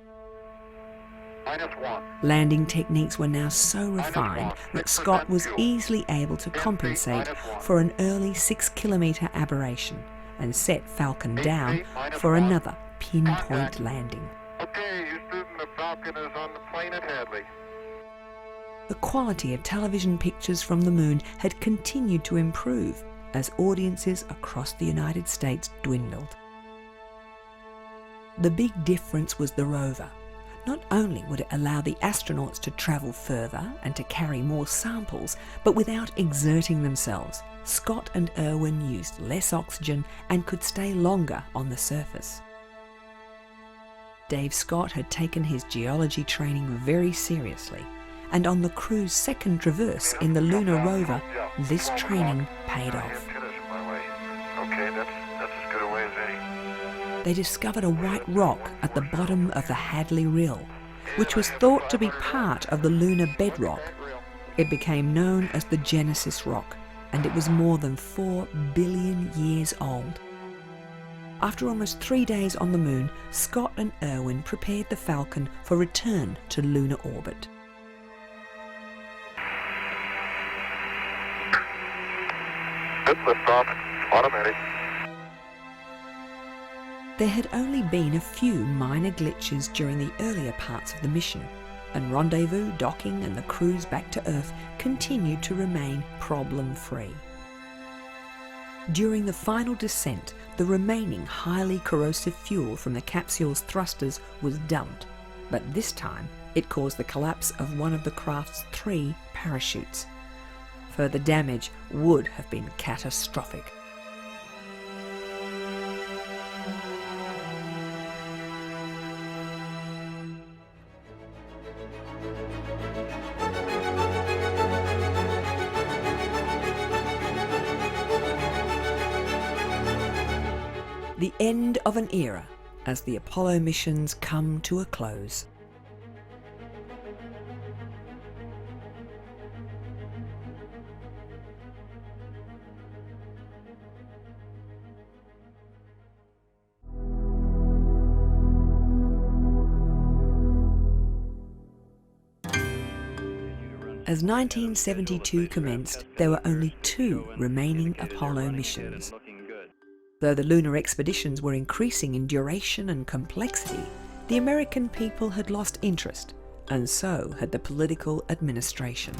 -1. Landing techniques were now so refined that Scott was easily able to compensate for an early 6-kilometre aberration and set Falcon down for another pinpoint landing. Okay, Houston, the Falcon is on the plane at Hadley. The quality of television pictures from the moon had continued to improve as audiences across the United States dwindled. The big difference was the rover. Not only would it allow the astronauts to travel further and to carry more samples, but without exerting themselves, Scott and Irwin used less oxygen and could stay longer on the surface. Dave Scott had taken his geology training very seriously, and on the crew's second traverse in the lunar rover, this training paid off. Okay, that's as good a way as any. They discovered a white rock at the bottom of the Hadley Rill, which was thought to be part of the lunar bedrock. It became known as the Genesis Rock, and it was more than 4 billion years old. After almost 3 days on the moon, Scott and Irwin prepared the Falcon for return to lunar orbit. Good liftoff, automatic. There had only been a few minor glitches during the earlier parts of the mission, and rendezvous, docking and the cruise back to Earth continued to remain problem-free. During the final descent, the remaining highly corrosive fuel from the capsule's thrusters was dumped, but this time it caused the collapse of one of the craft's 3 parachutes. Further damage would have been catastrophic. The end of an era as the Apollo missions come to a close. As 1972 commenced, there were only 2 remaining Apollo missions. Though the lunar expeditions were increasing in duration and complexity, the American people had lost interest, and so had the political administration.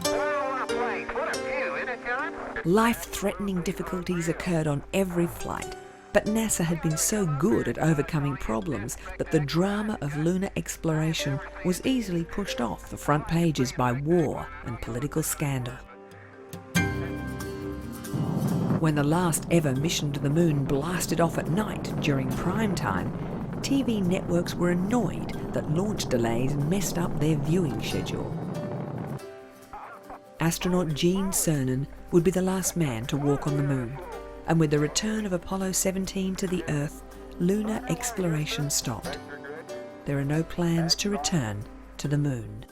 Life-threatening difficulties occurred on every flight, but NASA had been so good at overcoming problems that the drama of lunar exploration was easily pushed off the front pages by war and political scandal. When the last ever mission to the moon blasted off at night during prime time, TV networks were annoyed that launch delays messed up their viewing schedule. Astronaut Gene Cernan would be the last man to walk on the moon, and with the return of Apollo 17 to the Earth, lunar exploration stopped. There are no plans to return to the moon.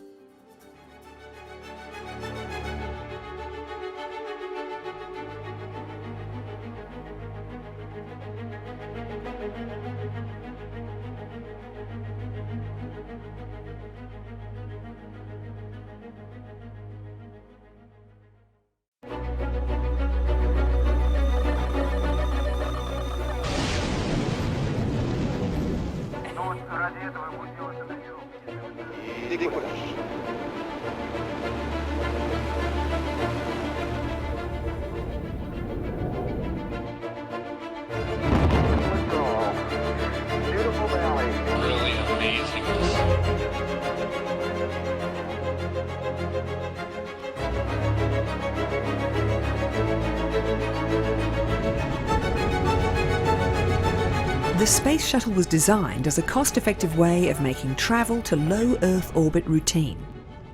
The Space Shuttle was designed as a cost-effective way of making travel to low Earth orbit routine.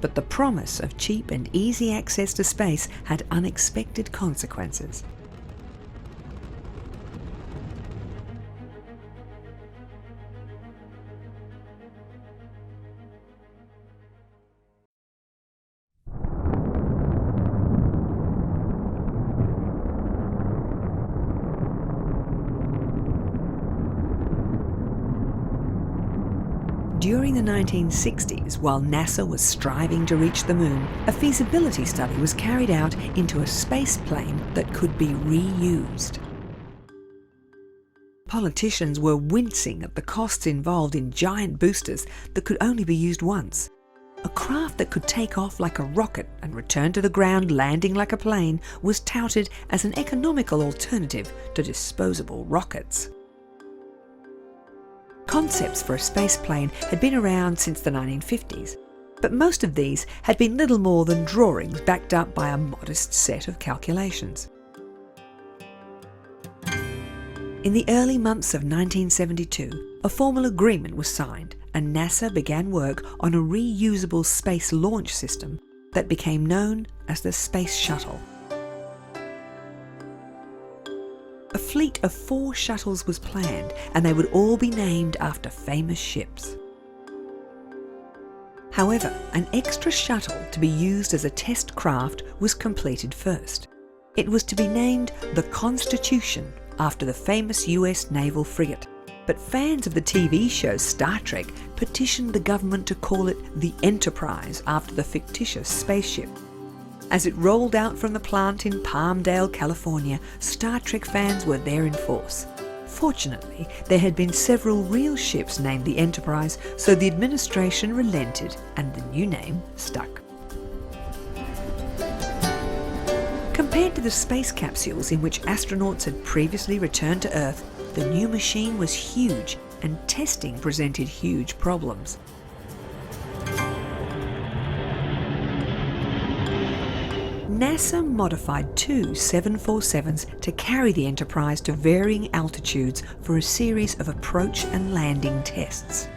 But the promise of cheap and easy access to space had unexpected consequences. During the 1960s, while NASA was striving to reach the moon, a feasibility study was carried out into a space plane that could be reused. Politicians were wincing at the costs involved in giant boosters that could only be used once. A craft that could take off like a rocket and return to the ground landing like a plane was touted as an economical alternative to disposable rockets. Concepts for a spaceplane had been around since the 1950s, but most of these had been little more than drawings backed up by a modest set of calculations. In the early months of 1972, a formal agreement was signed and NASA began work on a reusable space launch system that became known as the Space Shuttle. A fleet of 4 shuttles was planned, and they would all be named after famous ships. However, an extra shuttle to be used as a test craft was completed first. It was to be named the Constitution, after the famous US naval frigate. But fans of the TV show Star Trek petitioned the government to call it the Enterprise after the fictitious spaceship. As it rolled out from the plant in Palmdale, California, Star Trek fans were there in force. Fortunately, there had been several real ships named the Enterprise, so the administration relented and the new name stuck. Compared to the space capsules in which astronauts had previously returned to Earth, the new machine was huge and testing presented huge problems. NASA modified 2 747s to carry the Enterprise to varying altitudes for a series of approach and landing tests.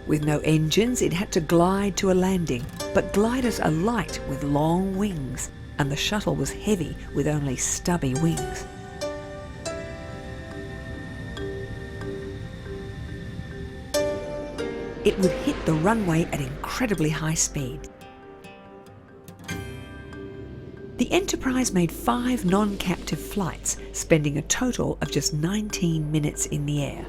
With no engines, it had to glide to a landing, but gliders are light with long wings, and the shuttle was heavy with only stubby wings. It would hit the runway at incredibly high speed. The Enterprise made 5 non-captive flights, spending a total of just 19 minutes in the air.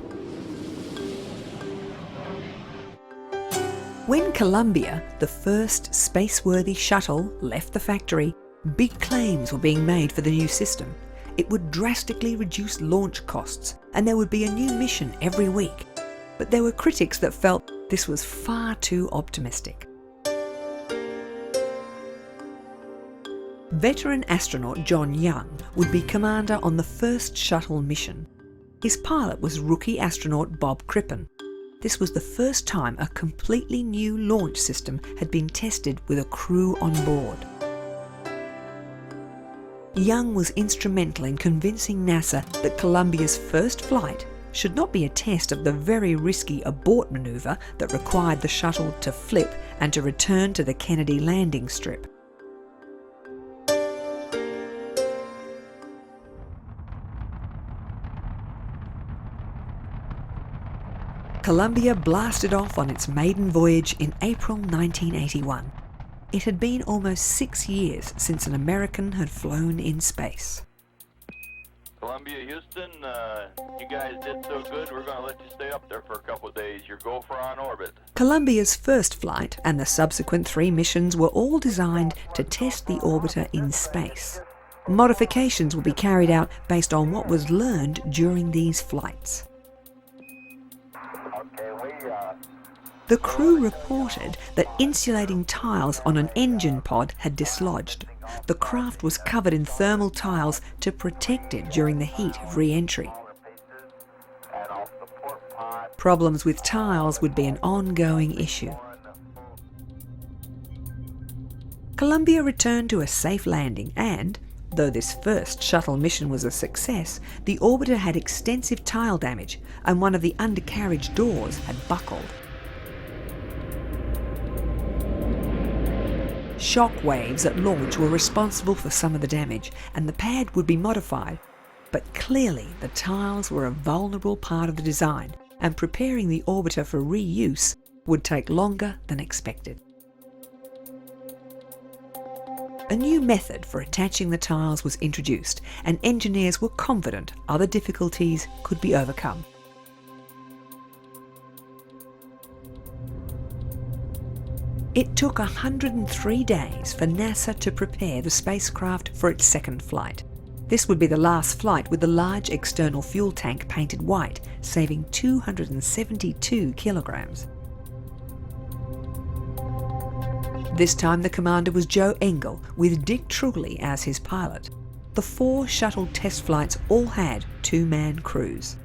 When Columbia, the first space-worthy shuttle, left the factory, big claims were being made for the new system. It would drastically reduce launch costs, and there would be a new mission every week. But there were critics that felt this was far too optimistic. Veteran astronaut John Young would be commander on the first shuttle mission. His pilot was rookie astronaut Bob Crippen. This was the first time a completely new launch system had been tested with a crew on board. Young was instrumental in convincing NASA that Columbia's first flight should not be a test of the very risky abort maneuver that required the shuttle to flip and to return to the Kennedy landing strip. Columbia blasted off on its maiden voyage in April 1981. It had been almost 6 years since an American had flown in space. Columbia, Houston, you guys did so good, we're going to let you stay up there for a couple of days. You're go for on orbit. Columbia's first flight and the subsequent 3 missions were all designed to test the orbiter in space. Modifications would be carried out based on what was learned during these flights. The crew reported that insulating tiles on an engine pod had dislodged. The craft was covered in thermal tiles to protect it during the heat of re-entry. Problems with tiles would be an ongoing issue. Columbia returned to a safe landing and, Though this first shuttle mission was a success, the orbiter had extensive tile damage and one of the undercarriage doors had buckled. Shock waves at launch were responsible for some of the damage, and the pad would be modified. But clearly the tiles were a vulnerable part of the design, and preparing the orbiter for reuse would take longer than expected. A new method for attaching the tiles was introduced, and engineers were confident other difficulties could be overcome. It took 103 days for NASA to prepare the spacecraft for its second flight. This would be the last flight with the large external fuel tank painted white, saving 272 kilograms. This time the commander was Joe Engle, with Dick Trugley as his pilot. The 4 shuttle test flights all had 2-man crews.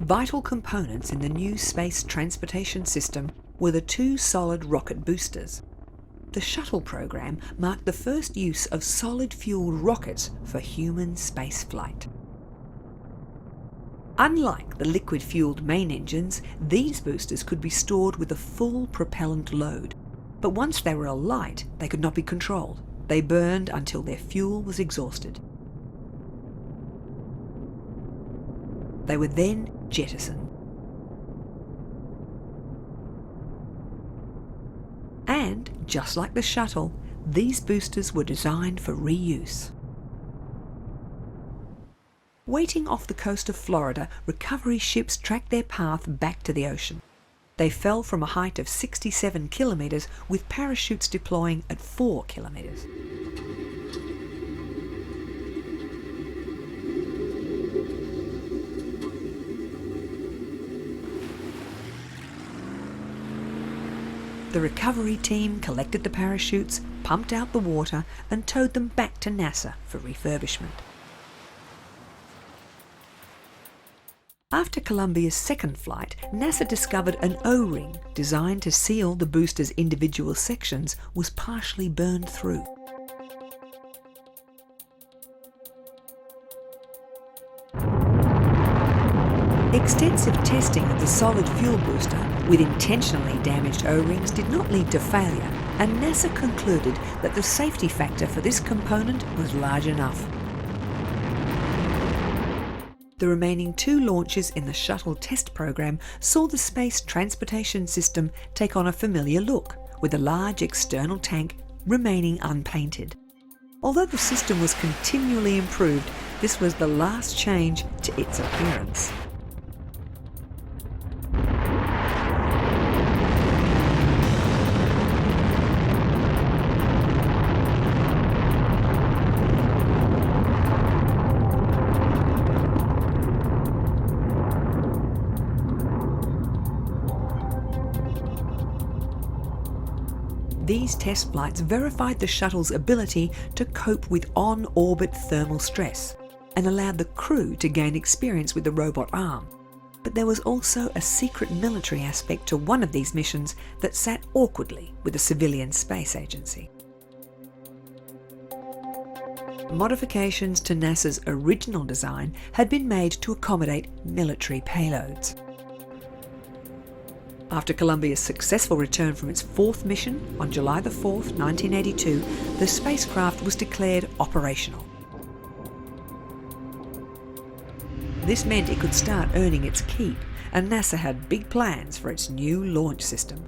Vital components in the new space transportation system were the 2 solid rocket boosters. The Shuttle program marked the first use of solid-fueled rockets for human spaceflight. Unlike the liquid-fueled main engines, these boosters could be stored with a full propellant load. But once they were alight, they could not be controlled. They burned until their fuel was exhausted. They were then jettisoned. And, just like the shuttle, these boosters were designed for reuse. Waiting off the coast of Florida, recovery ships tracked their path back to the ocean. They fell from a height of 67 kilometres, with parachutes deploying at 4 kilometres. The recovery team collected the parachutes, pumped out the water, and towed them back to NASA for refurbishment. After Columbia's second flight, NASA discovered an O-ring designed to seal the booster's individual sections was partially burned through. Extensive testing of the solid fuel booster with intentionally damaged O-rings did not lead to failure, and NASA concluded that the safety factor for this component was large enough. The remaining 2 launches in the Shuttle test program saw the space transportation system take on a familiar look, with a large external tank remaining unpainted. Although the system was continually improved, this was the last change to its appearance. These test flights verified the shuttle's ability to cope with on-orbit thermal stress and allowed the crew to gain experience with the robot arm. But there was also a secret military aspect to one of these missions that sat awkwardly with the civilian space agency. Modifications to NASA's original design had been made to accommodate military payloads. After Columbia's successful return from its 4th mission on July 4th, 1982, the spacecraft was declared operational. This meant it could start earning its keep, and NASA had big plans for its new launch system.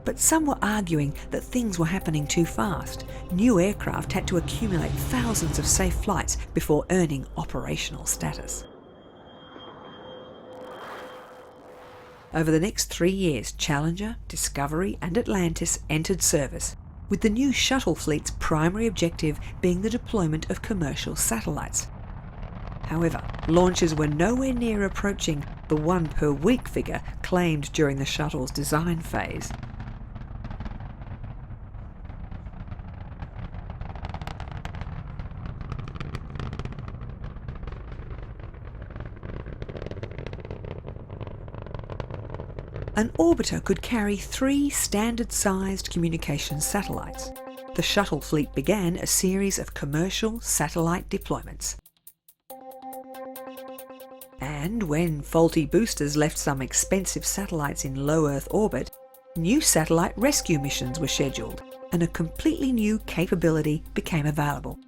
But some were arguing that things were happening too fast. New aircraft had to accumulate thousands of safe flights before earning operational status. Over the next 3 years, Challenger, Discovery and Atlantis entered service, with the new shuttle fleet's primary objective being the deployment of commercial satellites. However, launches were nowhere near approaching the 1 per week figure claimed during the shuttle's design phase. An orbiter could carry 3 standard-sized communications satellites. The shuttle fleet began a series of commercial satellite deployments. And when faulty boosters left some expensive satellites in low Earth orbit, new satellite rescue missions were scheduled, and a completely new capability became available.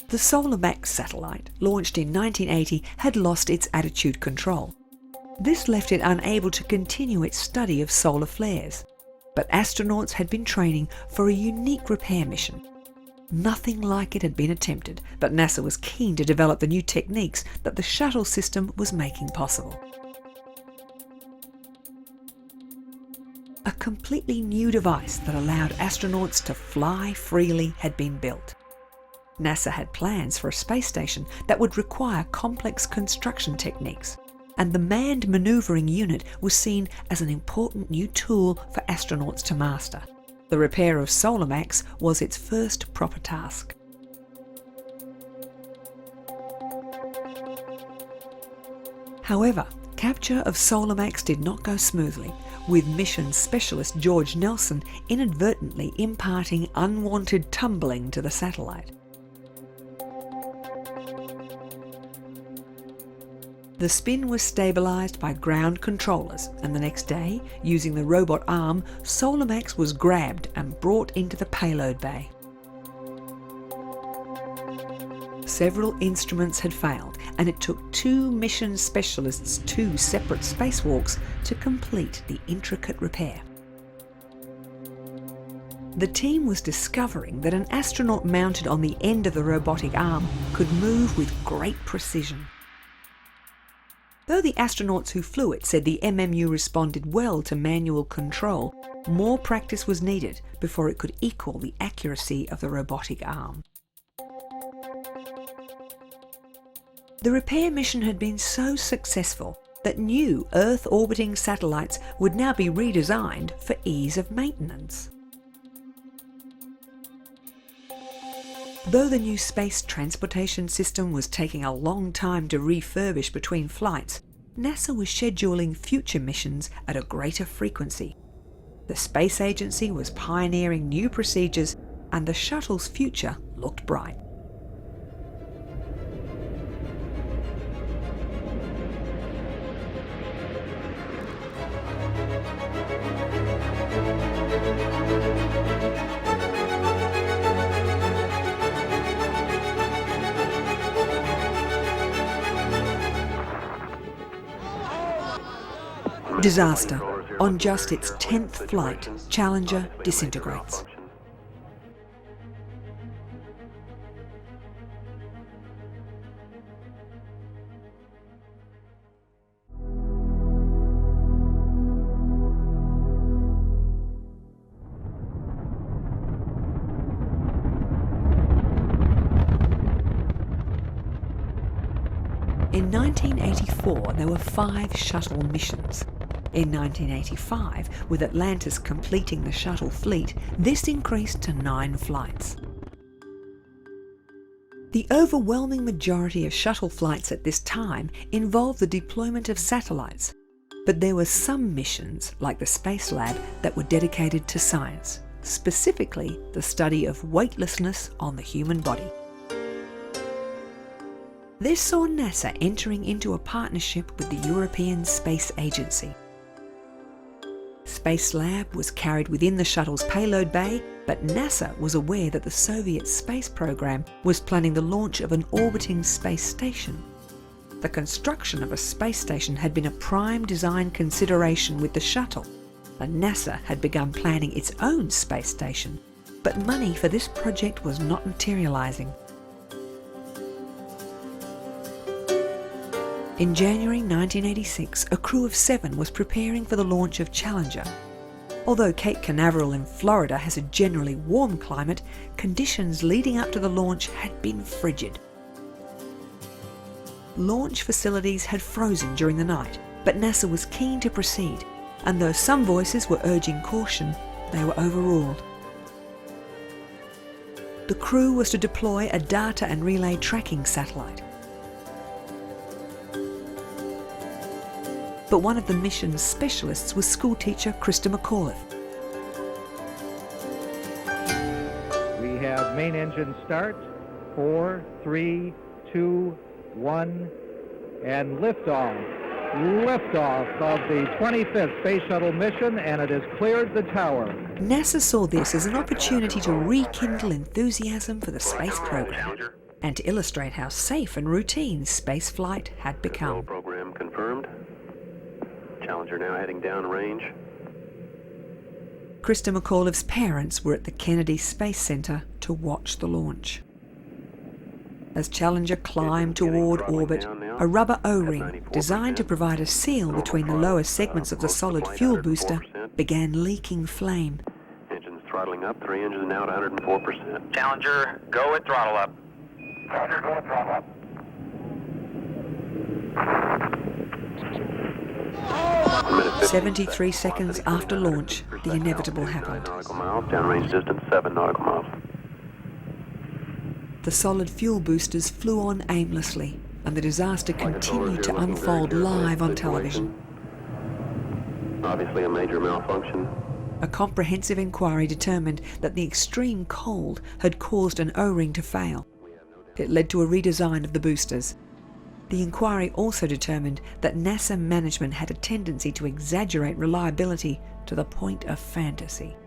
The SolarMax satellite, launched in 1980, had lost its attitude control. This left it unable to continue its study of solar flares. But astronauts had been training for a unique repair mission. Nothing like it had been attempted, but NASA was keen to develop the new techniques that the shuttle system was making possible. A completely new device that allowed astronauts to fly freely had been built. NASA had plans for a space station that would require complex construction techniques, and the Manned Maneuvering Unit was seen as an important new tool for astronauts to master. The repair of SolarMax was its first proper task. However, capture of SolarMax did not go smoothly, with mission specialist George Nelson inadvertently imparting unwanted tumbling to the satellite. The spin was stabilised by ground controllers, and the next day, using the robot arm, SolarMax was grabbed and brought into the payload bay. Several instruments had failed, and it took 2 mission specialists 2 separate spacewalks to complete the intricate repair. The team was discovering that an astronaut mounted on the end of the robotic arm could move with great precision. Though the astronauts who flew it said the MMU responded well to manual control, more practice was needed before it could equal the accuracy of the robotic arm. The repair mission had been so successful that new Earth-orbiting satellites would now be redesigned for ease of maintenance. Though the new space transportation system was taking a long time to refurbish between flights, NASA was scheduling future missions at a greater frequency. The space agency was pioneering new procedures, and the shuttle's future looked bright. Disaster. On just its 10th flight, Challenger disintegrates. In 1984, there were 5 shuttle missions. In 1985, with Atlantis completing the shuttle fleet, this increased to 9 flights. The overwhelming majority of shuttle flights at this time involved the deployment of satellites, but there were some missions, like the Space Lab, that were dedicated to science, specifically the study of weightlessness on the human body. This saw NASA entering into a partnership with the European Space Agency. Space Lab was carried within the shuttle's payload bay, but NASA was aware that the Soviet space program was planning the launch of an orbiting space station. The construction of a space station had been a prime design consideration with the Shuttle, and NASA had begun planning its own space station, but money for this project was not materialising. In January 1986, a crew of 7 was preparing for the launch of Challenger. Although Cape Canaveral in Florida has a generally warm climate, conditions leading up to the launch had been frigid. Launch facilities had frozen during the night, but NASA was keen to proceed, and though some voices were urging caution, they were overruled. The crew was to deploy a data and relay tracking satellite. But one of the mission's specialists was schoolteacher Krista McAuliffe. We have main engine start, 4, 3, 2, 1, and liftoff. Liftoff of the 25th Space Shuttle mission, and it has cleared the tower. NASA saw this as an opportunity to rekindle enthusiasm for the space program and to illustrate how safe and routine space flight had become. Program confirmed. Challenger now heading downrange. Krista McAuliffe's parents were at the Kennedy Space Center to watch the launch. As Challenger climbed toward orbit, a rubber O-ring designed to provide a seal between the lower segments of the solid fuel booster began leaking flame. Engines throttling up, 3 engines now at 104%. Challenger, go at throttle up. Challenger, go at throttle up. 73 seconds after launch, the inevitable happened. Downrange distance 7 nautical miles. The solid fuel boosters flew on aimlessly, and the disaster continued to unfold live on television. Obviously a major malfunction. A comprehensive inquiry determined that the extreme cold had caused an O-ring to fail. It led to a redesign of the boosters. The inquiry also determined that NASA management had a tendency to exaggerate reliability to the point of fantasy.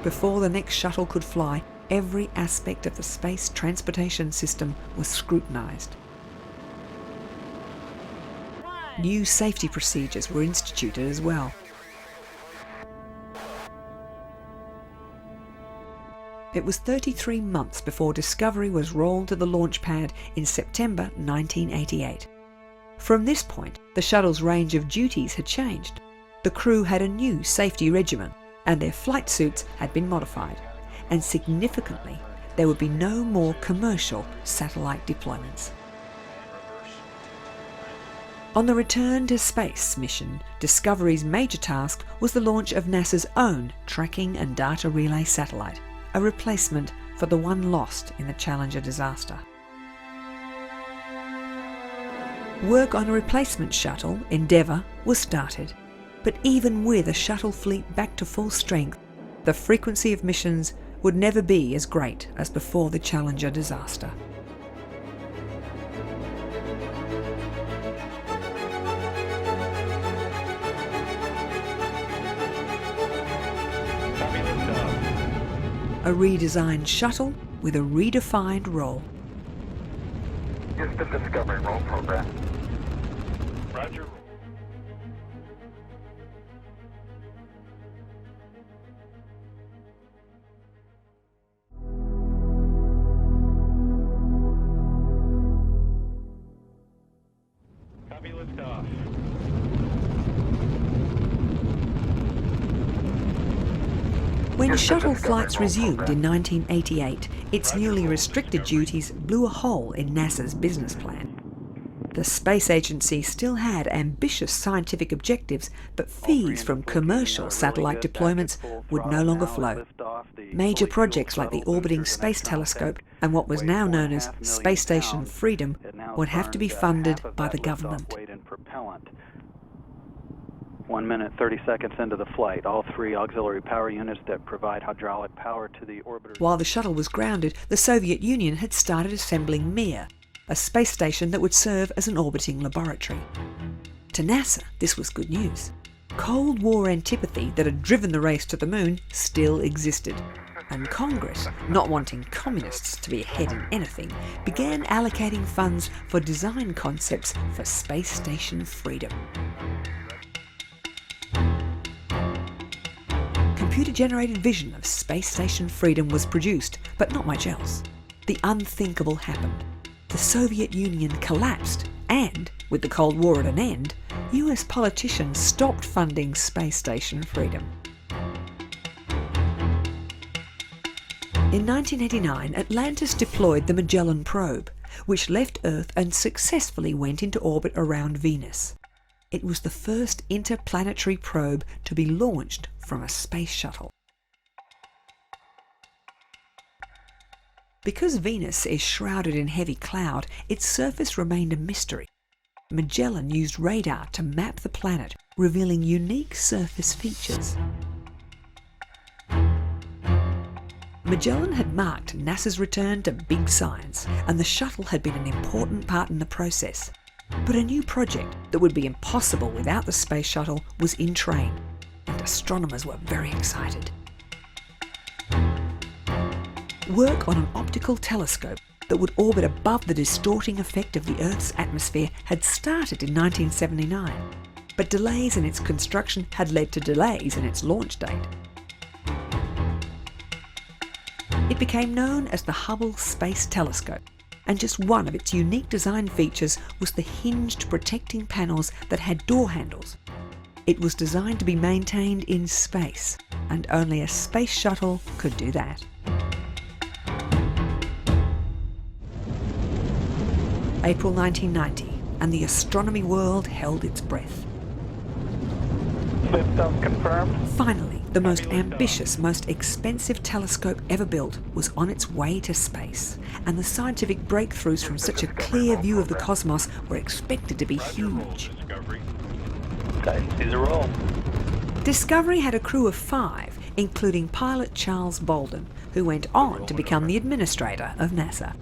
Before the next shuttle could fly, every aspect of the space transportation system was scrutinized. New safety procedures were instituted as well. It was 33 months before Discovery was rolled to the launch pad in September 1988. From this point, the shuttle's range of duties had changed. The crew had a new safety regimen, and their flight suits had been modified. And significantly, there would be no more commercial satellite deployments. On the return to space mission, Discovery's major task was the launch of NASA's own tracking and data relay satellite, a replacement for the one lost in the Challenger disaster. Work on a replacement shuttle, Endeavour, was started, but even with a shuttle fleet back to full strength, the frequency of missions would never be as great as before the Challenger disaster. A redesigned shuttle with a redefined role. Houston, Discovery roll program. Roger. Copy, liftoff. When shuttle flights resumed in 1988, its newly restricted duties blew a hole in NASA's business plan. The space agency still had ambitious scientific objectives, but fees from commercial satellite deployments would no longer flow. Major projects like the orbiting space telescope and what was now known as Space Station Freedom would have to be funded by the government. 1 minute, 30 seconds into the flight, all 3 auxiliary power units that provide hydraulic power to the orbiter. While the shuttle was grounded, the Soviet Union had started assembling Mir, a space station that would serve as an orbiting laboratory. To NASA, this was good news. Cold War antipathy that had driven the race to the moon still existed. and Congress, not wanting communists to be ahead in anything, began allocating funds for design concepts for space station freedom. Computer-generated vision of space station freedom was produced, but not much else. The unthinkable happened. The Soviet Union collapsed, and, with the Cold War at an end, US politicians stopped funding space station freedom. In 1989, Atlantis deployed the Magellan probe, which left Earth and successfully went into orbit around Venus. It was the first interplanetary probe to be launched from a space shuttle. Because Venus is shrouded in heavy cloud, its surface remained a mystery. Magellan used radar to map the planet, revealing unique surface features. Magellan had marked NASA's return to big science, and the shuttle had been an important part in the process. But a new project that would be impossible without the space shuttle was in train, and astronomers were very excited. Work on an optical telescope that would orbit above the distorting effect of the Earth's atmosphere had started in 1979, but delays in its construction had led to delays in its launch date. It became known as the Hubble Space Telescope, and just one of its unique design features was the hinged protecting panels that had door handles. It was designed to be maintained in space, and only a space shuttle could do that. April 1990, and the astronomy world held its breath. Liftoff confirmed. Finally, the most ambitious, most expensive telescope ever built was on its way to space, and the scientific breakthroughs from such a clear view of the cosmos were expected to be huge. Discovery had a crew of 5, including pilot Charles Bolden, who went on to become the administrator of NASA.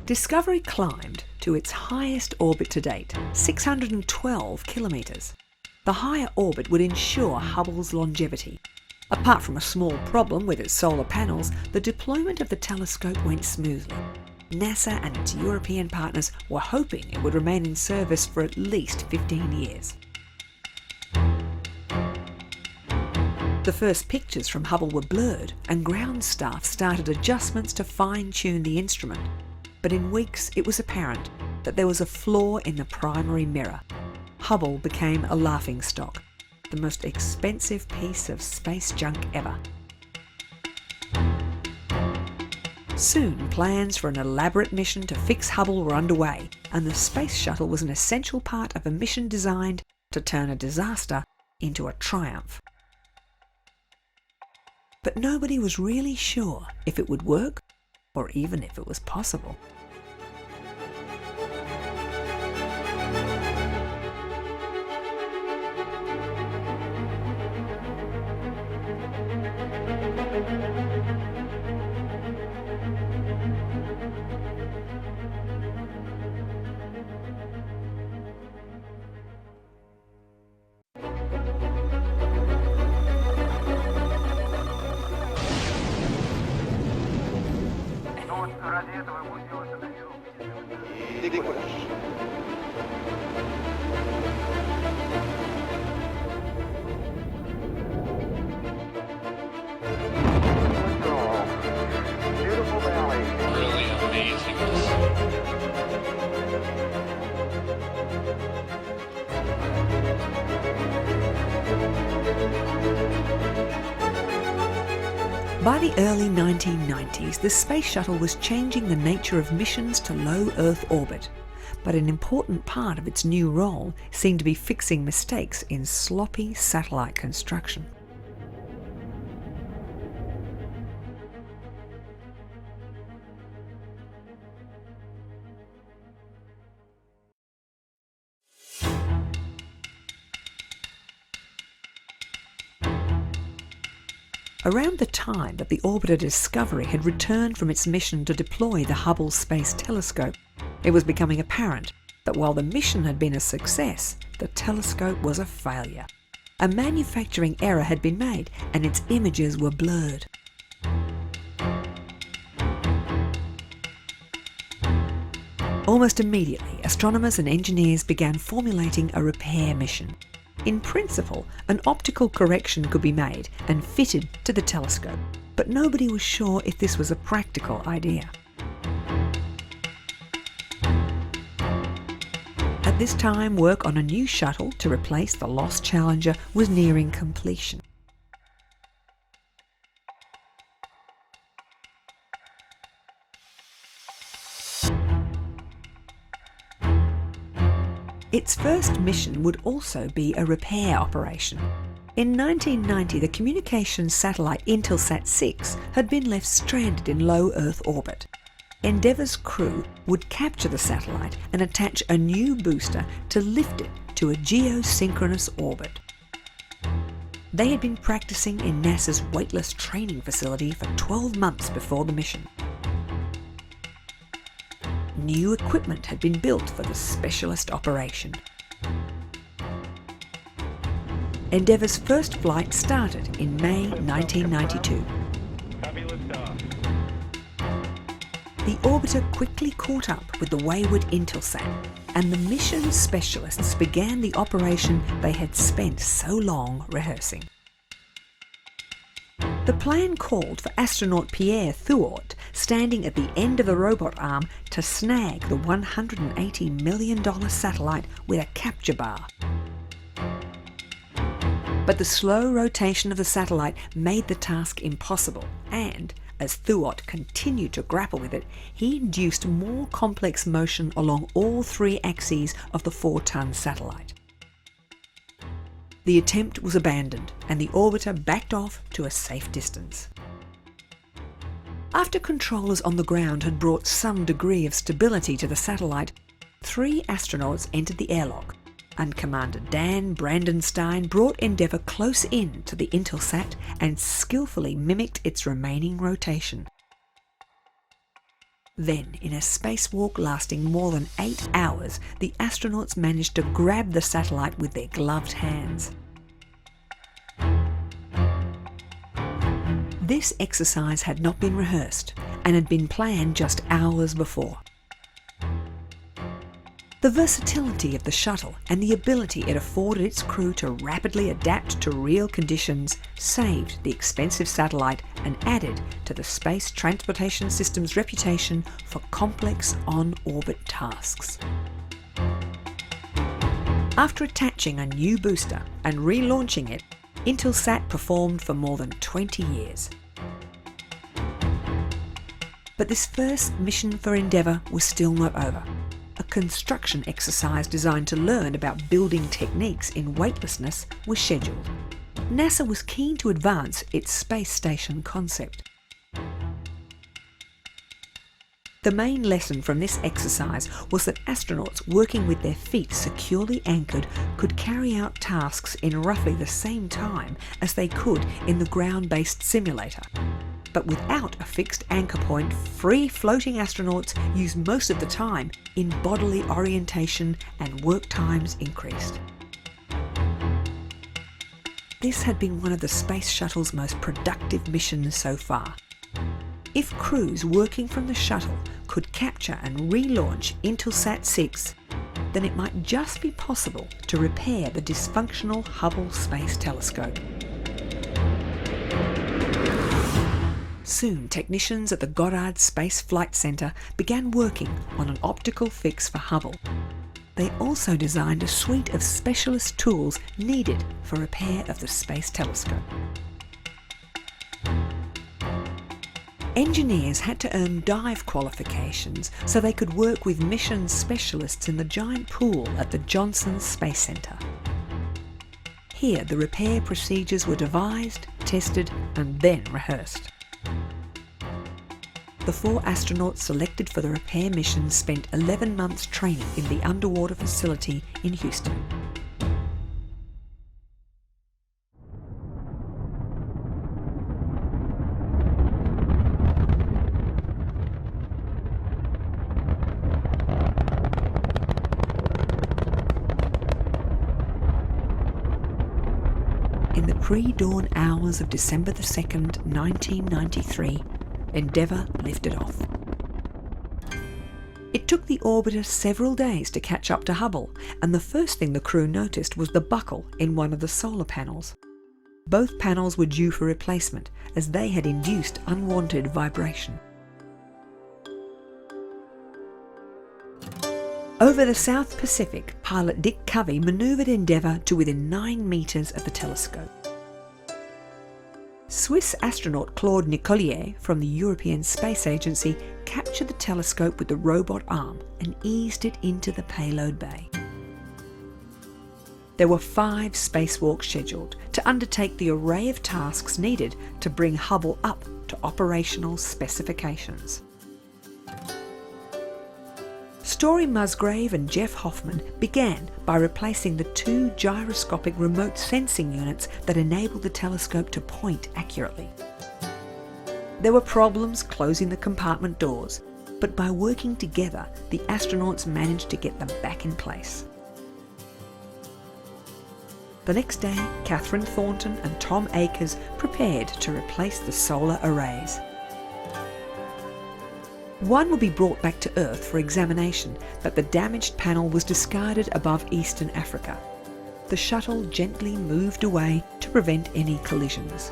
Discovery climbed to its highest orbit to date, 612 kilometres. The higher orbit would ensure Hubble's longevity. Apart from a small problem with its solar panels, the deployment of the telescope went smoothly. NASA and its European partners were hoping it would remain in service for at least 15 years. The first pictures from Hubble were blurred, and ground staff started adjustments to fine-tune the instrument. But in weeks it was apparent that there was a flaw in the primary mirror. Hubble became a laughingstock, the most expensive piece of space junk ever. Soon, plans for an elaborate mission to fix Hubble were underway, and the space shuttle was an essential part of a mission designed to turn a disaster into a triumph. But nobody was really sure if it would work, or even if it was possible. By the early 1990s, the Space Shuttle was changing the nature of missions to low Earth orbit, but an important part of its new role seemed to be fixing mistakes in sloppy satellite construction. Around the time that the orbiter Discovery had returned from its mission to deploy the Hubble Space Telescope, it was becoming apparent that while the mission had been a success, the telescope was a failure. A manufacturing error had been made and its images were blurred. Almost immediately, astronomers and engineers began formulating a repair mission. In principle, an optical correction could be made and fitted to the telescope, but nobody was sure if this was a practical idea. At this time, work on a new shuttle to replace the lost Challenger was nearing completion. Its first mission would also be a repair operation. In 1990, the communications satellite Intelsat 6 had been left stranded in low Earth orbit. Endeavour's crew would capture the satellite and attach a new booster to lift it to a geosynchronous orbit. They had been practicing in NASA's weightless training facility for 12 months before the mission. New equipment had been built for the specialist operation. Endeavour's first flight started in May 1992. The orbiter quickly caught up with the wayward Intelsat, and the mission specialists began the operation they had spent so long rehearsing. The plan called for astronaut Pierre Thuot standing at the end of the robot arm to snag the $180 million satellite with a capture bar. But the slow rotation of the satellite made the task impossible, and as Thuot continued to grapple with it, he induced more complex motion along all three axes of the 4-ton satellite. The attempt was abandoned, and the orbiter backed off to a safe distance. After controllers on the ground had brought some degree of stability to the satellite, 3 astronauts entered the airlock, and Commander Dan Brandenstein brought Endeavour close in to the Intelsat and skillfully mimicked its remaining rotation. Then, in a spacewalk lasting more than 8 hours, the astronauts managed to grab the satellite with their gloved hands. This exercise had not been rehearsed and had been planned just hours before. The versatility of the shuttle and the ability it afforded its crew to rapidly adapt to real conditions saved the expensive satellite and added to the Space Transportation System's reputation for complex on-orbit tasks. After attaching a new booster and relaunching it, Intelsat performed for more than 20 years. But this first mission for Endeavour was still not over. A construction exercise designed to learn about building techniques in weightlessness was scheduled. NASA was keen to advance its space station concept. The main lesson from this exercise was that astronauts working with their feet securely anchored could carry out tasks in roughly the same time as they could in the ground-based simulator. But without a fixed anchor point, free-floating astronauts used most of the time in bodily orientation and work times increased. This had been one of the Space Shuttle's most productive missions so far. If crews working from the shuttle could capture and relaunch Intelsat 6, then it might just be possible to repair the dysfunctional Hubble Space Telescope. Soon, technicians at the Goddard Space Flight Center began working on an optical fix for Hubble. They also designed a suite of specialist tools needed for repair of the Space Telescope. Engineers had to earn dive qualifications so they could work with mission specialists in the giant pool at the Johnson Space Center. Here, the repair procedures were devised, tested, and then rehearsed. The 4 astronauts selected for the repair mission spent 11 months training in the underwater facility in Houston. In the pre-dawn hours of December the 2nd, 1993, Endeavour lifted off. It took the orbiter several days to catch up to Hubble, and the first thing the crew noticed was the buckle in one of the solar panels. Both panels were due for replacement, as they had induced unwanted vibration. Over the South Pacific, pilot Dick Covey manoeuvred Endeavour to within 9 metres of the telescope. Swiss astronaut Claude Nicollier from the European Space Agency captured the telescope with the robot arm and eased it into the payload bay. There were 5 spacewalks scheduled to undertake the array of tasks needed to bring Hubble up to operational specifications. Story Musgrave and Jeff Hoffman began by replacing the 2 gyroscopic remote sensing units that enabled the telescope to point accurately. There were problems closing the compartment doors, but by working together, the astronauts managed to get them back in place. The next day, Catherine Thornton and Tom Akers prepared to replace the solar arrays. One would be brought back to Earth for examination, but the damaged panel was discarded above Eastern Africa. The shuttle gently moved away to prevent any collisions.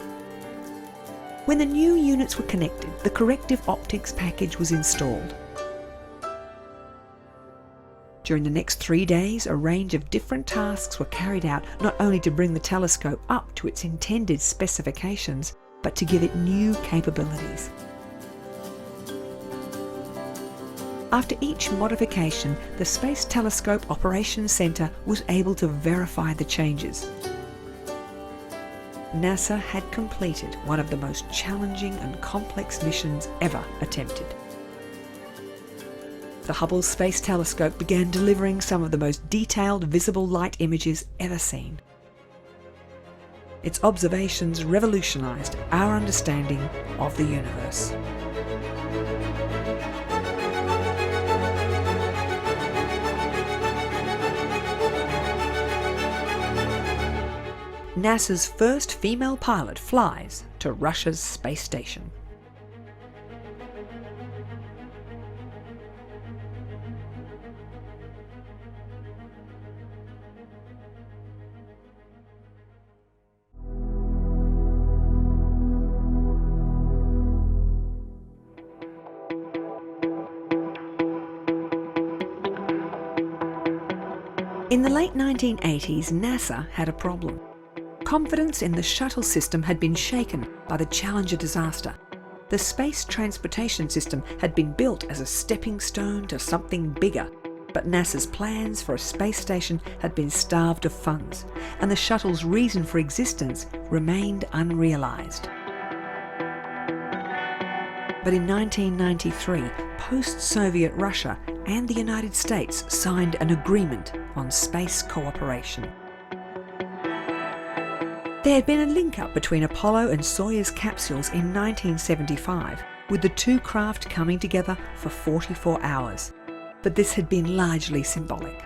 When the new units were connected, the corrective optics package was installed. During the next 3 days, a range of different tasks were carried out, not only to bring the telescope up to its intended specifications, but to give it new capabilities. After each modification, the Space Telescope Operations Centre was able to verify the changes. NASA had completed one of the most challenging and complex missions ever attempted. The Hubble Space Telescope began delivering some of the most detailed visible light images ever seen. Its observations revolutionised our understanding of the universe. NASA's first female pilot flies to Russia's space station. In the late 1980s, NASA had a problem. Confidence in the shuttle system had been shaken by the Challenger disaster. The space transportation system had been built as a stepping stone to something bigger, but NASA's plans for a space station had been starved of funds, and the shuttle's reason for existence remained unrealised. But in 1993, post-Soviet Russia and the United States signed an agreement on space cooperation. There had been a link-up between Apollo and Soyuz capsules in 1975, with the 2 craft coming together for 44 hours. But this had been largely symbolic.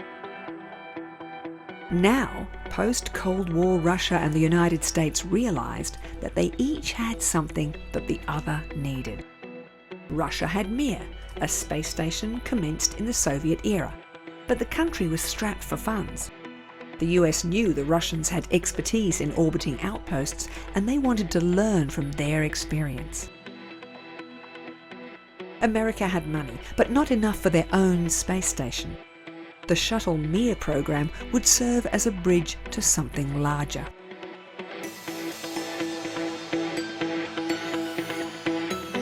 Now, post-Cold War Russia and the United States realised that they each had something that the other needed. Russia had Mir, a space station commenced in the Soviet era, but the country was strapped for funds. The US knew the Russians had expertise in orbiting outposts, and they wanted to learn from their experience. America had money, but not enough for their own space station. The Shuttle Mir program would serve as a bridge to something larger.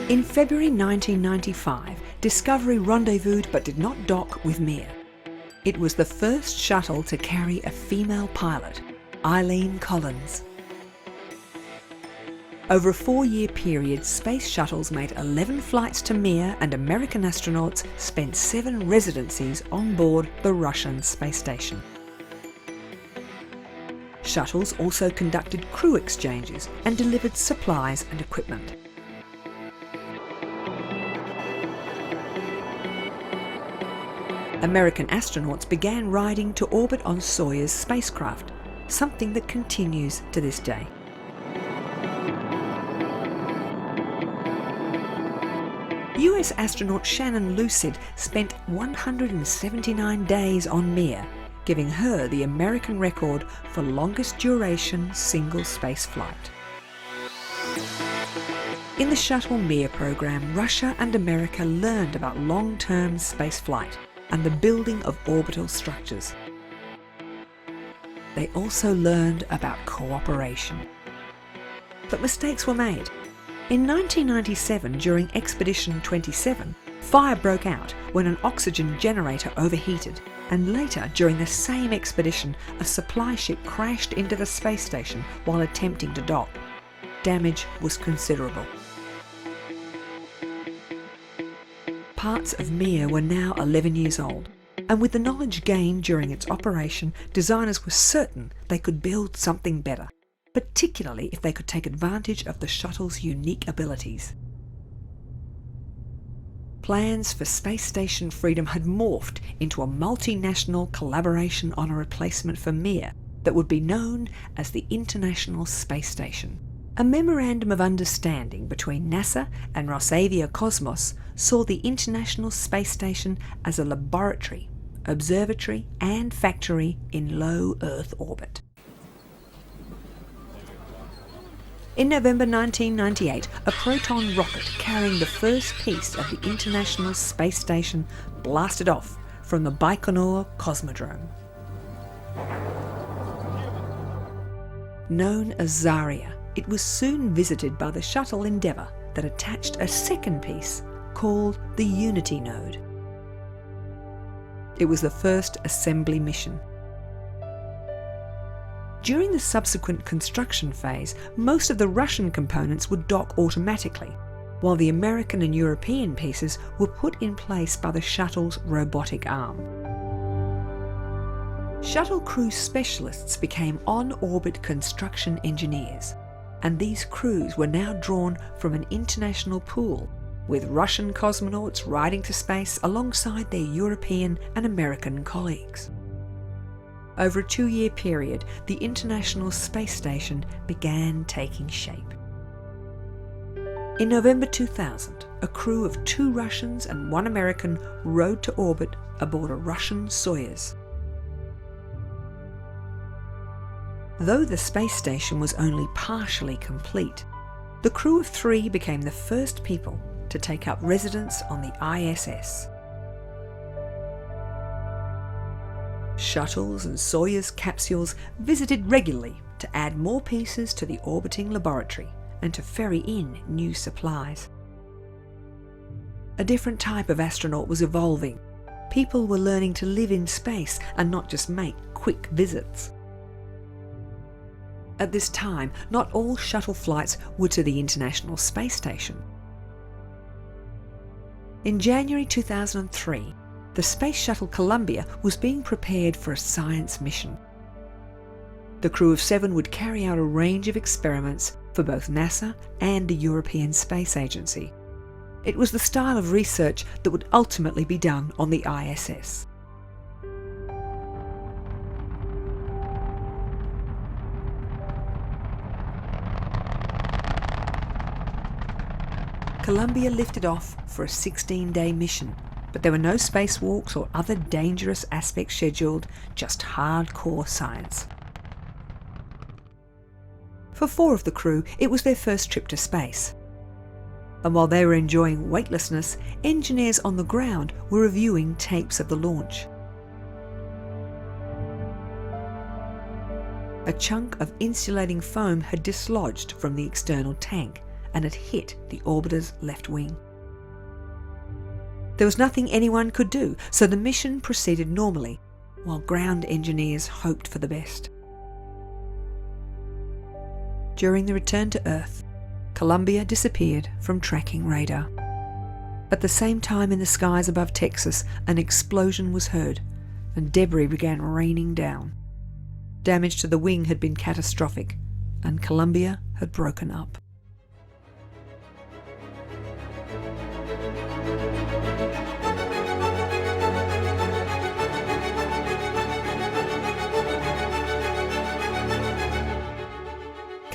In February 1995, Discovery rendezvoused but did not dock with Mir. It was the first shuttle to carry a female pilot, Eileen Collins. Over a 4-year period, space shuttles made 11 flights to Mir, and American astronauts spent 7 residencies on board the Russian space station. Shuttles also conducted crew exchanges and delivered supplies and equipment. American astronauts began riding to orbit on Soyuz spacecraft. something that continues to this day. US astronaut Shannon Lucid spent 179 days on Mir, giving her the American record for longest duration single space flight. In the Shuttle Mir program, Russia and America learned about long-term space flight and the building of orbital structures. They also learned about cooperation. But mistakes were made. In 1997, during Expedition 27, fire broke out when an oxygen generator overheated, and later, during the same expedition, a supply ship crashed into the space station while attempting to dock. Damage was considerable. Parts of Mir were now 11 years old, and with the knowledge gained during its operation, designers were certain they could build something better, particularly if they could take advantage of the shuttle's unique abilities. Plans for space station freedom had morphed into a multinational collaboration on a replacement for Mir that would be known as the International Space Station. A memorandum of understanding between NASA and Rosavia-Cosmos saw the International Space Station as a laboratory, observatory and factory in low Earth orbit. In November 1998, a Proton rocket carrying the first piece of the International Space Station blasted off from the Baikonur Cosmodrome. Known as Zarya, it was soon visited by the Shuttle Endeavour that attached a second piece called the Unity node. It was the first assembly mission. During the subsequent construction phase, most of the Russian components would dock automatically, while the American and European pieces were put in place by the shuttle's robotic arm. Shuttle crew specialists became on-orbit construction engineers, and these crews were now drawn from an international pool, with Russian cosmonauts riding to space alongside their European and American colleagues. Over a 2-year period, the International Space Station began taking shape. In November 2000, a crew of 2 Russians and 1 American rode to orbit aboard a Russian Soyuz. Though the space station was only partially complete, the crew of 3 became the first people to take up residence on the ISS. Shuttles and Soyuz capsules visited regularly to add more pieces to the orbiting laboratory and to ferry in new supplies. A different type of astronaut was evolving. People were learning to live in space and not just make quick visits. At this time, not all shuttle flights were to the International Space Station. In January 2003, the Space Shuttle Columbia was being prepared for a science mission. The crew of 7 would carry out a range of experiments for both NASA and the European Space Agency. It was the style of research that would ultimately be done on the ISS. Columbia lifted off for a 16-day mission, but there were no spacewalks or other dangerous aspects scheduled, just hardcore science. For 4 of the crew, it was their first trip to space. And while they were enjoying weightlessness, engineers on the ground were reviewing tapes of the launch. A chunk of insulating foam had dislodged from the external tank and had hit the orbiter's left wing. There was nothing anyone could do, so the mission proceeded normally, while ground engineers hoped for the best. During the return to Earth, Columbia disappeared from tracking radar. At the same time in the skies above Texas, an explosion was heard, and debris began raining down. Damage to the wing had been catastrophic, and Columbia had broken up.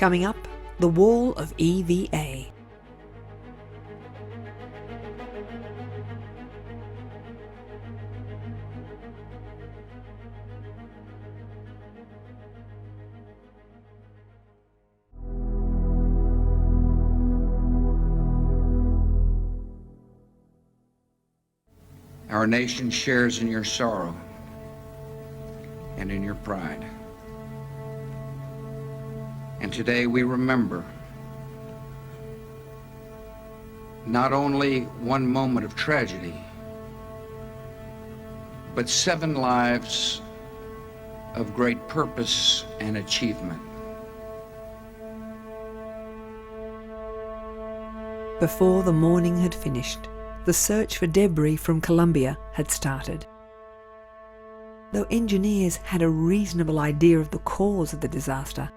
Coming up, the wall of EVA. Our nation shares in your sorrow and in your pride. And today we remember not only one moment of tragedy, but 7 lives of great purpose and achievement. Before the morning had finished, the search for debris from Columbia had started. Though engineers had a reasonable idea of the cause of the disaster,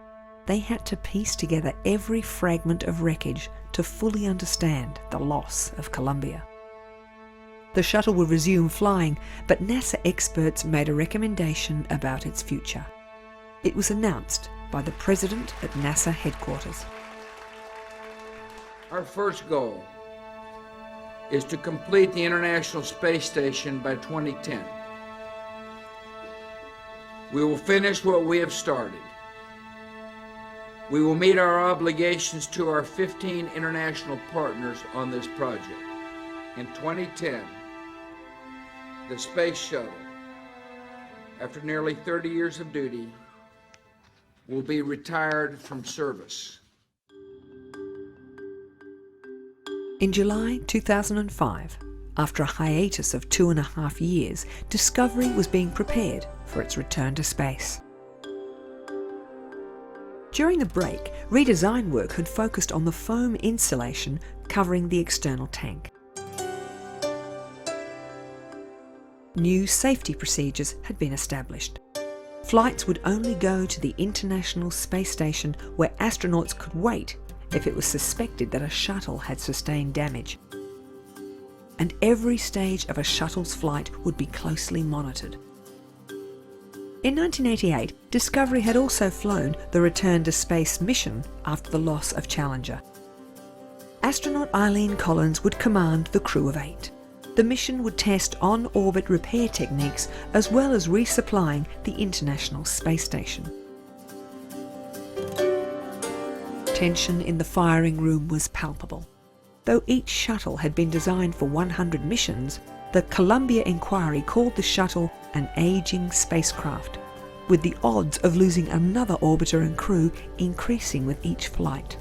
they had to piece together every fragment of wreckage to fully understand the loss of Columbia. The shuttle would resume flying, but NASA experts made a recommendation about its future. It was announced by the president at NASA headquarters. Our first goal is to complete the International Space Station by 2010. We will finish what we have started. We will meet our obligations to our 15 international partners on this project. In 2010, the Space Shuttle, after nearly 30 years of duty, will be retired from service. In July 2005, after a hiatus of 2.5 years, Discovery was being prepared for its return to space. During the break, redesign work had focused on the foam insulation covering the external tank. New safety procedures had been established. Flights would only go to the International Space Station where astronauts could wait if it was suspected that a shuttle had sustained damage. And every stage of a shuttle's flight would be closely monitored. In 1988, Discovery had also flown the Return to Space mission after the loss of Challenger. Astronaut Eileen Collins would command the crew of 8. The mission would test on-orbit repair techniques as well as resupplying the International Space Station. Tension in the firing room was palpable. Though each shuttle had been designed for 100 missions, the Columbia inquiry called the shuttle an aging spacecraft, with the odds of losing another orbiter and crew increasing with each flight.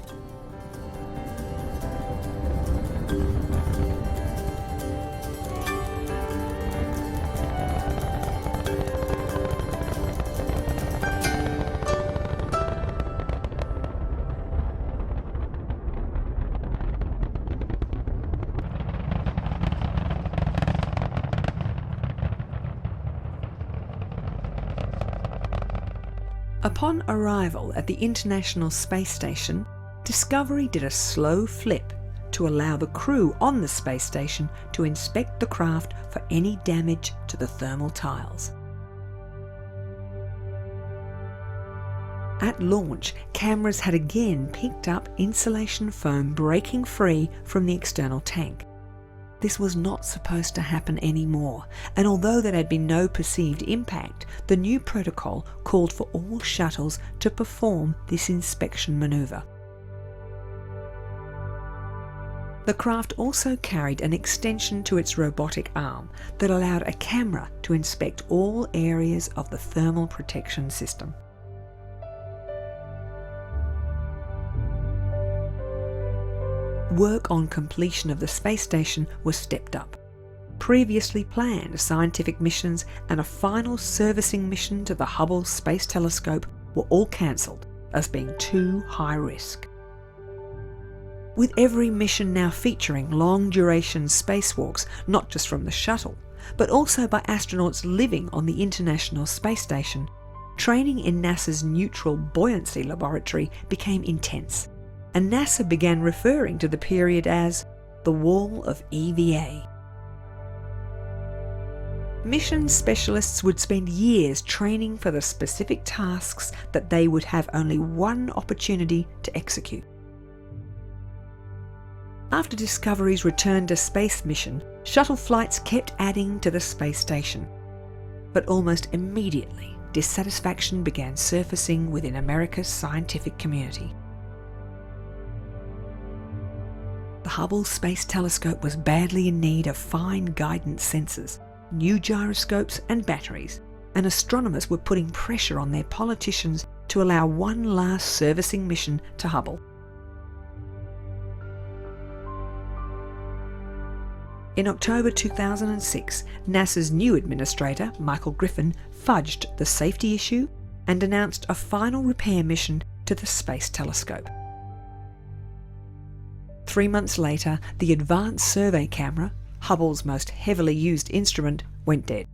Upon arrival at the International Space Station, Discovery did a slow flip to allow the crew on the space station to inspect the craft for any damage to the thermal tiles. At launch, cameras had again picked up insulation foam breaking free from the external tank. This was not supposed to happen anymore, and although there had been no perceived impact, the new protocol called for all shuttles to perform this inspection maneuver. The craft also carried an extension to its robotic arm that allowed a camera to inspect all areas of the thermal protection system. Work on completion of the space station was stepped up. Previously planned scientific missions and a final servicing mission to the Hubble Space Telescope were all cancelled as being too high risk. With every mission now featuring long-duration spacewalks, not just from the shuttle, but also by astronauts living on the International Space Station, training in NASA's Neutral Buoyancy Laboratory became intense, and NASA began referring to the period as the Wall of EVA. mission specialists would spend years training for the specific tasks that they would have only one opportunity to execute. After Discovery's return to space mission, shuttle flights kept adding to the space station. But almost immediately, dissatisfaction began surfacing within America's scientific community. The Hubble Space Telescope was badly in need of fine guidance sensors, new gyroscopes and batteries, and astronomers were putting pressure on their politicians to allow one last servicing mission to Hubble. In October 2006, NASA's new administrator, Michael Griffin, fudged the safety issue and announced a final repair mission to the Space Telescope. 3 months later, the Advanced Survey Camera, Hubble's most heavily used instrument, went dead.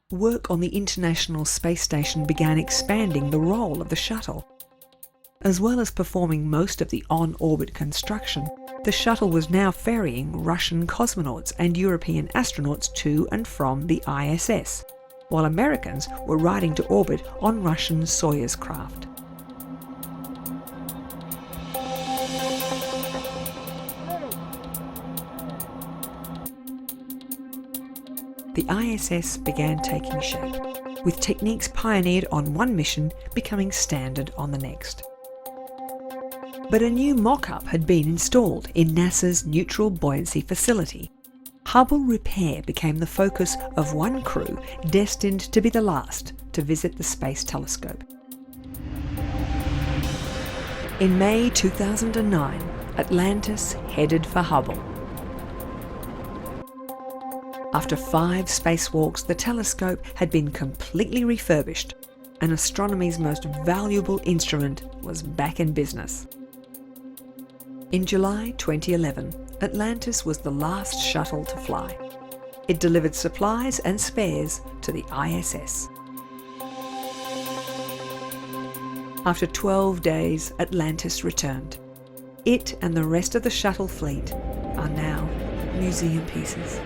Work on the International Space Station began expanding the role of the shuttle. As well as performing most of the on-orbit construction, the shuttle was now ferrying Russian cosmonauts and European astronauts to and from the ISS, while Americans were riding to orbit on Russian Soyuz craft. The ISS began taking shape, with techniques pioneered on one mission becoming standard on the next. But a new mock-up had been installed in NASA's Neutral Buoyancy Facility. Hubble repair became the focus of one crew destined to be the last to visit the Space Telescope. In May 2009, Atlantis headed for Hubble. After 5 spacewalks, the telescope had been completely refurbished, and astronomy's most valuable instrument was back in business. In July 2011, Atlantis was the last shuttle to fly. It delivered supplies and spares to the ISS. After 12 days, Atlantis returned. It and the rest of the shuttle fleet are now museum pieces.